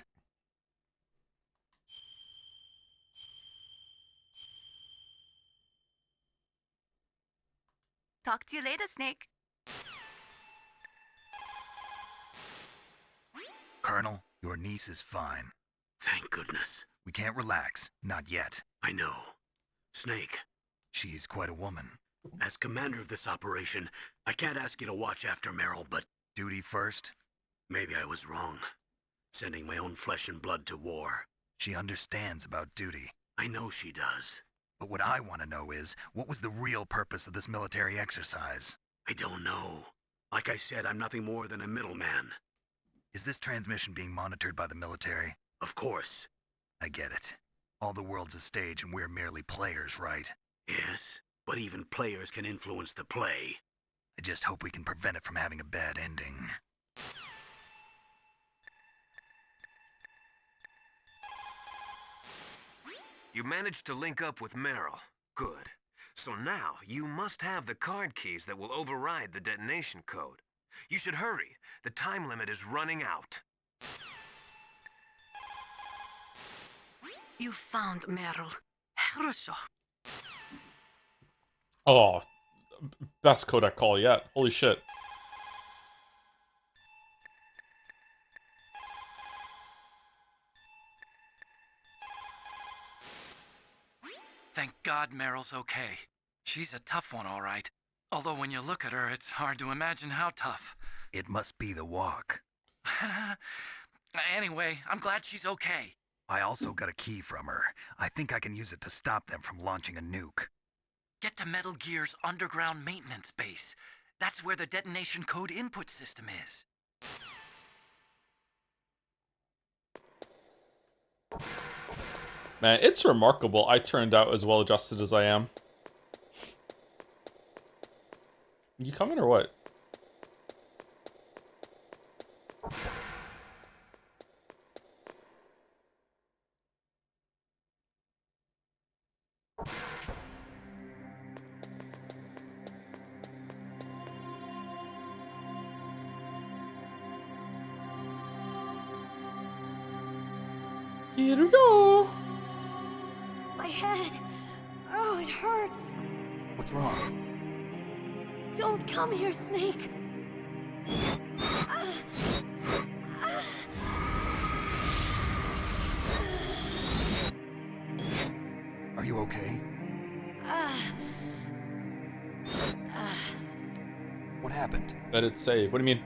Talk to you later, Snake. Colonel, your niece is fine. Thank goodness. We can't relax. Not yet. I know. Snake. She's quite a woman. As commander of this operation, I can't ask you to watch after Meryl, but... Duty first? Maybe I was wrong. Sending my own flesh and blood to war. She understands about duty. I know she does. But what I want to know is, what was the real purpose of this military exercise? I don't know. Like I said, I'm nothing more than a middleman. Is this transmission being monitored by the military? Of course. I get it. All the world's a stage and we're merely players, right? Yes, but even players can influence the play. I just hope we can prevent it from having a bad ending. You managed to link up with Meryl. Good. So now, you must have the card keys that will override the detonation code. You should hurry. The time limit is running out. You found Meryl. Хорошо. Oh, best Kodak call yet. Holy shit. Thank God Meryl's okay. She's a tough one, all right. Although when you look at her, it's hard to imagine how tough. It must be the walk. Anyway, I'm glad she's okay. I also got a key from her. I think I can use it to stop them from launching a nuke. Get to Metal Gear's underground maintenance base. That's where the detonation code input system is. Man, it's remarkable I turned out as well adjusted as I am. You coming or what? Here we go. My head. Oh, it hurts. What's wrong? Don't come here, Snake. Are you okay? What happened? Let it save. What do you mean?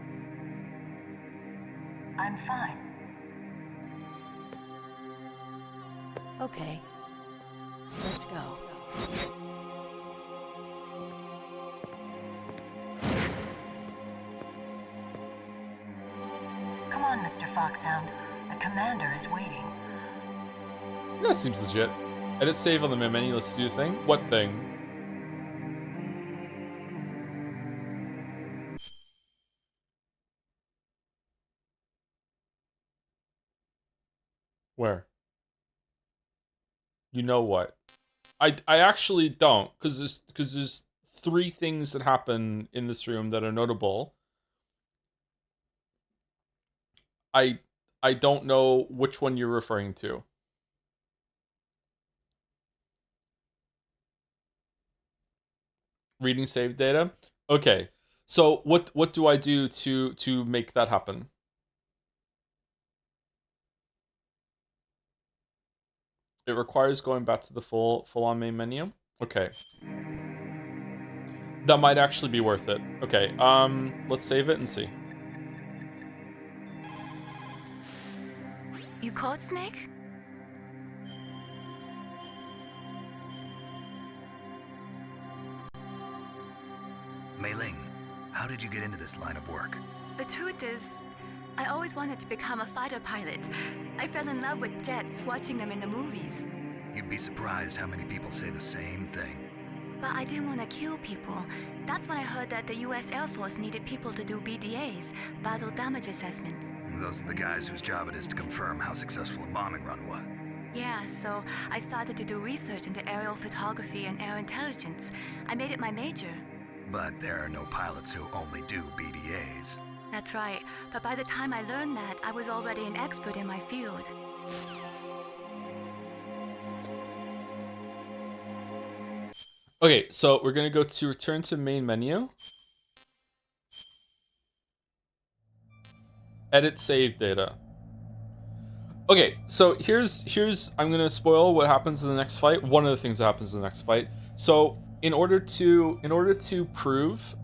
I'm fine. Okay. Let's go. Come on, Mr. Foxhound. The commander is waiting. That seems legit. Edit save on the main menu. Let's do the thing. What thing? Where? You know what? I actually don't, because there's 3 things that happen in this room that are notable. I don't know which one you're referring to. Reading save data. Okay. So what do I do to make that happen? It requires going back to the full on main menu. Okay. That might actually be worth it. Okay. Let's save it and see. You called, Snake? Mei Ling, how did you get into this line of work? The truth is, I always wanted to become a fighter pilot. I fell in love with jets watching them in the movies. You'd be surprised how many people say the same thing. But I didn't want to kill people. That's when I heard that the US Air Force needed people to do BDAs, battle damage assessments. Those are the guys whose job it is to confirm how successful a bombing run was. Yeah, so I started to do research into aerial photography and air intelligence. I made it my major. But there are no pilots who only do BDAs. That's right, but by the time I learned that, I was already an expert in my field. Okay, so we're gonna go to return to main menu. Edit save data. Okay, so here's I'm gonna spoil what happens in the next fight. One of the things that happens in the next fight. So in order to prove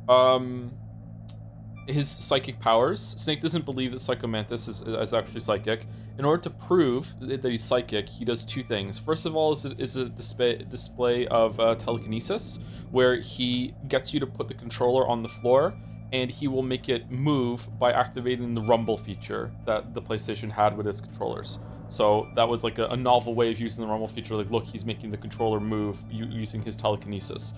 his psychic powers, Snake doesn't believe that Psycho Mantis is actually psychic. In order to prove that he's psychic, he does two things. First of all is a display of telekinesis, where he gets you to put the controller on the floor, and he will make it move by activating the rumble feature that the PlayStation had with its controllers. So that was like a novel way of using the rumble feature. Like, look, he's making the controller move using his telekinesis,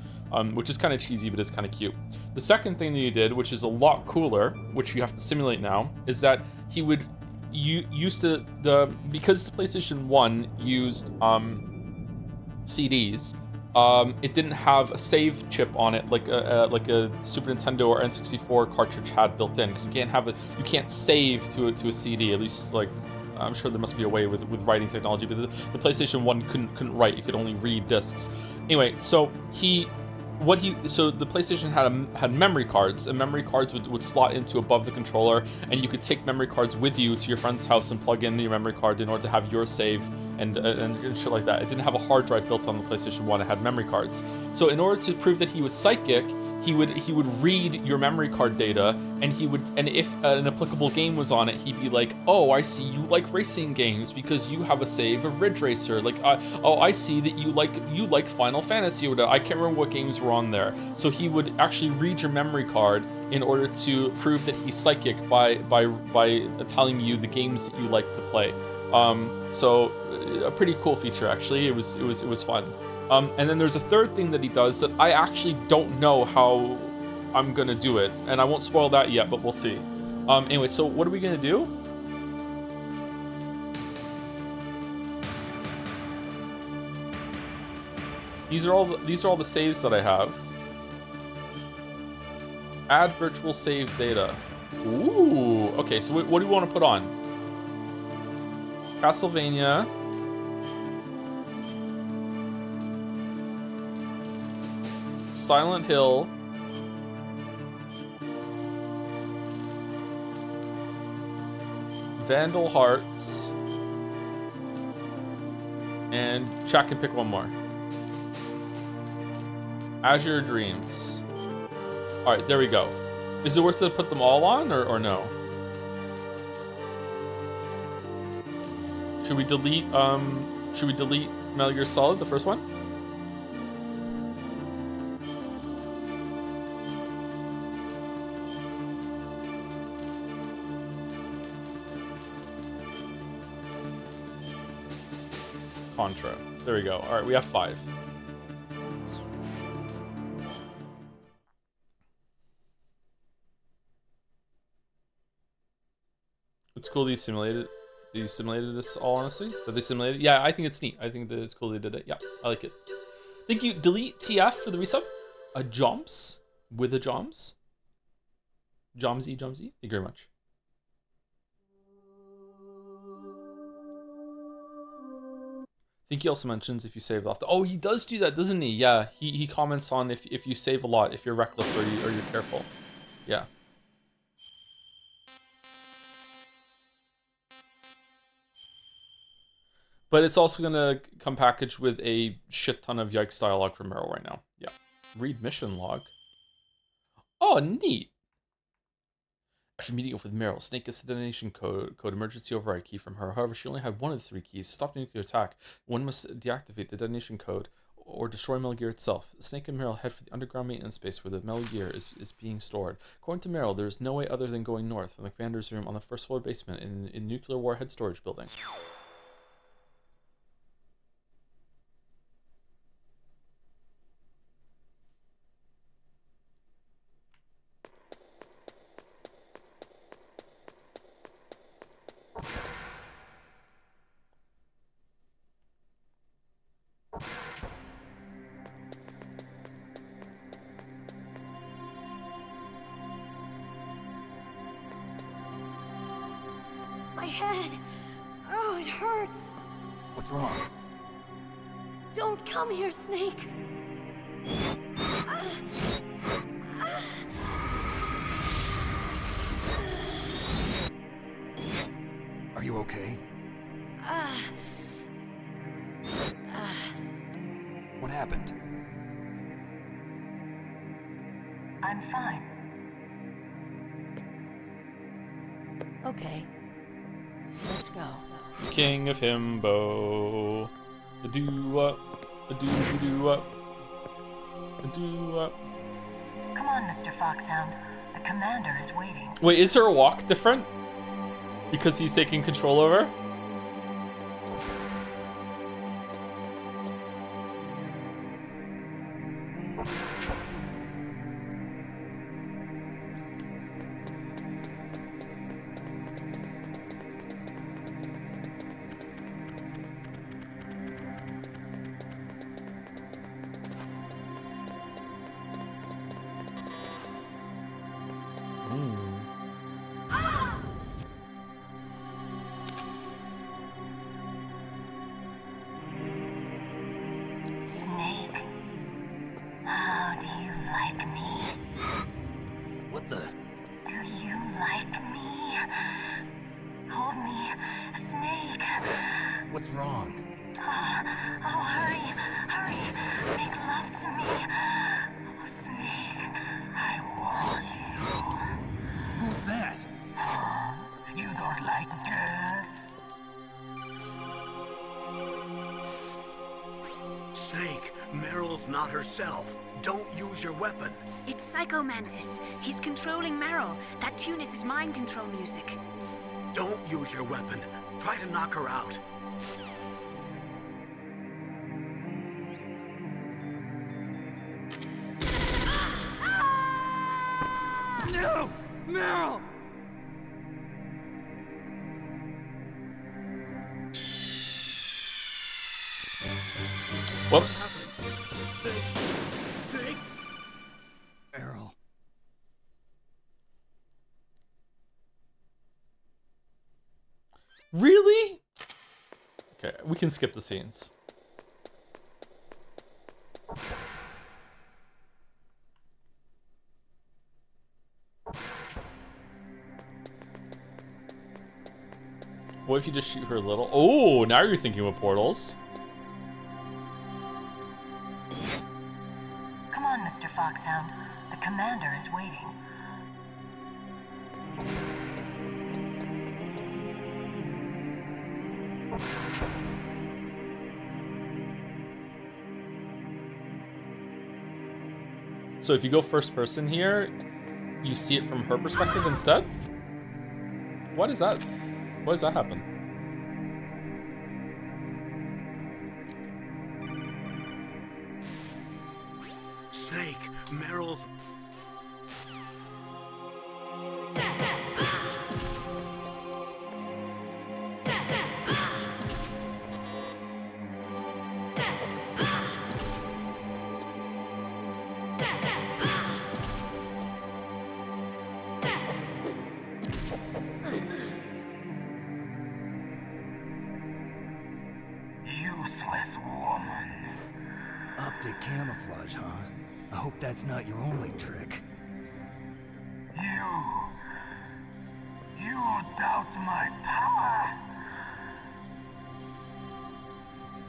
which is kind of cheesy, but it's kind of cute. The second thing that he did, which is a lot cooler, which you have to simulate now, is that he would because the PlayStation 1 used CDs. It didn't have a save chip on it like a Super Nintendo or N64 cartridge had built in, because you can't save to a CD. At least, like, I'm sure there must be a way with writing technology, but the PlayStation 1 couldn't write. You could only read discs. Anyway, so the PlayStation had memory cards, and memory cards would slot into above the controller, and you could take memory cards with you to your friend's house and plug in your memory card in order to have your save and shit like that. It didn't have a hard drive built on the PlayStation 1. It had memory cards. So in order to prove that he was psychic, he would read your memory card data, and if an applicable game was on it, he'd be like, "Oh, I see you like racing games because you have a save of Ridge Racer. Like, oh, I see that you like Final Fantasy or whatever. I can't remember what games were on there." So he would actually read your memory card in order to prove that he's psychic by telling you the games that you like to play. So a pretty cool feature, actually. It was fun. And then there's a third thing that he does that I actually don't know how I'm gonna do it, and I won't spoil that yet, but we'll see. Anyway, so what are we gonna do? These are all the saves that I have. Add virtual save data. Ooh, okay, so what do we want to put on? Castlevania. Silent Hill. Vandal Hearts. And Jack can pick one more. Azure Dreams. Alright, there we go. Is it worth it to put them all on or no? Should we delete Metal Gear Solid, the first one? Contra. There we go. Alright, we have 5. It's cool these simulated this, all honesty. That they simulated. Yeah, I think it's neat. I think that it's cool they did it. Yeah, I like it. Thank you, Delete TF, for the resub. A Joms with a Joms. Jomsy. Thank you very much. I think he also mentions if you save off. Oh, he does do that, doesn't he? Yeah, he comments on if you save a lot, if you're reckless or you're careful. Yeah. But it's also gonna come packaged with a shit ton of yikes dialogue from Meryl right now. Yeah. Read mission log. Oh, neat. After meeting up with Meryl, Snake gets the detonation code emergency override key from her. However, she only had one of the 3 keys. Stop nuclear attack. One must deactivate the detonation code or destroy Metal Gear itself. Snake and Meryl head for the underground maintenance base where the Metal Gear is being stored. According to Meryl, there is no way other than going north from the commander's room on the first floor basement in nuclear warhead storage building. My head. Oh, it hurts. What's wrong? Don't come here, Snake. Are you okay? What happened? I'm fine. Okay. Let's go. King of Himbo. A do up. A do up. A do up. Come on, Mr. Foxhound. The commander is waiting. Wait, is her walk different? Because he's taking control of her? Snake, how do you like me? What the? Do you like me? Hold me, Snake. What's wrong? Oh, hurry, hurry. Make love to me. Oh, Snake, I want you. Who's that? You don't like girls? Snake, Meryl's not herself. Don't use your weapon. It's Psycho Mantis. He's controlling Meryl. That tune is his mind control music. Don't use your weapon. Try to knock her out. No! Meryl! Whoops. Snake! Snake! Meryl. Really? Okay, we can skip the scenes. What if you just shoot her a little? Oh, now you're thinking with portals. Come on, Mr. Foxhound. The commander is waiting. So if you go first person here, you see it from her perspective instead? Why does that happen? Snake, Meryl's... Useless woman. Optic camouflage, huh? I hope that's not your only trick. You doubt my power?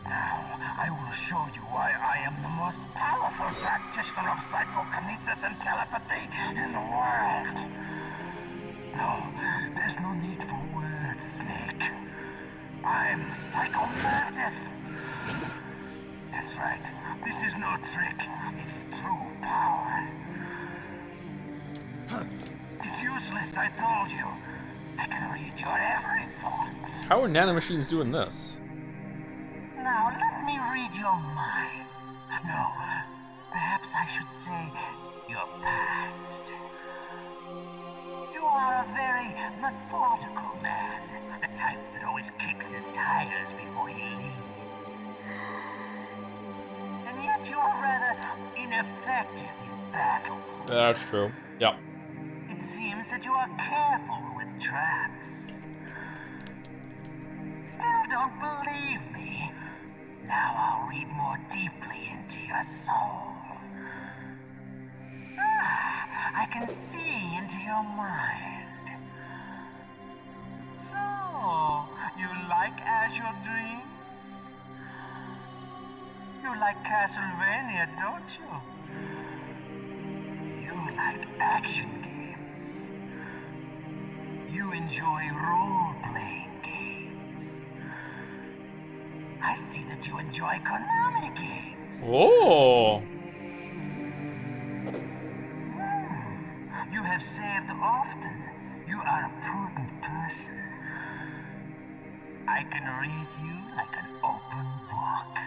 Now, I will show you why I am the most powerful practitioner of psychokinesis and telepathy in the world. No, there's no need for words, Snake. I'm Psycho Mantis. That's right. This is no trick. It's true power. It's useless, I told you. I can read your every thought. How are nanomachines doing this? Now, let me read your mind. No, perhaps I should say your past. You are a very methodical man. The type that always kicks his tires before he leaves. And yet you are rather ineffective in battle. That's true. Yep. It seems that you are careful with traps. Still don't believe me? Now I'll read more deeply into your soul. I can see into your mind. So, you like Azure Dreams? You like Castlevania, don't you? You like action games. You enjoy role-playing games. I see that you enjoy Konami games. Oh. You have saved often. You are a prudent person. I can read you like an open book.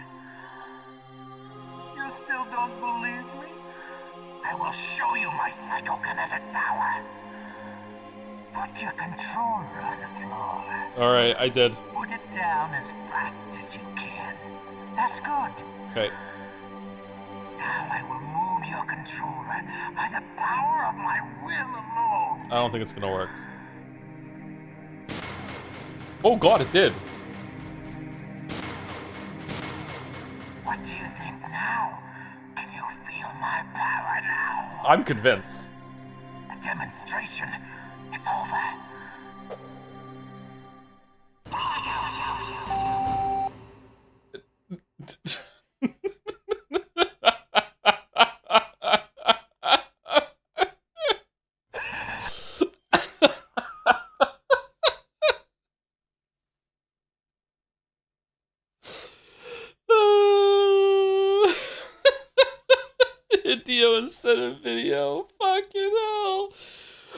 You still don't believe me? I will show you my psychokinetic power. Put your controller on the floor. Alright, I did. Put it down as flat as you can. That's good. Okay. Now I will move your controller by the power of my will alone. I don't think it's gonna work. Oh god, it did. What do you think now? Can you feel my power now? I'm convinced. The demonstration is over. Video instead of video. Fucking hell.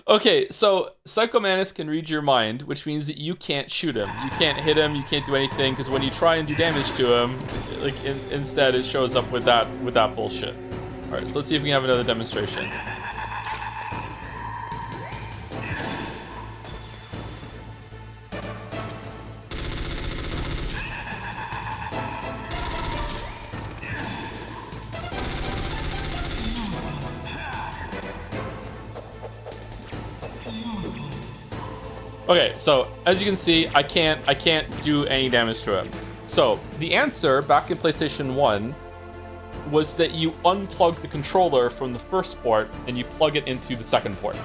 Okay, so Psycho Mantis can read your mind, which means that you can't shoot him. You can't hit him, you can't do anything, because when you try and do damage to him, like instead it shows up with that bullshit. Alright, so let's see if we can have another demonstration. Okay, so as you can see, I can't do any damage to him. So the answer back in PlayStation 1 was that you unplug the controller from the first port and you plug it into the second port.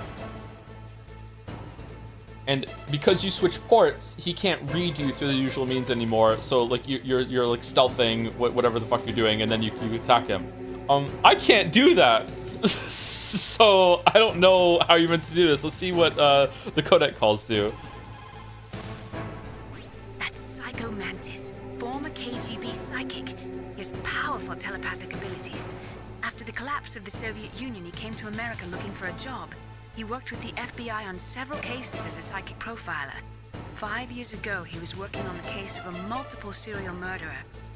And because you switch ports, he can't read you through the usual means anymore. So like you're like stealthing whatever the fuck you're doing, and then you attack him. I can't do that. So I don't know how you're meant to do this. Let's see what the codec calls do. That's Psycho Mantis, former KGB psychic. He has powerful telepathic abilities. After the collapse of the Soviet Union, he came to America looking for a job. He worked with the FBI on several cases as a psychic profiler. 5 years ago, he was working on the case of a multiple serial murderer,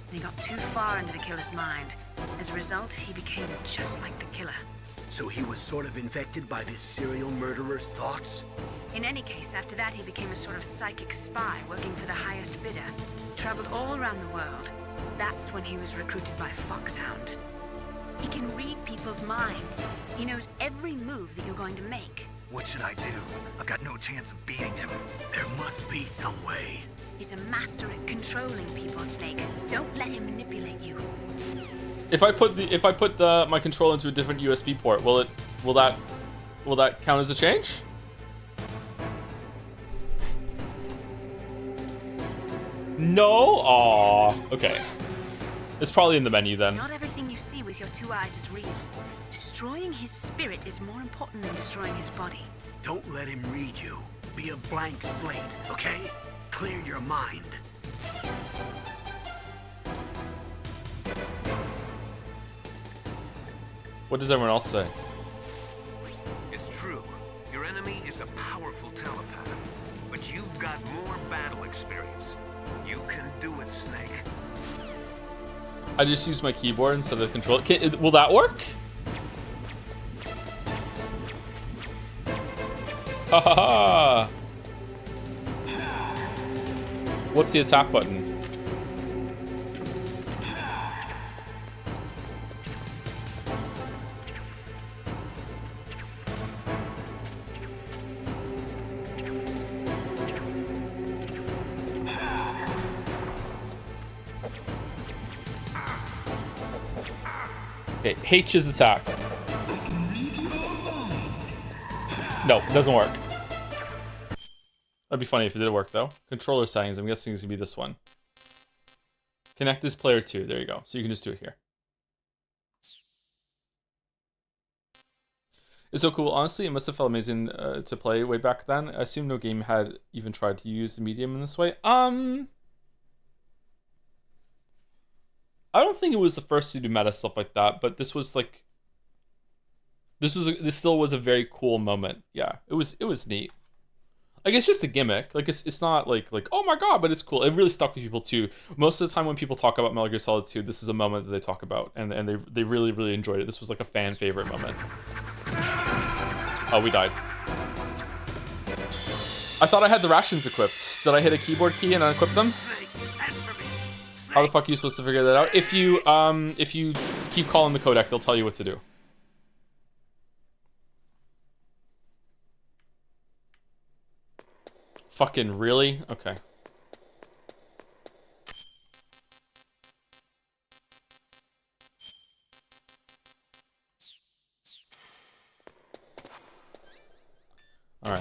and he got too far into the killer's mind. As a result, he became just like the killer. So he was sort of infected by this serial murderer's thoughts? In any case, after that, he became a sort of psychic spy working for the highest bidder. Traveled all around the world. That's when he was recruited by Foxhound. He can read people's minds. He knows every move that you're going to make. What should I do? I've got no chance of beating him. There must be some way. He's a master at controlling people, Snake. Don't let him manipulate you. If I put my controller into a different USB port, will that count as a change? No? Aww. Okay. It's probably in the menu then. Not everything you see with your two eyes is real. Destroying his spirit is more important than destroying his body. Don't let him read you. Be a blank slate, okay? Clear your mind. What does everyone else say? It's true. Your enemy is a powerful telepath, but you've got more battle experience. You can do it, Snake. I just use my keyboard instead of control. Will that work? Ha ha ha! What's the attack button? Okay, H is attack. No, it doesn't work. That'd be funny if it did work though. Controller settings, I'm guessing it's gonna be this one. Connect this player to, there you go. So you can just do it here. It's so cool. Honestly, it must have felt amazing to play way back then. I assume no game had even tried to use the medium in this way. I don't think it was the first to do meta stuff like that, but this was like, this still was a very cool moment. Yeah, it was neat. Like, it's just a gimmick. Like, it's not like oh my god, but it's cool. It really stuck with people too. Most of the time when people talk about Metal Gear Solid 2, this is a moment that they talk about, and they really enjoyed it. This was like a fan favorite moment. Oh, we died. I thought I had the rations equipped. Did I hit a keyboard key and unequip them? How the fuck are you supposed to figure that out? If you keep calling the codec, they'll tell you what to do. Fucking really? Okay. All right.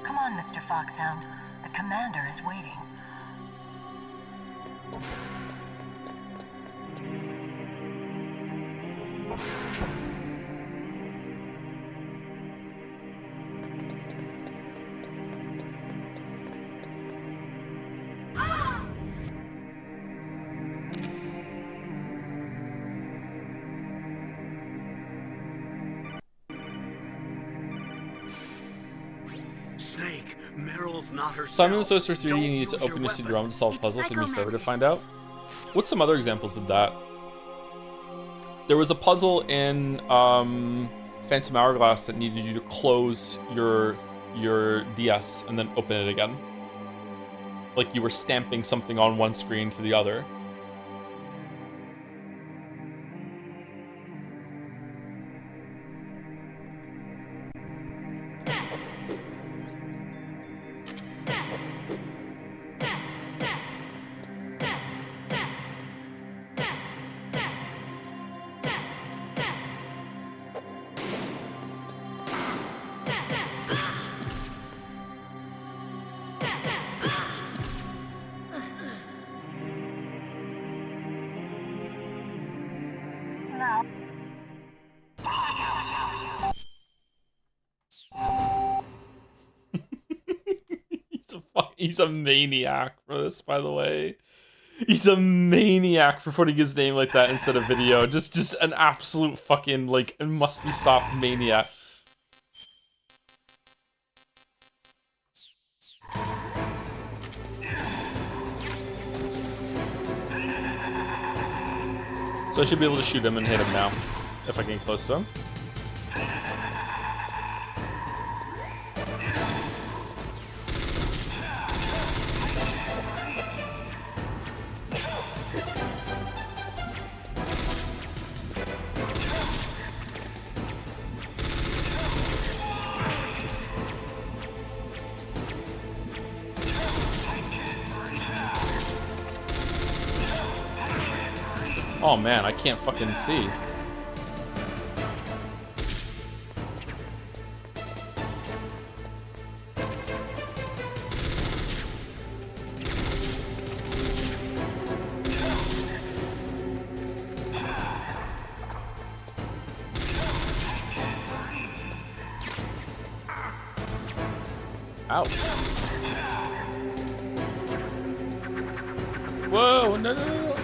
Come on, Mr. Foxhound. The commander is waiting. Snake, Meryl's not herself. Simon the Sorcerer 3D needs to open your CD-ROM to solve puzzles and me forever to find out. What's some other examples of that? There was a puzzle in Phantom Hourglass that needed you to close your DS and then open it again. Like you were stamping something on one screen to the other. He's a maniac for this, by the way. He's a maniac for putting his name like that instead of video. Just an absolute fucking, like, it must be stopped maniac. So I should be able to shoot him and hit him now, if I get close to him. Oh man, I can't fucking see. Ouch. Whoa, no, no, no.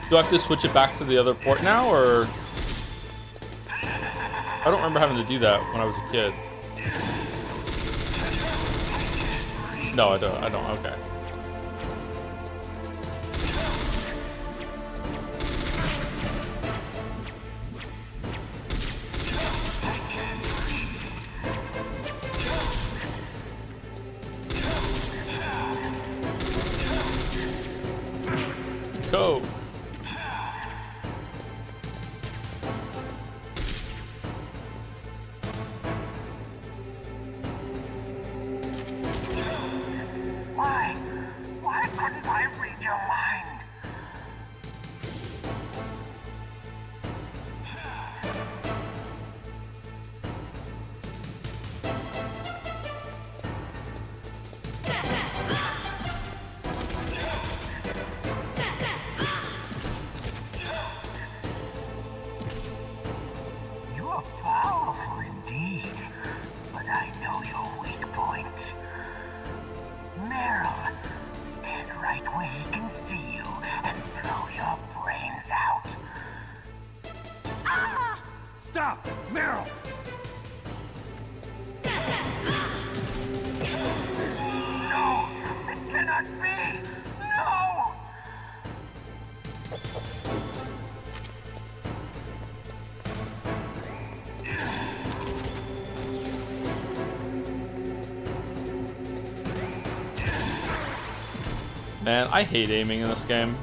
Do I have to switch it back to the other port now, or? I don't remember having to do that when I was a kid. No, I don't, okay. Go. Why couldn't I read your mind? You are powerful indeed, but I know your weak point. Meryl, stand right where he can see you and blow your brains out. Ah! Stop! Meryl! No! It cannot be! No! Man, I hate aiming in this game.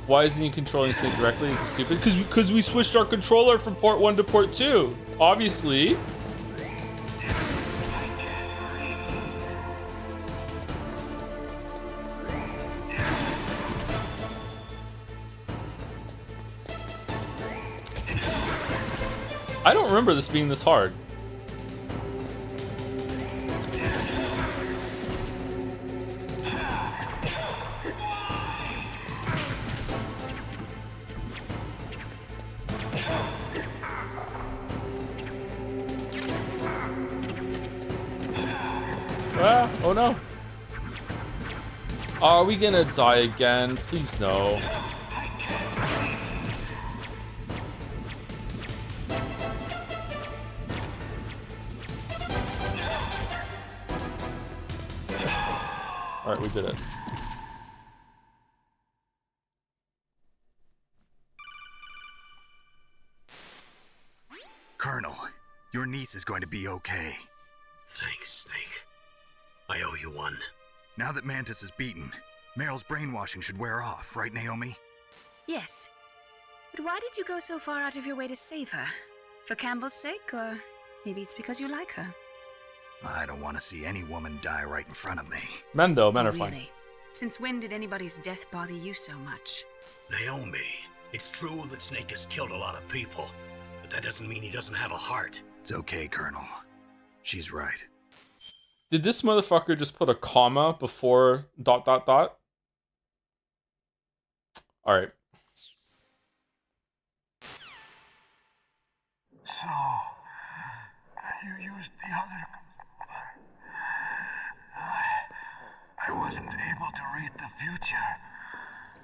Why isn't he controlling Snake directly? Is he stupid? Because we switched our controller from port 1 to port 2. Obviously. I don't remember this being this hard. Ah, oh no. Are we gonna die again? Please no. Alright, we did it. Colonel, your niece is going to be okay. Thanks, Snake. I owe you one. Now that Mantis is beaten, Meryl's brainwashing should wear off, right, Naomi? Yes. But why did you go so far out of your way to save her? For Campbell's sake, or maybe it's because you like her? I don't want to see any woman die right in front of me. Men are fine. Really? Since when did anybody's death bother you so much? Naomi, it's true that Snake has killed a lot of people, but that doesn't mean he doesn't have a heart. It's okay, Colonel. She's right. Did this motherfucker just put a comma before ... Alright. So, you used the other... I wasn't able to read the future.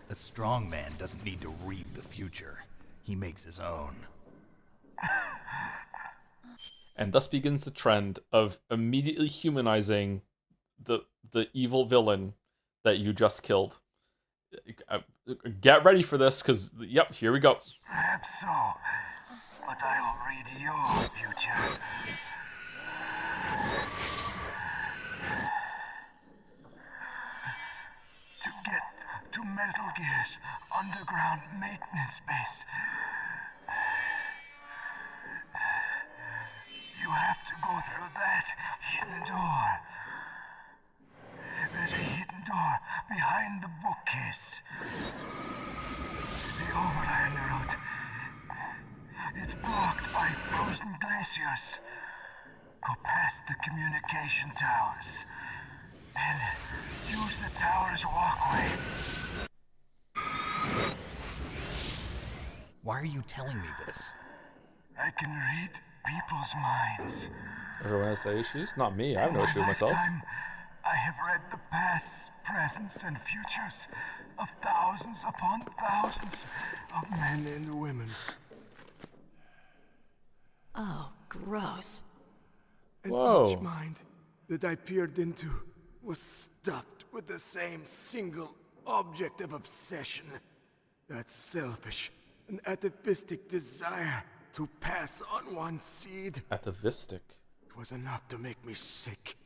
A strong man doesn't need to read the future. He makes his own. And thus begins the trend of immediately humanizing the evil villain that you just killed. Get ready for this, because, yep, here we go. Perhaps so, but I'll read your future. To get to Metal Gear's underground maintenance base, you have to go through that hidden door. There's a hidden door behind the bookcase. The overland route. It's blocked by frozen glaciers. Go past the communication towers. And use the tower's walkway. Why are you telling me this? I can read people's minds. Everyone has their issues? Not me. I have no issue with myself. I have read the pasts, presents, and futures of thousands upon thousands of men and women. Oh, gross. And Whoa. each mind that I peered into was stuffed with the same single object of obsession. That selfish and atavistic desire to pass on one seed. Atavistic? It was enough to make me sick.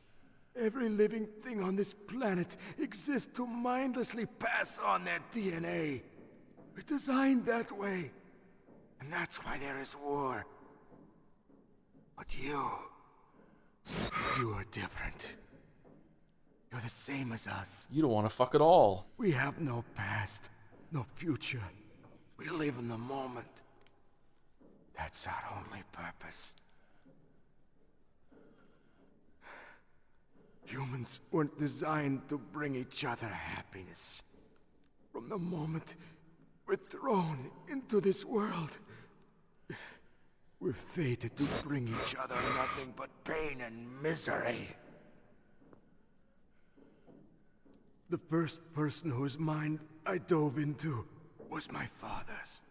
Every living thing on this planet exists to mindlessly pass on their DNA. We're designed that way. And that's why there is war. But you are different. You're the same as us. You don't want to fuck at all. We have no past, no future. We live in the moment. That's our only purpose. Humans weren't designed to bring each other happiness. From the moment we're thrown into this world, we're fated to bring each other nothing but pain and misery. The first person whose mind I dove into was my father's.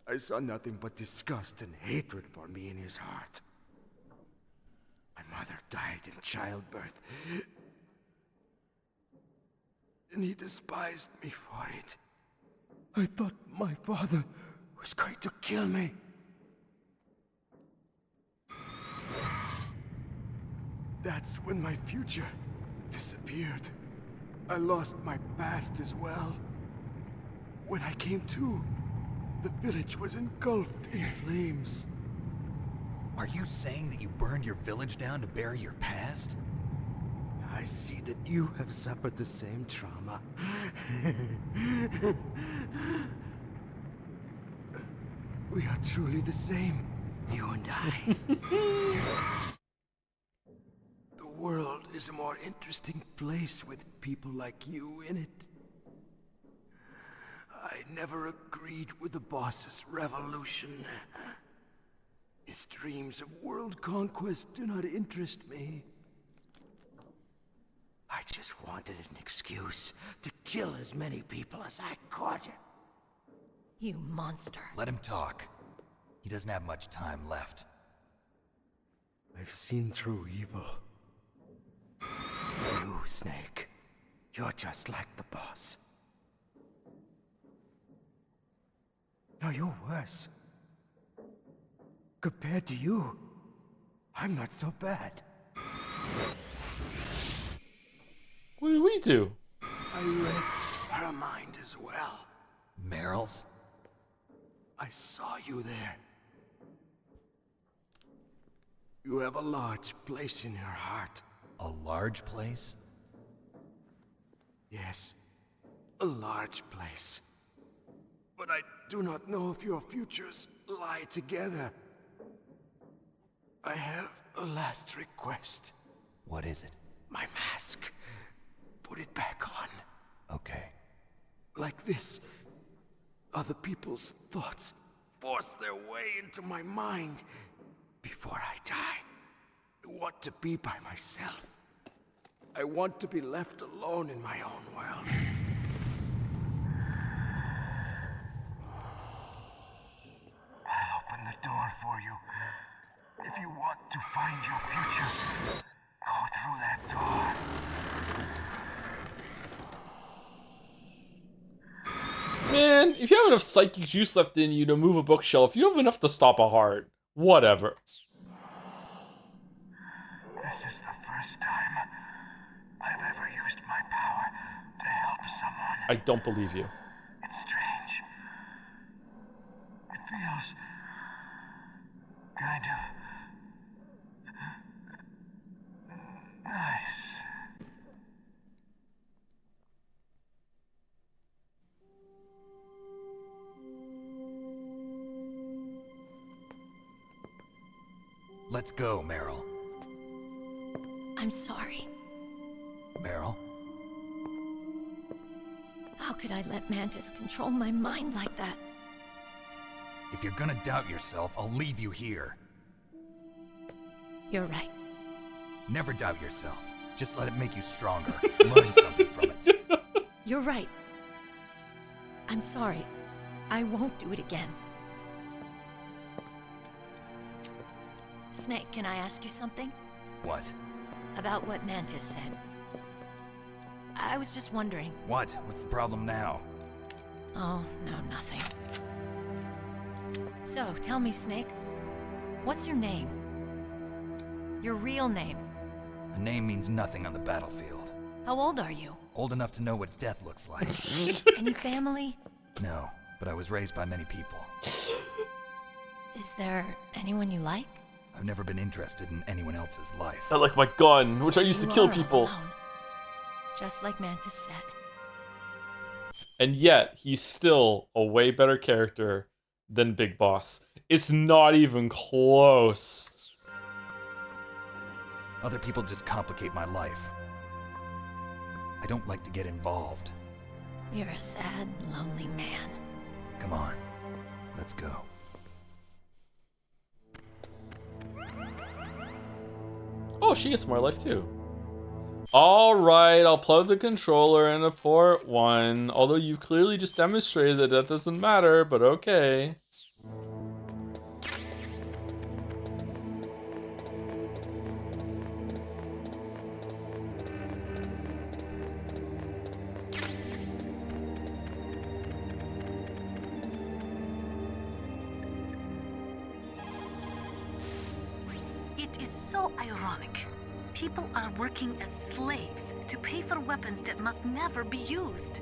I saw nothing but disgust and hatred for me in his heart. My mother died in childbirth, and he despised me for it. I thought my father was going to kill me. That's when my future disappeared. I lost my past as well. When I came to, the village was engulfed in flames. Are you saying that you burned your village down to bury your past? I see that you have suffered the same trauma. We are truly the same, you and I. The world is a more interesting place with people like you in it. I never agreed with the boss's revolution. His dreams of world conquest do not interest me. I just wanted an excuse to kill as many people as I could. You monster. Let him talk. He doesn't have much time left. I've seen through evil. You, Snake, you're just like the boss. No, you're worse. Compared to you, I'm not so bad. What did we do? I read her mind as well. Meryl's? I saw you there. You have a large place in her heart. A large place? Yes, a large place. But I do not know if your futures lie together. I have a last request. What is it? My mask. Put it back on. Okay. Like this, other people's thoughts force their way into my mind. Before I die, I want to be by myself. I want to be left alone in my own world. I'll open the door for you. If you want to find your future, go through that door. Man, if you have enough psychic juice left in you to move a bookshelf, you have enough to stop a heart. Whatever. This is the first time I've ever used my power to help someone. I don't believe you. It's strange. It feels kind of nice. Let's go, Meryl. I'm sorry. Meryl? How could I let Mantis control my mind like that? If you're gonna doubt yourself, I'll leave you here. You're right. Never doubt yourself. Just let it make you stronger. Learn something from it. You're right. I'm sorry. I won't do it again. Snake, can I ask you something? What? About what Mantis said. I was just wondering. What? What's the problem now? Oh, no, nothing. So, tell me, Snake. What's your name? Your real name? A name means nothing on the battlefield. How old are you? Old enough to know what death looks like. Any family? No, but I was raised by many people. Is there anyone you like? I've never been interested in anyone else's life. I like my gun, which I used to kill people. Alone, just like Mantis said. And yet, he's still a way better character than Big Boss. It's not even close. Other people just complicate my life. I don't like to get involved. You're a sad, lonely man. Come on, let's go. Oh, she gets more life too. Alright, I'll plug the controller into port 1. Although you clearly just demonstrated that that doesn't matter, but okay. It is so ironic. People are working as slaves to pay for weapons that must never be used.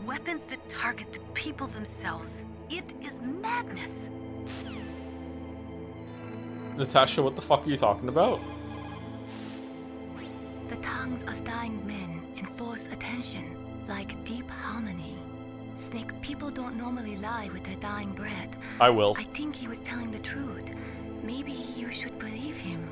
Weapons that target the people themselves. It is madness. Natasha, what the fuck are you talking about? The tongues of dying men enforce attention, like deep harmony. Snake, people don't normally lie with their dying breath. I will. I think he was telling the truth. Maybe you should believe him.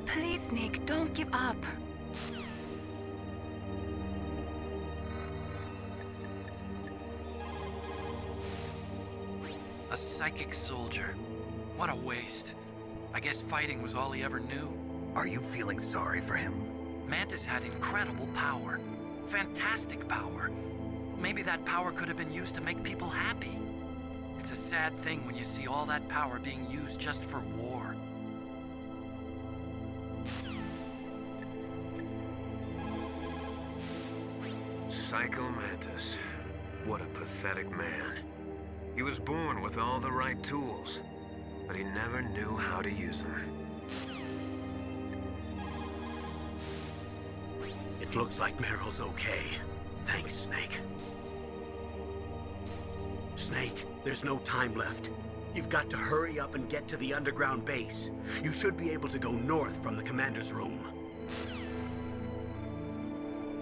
Please, Snake, don't give up. A psychic soldier. What a waste. I guess fighting was all he ever knew. Are you feeling sorry for him? Mantis had incredible power. Fantastic power. Maybe that power could have been used to make people happy. It's a sad thing when you see all that power being used just for war. Psycho Mantis. What a pathetic man. He was born with all the right tools, but he never knew how to use them. It looks like Meryl's okay. Thanks, Snake. Snake, there's no time left. You've got to hurry up and get to the underground base. You should be able to go north from the commander's room.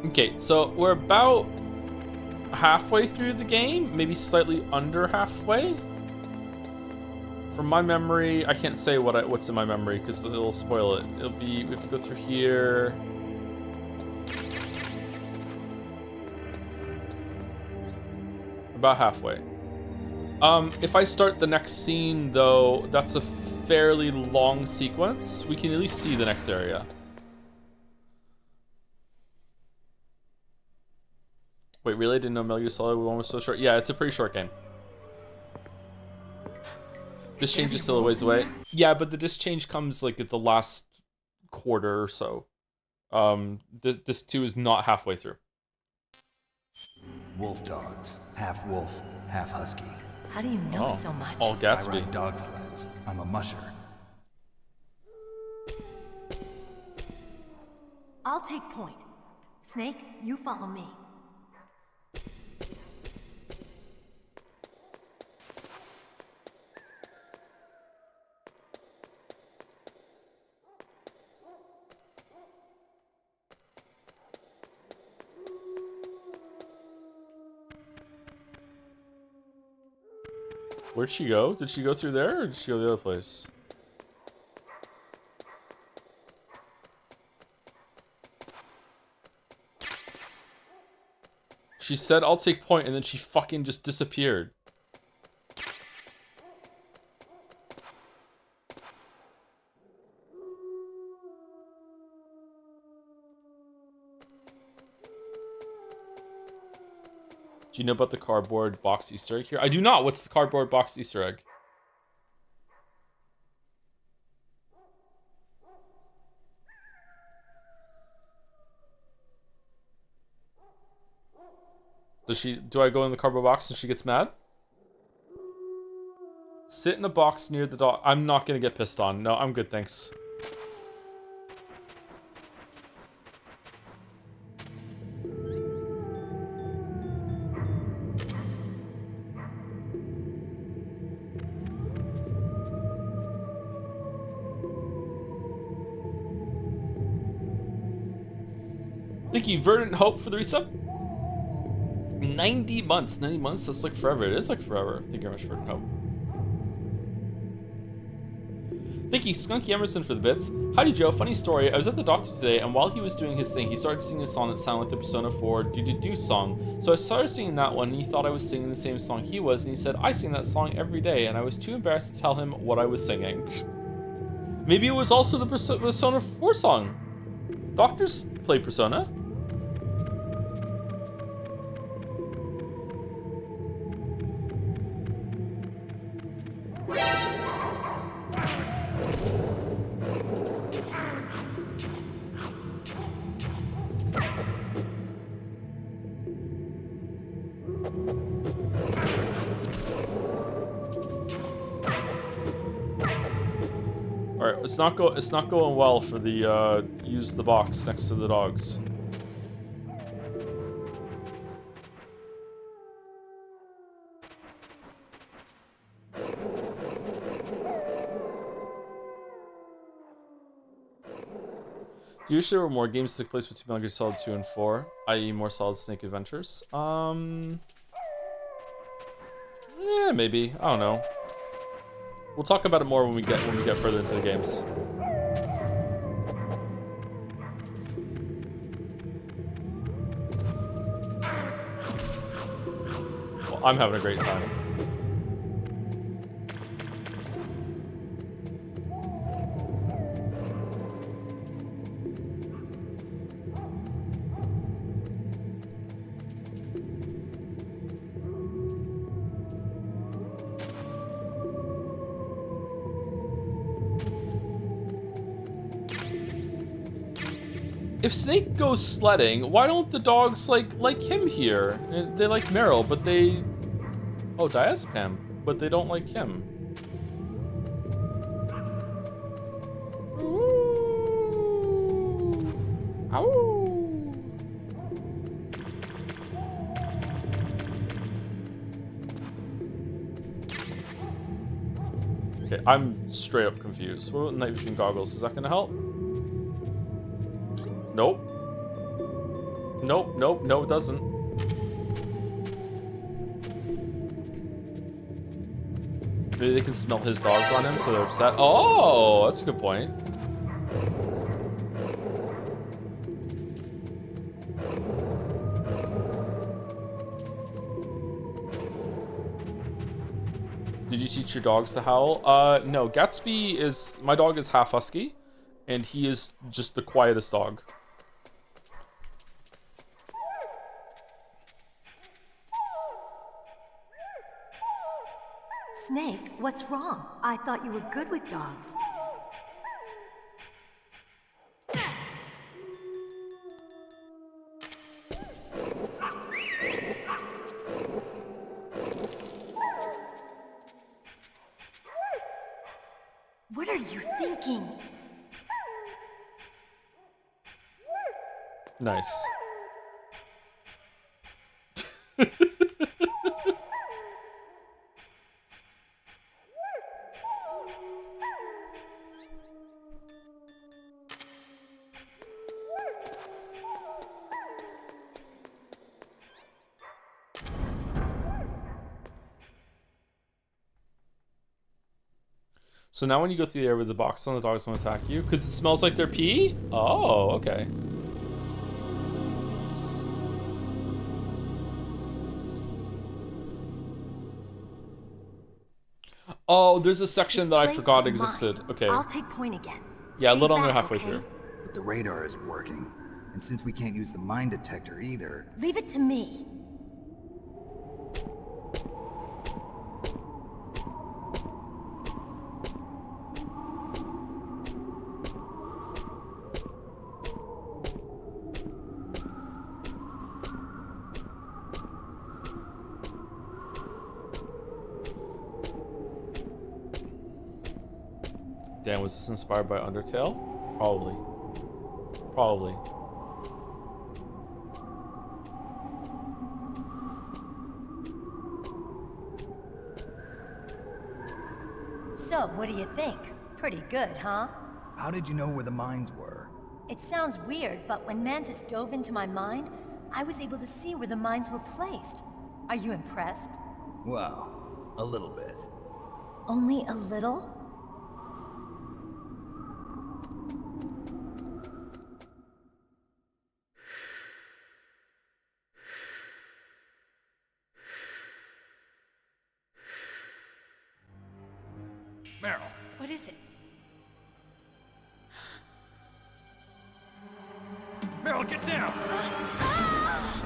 Okay, so we're about halfway through the game, maybe slightly under halfway. From my memory, I can't say what's in my memory because it'll spoil it. It'll be, we have to go through here. About halfway. If I start the next scene though, that's a fairly long sequence. We can at least see the next area. Wait, really? I didn't know Metal Gear Solid 1 was so short? Yeah, it's a pretty short game. This change is still a ways away. Yeah, but the disc change comes like at the last quarter or so. This 2 is not halfway through. Wolf dogs. Half wolf, half husky. How do you know so much? All Gatsby. I ride dog sleds. I'm a musher. I'll take point. Snake, you follow me. Where'd she go? Did she go through there, or did she go the other place? She said, I'll take point, and then she fucking just disappeared. Do you know about the cardboard box Easter egg here? I do not. What's the cardboard box Easter egg? Do I go in the cardboard box and she gets mad? Sit in a box near the dog. I'm not gonna get pissed on. No, I'm good, thanks. Thank you, Verdant Hope, for the resub. 90 months. 90 months? That's like forever. It is like forever. Thank you very much, Verdant Hope. Thank you, Skunky Emerson, for the bits. Howdy, Joe. Funny story. I was at the doctor today, and while he was doing his thing, he started singing a song that sounded like the Persona 4 Do-Do-Do song. So I started singing that one, and he thought I was singing the same song he was, and he said, I sing that song every day, and I was too embarrassed to tell him what I was singing. Maybe it was also the Persona 4 song. Doctors play Persona. It's not going well for the use the box next to the dogs. Do you wish there were more games that took place between Metal Gear Solid 2 and 4, i.e. more Solid Snake Adventures? Yeah, maybe. I don't know. We'll talk about it more when we get further into the games. Well, I'm having a great time. If Snake goes sledding, why don't the dogs like him here? They like Meryl, but they... Oh, Diazepam, but they don't like him. Ooh. Ow. Okay, I'm straight up confused. What about night vision goggles? Is that gonna help? Nope. Nope, nope, no it doesn't. Maybe they can smell his dogs on him, so they're upset. Oh, that's a good point. Did you teach your dogs to howl? No, Gatsby is... My dog is half husky, and he is just the quietest dog. Snake, what's wrong? I thought you were good with dogs. What are you thinking? Nice. So now when you go through the area with the box on, the dogs won't attack you because it smells like their pee? Oh, okay. Oh, there's a section that I forgot existed. Okay. I'll take point again. Yeah, a Stay little under back, halfway okay? through. But the radar isn't working. And since we can't use the mine detector either... Leave it to me. Dan, was this inspired by Undertale? Probably. Probably. So, what do you think? Pretty good, huh? How did you know where the mines were? It sounds weird, but when Mantis dove into my mind, I was able to see where the mines were placed. Are you impressed? Well, a little bit. Only a little? Meryl. What is it? Meryl, get down!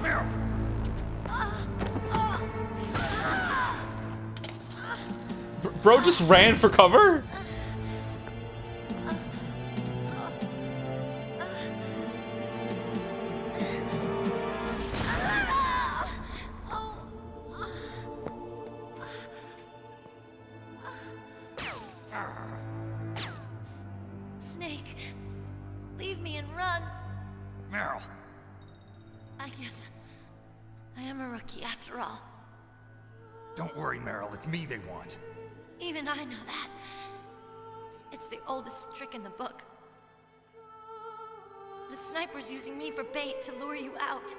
Meryl! Bro just ran for cover? Snake, leave me and run. Meryl. I guess I am a rookie after all. Don't worry, Meryl. It's me they want. Even I know that. It's the oldest trick in the book. The sniper's using me for bait to lure you out.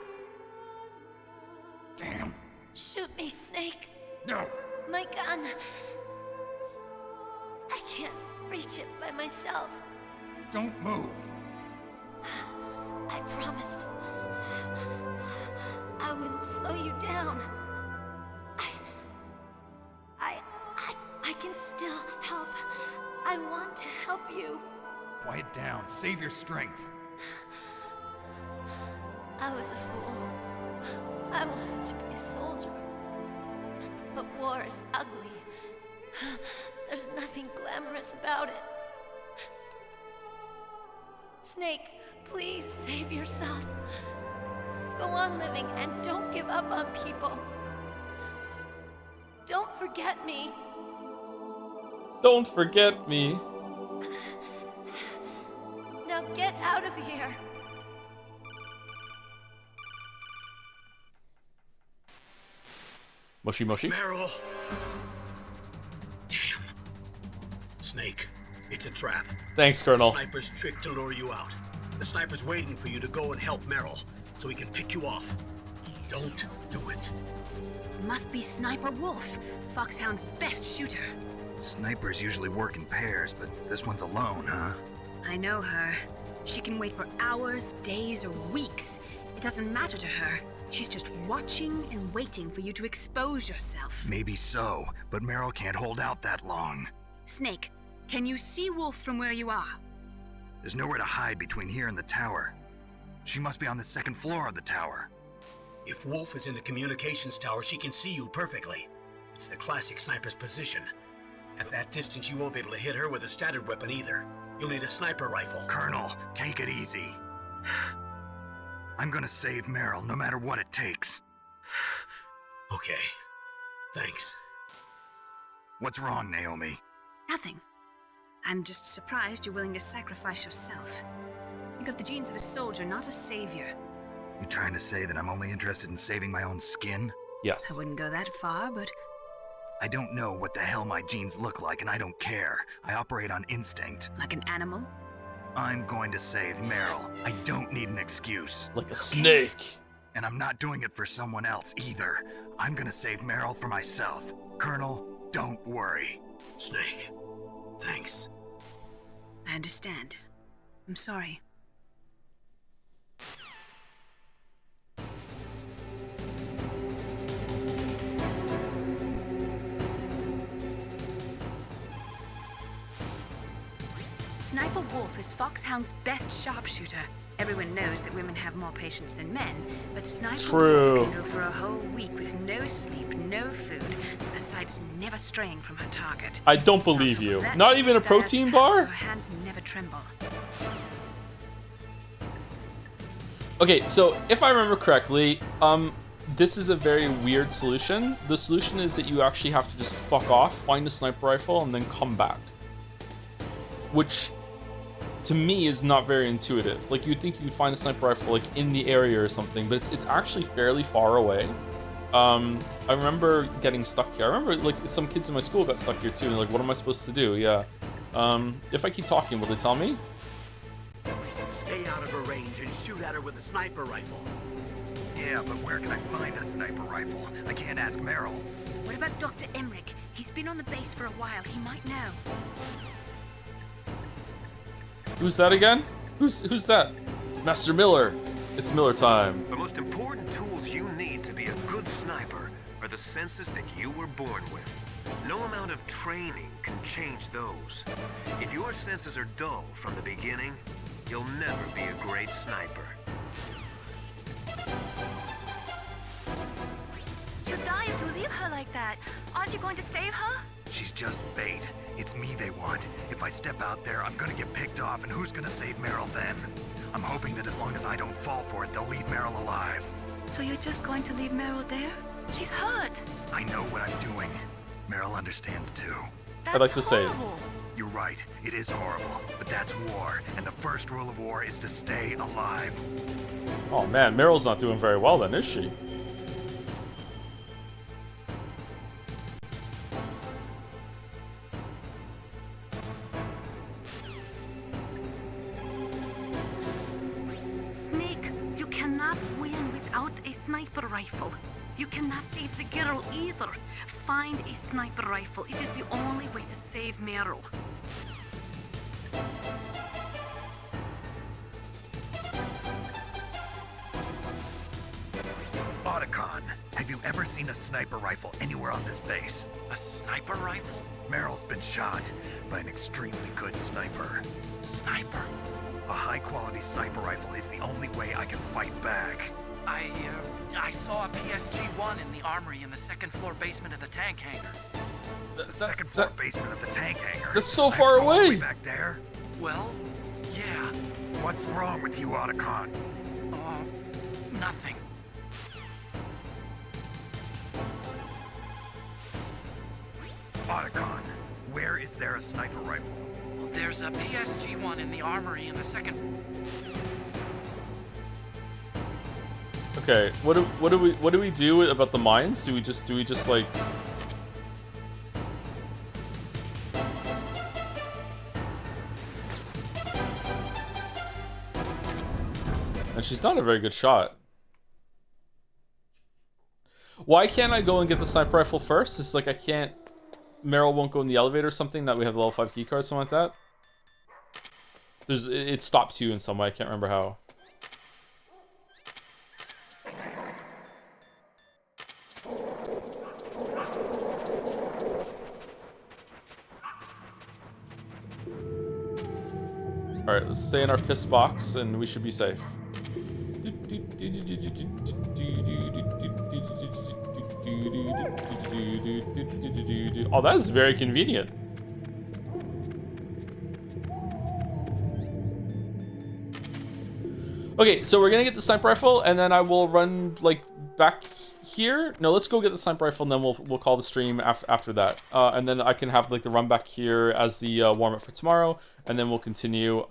Damn. Shoot me, Snake. No. My gun. I can't reach it by myself. Don't move. I promised I wouldn't slow you down. I can still help. I want to help you. Quiet down. Save your strength. I was a fool. I wanted to be a soldier. But war is ugly. There's nothing glamorous about it. Snake, please save yourself. Go on living and don't give up on people. Don't forget me. Don't forget me. Now get out of here. Mushy mushy. Meryl. Damn. Snake, it's a trap. Thanks, Colonel. The sniper's trick to lure you out. The sniper's waiting for you to go and help Meryl, so he can pick you off. Don't do it. Must be Sniper Wolf, Foxhound's best shooter. Snipers usually work in pairs, but this one's alone, huh? I know her. She can wait for hours, days, or weeks. It doesn't matter to her. She's just watching and waiting for you to expose yourself. Maybe so, but Meryl can't hold out that long. Snake, can you see Wolf from where you are? There's nowhere to hide between here and the tower. She must be on the second floor of the tower. If Wolf is in the communications tower, she can see you perfectly. It's the classic sniper's position. At that distance, you won't be able to hit her with a standard weapon either. You'll need a sniper rifle. Colonel, take it easy. I'm gonna save Meryl, no matter what it takes. Okay. Thanks. What's wrong, Naomi? Nothing. I'm just surprised you're willing to sacrifice yourself. You got the genes of a soldier, not a savior. You trying to say that I'm only interested in saving my own skin? Yes. I wouldn't go that far, but... I don't know what the hell my genes look like, and I don't care. I operate on instinct. Like an animal? I'm going to save Meryl. I don't need an excuse. Like a snake. And I'm not doing it for someone else either. I'm gonna save Meryl for myself. Colonel, don't worry. Snake, Thanks. I understand. I'm sorry. Sniper Wolf is Foxhound's best sharpshooter. Everyone knows that women have more patience than men, but Sniper Wolf can go for a whole week with no sleep, no food, besides never straying from her target. I don't believe you. Not even a protein bar? Her hands never tremble. Okay, so if I remember correctly, this is a very weird solution. The solution is that you actually have to just fuck off, find a sniper rifle, and then come back. Which, to me, is not very intuitive. Like, you'd think you'd find a sniper rifle, like, in the area or something, but it's actually fairly far away. I remember getting stuck here. I remember, like, some kids in my school got stuck here, too, and like, what am I supposed to do? Yeah. If I keep talking, will they tell me? Stay out of her range and shoot at her with a sniper rifle. Yeah, but where can I find a sniper rifle? I can't ask Meryl. What about Dr. Emmerich? He's been on the base for a while. He might know. Who's that again? Who's that? Master Miller. It's Miller time. The most important tools you need to be a good sniper are the senses that you were born with. No amount of training can change those. If your senses are dull from the beginning, you'll never be a great sniper. She'll die if you leave her like that. Aren't you going to save her? She's just bait. It's me they want. If I step out there, I'm gonna get picked off, and who's gonna save Meryl then? I'm hoping that as long as I don't fall for it, they'll leave Meryl alive. So you're just going to leave Meryl there? She's hurt. I know what I'm doing. Meryl understands too. I'd like to say, You're right, it is horrible, but that's war, and the first rule of war is to stay alive. oh man, Meryl's not doing very well then, is she? Snake, you cannot win without a sniper rifle. You cannot save the girl either. Find a sniper rifle. It is the only way to save Meryl. Otacon, have you ever seen a sniper rifle anywhere on this base? A sniper rifle? Meryl's been shot by an extremely good sniper. Sniper? A high-quality sniper rifle is the only way I can fight back. I saw a PSG-1 in the armory in the second-floor basement of the tank hangar. The second-floor basement of the tank hangar? That's so far away! Way back there? Well, yeah. What's wrong with you, Otacon? Nothing. Otacon, where is there a sniper rifle? There's a PSG-1 in the armory in the second... Okay, what do we do about the mines? Do we just like... And she's not a very good shot. Why can't I go and get the sniper rifle first? It's like I can't... Meryl won't go in the elevator or something, that we have the level 5 key card, something like that. It stops you in some way, I can't remember how. Alright, let's stay in our piss box and we should be safe. Oh, that is very convenient. Okay, so we're gonna get the sniper rifle and then I will run like back here. No, let's go get the sniper rifle and then we'll call the stream after that. And then I can have like the run back here as the warm up for tomorrow, and then we'll continue.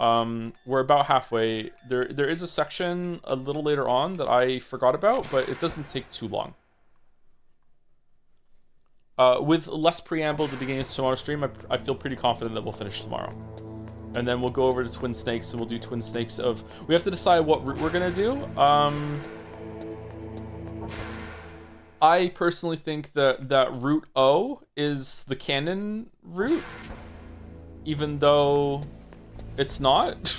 We're about halfway. There is a section a little later on that I forgot about, but it doesn't take too long. With less preamble at the beginning of tomorrow's stream, I feel pretty confident that we'll finish tomorrow. And then we'll go over to Twin Snakes and we'll do Twin Snakes of... We have to decide what route we're gonna do. I personally think that route O is the canon route. even though it's not.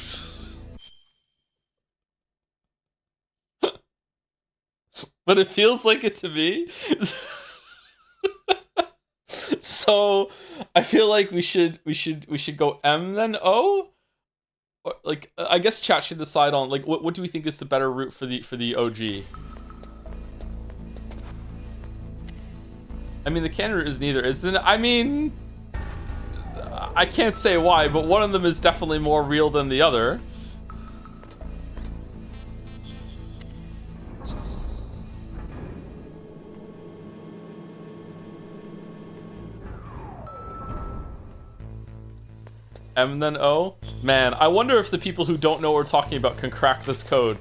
But it feels like it to me. So I feel like we should go M then O. Or, like, I guess chat should decide on like what do we think is the better route for the OG. I mean, the canon route is neither, isn't it? I mean, I can't say why, but one of them is definitely more real than the other. M then O? Man, I wonder if the people who don't know what we're talking about can crack this code.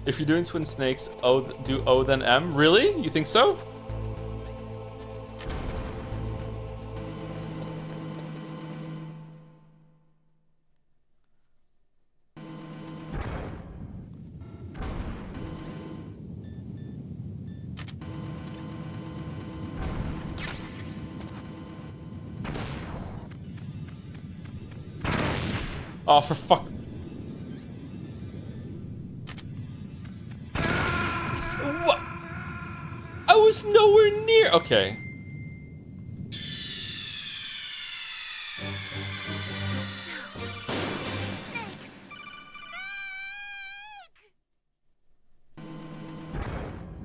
If you're doing Twin Snakes, do O then M? Really? You think so? Oh, for fuck. What? I was nowhere near. Okay.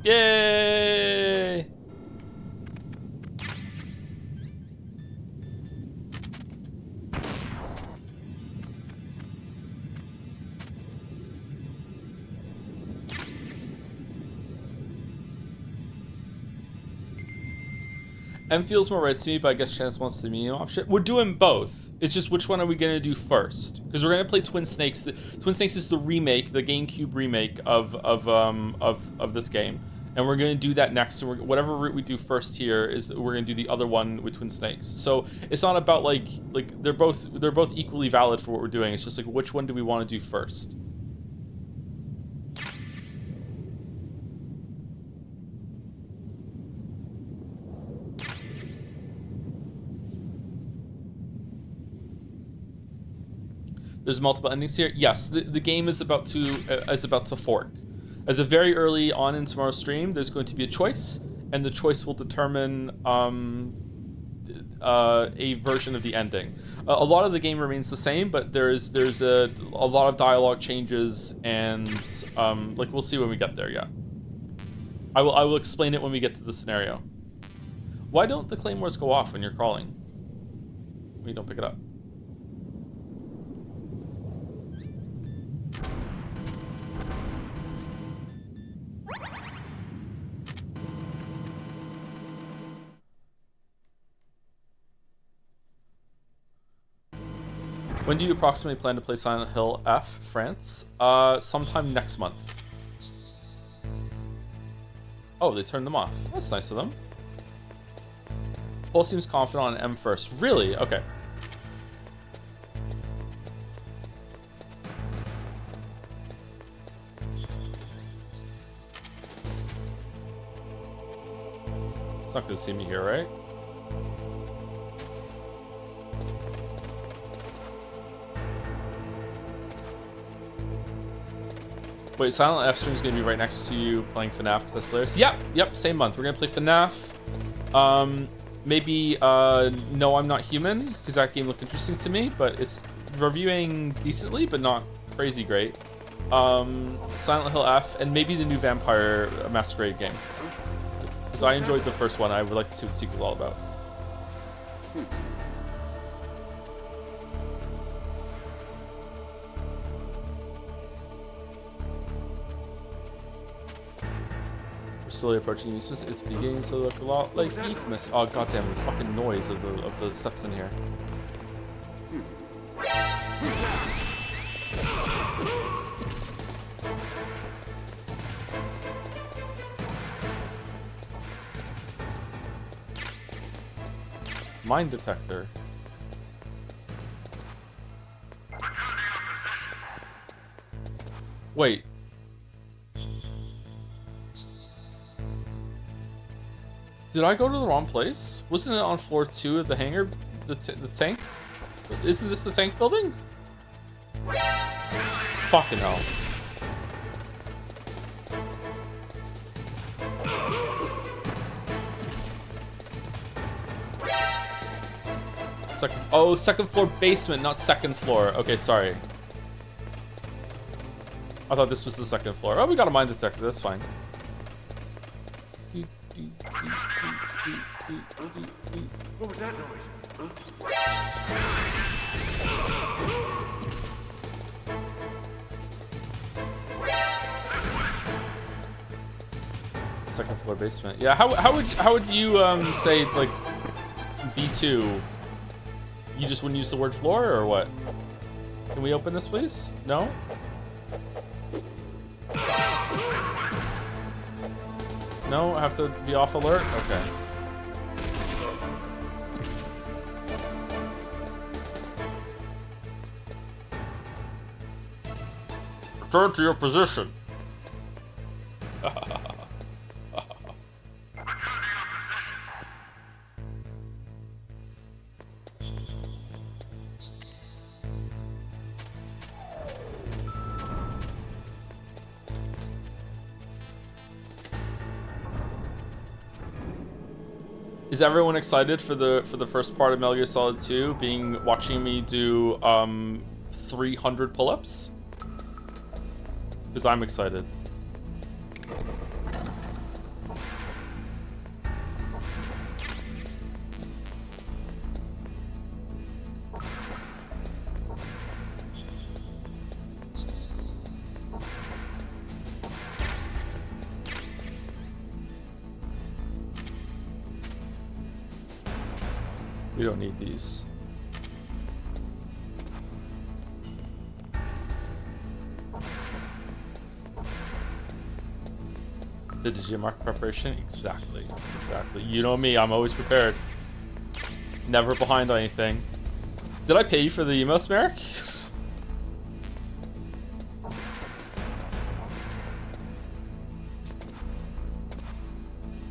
Yay! M feels more right to me, but I guess Chance wants the medium option. We're doing both. It's just which one are we gonna do first? Because we're gonna play Twin Snakes. Twin Snakes is the remake, the GameCube remake of this game, and we're gonna do that next. So whatever route we do first here is we're gonna do the other one with Twin Snakes. So it's not about like they're both equally valid for what we're doing. It's just like which one do we want to do first? There's multiple endings here. Yes, the game is about to fork. At the very early on in tomorrow's stream, there's going to be a choice, and the choice will determine a version of the ending. A lot of the game remains the same, but there's a lot of dialogue changes, and like we'll see when we get there. Yeah, I will explain it when we get to the scenario. Why don't the claymores go off when you're crawling? When you don't pick it up? When do you approximately plan to play Silent Hill F, France? Sometime next month. Oh, they turned them off. That's nice of them. Paul seems confident on M first. Really? Okay. It's not going to see me here, right? Wait, Silent F stream is going to be right next to you playing FNAF because that's hilarious. Yep, same month. We're going to play FNAF. Maybe No, I'm Not Human, because that game looked interesting to me, but it's reviewing decently, but not crazy great. Silent Hill F, and maybe the new Vampire Masquerade game. Because I enjoyed the first one. I would like to see what the sequel's all about. Slowly approaching Eastmas. It's beginning to look a lot like Eastmas. Oh goddamn! The fucking noise of the steps in here. Mine detector. Wait. Did I go to the wrong place? Wasn't it on floor 2 of the hangar? The tank? Isn't this the tank building? Fucking hell. Second floor basement, not second floor. Okay, sorry. I thought this was the second floor. Oh, we got a mine detector. That's fine. What was that noise? Second floor basement. Yeah, how would you say like B2? You just wouldn't use the word floor or what? Can we open this please? No? No, I have to be off alert? Okay. Return to your position. Is everyone excited for the first part of Metal Gear Solid 2 watching me do 300 pull-ups? Because I'm excited. We don't need these. The Digimark preparation? Exactly. Exactly. You know me, I'm always prepared. Never behind on anything. Did I pay you for the emotes, Merrick?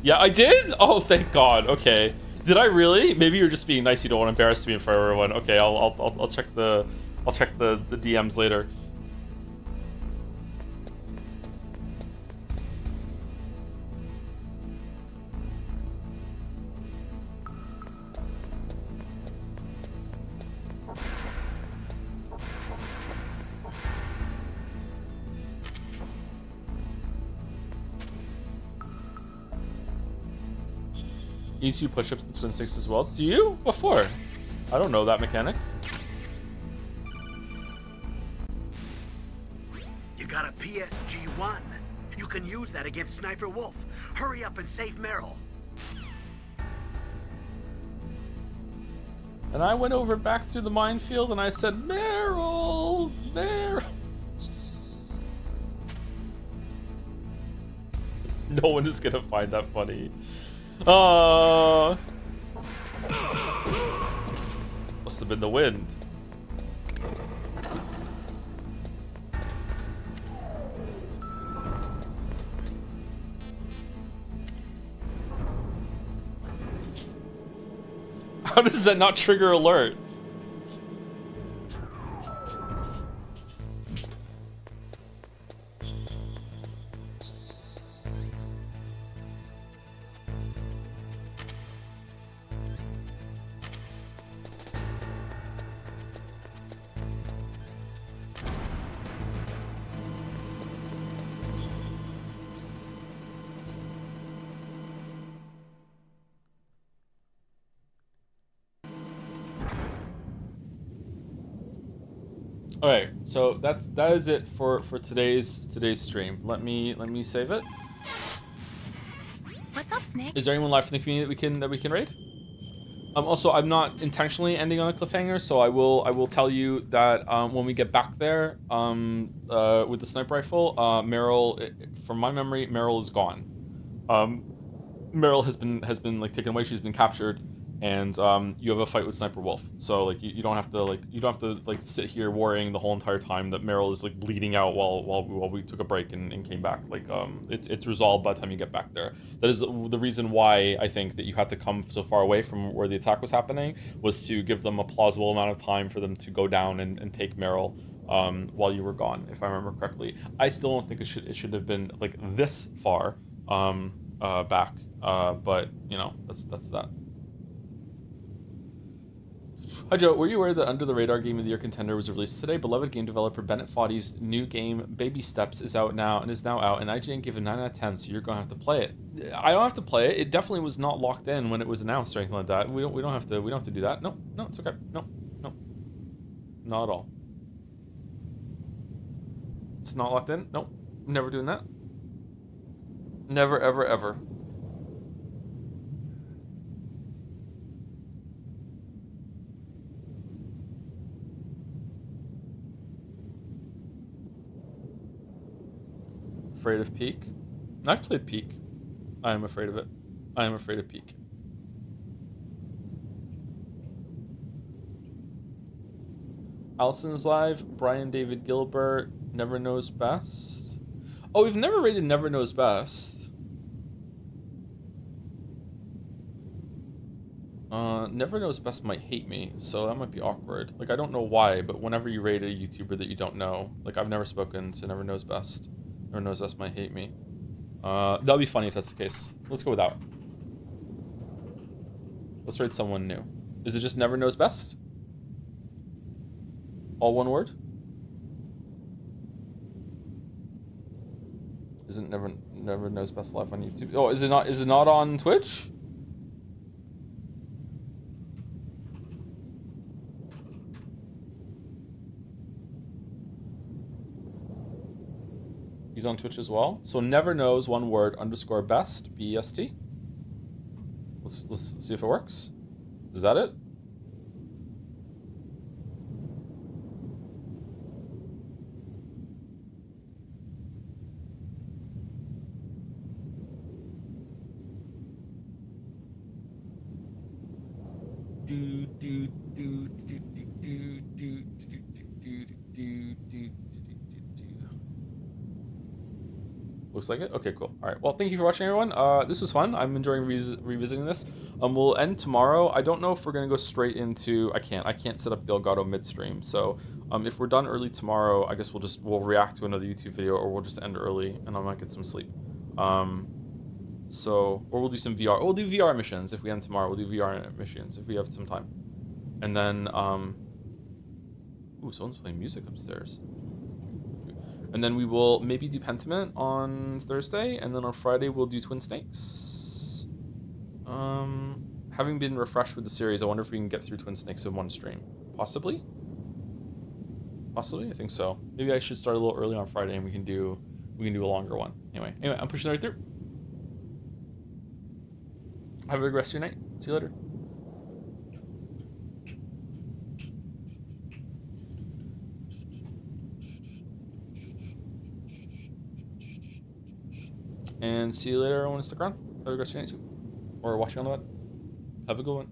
Yeah, I did? Oh, thank God. Okay. Did I really? Maybe you're just being nice. You don't want to embarrass me in front of everyone. Okay, I'll check the DMs later. You do push-ups in Twin Six as well. Do you? What for? I don't know that mechanic. You got a PSG-1. You can use that against Sniper Wolf. Hurry up and save Meryl. And I went over back through the minefield and I said, Meryl, Meryl. No one is gonna find that funny. Must have been the wind. How does that not trigger alert? Okay, so that is it for today's stream. Let me save it. What's up, Snake? Is there anyone live from the community that we can raid? Also, I'm not intentionally ending on a cliffhanger, so I will tell you that when we get back there with the sniper rifle, Meryl, from my memory, Meryl is gone. Meryl has been like taken away. She's been captured, and you have a fight with Sniper Wolf. So like you don't have to sit here worrying the whole entire time that Meryl is like bleeding out while we took a break and came back. Like it's resolved by the time you get back there. That is the reason why I think that you had to come so far away from where the attack was happening, was to give them a plausible amount of time for them to go down and take Meryl while you were gone, if I remember correctly. I still don't think it should have been like this far back, but you know, that's that. Hi Joe, were you aware that Under the Radar Game of the Year contender was released today? Beloved game developer Bennett Foddy's new game, Baby Steps, is out now, and IGN gave it 9 out of 10, so you're going to have to play it. I don't have to play it. It definitely was not locked in when it was announced or anything like that. We don't have to do that. No, it's okay. No. Not at all. It's not locked in? Nope. Never doing that. Never, ever, ever. Afraid of Peak? I've played Peak. I am afraid of it. I am afraid of Peak. Allison's live. Brian David Gilbert. Never Knows Best. Oh, we've never rated Never Knows Best. Never Knows Best might hate me, so that might be awkward. Like, I don't know why, but whenever you rate a YouTuber that you don't know, like, I've never spoken to Never Knows Best. Never Knows Best might hate me. That'll be funny if that's the case. Let's go with that. Let's rate someone new. Is it just Never Knows Best? All one word? Isn't Never Knows Best live on YouTube? Oh, is it not on Twitch? He's on Twitch as well. So Never Knows one word _ best BEST. Let's see if it works. Is that it? Looks like it. Okay, cool. All right. Well, thank you for watching, everyone. This was fun. I'm enjoying revisiting this. We'll end tomorrow. I don't know if we're gonna go straight into. I can't set up the Elgato midstream. So if we're done early tomorrow, I guess we'll react to another YouTube video, or we'll just end early and I might get some sleep. Or we'll do some VR. We'll do VR missions if we end tomorrow. We'll do VR missions if we have some time. And then ooh, someone's playing music upstairs. And then we will maybe do Pentiment on Thursday, and then on Friday we'll do Twin Snakes. Having been refreshed with the series, I wonder if we can get through Twin Snakes in one stream. Possibly? Possibly? I think so. Maybe I should start a little early on Friday and we can do a longer one. Anyway, I'm pushing it right through. Have a good rest of your night. See you later. And see you later, everyone. Stick around. Have a good rest of your night too. Or watching on the web. Have a good one.